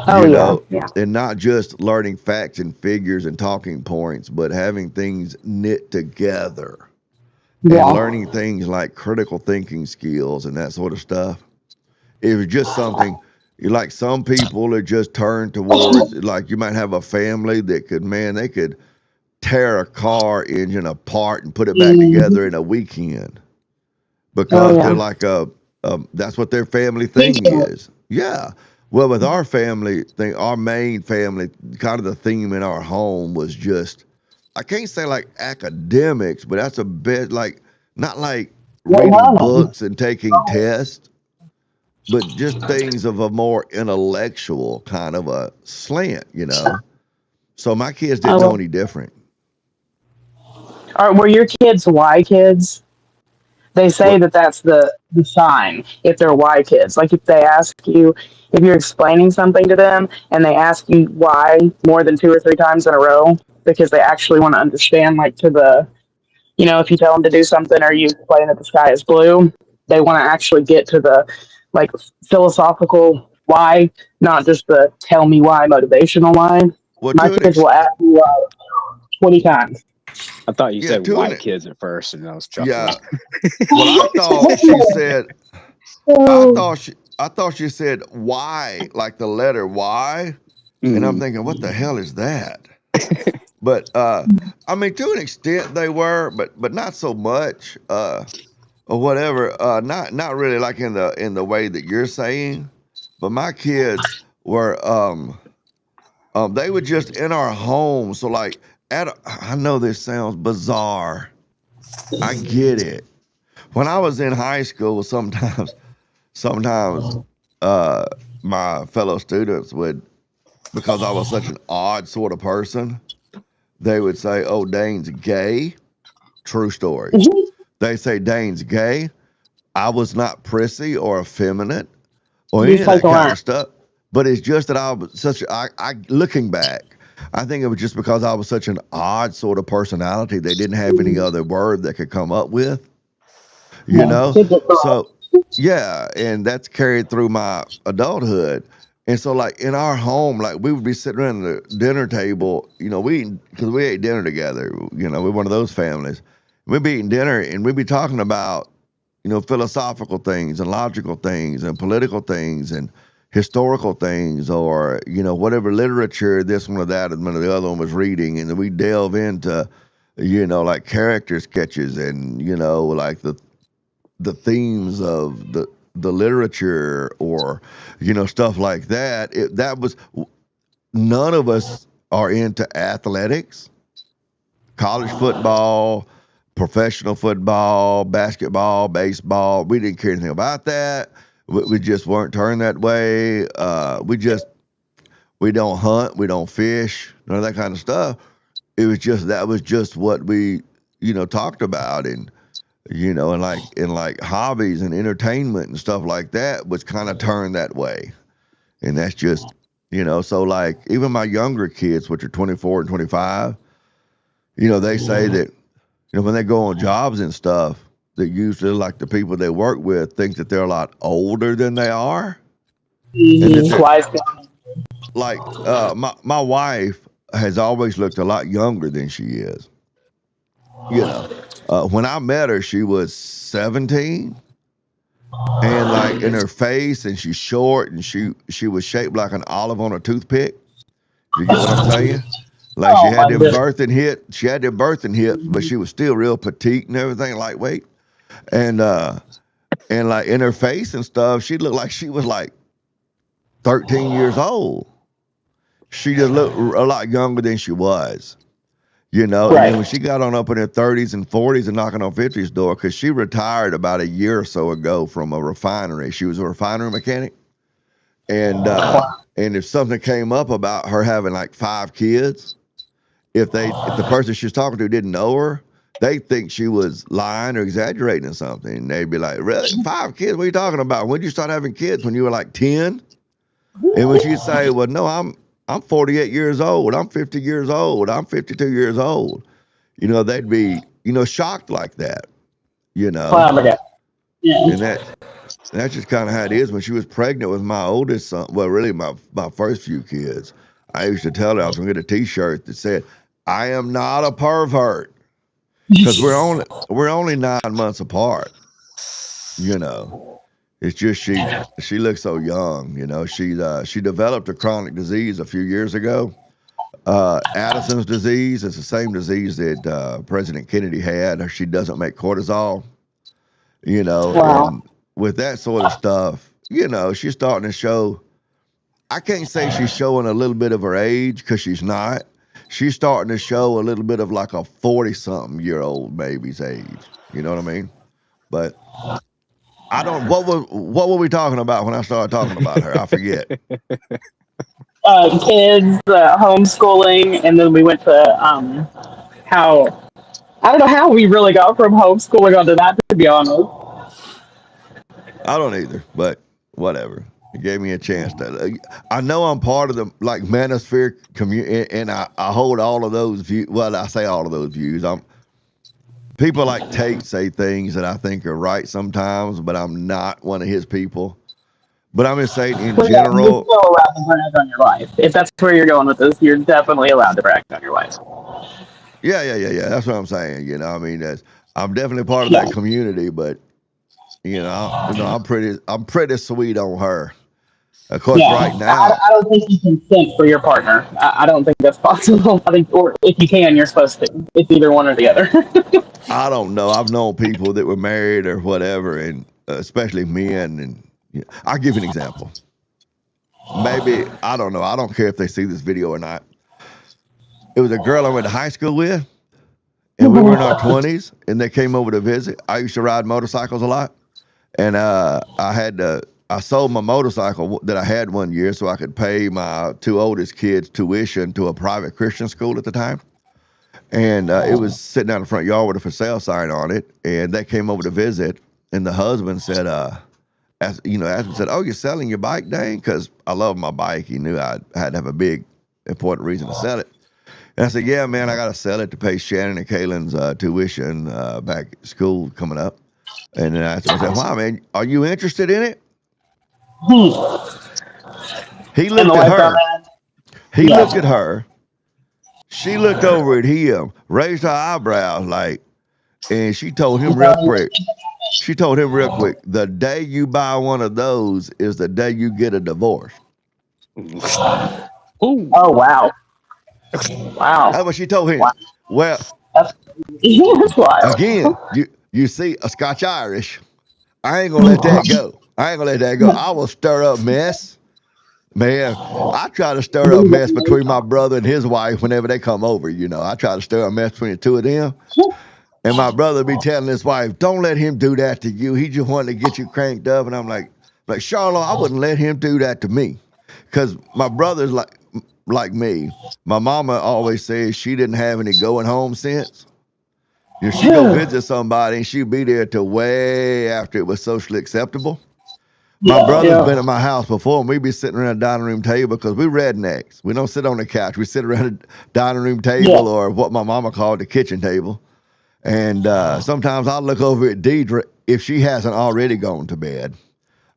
oh you yeah, know, yeah, and not just learning facts and figures and talking points, but having things knit together and yeah. learning things like critical thinking skills and that sort of stuff. It was just something like some people are just turned towards, like you might have a family that could, man, they could tear a car engine apart and put it back Mhm. together in a weekend Oh because they're yeah. like that's what their family thing Teaching. is. Yeah. Well, with our family thing, our main family, kind of the theme in our home was just, I can't say like academics, but that's a bit like, not like What reading learning? books and taking tests, but just things of a more intellectual kind of a slant. So my kids didn't know Oh, any different. were your kids Y kids? They say What? that that's the sign if they're Y kids. Like if they ask you if you're explaining something to them and they ask you why more than two or three times in a row because they actually want to understand, like to the if you tell them to do something or you explain that the sky is blue, they want to actually get to the like philosophical why, not just the tell me why motivational why. Well, My to an kids will extent, ask you why 20 times. I thought you yeah, said white kids at first, and I was chuckling. yeah. Well, I thought she said, I thought she said why, like the letter Y, and I'm Mhm. thinking, what the hell is that? But I mean, to an extent they were, but not so much, or whatever. Not really like in the way that you're saying. But my kids were they were just in our home. So like I know this sounds bizarre. I get it. When I was in high school, sometimes uh my fellow students would, because I was such an odd sort of person, they would say, "Oh, Dane's gay." True story. They say Dane's gay. I was not prissy or effeminate or You any just of like that to kind learn. of stuff. But it's just that I was such. I looking back, I think it was just because I was such an odd sort of personality. They didn't have any other word they could come up with, you Yeah, know. kids are So yeah, and that's carried through my adulthood. And so, like in our home, like we would be sitting around the dinner table, because we ate dinner together. We're one of those families. We'd be eating dinner and we'd be talking about philosophical things and logical things and political things and historical things, or whatever literature this one or that and one or the other one was reading, and then we delve into like character sketches and like the themes of the literature, or stuff like that. That was, none of us are into athletics, college football, professional football, basketball, baseball. We didn't care anything about that. We just weren't turned that way. We don't hunt, we don't fish, none of that kind of stuff. It was just, that was just what we talked about. And and like hobbies and entertainment and stuff like that was kind of turned that way. And that's just, so like even my younger kids, which are 24 and 25, they say that, when they go on jobs and stuff, that usually like the people they work with think that they're a lot older than they are. And that they're Wise. like, my wife has always looked a lot younger than she is. When I met her, she was 17, and like in her face, and she's short, and she was shaped like an olive on a toothpick. You get what I'm saying? Like Oh my goodness. she had them birthing hips, but she was still real petite and everything, lightweight. And and like in her face and stuff, she looked like she was like 13 years old. She just looked a lot younger than she was. And then Right. when she got on up in her 30s and 40s and knocking on 50's door, because she retired about a year or so ago from a refinery. She was a refinery mechanic. And if something came up about her having like 5 kids, if the person she was talking to didn't know her, they think she was lying or exaggerating or something. And they'd be like, really? 5 kids? What are you talking about? When did you start having kids? When you were like 10? And when she'd say, well, no, I'm 48 years old. I'm 50 years old. I'm 52 years old. They'd be, shocked like that, Flabbergasted. Yeah. and that's just kind of how it is. When she was pregnant with my oldest son, well, really my first few kids, I used to tell her I was going to get a T-shirt that said, I am not a pervert, because we're only 9 months apart. It's just she looks so young. She developed a chronic disease a few years ago. Addison's disease is the same disease that President Kennedy had. She doesn't make cortisol. Wow. And with that sort of stuff, she's starting to show. I can't say she's showing a little bit of her age, because she's not. She's starting to show a little bit of like a 40-something-year-old baby's age. You know what I mean? But I don't. What were we talking about when I started talking about her? I forget. Kids, homeschooling, and then we went to how I don't know how we really got from homeschooling onto that, to be honest. I don't either, but whatever. It gave me a chance to. I know I'm part of the like manosphere community, and I hold all of those views. Well, I say all of those views. People like Tate say things that I think are right sometimes, but I'm not one of his people. But I'm just saying in Well, yeah, you're general. still allowed to brag on your wife. If that's where you're going with this, you're definitely allowed to brag on your wife. Yeah. That's what I'm saying. I mean, I'm definitely part of Yeah. that community, but I'm pretty sweet on her. Of course, Yeah. right now, I don't think you can think for your partner. I don't think that's possible. I think, or if you can, you're supposed to. It's either one or the other. I don't know. I've known people that were married or whatever, and especially men. And I'll give you an example. Maybe, I don't know. I don't care if they see this video or not. It was a girl I went to high school with, and we were in our 20s, and they came over to visit. I used to ride motorcycles a lot, and I sold my motorcycle that I had one year so I could pay my 2 oldest kids tuition to a private Christian school at the time. And it was sitting out in the front yard with a for sale sign on it, and they came over to visit, and the husband said, asked me, said, "Oh, you're selling your bike, Dane?" Because I love my bike. He knew I had to have a big, important reason to sell it. And I said, "Yeah, man, I got to sell it to pay Shannon and Kaylin's tuition back at school coming up." And then I said, "Why, man? Are you interested in it?" He And the looked at wife on her. that. He Yeah. looked at her. She looked over at him, raised her eyebrows, and she told him real quick. She told him real quick, the day you buy one of those is the day you get a divorce. Ooh. Oh wow. Wow. That's what she told him. Wow. Well, That's wild. again, you see, a Scotch Irish, I ain't gonna let that go. I will stir up mess. Man, I try to stir up mess between my brother and his wife whenever they come over. I try to stir up mess between the two of them. And my brother be telling his wife, "Don't let him do that to you. He just wanted to get you cranked up." And I'm like Charlotte, I wouldn't let him do that to me, because my brother's like me. My mama always says she didn't have any going home sense. You know, she go visit somebody and she'd be there till way after it was socially acceptable. My brother's been at my house before, and we'd be sitting around a dining room table because we rednecks. We don't sit on the couch. We sit around a dining room table or what my mama called the kitchen table. And sometimes I'll look over at Deidre if she hasn't already gone to bed.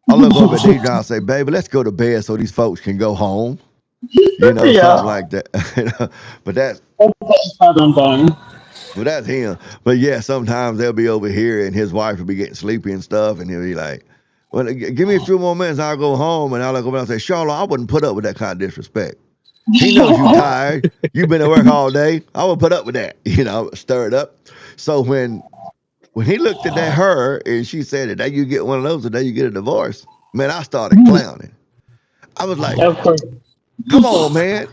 I'll look over at Deidre and I'll say, baby, let's go to bed so these folks can go home. You know, something like that. But that's Southern thing. Well, that's him. But yeah, sometimes they'll be over here and his wife will be getting sleepy and stuff, and he'll be like, well, give me a few more minutes, I'll go home. And I'll look over and I'll say, Charlotte, I wouldn't put up with that kind of disrespect. He knows you're tired. You've been at work all day. I would put up with that. You know, stir it up. So when he looked at her and she said, the day you get one of those, the day you get a divorce, man, I started clowning. I was like, come on, man.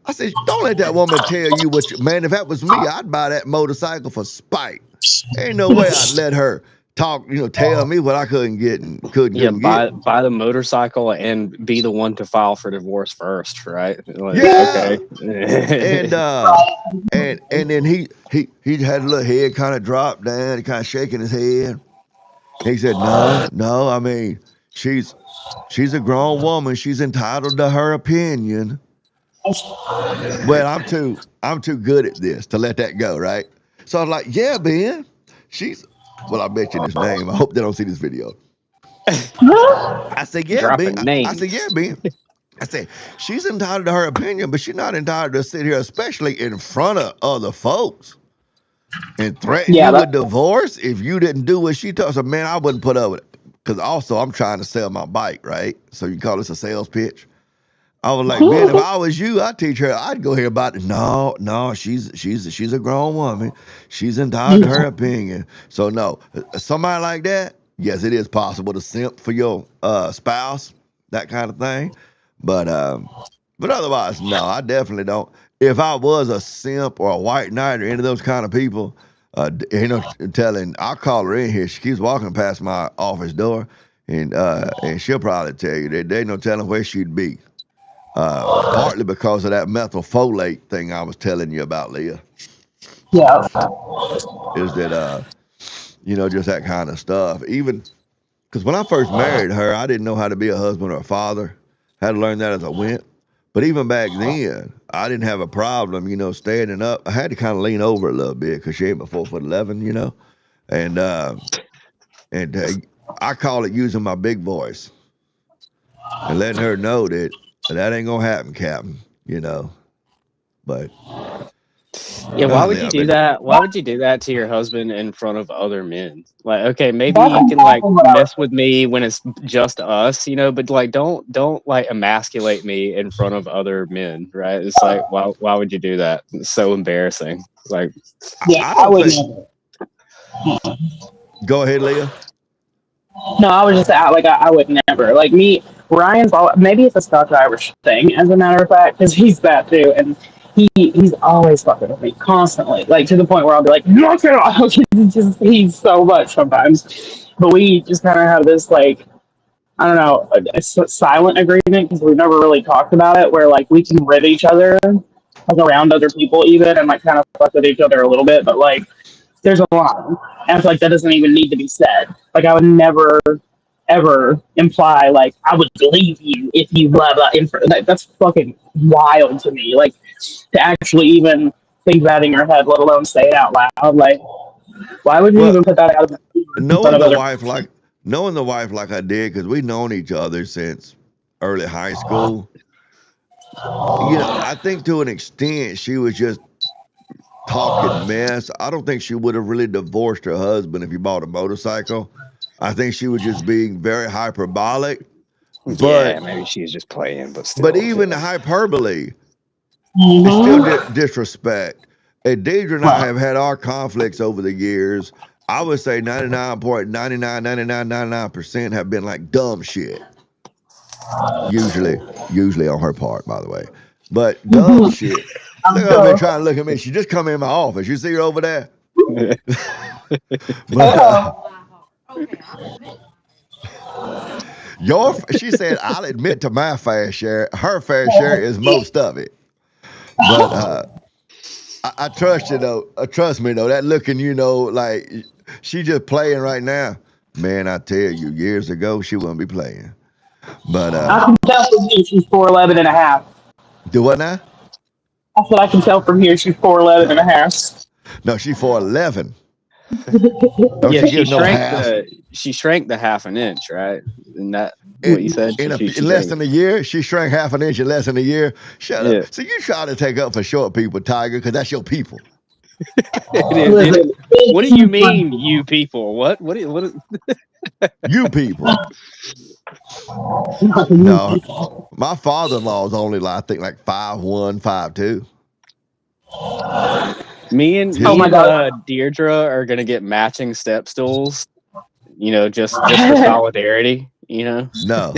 I said, don't let that woman tell you what you, man, if that was me, I'd buy that motorcycle for spite. Ain't no way I'd let her talk, you know, tell me what I couldn't get and couldn't get. Buy the motorcycle and be the one to file for divorce first, right? Like, yeah. Okay. and then he had a little head kind of dropped down, kind of shaking his head. He said, no, I mean, she's a grown woman. She's entitled to her opinion. Well, I'm too good at this to let that go, right? So I was like, yeah, Ben, well, I bet you this name. I hope they don't see this video. I said, yeah, Ben. I said, yeah, Ben. I said, she's entitled to her opinion, but she's not entitled to sit here, especially in front of other folks, and threaten you with divorce if you didn't do what she told. So, man, I wouldn't put up with it. Because also, I'm trying to sell my bike, right? So you call this a sales pitch? I was like, man, if I was you, I'd teach her. I'd go here about it. No, she's a grown woman. She's entitled to her opinion. So no, somebody like that, yes, it is possible to simp for your spouse, that kind of thing. But otherwise, no, I definitely don't. If I was a simp or a white knight or any of those kind of people, you know, I'll call her in here. She keeps walking past my office door, and she'll probably tell you that there's no telling where she'd be. Partly because of that methylfolate thing I was telling you about, Leah. Yeah. Is that, you know, just that kind of stuff. Even because when I first married her, I didn't know how to be a husband or a father. Had to learn that as I went. But even back then, I didn't have a problem, you know, standing up. I had to kind of lean over a little bit because she ain't but 4'11", you know. And I call it using my big voice and letting her know that ain't gonna happen, Captain, you know. But yeah, why would you do that? Why would you do that to your husband in front of other men? Like, okay, maybe you can like mess with me when it's just us, you know, but like don't like emasculate me in front of other men, right? It's like why would you do that? It's so embarrassing. Like, yeah, I would never. Go ahead, Leah. No, I was just I would never. Like me, Ryan's maybe it's a Scotch Irish thing, as a matter of fact, because he's that too, and he's always fucking with me constantly, like to the point where I'll be like, knock it off. He's so much sometimes, but we just kind of have this like, I don't know, a silent agreement because we've never really talked about it, where like we can rid each other, like around other people even, and like kind of fuck with each other a little bit, but like there's a line, and I feel like that doesn't even need to be said. Like I would never ever imply like I would leave you if you blah blah. That's fucking wild to me. Like to actually even think that in your head, let alone say it out loud. Like why would you even put that out? Knowing the wife like I did, because we've known each other since early high school. You know, I think to an extent she was just talking mess. I don't think she would have really divorced her husband if he bought a motorcycle. I think she was just being very hyperbolic. Yeah, maybe she was just playing, but still. But even the hyperbole is still disrespect. And Deidre and I have had our conflicts over the years. I would say 99.99% have been like dumb shit. Usually on her part, by the way. But dumb shit. Look at her trying to look at me. She just come in my office. You see her over there? She said, I'll admit to my fair share. Her fair share is most of it. But I trust you though. Trust me though. That looking, like she just playing right now. Man, I tell you, years ago she wouldn't be playing. But I can tell from here she's 4'11 and a half. do what now? I said I can tell from here she's 4'11 and a half. No, she 4'11. Don't Yeah, you give no half? she shrank the half an inch, right? Isn't that what you said? In less than a year, she shrank half an inch in less than a year. Shut up. So you try to take up for short people, Tiger, because that's your people. What do you mean, you people? What You people. No, my father-in-law is only, I think, like 5'1", 5'2". Me and Deirdre are gonna get matching step stools. Just for solidarity. No. No,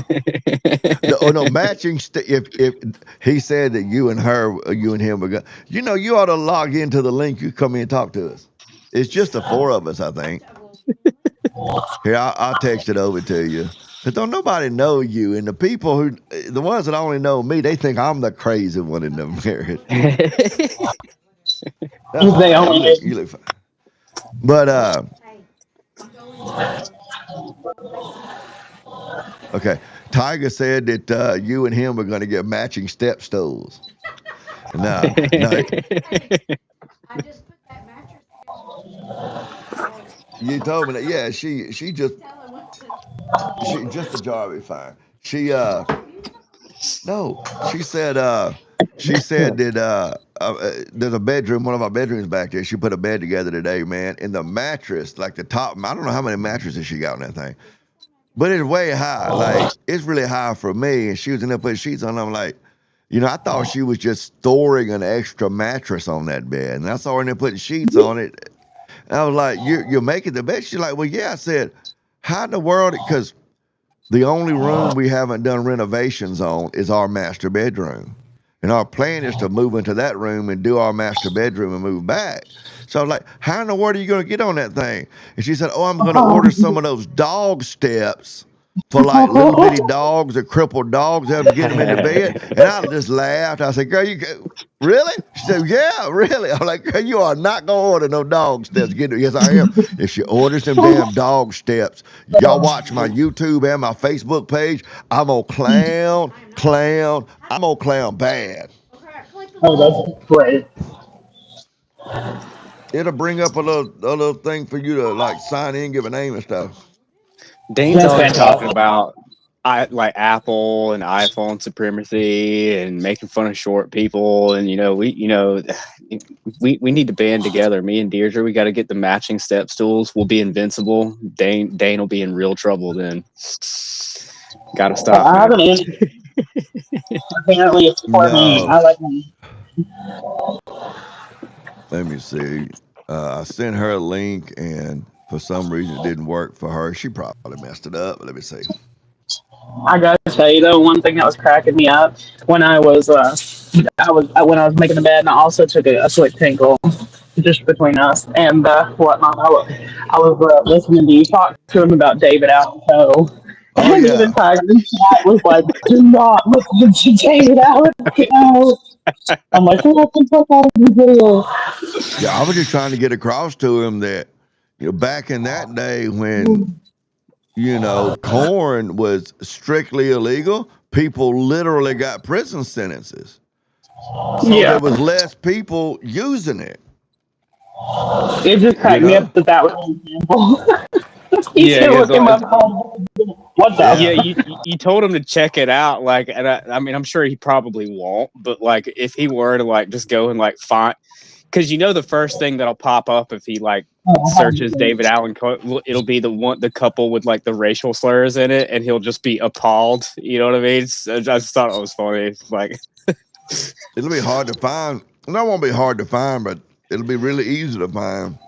matching. If he said that you and him were going, you ought to log into the link. You come in and talk to us. It's just the four of us, I think. Here, I'll text it over to you. But don't nobody know you, and the ones that only know me, they think I'm the crazy one in the marriage. You look fine. But okay, Tiger said that you and him are going to get matching step stools. No. I just put that mattress. You told me that. Yeah, she just the jar will be fine. She said that there's a bedroom, one of our bedrooms back there. She put a bed together today, man. And the mattress, like the top, I don't know how many mattresses she got in that thing, but it's way high. Like it's really high for me. And she was in there putting sheets on. I'm like, I thought she was just storing an extra mattress on that bed, and I saw her in there putting sheets on it. And I was like, you're making the bed? She's like, well, yeah. I said, how in the world? Because the only room we haven't done renovations on is our master bedroom. And our plan is to move into that room and do our master bedroom and move back. So I was like, how in the world are you going to get on that thing? And she said, I'm going to order some of those dog steps for like little bitty dogs or crippled dogs, have to get them into bed. And I just laughed. I said, girl, really? She said, yeah, really. I'm like, girl, you are not going to order no dog steps. Yes, I am. If she orders them damn dog steps, y'all watch my YouTube and my Facebook page. I'm going to clown. I'm going to clown bad. Oh, that's great. It'll bring up a little thing for you to like sign in, give a name and stuff. Dane's always talking about like Apple and iPhone supremacy and making fun of short people, and we need to band together. Me and Deirdre, we got to get the matching step stools. We'll be invincible. Dane will be in real trouble then. Got to stop. I have an answer. Apparently, it's for me. I like me. Let me see. I sent her a link, and for some reason it didn't work for her. She probably messed it up. Let me see. I gotta tell you though, one thing that was cracking me up when I was when I was making the bed, and I also took a quick tinkle just between us and whatnot. I was listening to you talk to him about David Allen Coe. And even Tiger was like, do not listen to David Allen Coe. I'm like, what the fuck out of this video? Yeah, I was just trying to get across to him that, back in that day when, corn was strictly illegal, people literally got prison sentences. So there was less people using it. It just cracked me up that was an example. You told him to check it out, like, and I mean, I'm sure he probably won't, but like, if he were to like just go and like find, because the first thing that'll pop up if he like searches David Allen Coe, it'll be the couple with like the racial slurs in it, and he'll just be appalled. You know what I mean? I just thought it was funny. Like, it'll be hard to find. No, it won't be hard to find, but it'll be really easy to find.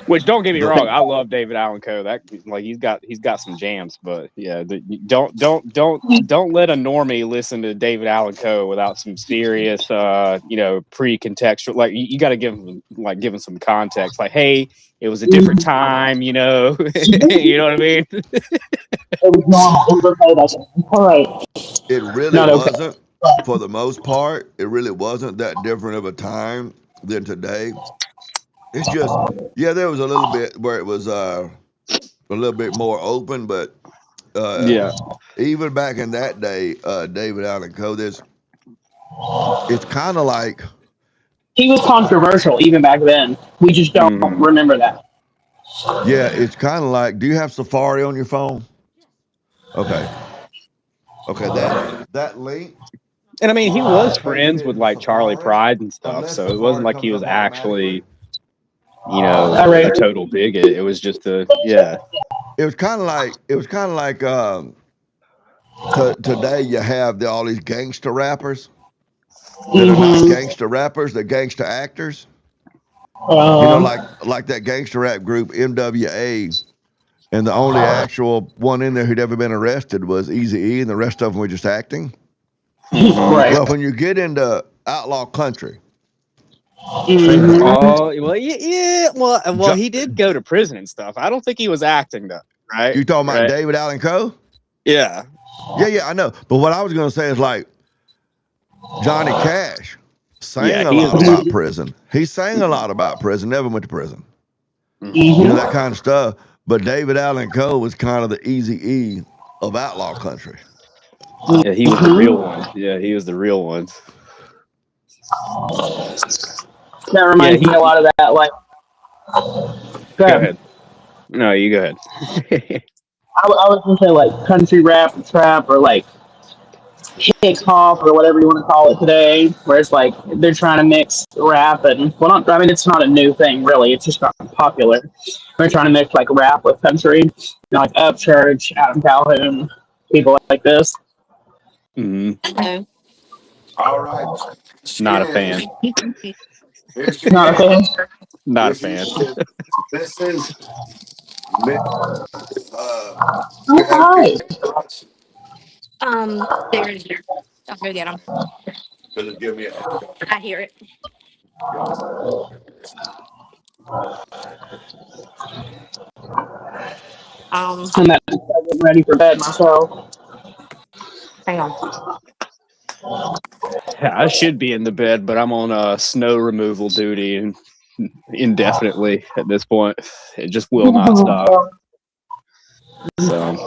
Which, don't get me wrong, I love David Allen Coe. That like he's got some jams, but yeah, don't let a normie listen to David Allen Coe without some serious pre-contextual. Like you got to give him some context. Like, hey, it was a different time, you know what I mean? It was not. All right. It really wasn't. for the most part, it really wasn't that different of a time than today. It's just, yeah, there was a little bit where it was a little bit more open, but Yeah. even back in that day, David Allen Coe, it's kind of like, He was controversial even back then. We just don't remember that. yeah, it's kind of like, do you have Safari on your phone? Okay, that link. And I mean, he was friends with like Charlie Pride and stuff, so it wasn't like he was actually, you know, a total bigot. It was just yeah. It was kind of like today you have all these gangster rappers that are not gangster rappers, they're gangster actors. You know, like that gangster rap group MWA, and the only actual one in there who'd ever been arrested was Eazy-E, and the rest of them were just acting. Right. Well, when you get into outlaw country, Oh well, yeah. Well, he did go to prison and stuff. I don't think he was acting though, right? You talking about David Allen Coe? Yeah. Yeah, I know. But what I was gonna say is like Johnny Cash sang a lot about prison. He sang a lot about prison. Never went to prison. You know, that kind of stuff. But David Allen Coe was kind of the Eazy-E of outlaw country. Yeah, he was the real one. Yeah, he was the real one. That reminds me a lot of that. Like, go ahead. No, you go ahead. I was gonna say like country rap, trap, or like hip hop, or whatever you want to call it today, where it's like they're trying to mix rap and I mean, it's not a new thing really. It's just not popular. They're trying to mix like rap with country, you know, like Upchurch, Adam Calhoun, people like this. Mm-hmm. All right. Not a fan. Not a fan. Not a fan. This is. Hi. They're in there. I'll go get them. Give me I hear it. I'm getting ready for bed myself. Hang on. Yeah, I should be in the bed, but I'm on snow removal duty and indefinitely at this point. It just will not stop. So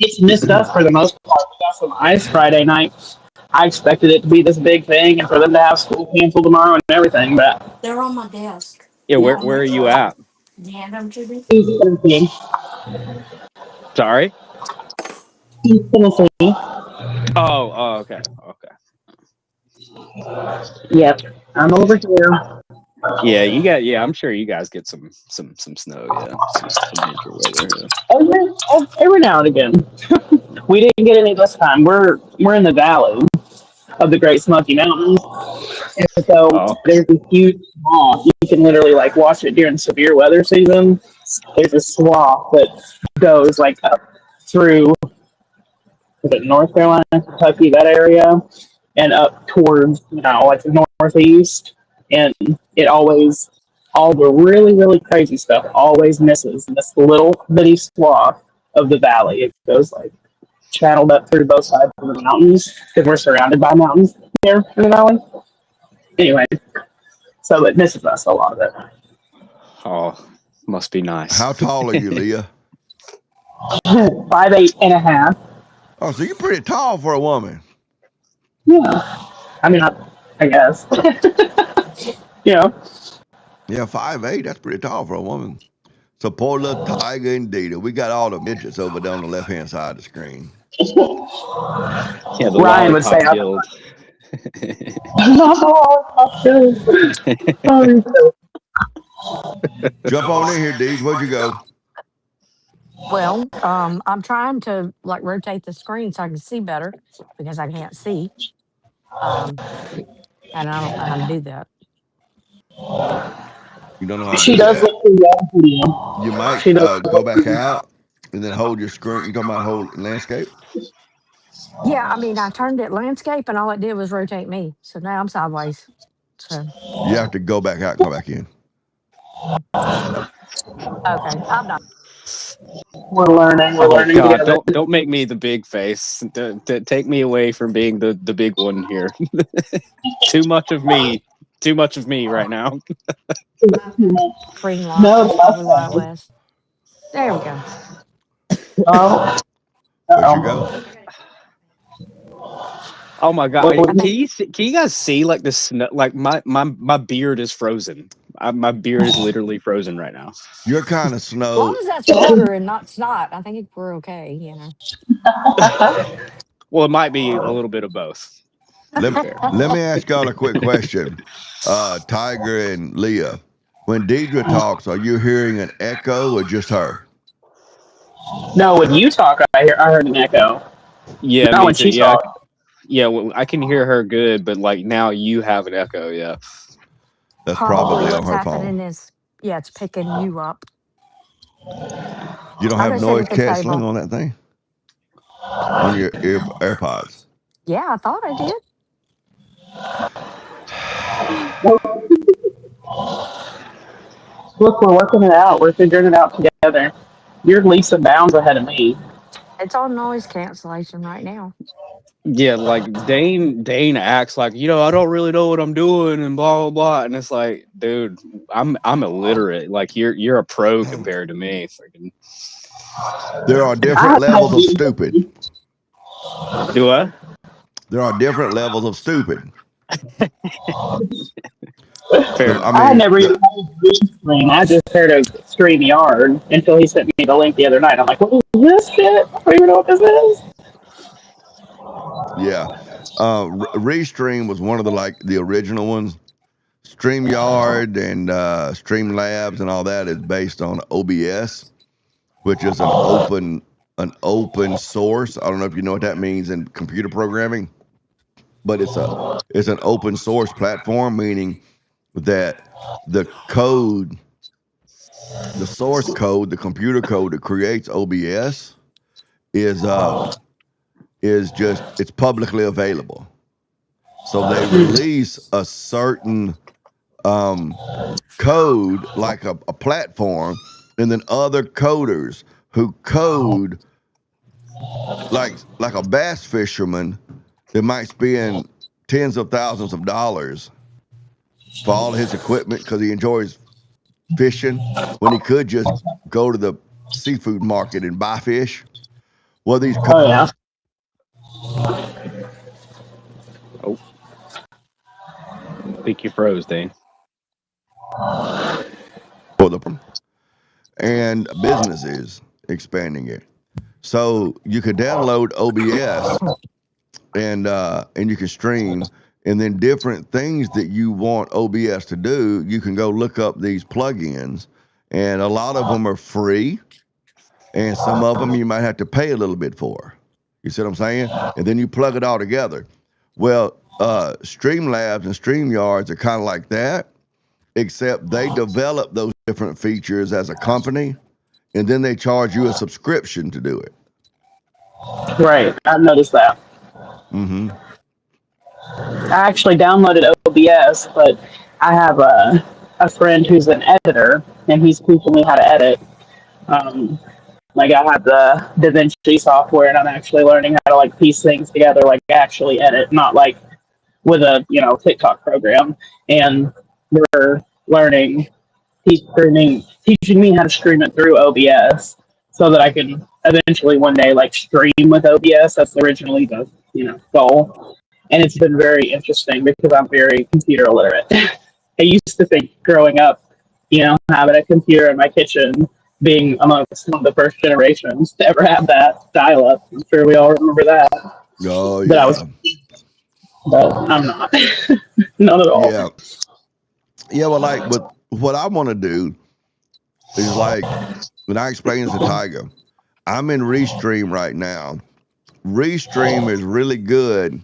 It's missed us for the most part. We got some ice Friday night. I expected it to be this big thing and for them to have school canceled tomorrow and everything, but They're on my desk. yeah, where are you at? Hand them to me. East Tennessee. Sorry? East Tennessee. Oh, okay. Yep, I'm over here. Yeah, I'm sure you guys get some snow, yeah. Some winter weather, yeah. Every now and again. We didn't get any this time. We're in the valley of the Great Smoky Mountains. And so there's a huge swath. You can literally like watch it during severe weather season. There's a swath that goes like up through North Carolina, Kentucky, that area, and up towards, you know, like the northeast. And it always, all the really, really crazy stuff always misses this little bitty swath of the valley. It goes like channeled up through both sides of the mountains because we're surrounded by mountains here in the valley. Anyway, so it misses us a lot of it. Oh, must be nice. How tall are you, Leah? 5'8.5". Oh, so you're pretty tall for a woman. Yeah, I mean, I guess. Yeah. Yeah, 5'8", that's pretty tall for a woman. So poor little Tiger and Dita. We got all the midgets over there on the left-hand side of the screen. Yeah, the Ryan would say, guild. Jump on in here, Deej. Where'd you go? Well, I'm trying to like rotate the screen so I can see better because I can't see. And I don't know how to do that. You don't know how to she do does that. look through that video. You might go back out and then hold your screen. You talking about hold landscape? Yeah, I mean, I turned it landscape and all it did was rotate me. So now I'm sideways. So You have to go back out and come back in. okay, I'm done. We're learning. We're Oh learning God! together. Don't make me the big face. Take me away from being the big one here. Too much of me. Too much of me right now. Green light. No, That's probably why it was. There we go. Oh, Where'd you go? Oh my God! What- Can you guys see like the snow? Like my beard is frozen. My beard is literally frozen right now. You're kind of As long snow. as that's water and not snot, I think we're okay. You know. Well, it might be a little bit of both. Let me ask y'all a quick question. Tiger and Leah, when Deidre talks, are you hearing an echo or just her? No, when you talk, I heard an echo. Yeah, Not me when too. she Yeah, talks. yeah. Well, I can hear her good, but like now you have an echo. Yeah. That's Probably probably on what's her happening phone. is, yeah, it's picking you up. You don't I'll have go sit noise at the canceling table. on that thing? On your AirPods? Yeah, I thought I did. Look, we're working it out. We're figuring it out together. You're leaps and bounds ahead of me. It's on noise cancellation right now. Yeah, like Dane acts like, I don't really know what I'm doing and blah blah blah. And it's like, dude, I'm illiterate. Like you're a pro compared to me. Freaking There are different levels of stupid. do what? There are different levels of stupid. Fair. I had never even heard of this thing. I just heard of StreamYard until he sent me the link the other night. I'm like, what is this shit? I don't even know what this is. Yeah. Restream was one of the original ones. StreamYard and Streamlabs and all that is based on OBS, which is an open source. I don't know if you know what that means in computer programming, but it's an open source platform, meaning that the code, the source code, the computer code that creates OBS is it's publicly available. So they release a certain code like a platform, and then other coders who code like a bass fisherman that might spend tens of thousands of dollars for all his equipment because he enjoys fishing when he could just go to the seafood market and buy fish. Well, these Oh, yeah. I think you froze, Dane. And businesses expanding it. So you could download OBS and you can stream, and then different things that you want OBS to do, you can go look up these plugins, and a lot of them are free, and some of them you might have to pay a little bit for. You see what I'm saying? And then you plug it all together. Well, Streamlabs and StreamYards are kind of like that, except they develop those different features as a company, and then they charge you a subscription to do it. Right. I've noticed that. Mm-hmm. I actually downloaded OBS, but I have a friend who's an editor, and he's teaching me how to edit. Like I have the DaVinci software, and I'm actually learning how to like piece things together, like actually edit, not like with a TikTok program. And we're learning, he's teaching me how to stream it through OBS, so that I can eventually one day like stream with OBS. That's originally the goal. And it's been very interesting because I'm very computer illiterate. I used to think growing up, having a computer in my kitchen, being amongst one of the first generations to ever have that dial-up. I'm sure we all remember that. Oh, yeah. But I'm not. Not at all. Yeah. Yeah, well, like, but what I want to do is like, when I explain this to Tiger, I'm in Restream right now. Restream is really good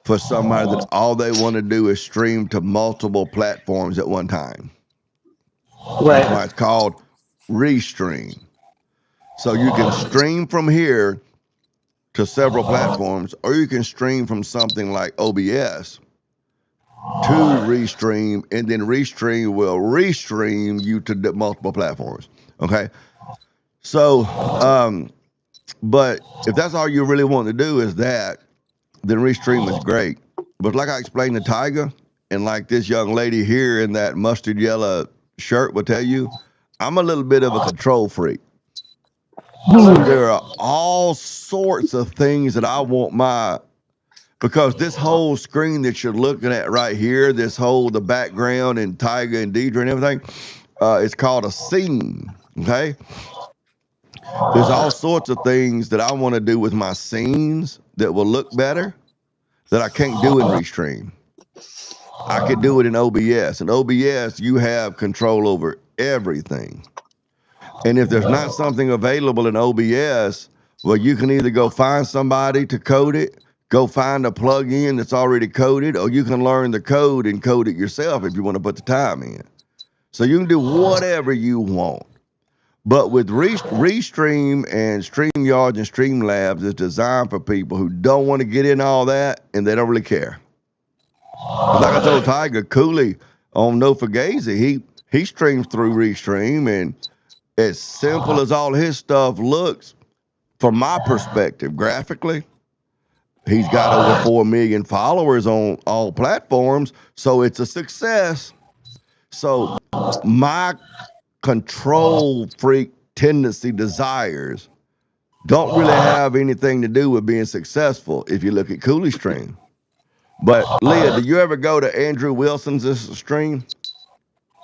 for somebody that all they want to do is stream to multiple platforms at one time. Right. That's why it's called Restream. So you can stream from here to several platforms, or you can stream from something like OBS to Restream, and then Restream will restream you to the multiple platforms. Okay. So, but if that's all you really want to do is that, then Restream is great. But like I explained to Tiger, and like this young lady here in that mustard yellow shirt will tell you, I'm a little bit of a control freak. So there are all sorts of things that I want because this whole screen that you're looking at right here, the background and Tiger and Deidre and everything, it's called a scene, okay? There's all sorts of things that I want to do with my scenes that will look better that I can't do in Restream. I could do it in OBS. In OBS, you have control over everything. And if there's not something available in OBS, well, you can either go find somebody to code it, go find a plugin that's already coded, or you can learn the code and code it yourself if you want to put the time in. So you can do whatever you want. But with Restream and StreamYards and Streamlabs, it's designed for people who don't want to get in all that and they don't really care. Like I told Tiger, Cooley on No Fugazi, he streams through Restream, and as simple as all his stuff looks, from my perspective, graphically, he's got over 4 million followers on all platforms, so it's a success. So my control freak desires don't really have anything to do with being successful if you look at Cooley stream. But Leah, do you ever go to Andrew Wilson's stream?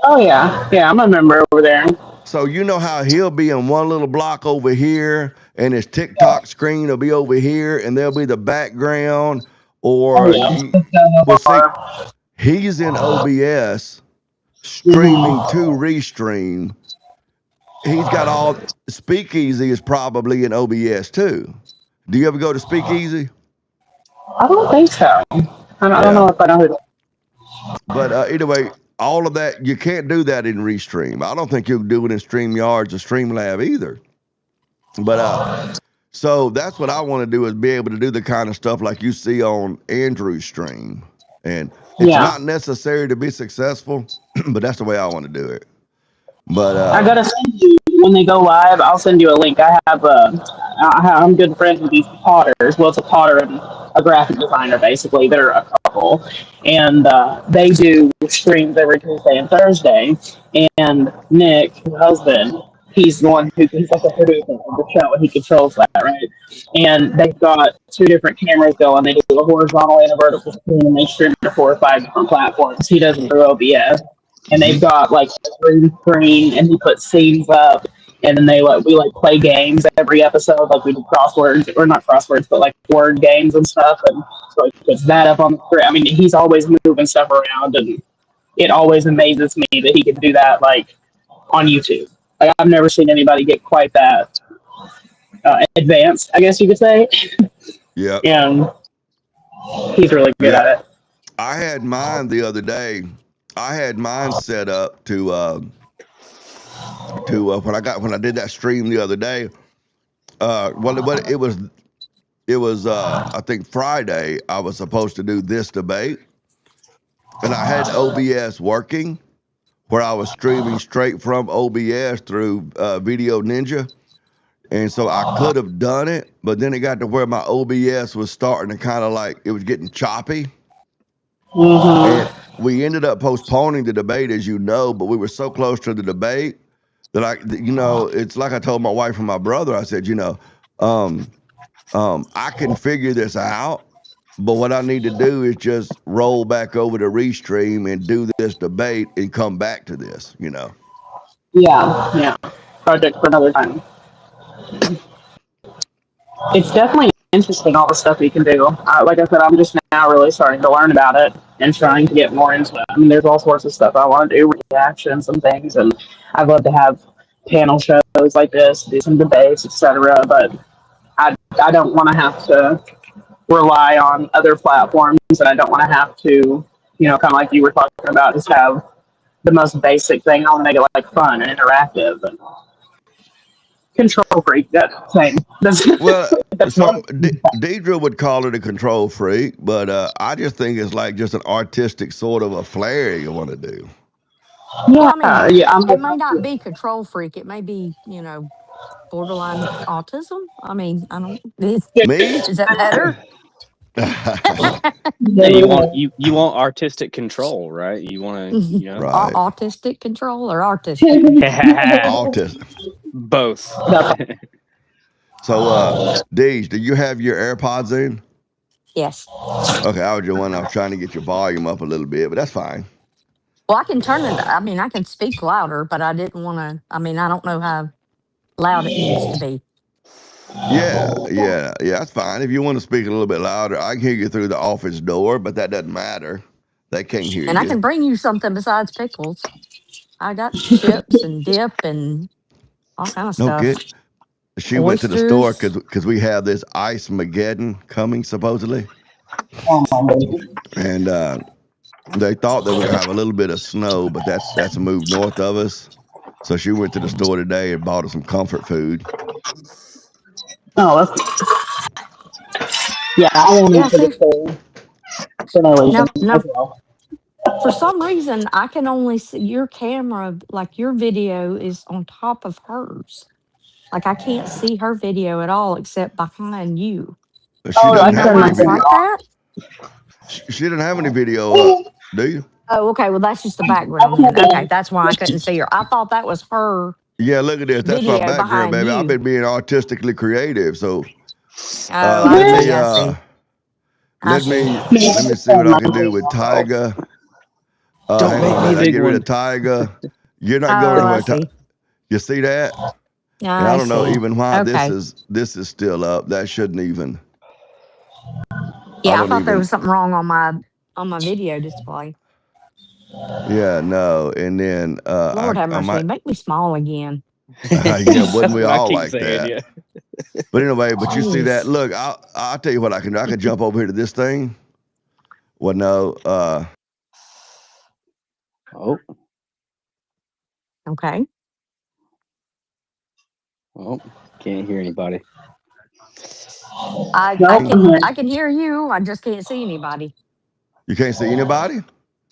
Oh yeah, I'm a member over there. So you know how he'll be in one little block over here, and his TikTok screen will be over here, and there'll be the background, or he's in OBS streaming to Restream. He's got all Speakeasy is probably in OBS too. Do you ever go to Speakeasy? I don't think so. I don't know if I know who. But anyway, all of that, you can't do that in Restream. I don't think you can do it in StreamYards or Streamlab either. But so that's what I want to do, is be able to do the kind of stuff like you see on Andrew's stream. And it's not necessary to be successful, but that's the way I want to do it. But I gotta send you, when they go live, I'll send you a link. I'm good friends with these potters. Well, it's a potter and a graphic designer, basically. They're a couple, and they do streams every Tuesday and Thursday. And Nick, her husband, he's the one he's like a producer of the show, and he controls that, right? And they've got 2 different cameras going. They do a horizontal and a vertical screen, and they stream to 4 or 5 different platforms. He does it through OBS. And they've got like a green screen, and he puts scenes up, and then we play games every episode, like we do crosswords, or not crosswords, but like word games and stuff. And so he puts that up on the screen. I mean, he's always moving stuff around, and it always amazes me that he can do that like on YouTube. Like I've never seen anybody get quite that advanced, I guess you could say. Yeah. And he's really good at it. I had mine the other day. I had mine set up to when I did that stream the other day. It was I think Friday I was supposed to do this debate, and I had OBS working where I was streaming straight from OBS through Video Ninja, and so I could have done it, but then it got to where my OBS was starting to kind of like, it was getting choppy. And we ended up postponing the debate, as you know, but we were so close to the debate that it's like I told my wife and my brother. I said, I can figure this out, but what I need to do is just roll back over to Restream and do this debate and come back to this, Yeah. Project for another time. It's definitely interesting, all the stuff you can do. Like I said, I'm just now really starting to learn about it and trying to get more into it. I mean, there's all sorts of stuff I want to do, reactions and things, and I'd love to have panel shows like this, do some debates, etc. But I don't want to have to rely on other platforms, and I don't want to have to, kind of like you were talking about, just have the most basic thing. I want to make it like fun and interactive and control freak. That same. Well, Deidre would call it a control freak, but I just think it's like just an artistic sort of a flair you want to do. Yeah, Well, I mean, it may not be control freak. It may be, borderline autism. I mean, I don't. Is, Me? is that better? Yeah, you want artistic control, right? You want to, you know, Right. Autistic control or artistic? Autism. both. So, Deej, do you have your AirPods in? Yes. Okay, I was trying to get your volume up a little bit, but that's fine. Well, I can turn it. I mean, I can speak louder, but I didn't want to. I mean, I don't know how loud it needs to be. Yeah, that's fine. If you want to speak a little bit louder, I can hear you through the office door, but that doesn't matter. They can't hear And I you. can bring you something besides pickles. I got chips and dip and all kind of No stuff. good. She went to the store Oysters. because we have this Ice Mageddon coming supposedly, and they thought they were gonna have a little bit of snow, but that's a move north of us. So she went to the store today and bought us some comfort food. Oh, that's yeah. I wanted Yeah, to see, get there for no reason no, as well. for some reason, I can only see your camera, like your video is on top of hers. Like I can't see her video at all except behind you. But she Oh, I doesn't Do you know have why any turned my it's video. like that? She didn't have any video up, do you? Oh, okay. Well, that's just the background then. Okay, that's why I couldn't see her. I thought that was her Yeah, look at this. That's my video background, behind baby. I've you. been being artistically creative. So Oh, I let see. me I see. I let see. me see what I can do with Tyga. Don't Hang make on a me minute. I big get rid one. of Tyga. You're not going Oh, I anywhere. see. You see that? And I I don't know see. even why Okay. this is still up. That shouldn't even. Yeah, I don't thought there even. was something wrong on my video display. Yeah, no. And then Lord have I mercy. might. Make me small again. Yeah, That's wouldn't we what I all keep like saying. that? Yeah. But anyway, but you see that? Jeez. Look, I'll tell you what I can do. I can jump over here to this thing. Well, no. Oh, Okay. oh, can't hear anybody. I Nope. can hear you. I just can't see anybody. You can't see anybody?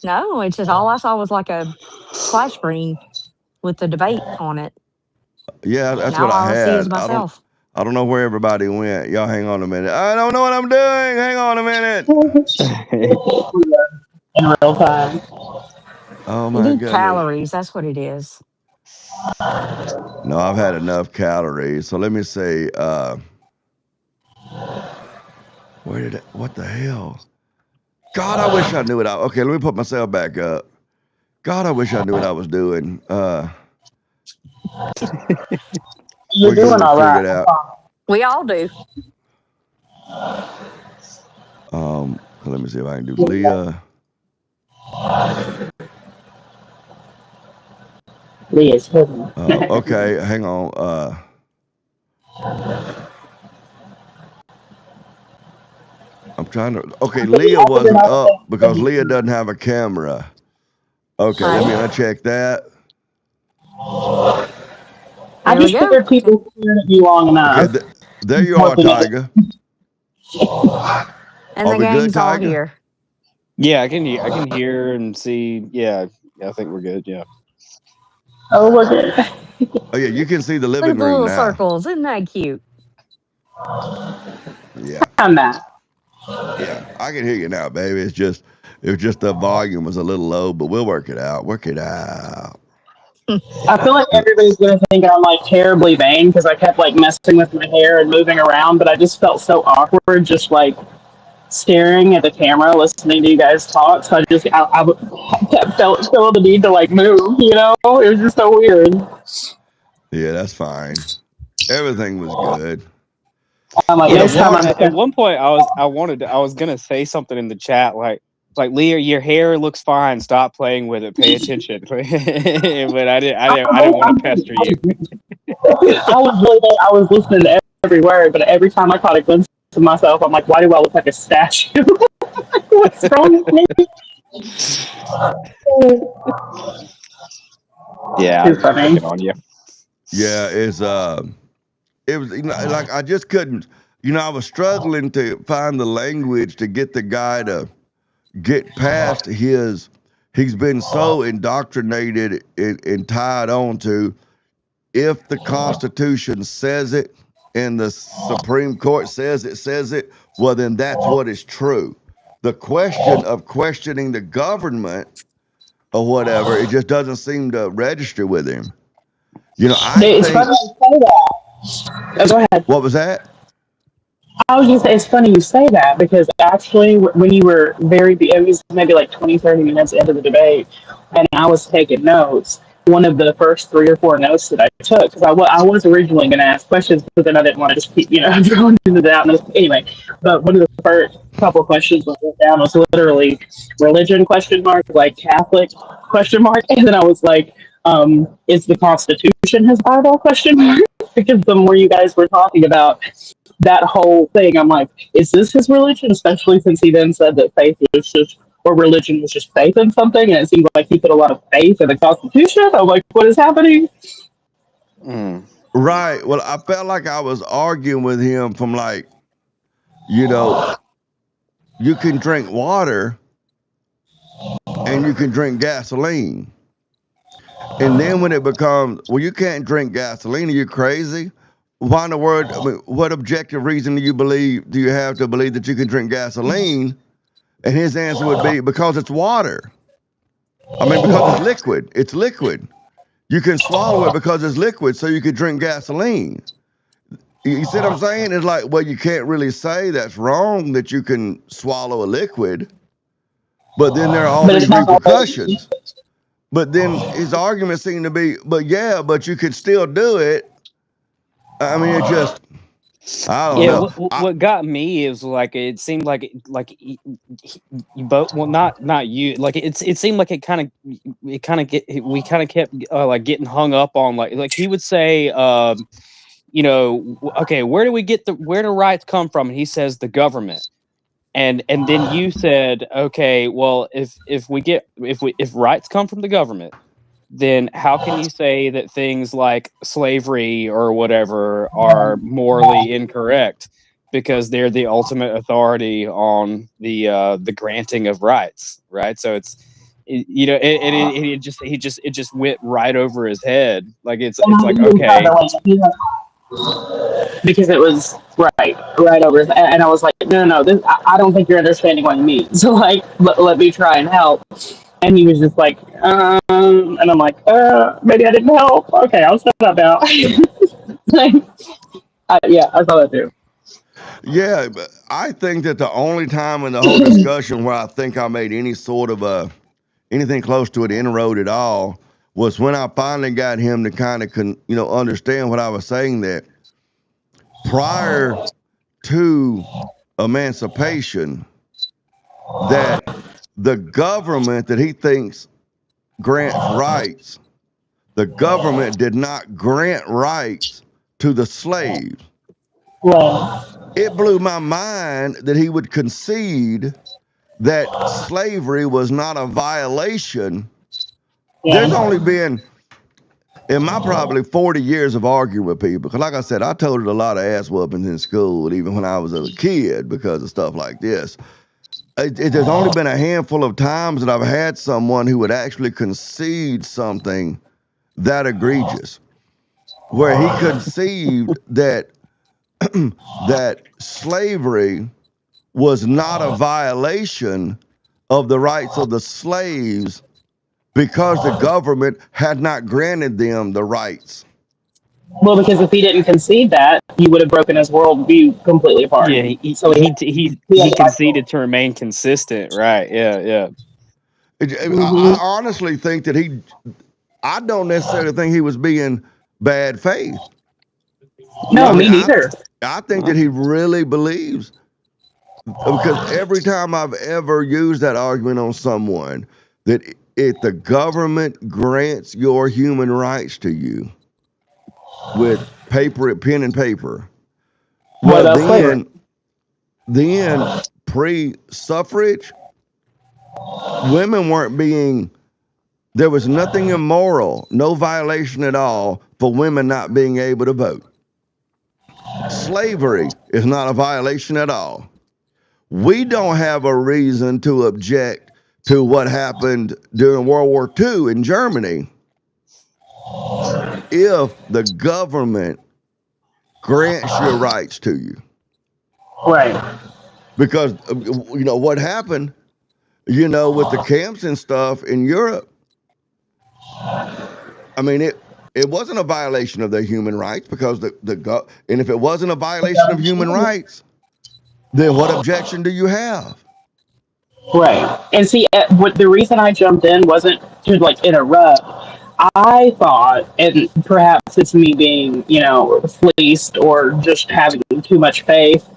No, it's just all I saw was like a splash screen with the debate on it. Yeah, that's Now what I all I see is had. myself. I don't know where everybody went. Y'all hang on a minute. I don't know what I'm doing. Hang on a minute. In real time. Oh You my need goodness. calories. That's what it is. No, I've had enough calories. So let me see. What the hell? God, I wish I knew what okay, let me put myself back up. God, I wish I knew what I was doing. You're We'll get doing it all right. figured out. We all do. Let me see if I can do Leah. Leah's hidden. Okay, hang on. I'm trying to. Okay, Leah wasn't up because Leah doesn't have a camera. Okay, let me uncheck that. I There we just go. figured people stared at you long enough. Okay, there you are, Tyga. And Are the we good, gang's all Tyga? here. Yeah, I can hear and see. Yeah, I think we're good. Yeah. Oh, we're good. Oh yeah, you can see the Look living at the room little now. circles. Isn't that cute? Yeah, I'm not. yeah, I can hear you now, baby. It's just the volume was a little low, but we'll work it out. Work it out. I feel like everybody's gonna think I'm like terribly vain because I kept like messing with my hair and moving around, but I just felt so awkward, just like staring at the camera, listening to you guys talk. So I kept feeling the need to like move. You know, it was just so weird. Yeah, that's fine. Everything was good. I'm like, Yeah, next time I'm at one point I was gonna say something in the chat like Leah, your hair looks fine. Stop playing with it. Pay attention. But I didn't want to pester you. I was listening to every word, but every time I caught a glimpse of myself, I'm like, why do I look like a statue? What's wrong with me? Yeah, Too funny. I'm picking on you. Yeah, it was like I just couldn't. I was struggling to find the language to get the guy to get past his. He's been so indoctrinated and tied on to if the Constitution says it and the Supreme Court says it, well, then that's what is true. The question of questioning the government or whatever, it just doesn't seem to register with him. You know, I It's think. funny you say that. Go ahead. What was that? I was just, it's funny you say that because actually, when you were it was maybe like 20, 30 minutes into the debate, and I was taking notes. One of the first 3 or 4 notes that I took, because I was originally going to ask questions, but then I didn't want to just keep, throwing into the out. Anyway, but one of the first couple questions I wrote down was literally religion question mark, like Catholic question mark, and then I was like, is the Constitution his Bible question mark? Because the more you guys were talking about that whole thing, I'm like, is this his religion? Especially since he then said that faith was just, or religion was just faith in something, and it seemed like he put a lot of faith in the Constitution. I'm like, what is happening? Right. Well, I felt like I was arguing with him from like, you can drink water and you can drink gasoline. And then when it becomes, well, you can't drink gasoline, are you crazy? Why in the world, what objective reason do you have to believe that you can drink gasoline? And his answer would be, because it's water. Because it's liquid. It's liquid. You can swallow it because it's liquid, so you could drink gasoline. You see what I'm saying? It's like, well, you can't really say that's wrong that you can swallow a liquid, but then there are all these repercussions. But then his argument seemed to be, but you could still do it. It just, I don't know. What got me is like it seemed like you both, well, not you, like it seemed like we kind of kept like getting hung up on like he would say okay, where do rights come from? And he says the government. And then you said, okay, well, if rights come from the government, then how can you say that things like slavery or whatever are morally incorrect because they're the ultimate authority on the granting of rights, right? So it just went right over his head. Like it's like, okay. Because it was right over his head. And I was like, no, I don't think you're understanding what you mean. So like, let me try and help. And he was just like, and I'm like, maybe I didn't help. Okay, I'll shut up now. I saw that too. Yeah, but I think that the only time in the whole discussion where I think I made any sort of anything close to an inroad at all was when I finally got him to kind of understand what I was saying, that prior to emancipation, that the government that he thinks grants rights, the government did not grant rights to the slaves. Well, it blew my mind that he would concede that slavery was not a violation. There's only been, in my probably 40 years of arguing with people, because like I said, I told a lot of ass whoopings in school, even when I was a kid, because of stuff like this. There's only been a handful of times that I've had someone who would actually concede something that egregious, where he conceived that that slavery was not a violation of the rights of the slaves because the government had not granted them the rights. Well, because if he didn't concede that, he would have broken his worldview completely apart. Yeah, he conceded to remain consistent, right? Yeah. I honestly think that I don't necessarily think he was being bad faith. No, me neither. I think that he really believes, because every time I've ever used that argument on someone, that if the government grants your human rights to you with pen and paper, well, then pre-suffrage, women weren't being, there was nothing immoral, no violation at all for women not being able to vote. Slavery is not a violation at all. We don't have a reason to object to what happened during World War II in Germany. if the government grants your rights to you. Right. Because, what happened, with the camps and stuff in Europe, I mean, it wasn't a violation of their human rights because and if it wasn't a violation of human rights, then what objection do you have? Right. And see, what the reason I jumped in wasn't to like interrupt. I thought, and perhaps it's me being, fleeced or just having too much faith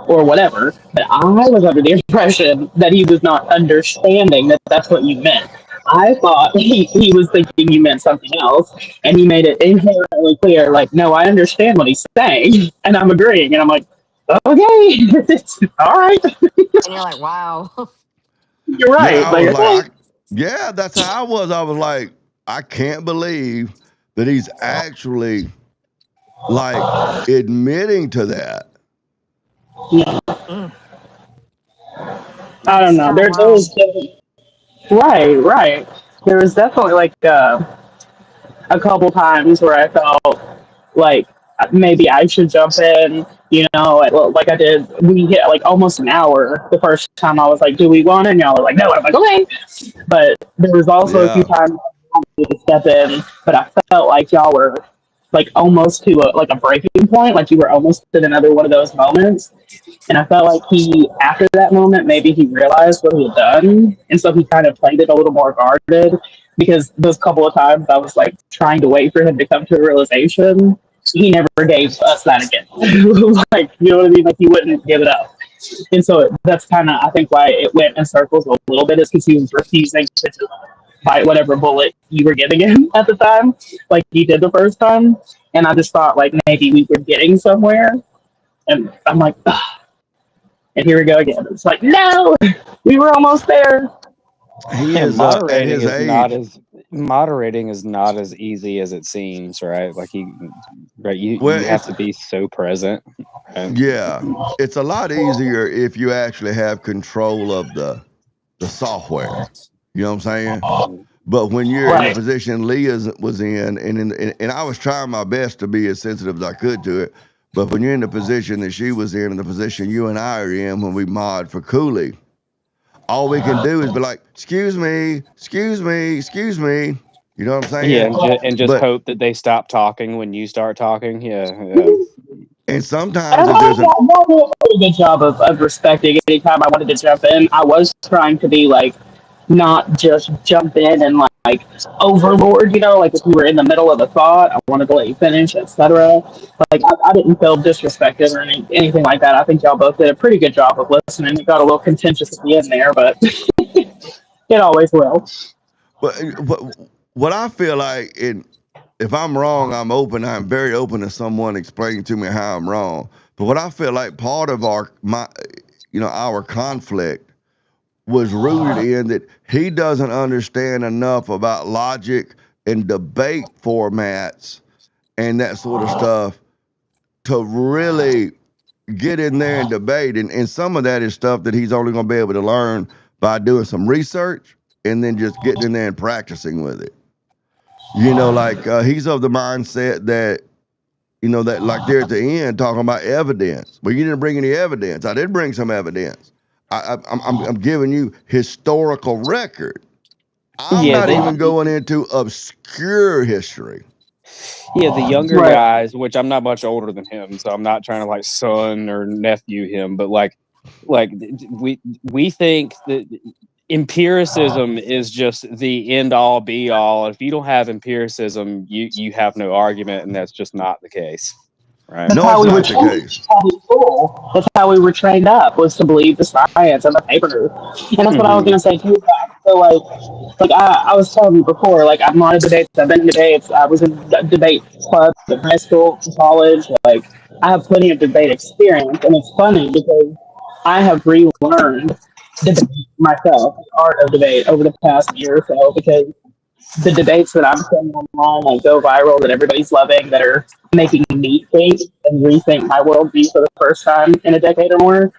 or whatever, but I was under the impression that he was not understanding that that's what you meant. I thought he was thinking you meant something else, and he made it inherently clear, like, no, I understand what he's saying, and I'm agreeing, and I'm like, okay, all right. And you're like, wow. You're right. Yeah, I was like, yeah, that's how I was. I was like, I can't believe that he's actually like admitting to that. Yeah. I don't know. There was right. There was definitely like a couple times where I felt like maybe I should jump in, like I did. We hit like almost an hour the first time. I was like, do we want it? And y'all were like, no. I'm like, okay. But there was also a few times I wanted to step in, but I felt like y'all were like almost to a breaking point, like you were almost in another one of those moments. And I felt like after that moment, maybe he realized what he had done. And so he kind of played it a little more guarded, because those couple of times I was like trying to wait for him to come to a realization. He never gave us that again. Like, you know what I mean? Like, he wouldn't give it up. And so that's kind of, I think, why it went in circles a little bit, is because he was refusing to bite whatever bullet you were giving him at the time, like he did the first time. And I just thought, like, maybe we were getting somewhere. And I'm like, ugh. And here we go again. It's like, no, we were almost there. He is at his age. Moderating is not as easy as it seems, right? Like you have to be so present. Right? Yeah, it's a lot easier if you actually have control of the software. You know what I'm saying? But when you're in the position Leah was in, and I was trying my best to be as sensitive as I could to it, but when you're in the position that she was in, and the position you and I are in when we mod for Cooley, all we can do is be like, excuse me. You know what I'm saying? Yeah, and just hope that they stop talking when you start talking. Yeah. And sometimes I did a good job of respecting anytime I wanted to jump in. I was trying to be like, not just jump in and like overboard, like if you were in the middle of a thought, I wanted to let you finish, etc. Like I didn't feel disrespected or anything like that. I think y'all both did a pretty good job of listening. It got a little contentious at the end there, but it always will. But what I feel like, if I'm wrong, I'm very open to someone explaining to me how I'm wrong. But what I feel like part of our conflict was rooted in that he doesn't understand enough about logic and debate formats and that sort of stuff to really get in there and debate. And some of that is stuff that he's only going to be able to learn by doing some research and then just getting in there and practicing with it. He's of the mindset that, that like there at the end talking about evidence. Well, you didn't bring any evidence. I did bring some evidence. I'm giving you historical record. I'm not even going into obscure history. Yeah, the younger guys, which I'm not much older than him, so I'm not trying to like son or nephew him, but like we think that empiricism is just the end all be all. If you don't have empiricism, you have no argument, and that's just not the case. Right. That's how we were trained. That's how we were trained up, was to believe the science and the paper. And that's what I was going to say too. So like I was telling you before, like I'm on debates. I've been in debates. I was in debate clubs in high school, college. Like I have plenty of debate experience, and it's funny because I have relearned debate myself, the art of debate, over the past year or so, because the debates that I'm seeing online, like go viral, that everybody's loving, that are making me think and rethink my worldview for the first time in a decade or more,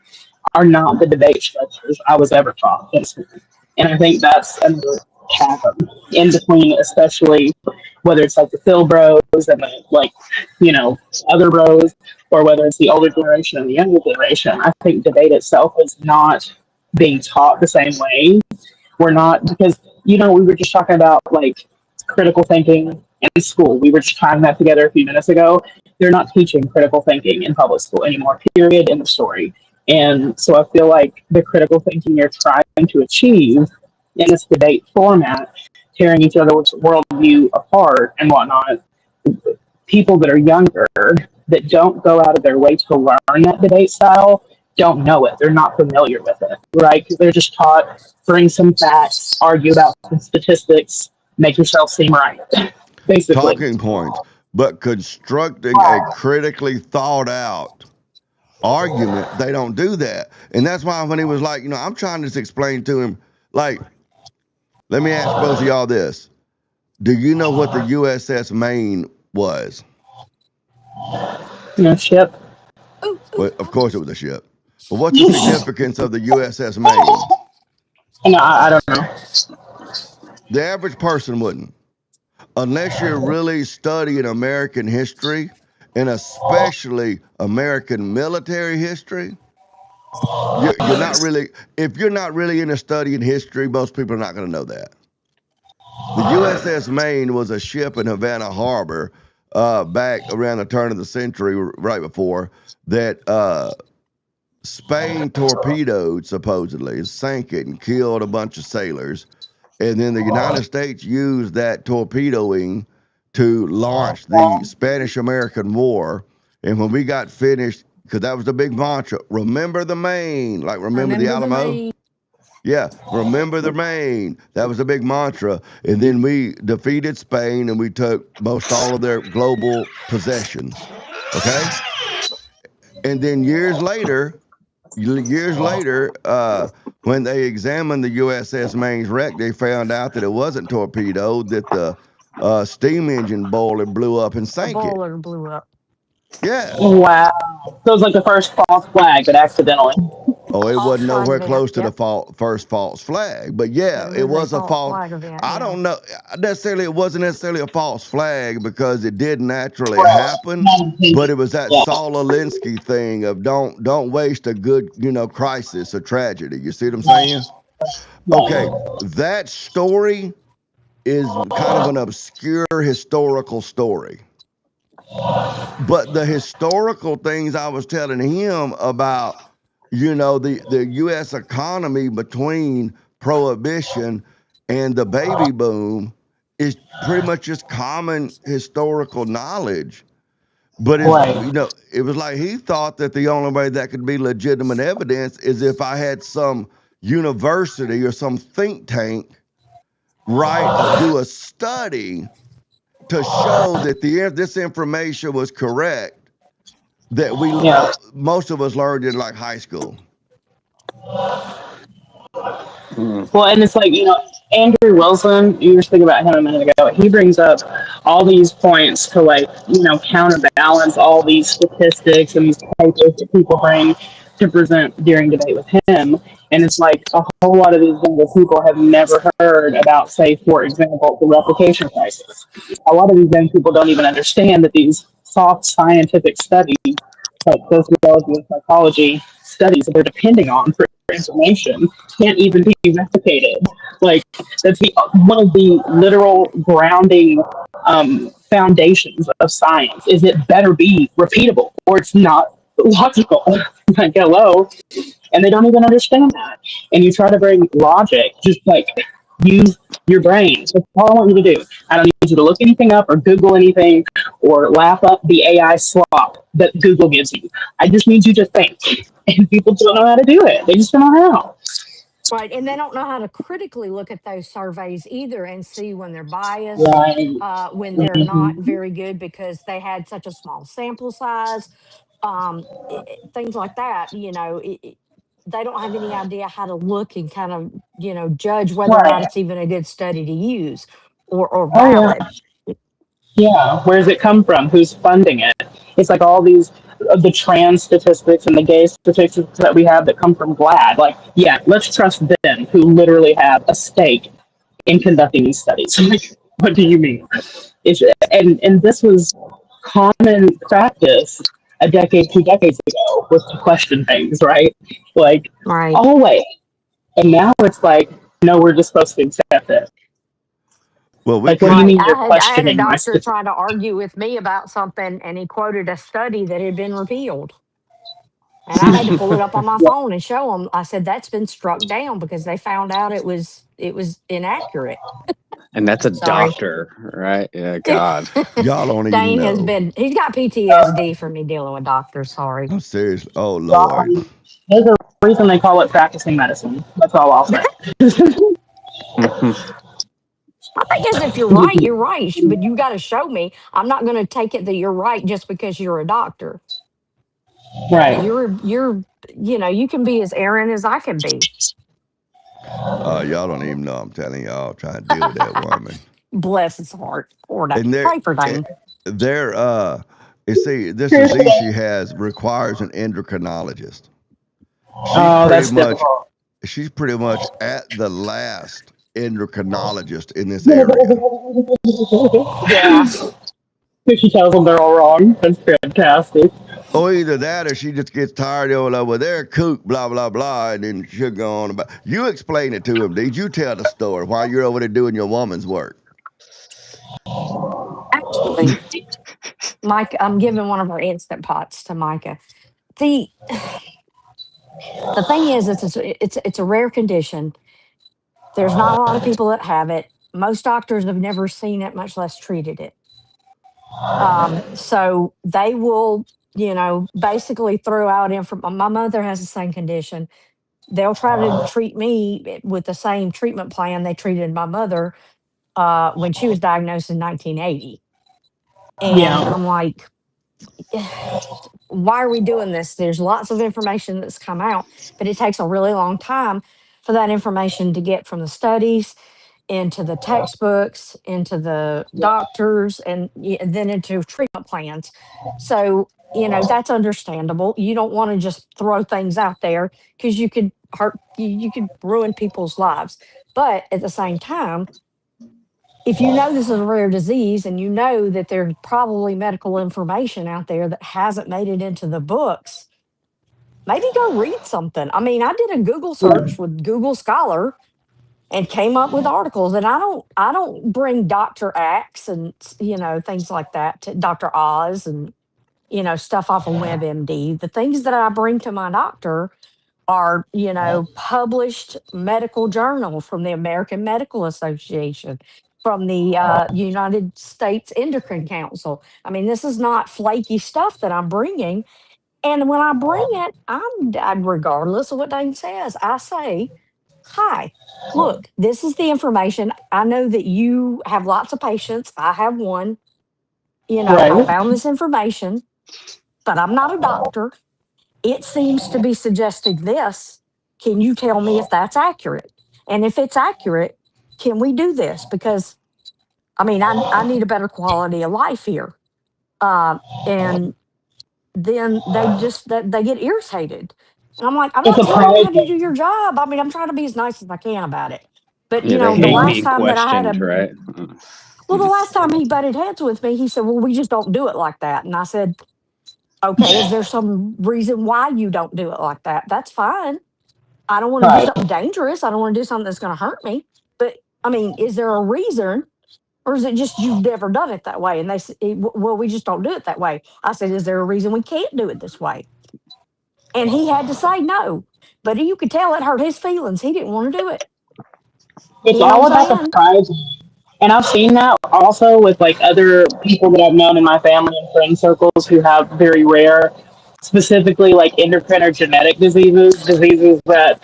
are not the debate structures I was ever taught in school. And I think that's another chasm in between, especially whether it's like the Phil bros and the, like, you know, other bros, or whether it's the older generation and the younger generation. I think debate itself is not being taught the same way. We're not, because, you know, we were just talking about like critical thinking in school. We were just tying that together a few minutes ago. They're not teaching critical thinking in public school anymore, period, in the story. And so I feel like the critical thinking you're trying to achieve in this debate format, tearing each other's worldview apart and whatnot, people that are younger that don't go out of their way to learn that debate style don't know it. They're not familiar with it, right? Because they're just taught, bring some facts, argue about some statistics, make yourself seem right, basically. Talking points, but constructing a critically thought out argument, they don't do that. And that's why when he was like, you know, I'm trying to just explain to him, like, let me ask both of y'all this. Do you know what the USS Maine was? You know, ship. Well, of course it was a ship. But what's the significance of the USS Maine? No, I don't know. The average person wouldn't. Unless you're really studying American history, and especially American military history, you're not really, if you're not really into studying history, most people are not going to know that. The USS Maine was a ship in Havana Harbor back around the turn of the century, right before, that Spain torpedoed, supposedly, sank it and killed a bunch of sailors. And then the United States used that torpedoing to launch the Spanish-American War. And when we got finished, because that was the big mantra, remember the Maine, like remember the Alamo? Yeah, remember the Maine. That was the big mantra. And then we defeated Spain and we took most all of their global possessions. Okay? And then years later, when they examined the USS Maine's wreck, they found out that it wasn't torpedoed, that the steam engine boiler blew up and sank it. Boiler blew up. Yeah. Wow. So it was like the first false flag, but accidentally. Oh, it wasn't False nowhere flag close to event, the first false flag. But yeah, it was a false. flag event. I yeah. don't know necessarily. It wasn't necessarily a false flag because it did naturally happen. But it was that Saul Alinsky thing of don't waste a good, you know, crisis or tragedy. You see what I'm saying? Okay, that story is kind of an obscure historical story. But the historical things I was telling him about, you know, the U.S. economy between Prohibition and the baby boom is pretty much just common historical knowledge. But it's, you know, it was like he thought that the only way that could be legitimate evidence is if I had some university or some think tank do a study to show that this information was correct, that most of us learned in like high school. Well, and it's like, you know, Andrew Wilson, you were speaking about him a minute ago, he brings up all these points to, like, you know, counterbalance all these statistics and these papers that people bring to present during debate with him. And it's like a whole lot of these younger people have never heard about, say, for example, the replication crisis. A lot of these young people don't even understand that these soft scientific studies, like sociology and psychology studies that they're depending on for information, can't even be replicated. Like, that's one of the literal grounding foundations of science, is it better be repeatable or it's not logical. Like, hello. And they don't even understand that. And you try to bring logic, just like use your brain. That's all I want you to do. I don't need you to look anything up or Google anything or lap up the AI slop that Google gives you. I just need you to think. And people don't know how to do it. They just don't know how. Right, and they don't know how to critically look at those surveys either and see when they're biased, Right. when they're not very good because they had such a small sample size, things like that. You know, they don't have any idea how to look and kind of, you know, judge whether or not it's even a good study to use or valid. Yeah, where does it come from? Who's funding it? It's like all these the trans statistics and the gay statistics that we have that come from GLAAD. Like, yeah, let's trust them, who literally have a stake in conducting these studies. Like, what do you mean? And this was common practice a decade, 2 decades ago, was to question things, right? Like, Right. always. And now it's like, no, we're just supposed to accept it. Well, we Like, what do you can't. mean you're I had a questioning my doctor try to argue with me about something, and he quoted a study that had been repealed. And I had to pull it up on my phone and show him. I said, that's been struck down because they found out it was inaccurate. And that's a Sorry. doctor, right? Yeah, God. Y'all don't even Dane has know. he's got PTSD from me dealing with doctors. Sorry. I'm serious. Oh Lord. There's a reason they call it practicing medicine. That's all I'll say. I guess if you're right, you're right. But you got to show me. I'm not going to take it that you're right just because you're a doctor. Right. You're you can be as errant as I can be. Y'all don't even know. I'm telling y'all, trying to deal with that woman. Bless his heart. Poor Dane. And Pray for Dane. you see, this disease she has requires an endocrinologist. That's difficult. She's pretty much at the last endocrinologist in this area. Yeah. She tells them they're all wrong. That's fantastic. Or either that or she just gets tired of, well, they're kook, blah, blah, blah, and then she'll go on about. You explain it to him, Did you tell the story while you're over there doing your woman's work? Actually, Mike, I'm giving one of our instant pots to Micah. The thing is, it's a rare condition. There's not a lot of people that have it. Most doctors have never seen it, much less treated it. So they will, basically throw out information. My mother has the same condition. They'll try to treat me with the same treatment plan they treated my mother when she was diagnosed in 1980. And I'm like, why are we doing this? There's lots of information that's come out, but it takes a really long time for that information to get from the studies into the textbooks, into the doctors, and then into treatment plans. So, that's understandable. You don't want to just throw things out there because you could you could ruin people's lives. But at the same time, if you know this is a rare disease and you know that there's probably medical information out there that hasn't made it into the books, maybe go read something. I mean, I did a Google search with Google Scholar and came up with articles. And I don't bring Dr. Axe and things like that to Dr. Oz and stuff off of WebMD. The things that I bring to my doctor are published medical journal from the American Medical Association, from the United States Endocrine Council. I mean, this is not flaky stuff that I'm bringing. And when I bring it, I'm regardless of what Dane says, I say, hi, look, this is the information. I know that you have lots of patients. I have one. I found this information, but I'm not a doctor. It seems to be suggesting this. Can you tell me if that's accurate? And if it's accurate, can we do this? Because, I mean, I need a better quality of life here. And then they get irritated. And I'm like, I'm not telling you how to do your job. I mean, I'm trying to be as nice as I can about it. But, Yeah, the they hate last being time that I had questioned, right? well, the last time he butted heads with me, he said, well, we just don't do it like that. And I said, okay, is there some reason why you don't do it like that? That's fine. I don't want to do something dangerous. I don't want to do something that's going to hurt me. But, I mean, is there a reason? Or is it just you've never done it that way? And they said, well, we just don't do it that way. I said, is there a reason we can't do it this way? And he had to say no. But you could tell it hurt his feelings. He didn't want to do it. It's all about the prize. And I've seen that also with like other people that I've known in my family and friend circles who have very rare, specifically like endocrine or genetic diseases that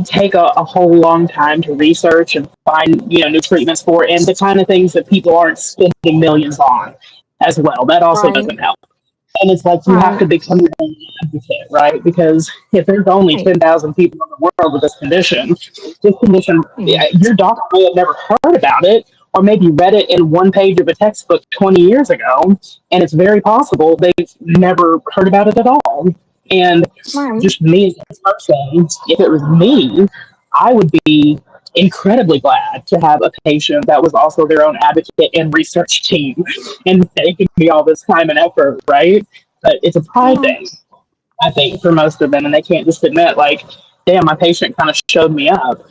take a whole long time to research and find new treatments for, and the kind of things that people aren't spending millions on as well. That also doesn't help. And it's like you have to become your own advocate, right? Because if there's only 10,000 people in the world with this condition, your doctor may have never heard about it, or maybe read it in one page of a textbook 20 years ago, and it's very possible they've never heard about it at all. And just me as a person, if it was me, I would be incredibly glad to have a patient that was also their own advocate and research team and taking me all this time and effort, right? But it's a pride Mhm. thing, I think, for most of them, and they can't just admit, like, damn, my patient kind of showed me up,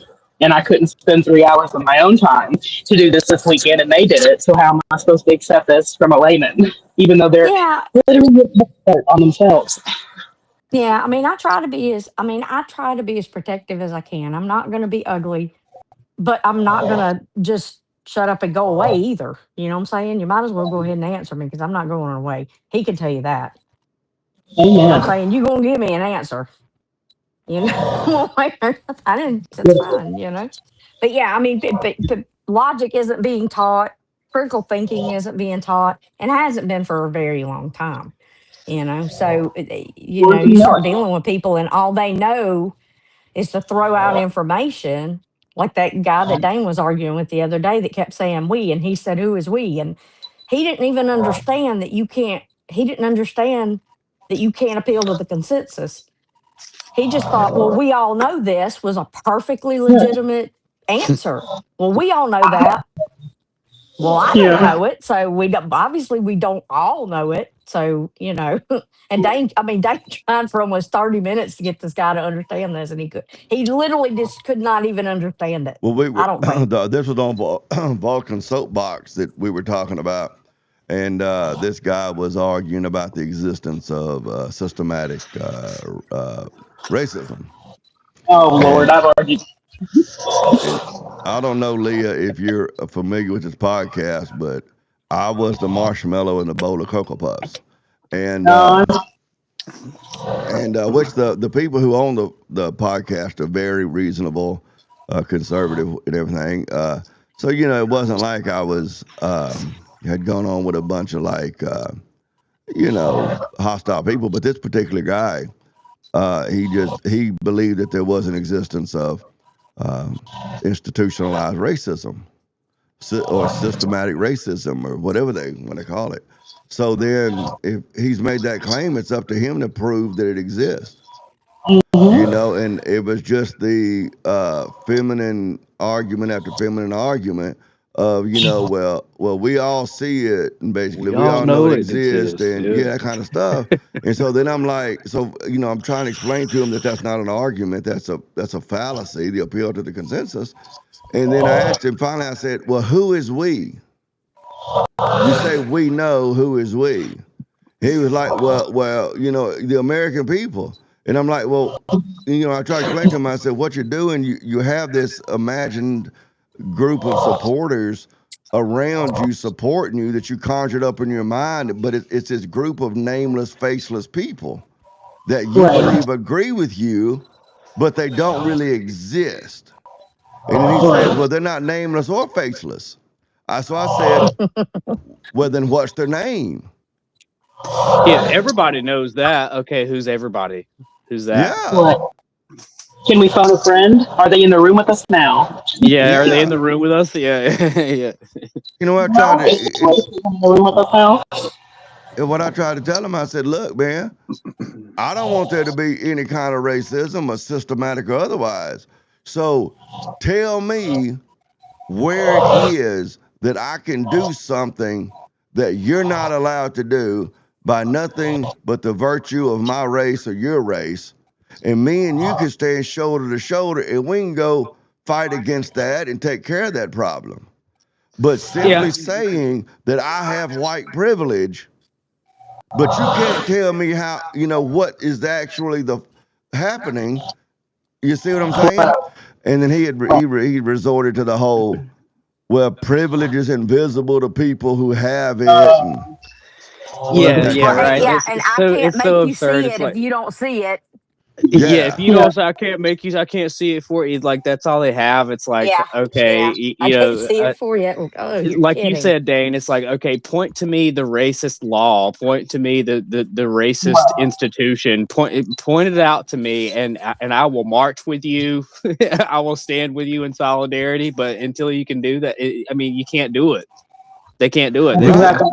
and I couldn't spend 3 hours of my own time to do this weekend, and they did it. So how am I supposed to accept this from a layman, even though they're Yeah, literally an expert on themselves? yeah. I mean, I try to be as protective as I can. I'm not going to be ugly, but I'm not going to just shut up and go away either. You know what I'm saying? You might as well go ahead and answer me because I'm not going away. He can tell you that. You know what I'm Amen. saying? You're going to give me an answer. You know, one way or another. I didn't, that's fine, you know. But yeah, I mean, but logic isn't being taught, critical thinking isn't being taught, and hasn't been for a very long time, you know. So, you know, you start dealing with people, and all they know is to throw out information like that guy that Dane was arguing with the other day that kept saying we, and he said, who is we? And he didn't even understand that he didn't understand that you can't appeal to the consensus. He just thought, well, we all know this was a perfectly legitimate answer. Well, we all know that. Well, I don't Yeah. know it. So we don't, obviously we don't all know it. So, you know, and Dane tried for almost 30 minutes to get this guy to understand this, and he literally just could not even understand it. Well, we I were don't think. this was on Vulcan Soapbox that we were talking about, and this guy was arguing about the existence of systematic racism. Oh Lord, And, I've argued. and I don't know, Leah, if you're familiar with this podcast, but I was the marshmallow in the bowl of Cocoa Puffs, and No, which the people who own the podcast are very reasonable, conservative and everything. So you know, it wasn't like I was had gone on with a bunch of like you know, hostile people. But this particular guy, he believed that there was an existence of institutionalized racism or systematic racism or whatever they want to call it. So then, if he's made that claim, it's up to him to prove that it exists. You know, and it was just the feminine argument after feminine argument of, you know, well, we all see it, and basically we all know it exists, and yeah, that kind of stuff. And so then I'm like, so you know, I'm trying to explain to him that that's not an argument, that's a fallacy, the appeal to the consensus. And then I asked him finally, I said, well, who is we? You say we know, who is we? He was like, well, you know, the American people. And I'm like, well, you know, I tried to explain to him, I said, what you're doing, you have this imagined group of supporters around you supporting you that you conjured up in your mind, but it's this group of nameless, faceless people that you believe agree with you, but they don't really exist. And then he says, well, they're not nameless or faceless. So I said, well, then what's their name? Yeah, everybody knows that. Okay, who's everybody? Who's that? Yeah. What? Can we phone a friend? Are they in the room with us now? Yeah, are they in the room with us? Yeah, yeah. You know what In the room with us now? what I tried to tell him, I said, look, man, I don't want there to be any kind of racism or systematic or otherwise. So tell me where it is that I can do something that you're not allowed to do by nothing but the virtue of my race or your race. And me and you can stand shoulder to shoulder, and we can go fight against that and take care of that problem. But simply saying that I have white privilege, but you can't tell me how, you know, what is actually happening. You see what I'm saying? And then he resorted to the whole, well, privilege is invisible to people who have it. And right. Yeah, and I can't It's make so you absurd. see It's it like, if you don't see it. yeah, if you don't say I can't see it for you, like that's all they have. It's like, okay, you I know, can't see it for you. Oh, you're like kidding. you said, Dane, it's like, okay, point to me the racist law, point to me the racist institution, point it out to me, and I will march with you. I will stand with you in solidarity. But until you can do that, I mean, you can't do it. They can't do it. Exactly.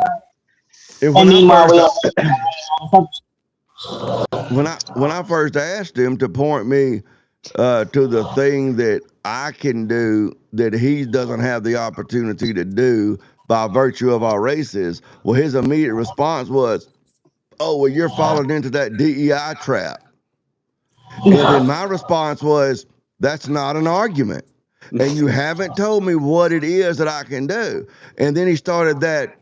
When I first asked him to point me to the thing that I can do that he doesn't have the opportunity to do by virtue of our races. Well, his immediate response was, "Oh, well, you're falling into that DEI trap." And then my response was, "That's not an argument. And you haven't told me what it is that I can do." And then he started that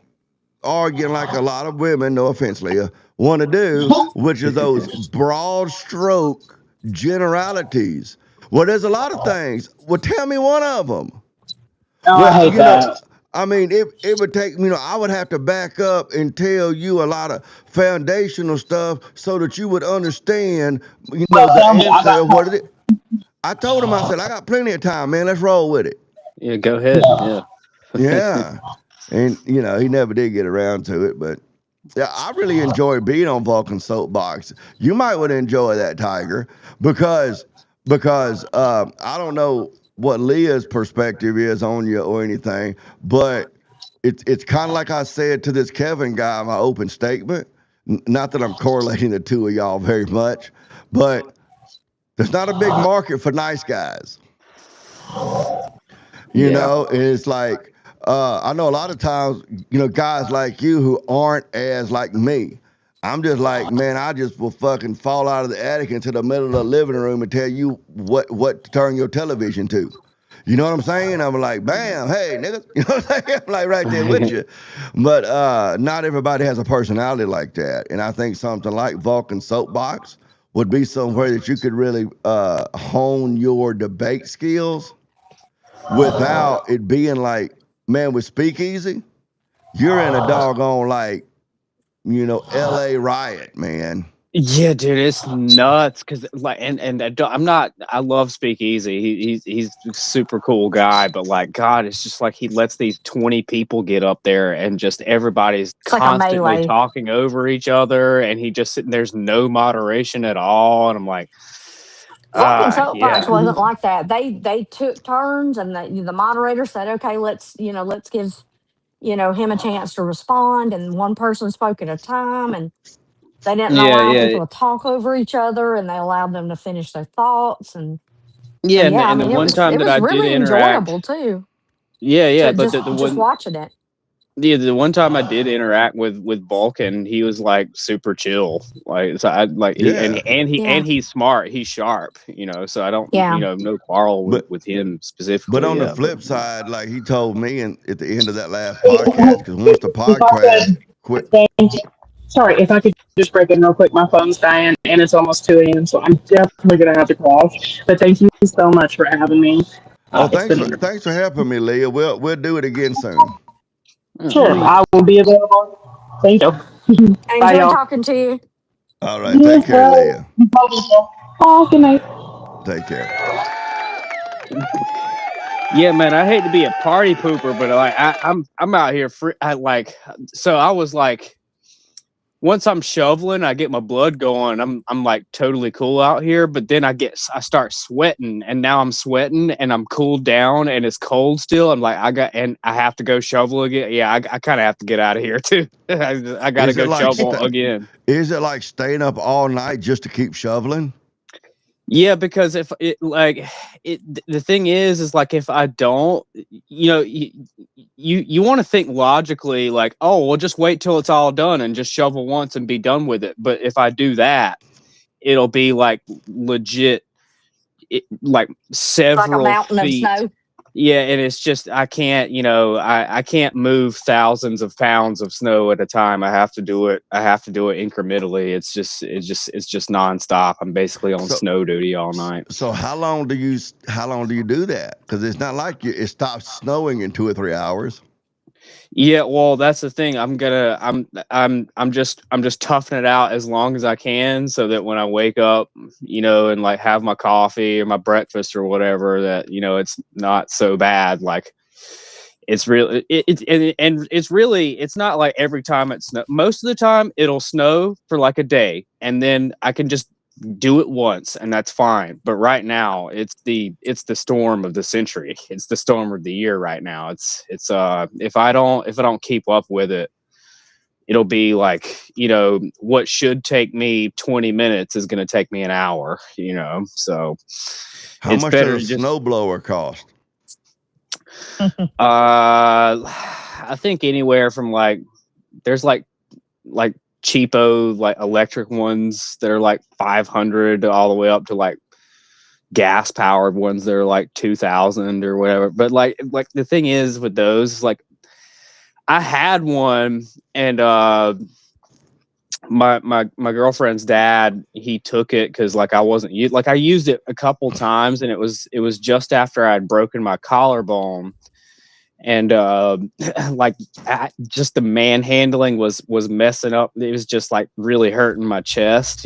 arguing like a lot of women, no offense, Leah, want to do, which is those broad stroke generalities. Well, there's a lot of things. Well, tell me one of them. Oh, I Well, hate that. I mean, it would take, I would have to back up and tell you a lot of foundational stuff so that you would understand, the Tell me, I answer got of what it is. I told him, I said, I got plenty of time, man. Let's roll with it. Yeah, go ahead. Yeah. Yeah. And, he never did get around to it, but yeah, I really enjoy being on Vulcan Soapbox. You might would enjoy that, Tiger, because I don't know what Leah's perspective is on you or anything, but it's kind of like I said to this Kevin guy in my open statement. Not that I'm correlating the two of y'all very much, but there's not a big market for nice guys. And it's like, I know a lot of times, guys like you who aren't as like me. I'm just like, man, I just will fucking fall out of the attic into the middle of the living room and tell you what to turn your television to. You know what I'm saying? I'm like, bam, hey, niggas. You know what I'm saying? I'm like right there with you. But not everybody has a personality like that. And I think something like Vulcan Soapbox would be somewhere that you could really hone your debate skills without it being like, man, with Speakeasy, you're in a doggone like, LA riot, man. Yeah, dude, it's nuts because I love Speakeasy. He's a super cool guy, but like, God, it's just like he lets these 20 people get up there and just everybody's It's like a constantly melee. talking over each other, and he just there's no moderation at all, and I'm like, Vulcan Soapbox yeah. wasn't like that. They took turns, and the moderator said, "Okay, let's give him a chance to respond." And one person spoke at a time, and they didn't allow people to talk over each other, and they allowed them to finish their thoughts. And Yeah, yeah, I and the mean, one time it that was I did really interact, enjoyable too. but Just the one watching it. Yeah, the one time I did interact with Vulcan, he was like super chill. Like, so I like Yeah. and he's smart, he's sharp, so I don't no quarrel with him specifically. But on the flip side, like he told me at the end of that last podcast, because once the podcast quit. Sorry, if I could just break in real quick. My phone's dying, and it's almost 2 a.m., so I'm definitely going to have to call. But thank you so much for having me. Thanks for helping me, Leah. We'll do it again soon. Sure, I will be available. Thank you. I enjoyed talking to you. All right, take care, Leah. Oh, good night. Take care. Yeah, man, I hate to be a party pooper, but like I'm out here free. I was like, once I'm shoveling, I get my blood going. I'm like totally cool out here, but then I start sweating, and now I'm sweating and I'm cooled down and it's cold still. I'm like, I have to go shovel again. Yeah, I kind of have to get out of here too. I got to go shovel again. Is it like staying up all night just to keep shoveling? Yeah, because the thing is like, if I don't, you want to think logically, like, oh, well, just wait till it's all done and just shovel once and be done with it. But if I do that, it'll be like legit, like several like a mountain feet. of snow. Yeah, and it's just I can't, I can't move thousands of pounds of snow at a time. I have to do it incrementally. It's just nonstop. I'm basically on snow duty all night. So how long do you do that? Because it's not like it stops snowing in 2 or 3 hours. Yeah, well, that's the thing. I'm just toughing it out as long as I can, so that when I wake up, and like have my coffee or my breakfast or whatever, that it's not so bad. Like, it's really it's not like every time it snows. Most of the time it'll snow for like a day, and then I can just do it once and that's fine. But right now it's the storm of the century. It's the storm of the year right now. It's if I don't keep up with it, it'll be like, what should take me 20 minutes is going to take me an hour, so How it's much better does to a just, snowblower cost? I think anywhere from there's like cheapo, like electric ones that are like 500 all the way up to like gas powered ones that are like 2,000 or whatever. But like the thing is with those, like I had one, and my girlfriend's dad, he took it because like I used it a couple times, and it was just after I had broken my collarbone, and just the manhandling was messing up. It was just like really hurting my chest,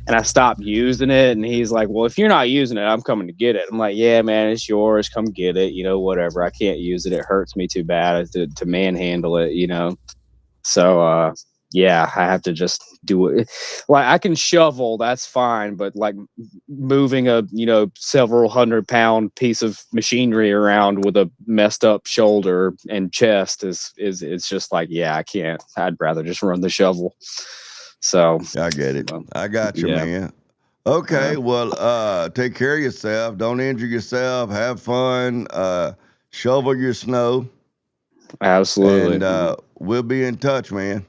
and I stopped using it. And he's like, well, if you're not using it, I'm coming to get it. I'm like, yeah, man, it's yours. Come get it. Whatever. I can't use it. It hurts me too bad to manhandle it, So, yeah, I have to just do it. Like I can shovel, that's fine. But like moving a, several 100-pound piece of machinery around with a messed up shoulder and chest is just like, yeah, I can't. I'd rather just run the shovel. So I get it. I got you, yeah. man. Okay, well, take care of yourself. Don't injure yourself. Have fun. Shovel your snow. Absolutely. And we'll be in touch, man.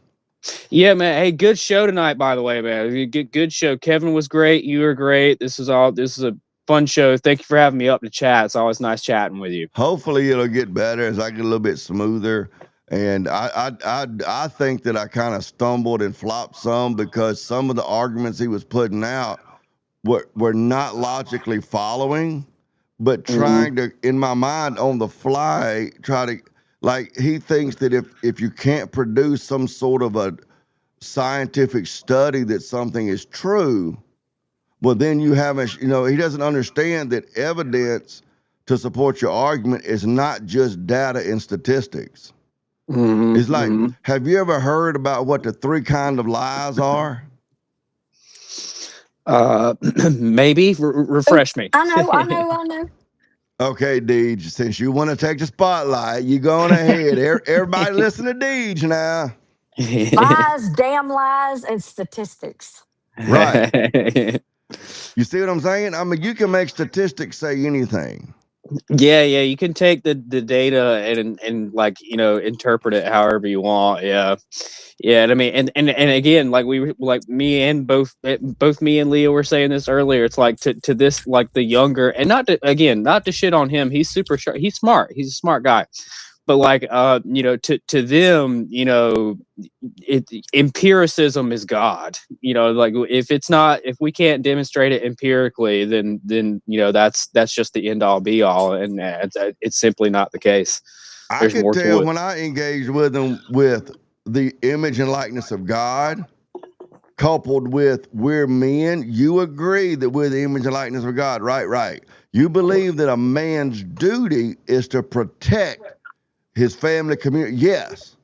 Yeah, man. Hey, good show tonight, by the way, man. Good show. Kevin was great. You were great. This is a fun show. Thank you for having me up to chat. It's always nice chatting with you. Hopefully it'll get better as I get a little bit smoother. And I think that I kind of stumbled and flopped some because some of the arguments he was putting out were not logically following, but trying to, in my mind, on the fly, try to, like, he thinks that if you can't produce some sort of a scientific study that something is true, well, then you haven't, he doesn't understand that evidence to support your argument is not just data and statistics. Mm-hmm, It's like, have you ever heard about what the 3 kind of lies are? Maybe refresh me. I know. Okay, Deej, since you want to take the spotlight, you going ahead. Everybody listen to Deej now. Lies, damn lies, and statistics. Right. You see what I'm saying? I mean, you can make statistics say anything. Yeah, you can take the data and like, interpret it however you want. Yeah. And I mean, and again, like me and both me and Leo were saying this earlier. It's like to this, like the younger, and not to shit on him. He's super sharp. He's smart. He's a smart guy. But like, to them, empiricism is God. Like if we can't demonstrate it empirically, then that's just the end all be all, and it's simply not the case. I can tell when I engage with them with the image and likeness of God, coupled with we're men. You agree that we're the image and likeness of God, right? You believe that a man's duty is to protect his family, community. Yes.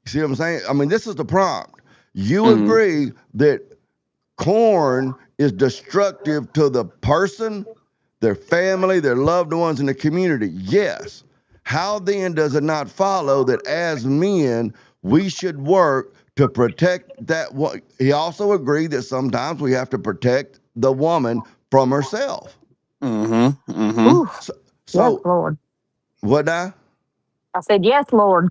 You see what I'm saying? I mean, this is the prompt. You agree that corn is destructive to the person, their family, their loved ones, and the community. Yes. How then does it not follow that as men, we should work to protect that? He also agreed that sometimes we have to protect the woman from herself. Yes, Lord. What now? I said, yes, Lord.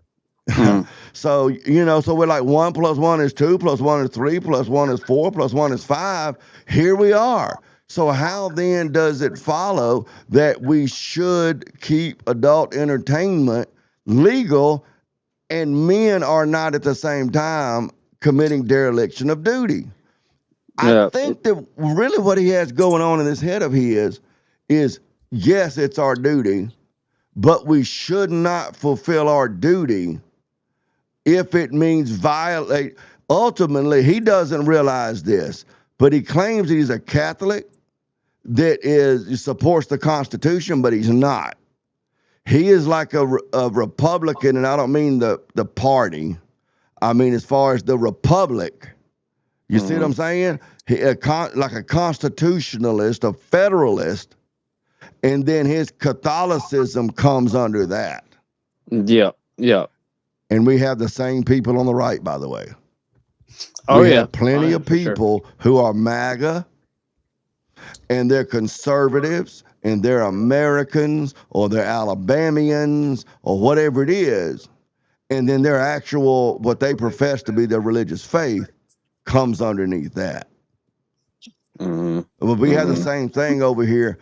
So, so we're like 1 + 1 is 2, + 1 is 3, + 1 is 4, + 1 is 5. Here we are. So how then does it follow that we should keep adult entertainment legal and men are not at the same time committing dereliction of duty? I think that really what he has going on in his head of his is, yes, it's our duty, but we should not fulfill our duty if it means violate. Ultimately, he doesn't realize this, but he claims he's a Catholic that supports the Constitution, but he's not. He is like a Republican, and I don't mean the party. I mean as far as the republic. You see what I'm saying? Like a constitutionalist, a federalist, and then his Catholicism comes under that. Yeah. And we have the same people on the right, by the way. Oh We yeah, have plenty of for sure. people who are MAGA and they're conservatives and they're Americans or they're Alabamians or whatever it is. And then their actual, what they profess to be their religious faith comes underneath that. Mhm. But we have the Mhm. same thing over here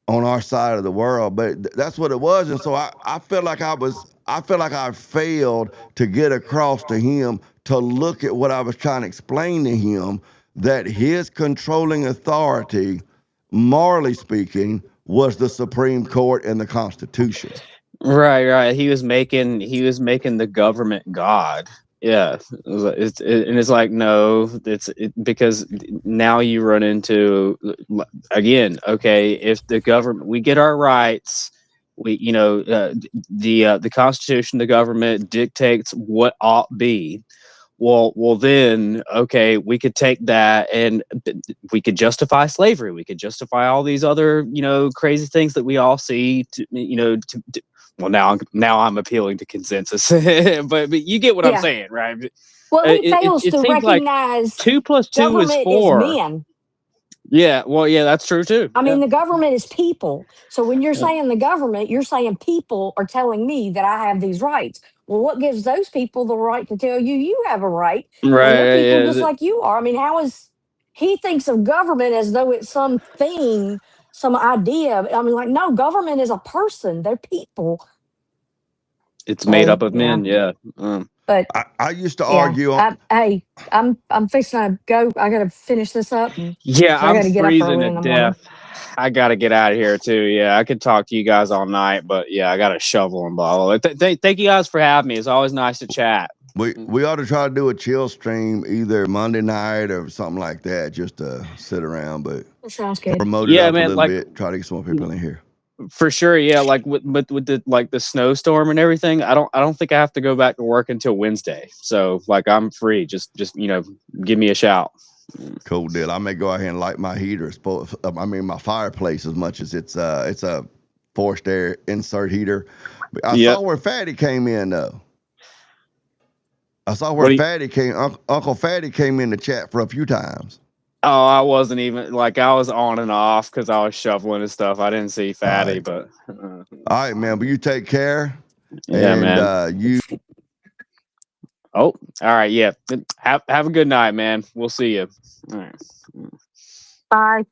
on our side of the world, but that's what it was. And so I felt like I failed to get across to him to look at what I was trying to explain to him, that his controlling authority, morally speaking, was the Supreme Court and the Constitution. Right. He was making the government God. Yeah, it's like no, because now you run into again. Okay, if the government, we get our rights, we the Constitution, the government dictates what ought be. Well, then, okay, we could take that and we could justify slavery. We could justify all these other, crazy things that we all see. Well, now I'm appealing to consensus, but you get what I'm Yeah. saying, right? Well, he fails It to seems like recognize 2 + 2 is government is 4. men. Yeah, well, yeah, that's true too. I Yeah. mean, the government is people. So when you're Yeah. saying the government, you're saying people are telling me that I have these rights. Well, what gives those people the right to tell you you have a right when they're Right, people yeah, just like you are? I mean, how is he thinks of government as though it's some thing, some idea? I mean, like, no, government is a person. They're people. it's made So up of yeah, men. Yeah. but I used to yeah, argue on, I'm fixing to go. I gotta finish this up. Yeah, So I I'm gotta get up freezing early to in the morning. death. I got to get out of here too. Yeah, I could talk to you guys all night, but yeah, I got to shovel and blah, blah, blah. Thank you guys for having me. It's always nice to chat. we ought to try to do a chill stream either Monday night or something like that, just to sit around, but That sounds good. promote it Yeah, up a man, little like bit, try to get some more people in here. for sure. Yeah, like with the snowstorm and everything. I don't think I have to go back to work until Wednesday. So like I'm free. Just give me a shout. Cool deal. I may go out here and light my heater. My fireplace, as much as it's a forced air insert heater. But I Yep. saw where Fatty came in though. I saw What where do you- Fatty came. Uncle Fatty came in the chat for a few times. Oh, I wasn't even like I was on and off because I was shoveling and stuff. I didn't see Fatty, right. but All right, man. But you take care. yeah, And man. you Oh, all right. Yeah. Have a good night, man. We'll see you. All right. Bye.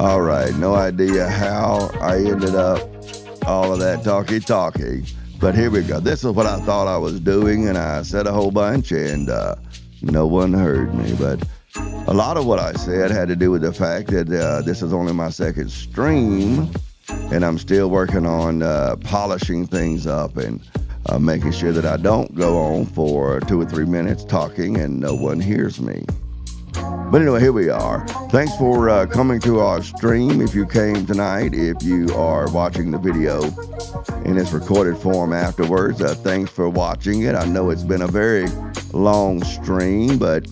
All right, no idea how I ended up all of that talkie, but here we go. This is what I thought I was doing, and I said a whole bunch, and no one heard me. But a lot of what I said had to do with the fact that this is only my second stream, and I'm still working on polishing things up and making sure that I don't go on for 2 or 3 minutes talking and no one hears me. But anyway, here we are. Thanks for coming to our stream. If you came tonight, if you are watching the video in its recorded form afterwards, thanks for watching it. I know it's been a very long stream, but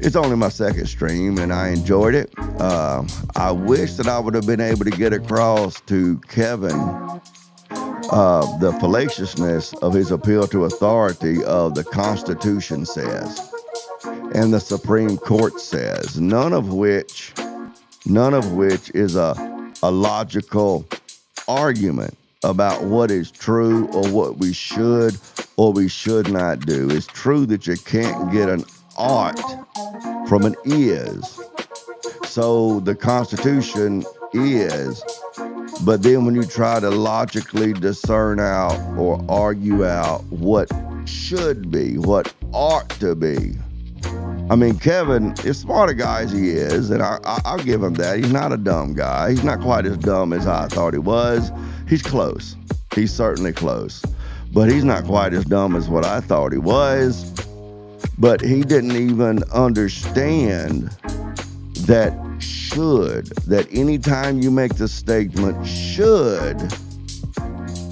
it's only my second stream, and I enjoyed it. I wish that I would have been able to get across to Kevin the fallaciousness of his appeal to authority of the Constitution says, and the Supreme Court says, none of which is a logical argument about what is true or what we should or we should not do. It's true that you can't get an ought from an is. So the Constitution is, but then when you try to logically discern out or argue out what should be, what ought to be, I mean, Kevin, as smart a guy as he is, and I'll give him that. He's not a dumb guy. He's not quite as dumb as I thought he was. He's close. He's certainly close. But he's not quite as dumb as what I thought he was. But he didn't even understand that anytime you make the statement should,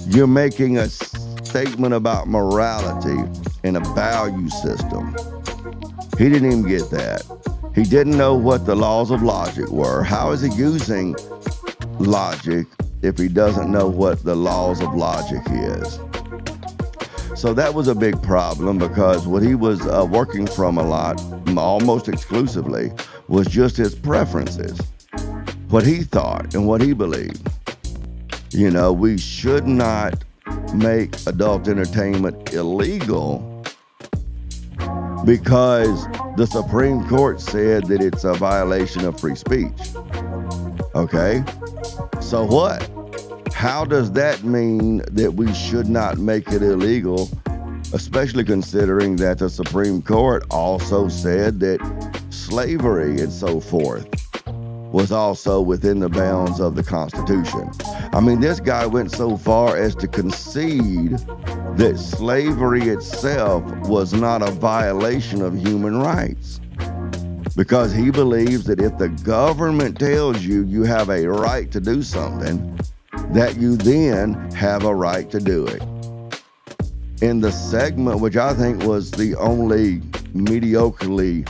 you're making a statement about morality and a value system. He didn't even get that. He didn't know what the laws of logic were. How is he using logic if he doesn't know what the laws of logic is? So that was a big problem, because what he was working from a lot, almost exclusively, was just his preferences, what he thought and what he believed. You know, we should not make adult entertainment illegal because the Supreme Court said that it's a violation of free speech. Okay? So what? How does that mean that we should not make it illegal, especially considering that the Supreme Court also said that slavery and so forth was also within the bounds of the Constitution? I mean, this guy went so far as to concede that slavery itself was not a violation of human rights, because he believes that if the government tells you you have a right to do something, that you then have a right to do it. In the segment, which I think was the only mediocrely,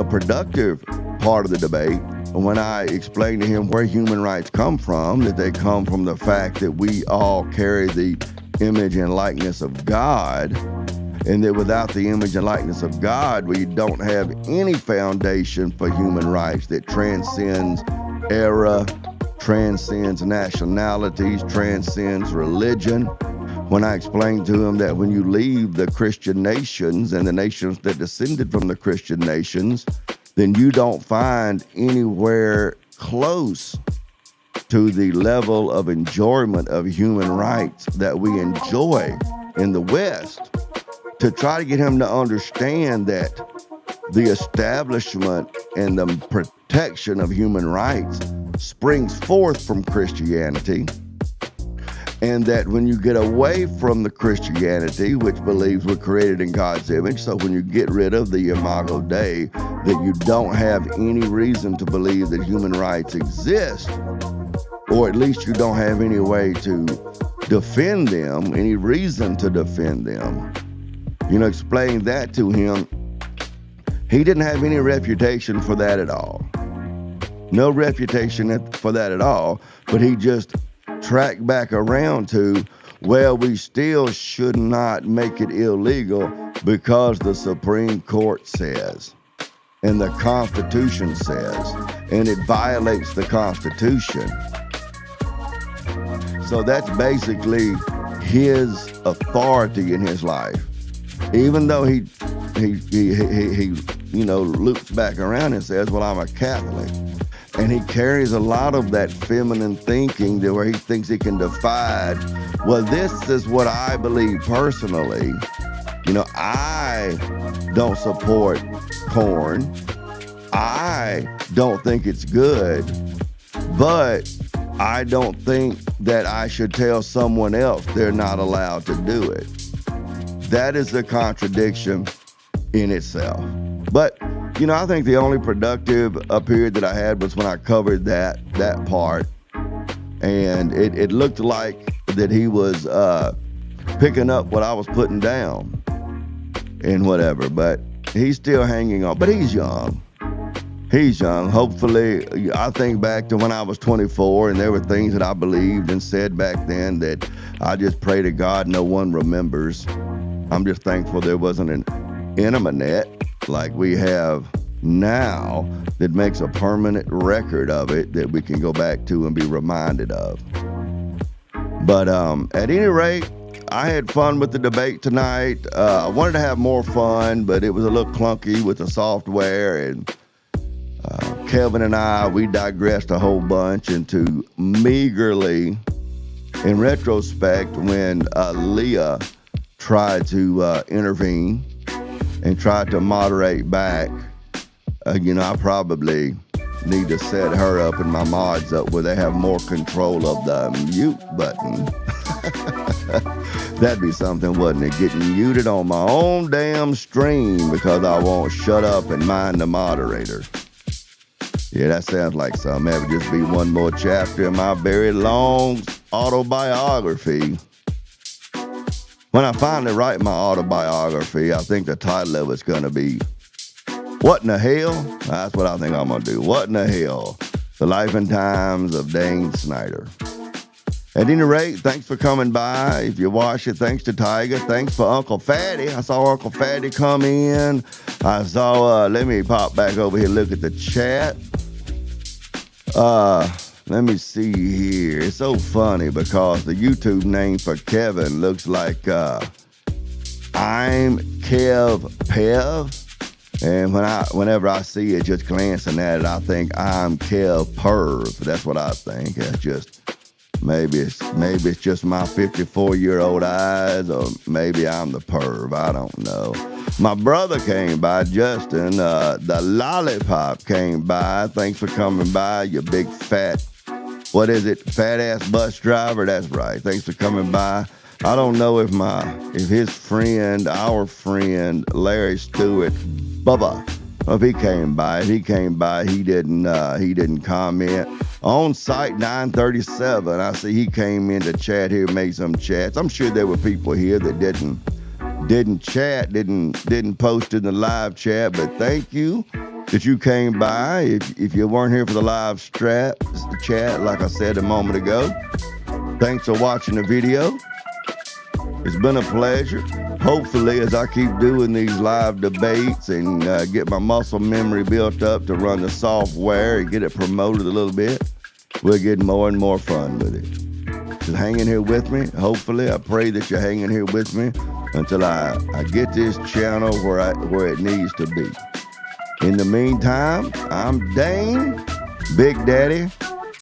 productive part of the debate, when I explained to him where human rights come from, that they come from the fact that we all carry the image and likeness of God, and that without the image and likeness of God, we don't have any foundation for human rights that transcends era, transcends nationalities, transcends religion. When I explained to him that when you leave the Christian nations and the nations that descended from the Christian nations, then you don't find anywhere close to the level of enjoyment of human rights that we enjoy in the West, to try to get him to understand that the establishment and the protection of human rights springs forth from Christianity, and that when you get away from the Christianity, which believes we're created in God's image, so when you get rid of the Imago Dei, that you don't have any reason to believe that human rights exist, or at least you don't have any way to defend them, any reason to defend them. Explain that to him. He didn't have any reputation for that at all. No reputation for that at all, but he just tracked back around to, well, we still should not make it illegal because the Supreme Court says, and the Constitution says, and it violates the Constitution. So that's basically his authority in his life. Even though he loops back around and says, well, I'm a Catholic. And he carries a lot of that feminine thinking to where he thinks he can defy, well, this is what I believe personally. I don't support porn. I don't think it's good, but I don't think that I should tell someone else they're not allowed to do it. That is a contradiction in itself. But, I think the only productive period that I had was when I covered that part. And it looked like that he was picking up what I was putting down and whatever. But he's still hanging on. But he's young. He's young. Hopefully, I think back to when I was 24 and there were things that I believed and said back then that I just pray to God no one remembers. I'm just thankful there wasn't an internet like we have now that makes a permanent record of it that we can go back to and be reminded of. But at any rate, I had fun with the debate tonight. I wanted to have more fun, but it was a little clunky with the software, and Kevin and I, we digressed a whole bunch into meagerly, in retrospect, when Leah tried to intervene and tried to moderate back. I probably need to set her up and my mods up where they have more control of the mute button. That'd be something, wouldn't it? Getting muted on my own damn stream because I won't shut up and mind the moderator. Yeah, that sounds like something. That would just be one more chapter in my very long autobiography. When I finally write my autobiography, I think the title of it's going to be, What in the Hell? That's what I think I'm going to do. What in the Hell? The Life and Times of Dane Snyder. At any rate, thanks for coming by. If you watch it, thanks to Tiger. Thanks for Uncle Fatty. I saw Uncle Fatty come in. I saw, let me pop back over here, look at the chat. Let me see here. It's so funny because the YouTube name for Kevin looks like I'm Kev Pev. And whenever I see it, just glancing at it, I think I'm Kev Perv. That's what I think. It's just maybe it's just my 54-year-old eyes, or maybe I'm the perv. I don't know. My brother came by, Justin. The Lollipop came by. Thanks for coming by, you big fat, what is it, fat-ass bus driver? That's right. Thanks for coming by. I don't know if his friend, our friend, Larry Stewart, Bubba, if he came by. If he came by, he didn't comment. On site 937, I see he came in to chat here, made some chats. I'm sure there were people here that didn't chat, didn't post in the live chat, but thank you that you came by. If you weren't here for the live chat, like I said a moment ago, thanks for watching the video. It's been a pleasure. Hopefully, as I keep doing these live debates and get my muscle memory built up to run the software and get it promoted a little bit, we'll get more and more fun with it. Just hang in here with me. Hopefully, I pray that you're hanging here with me until I get this channel where it needs to be. In the meantime, I'm Dane, Big Daddy,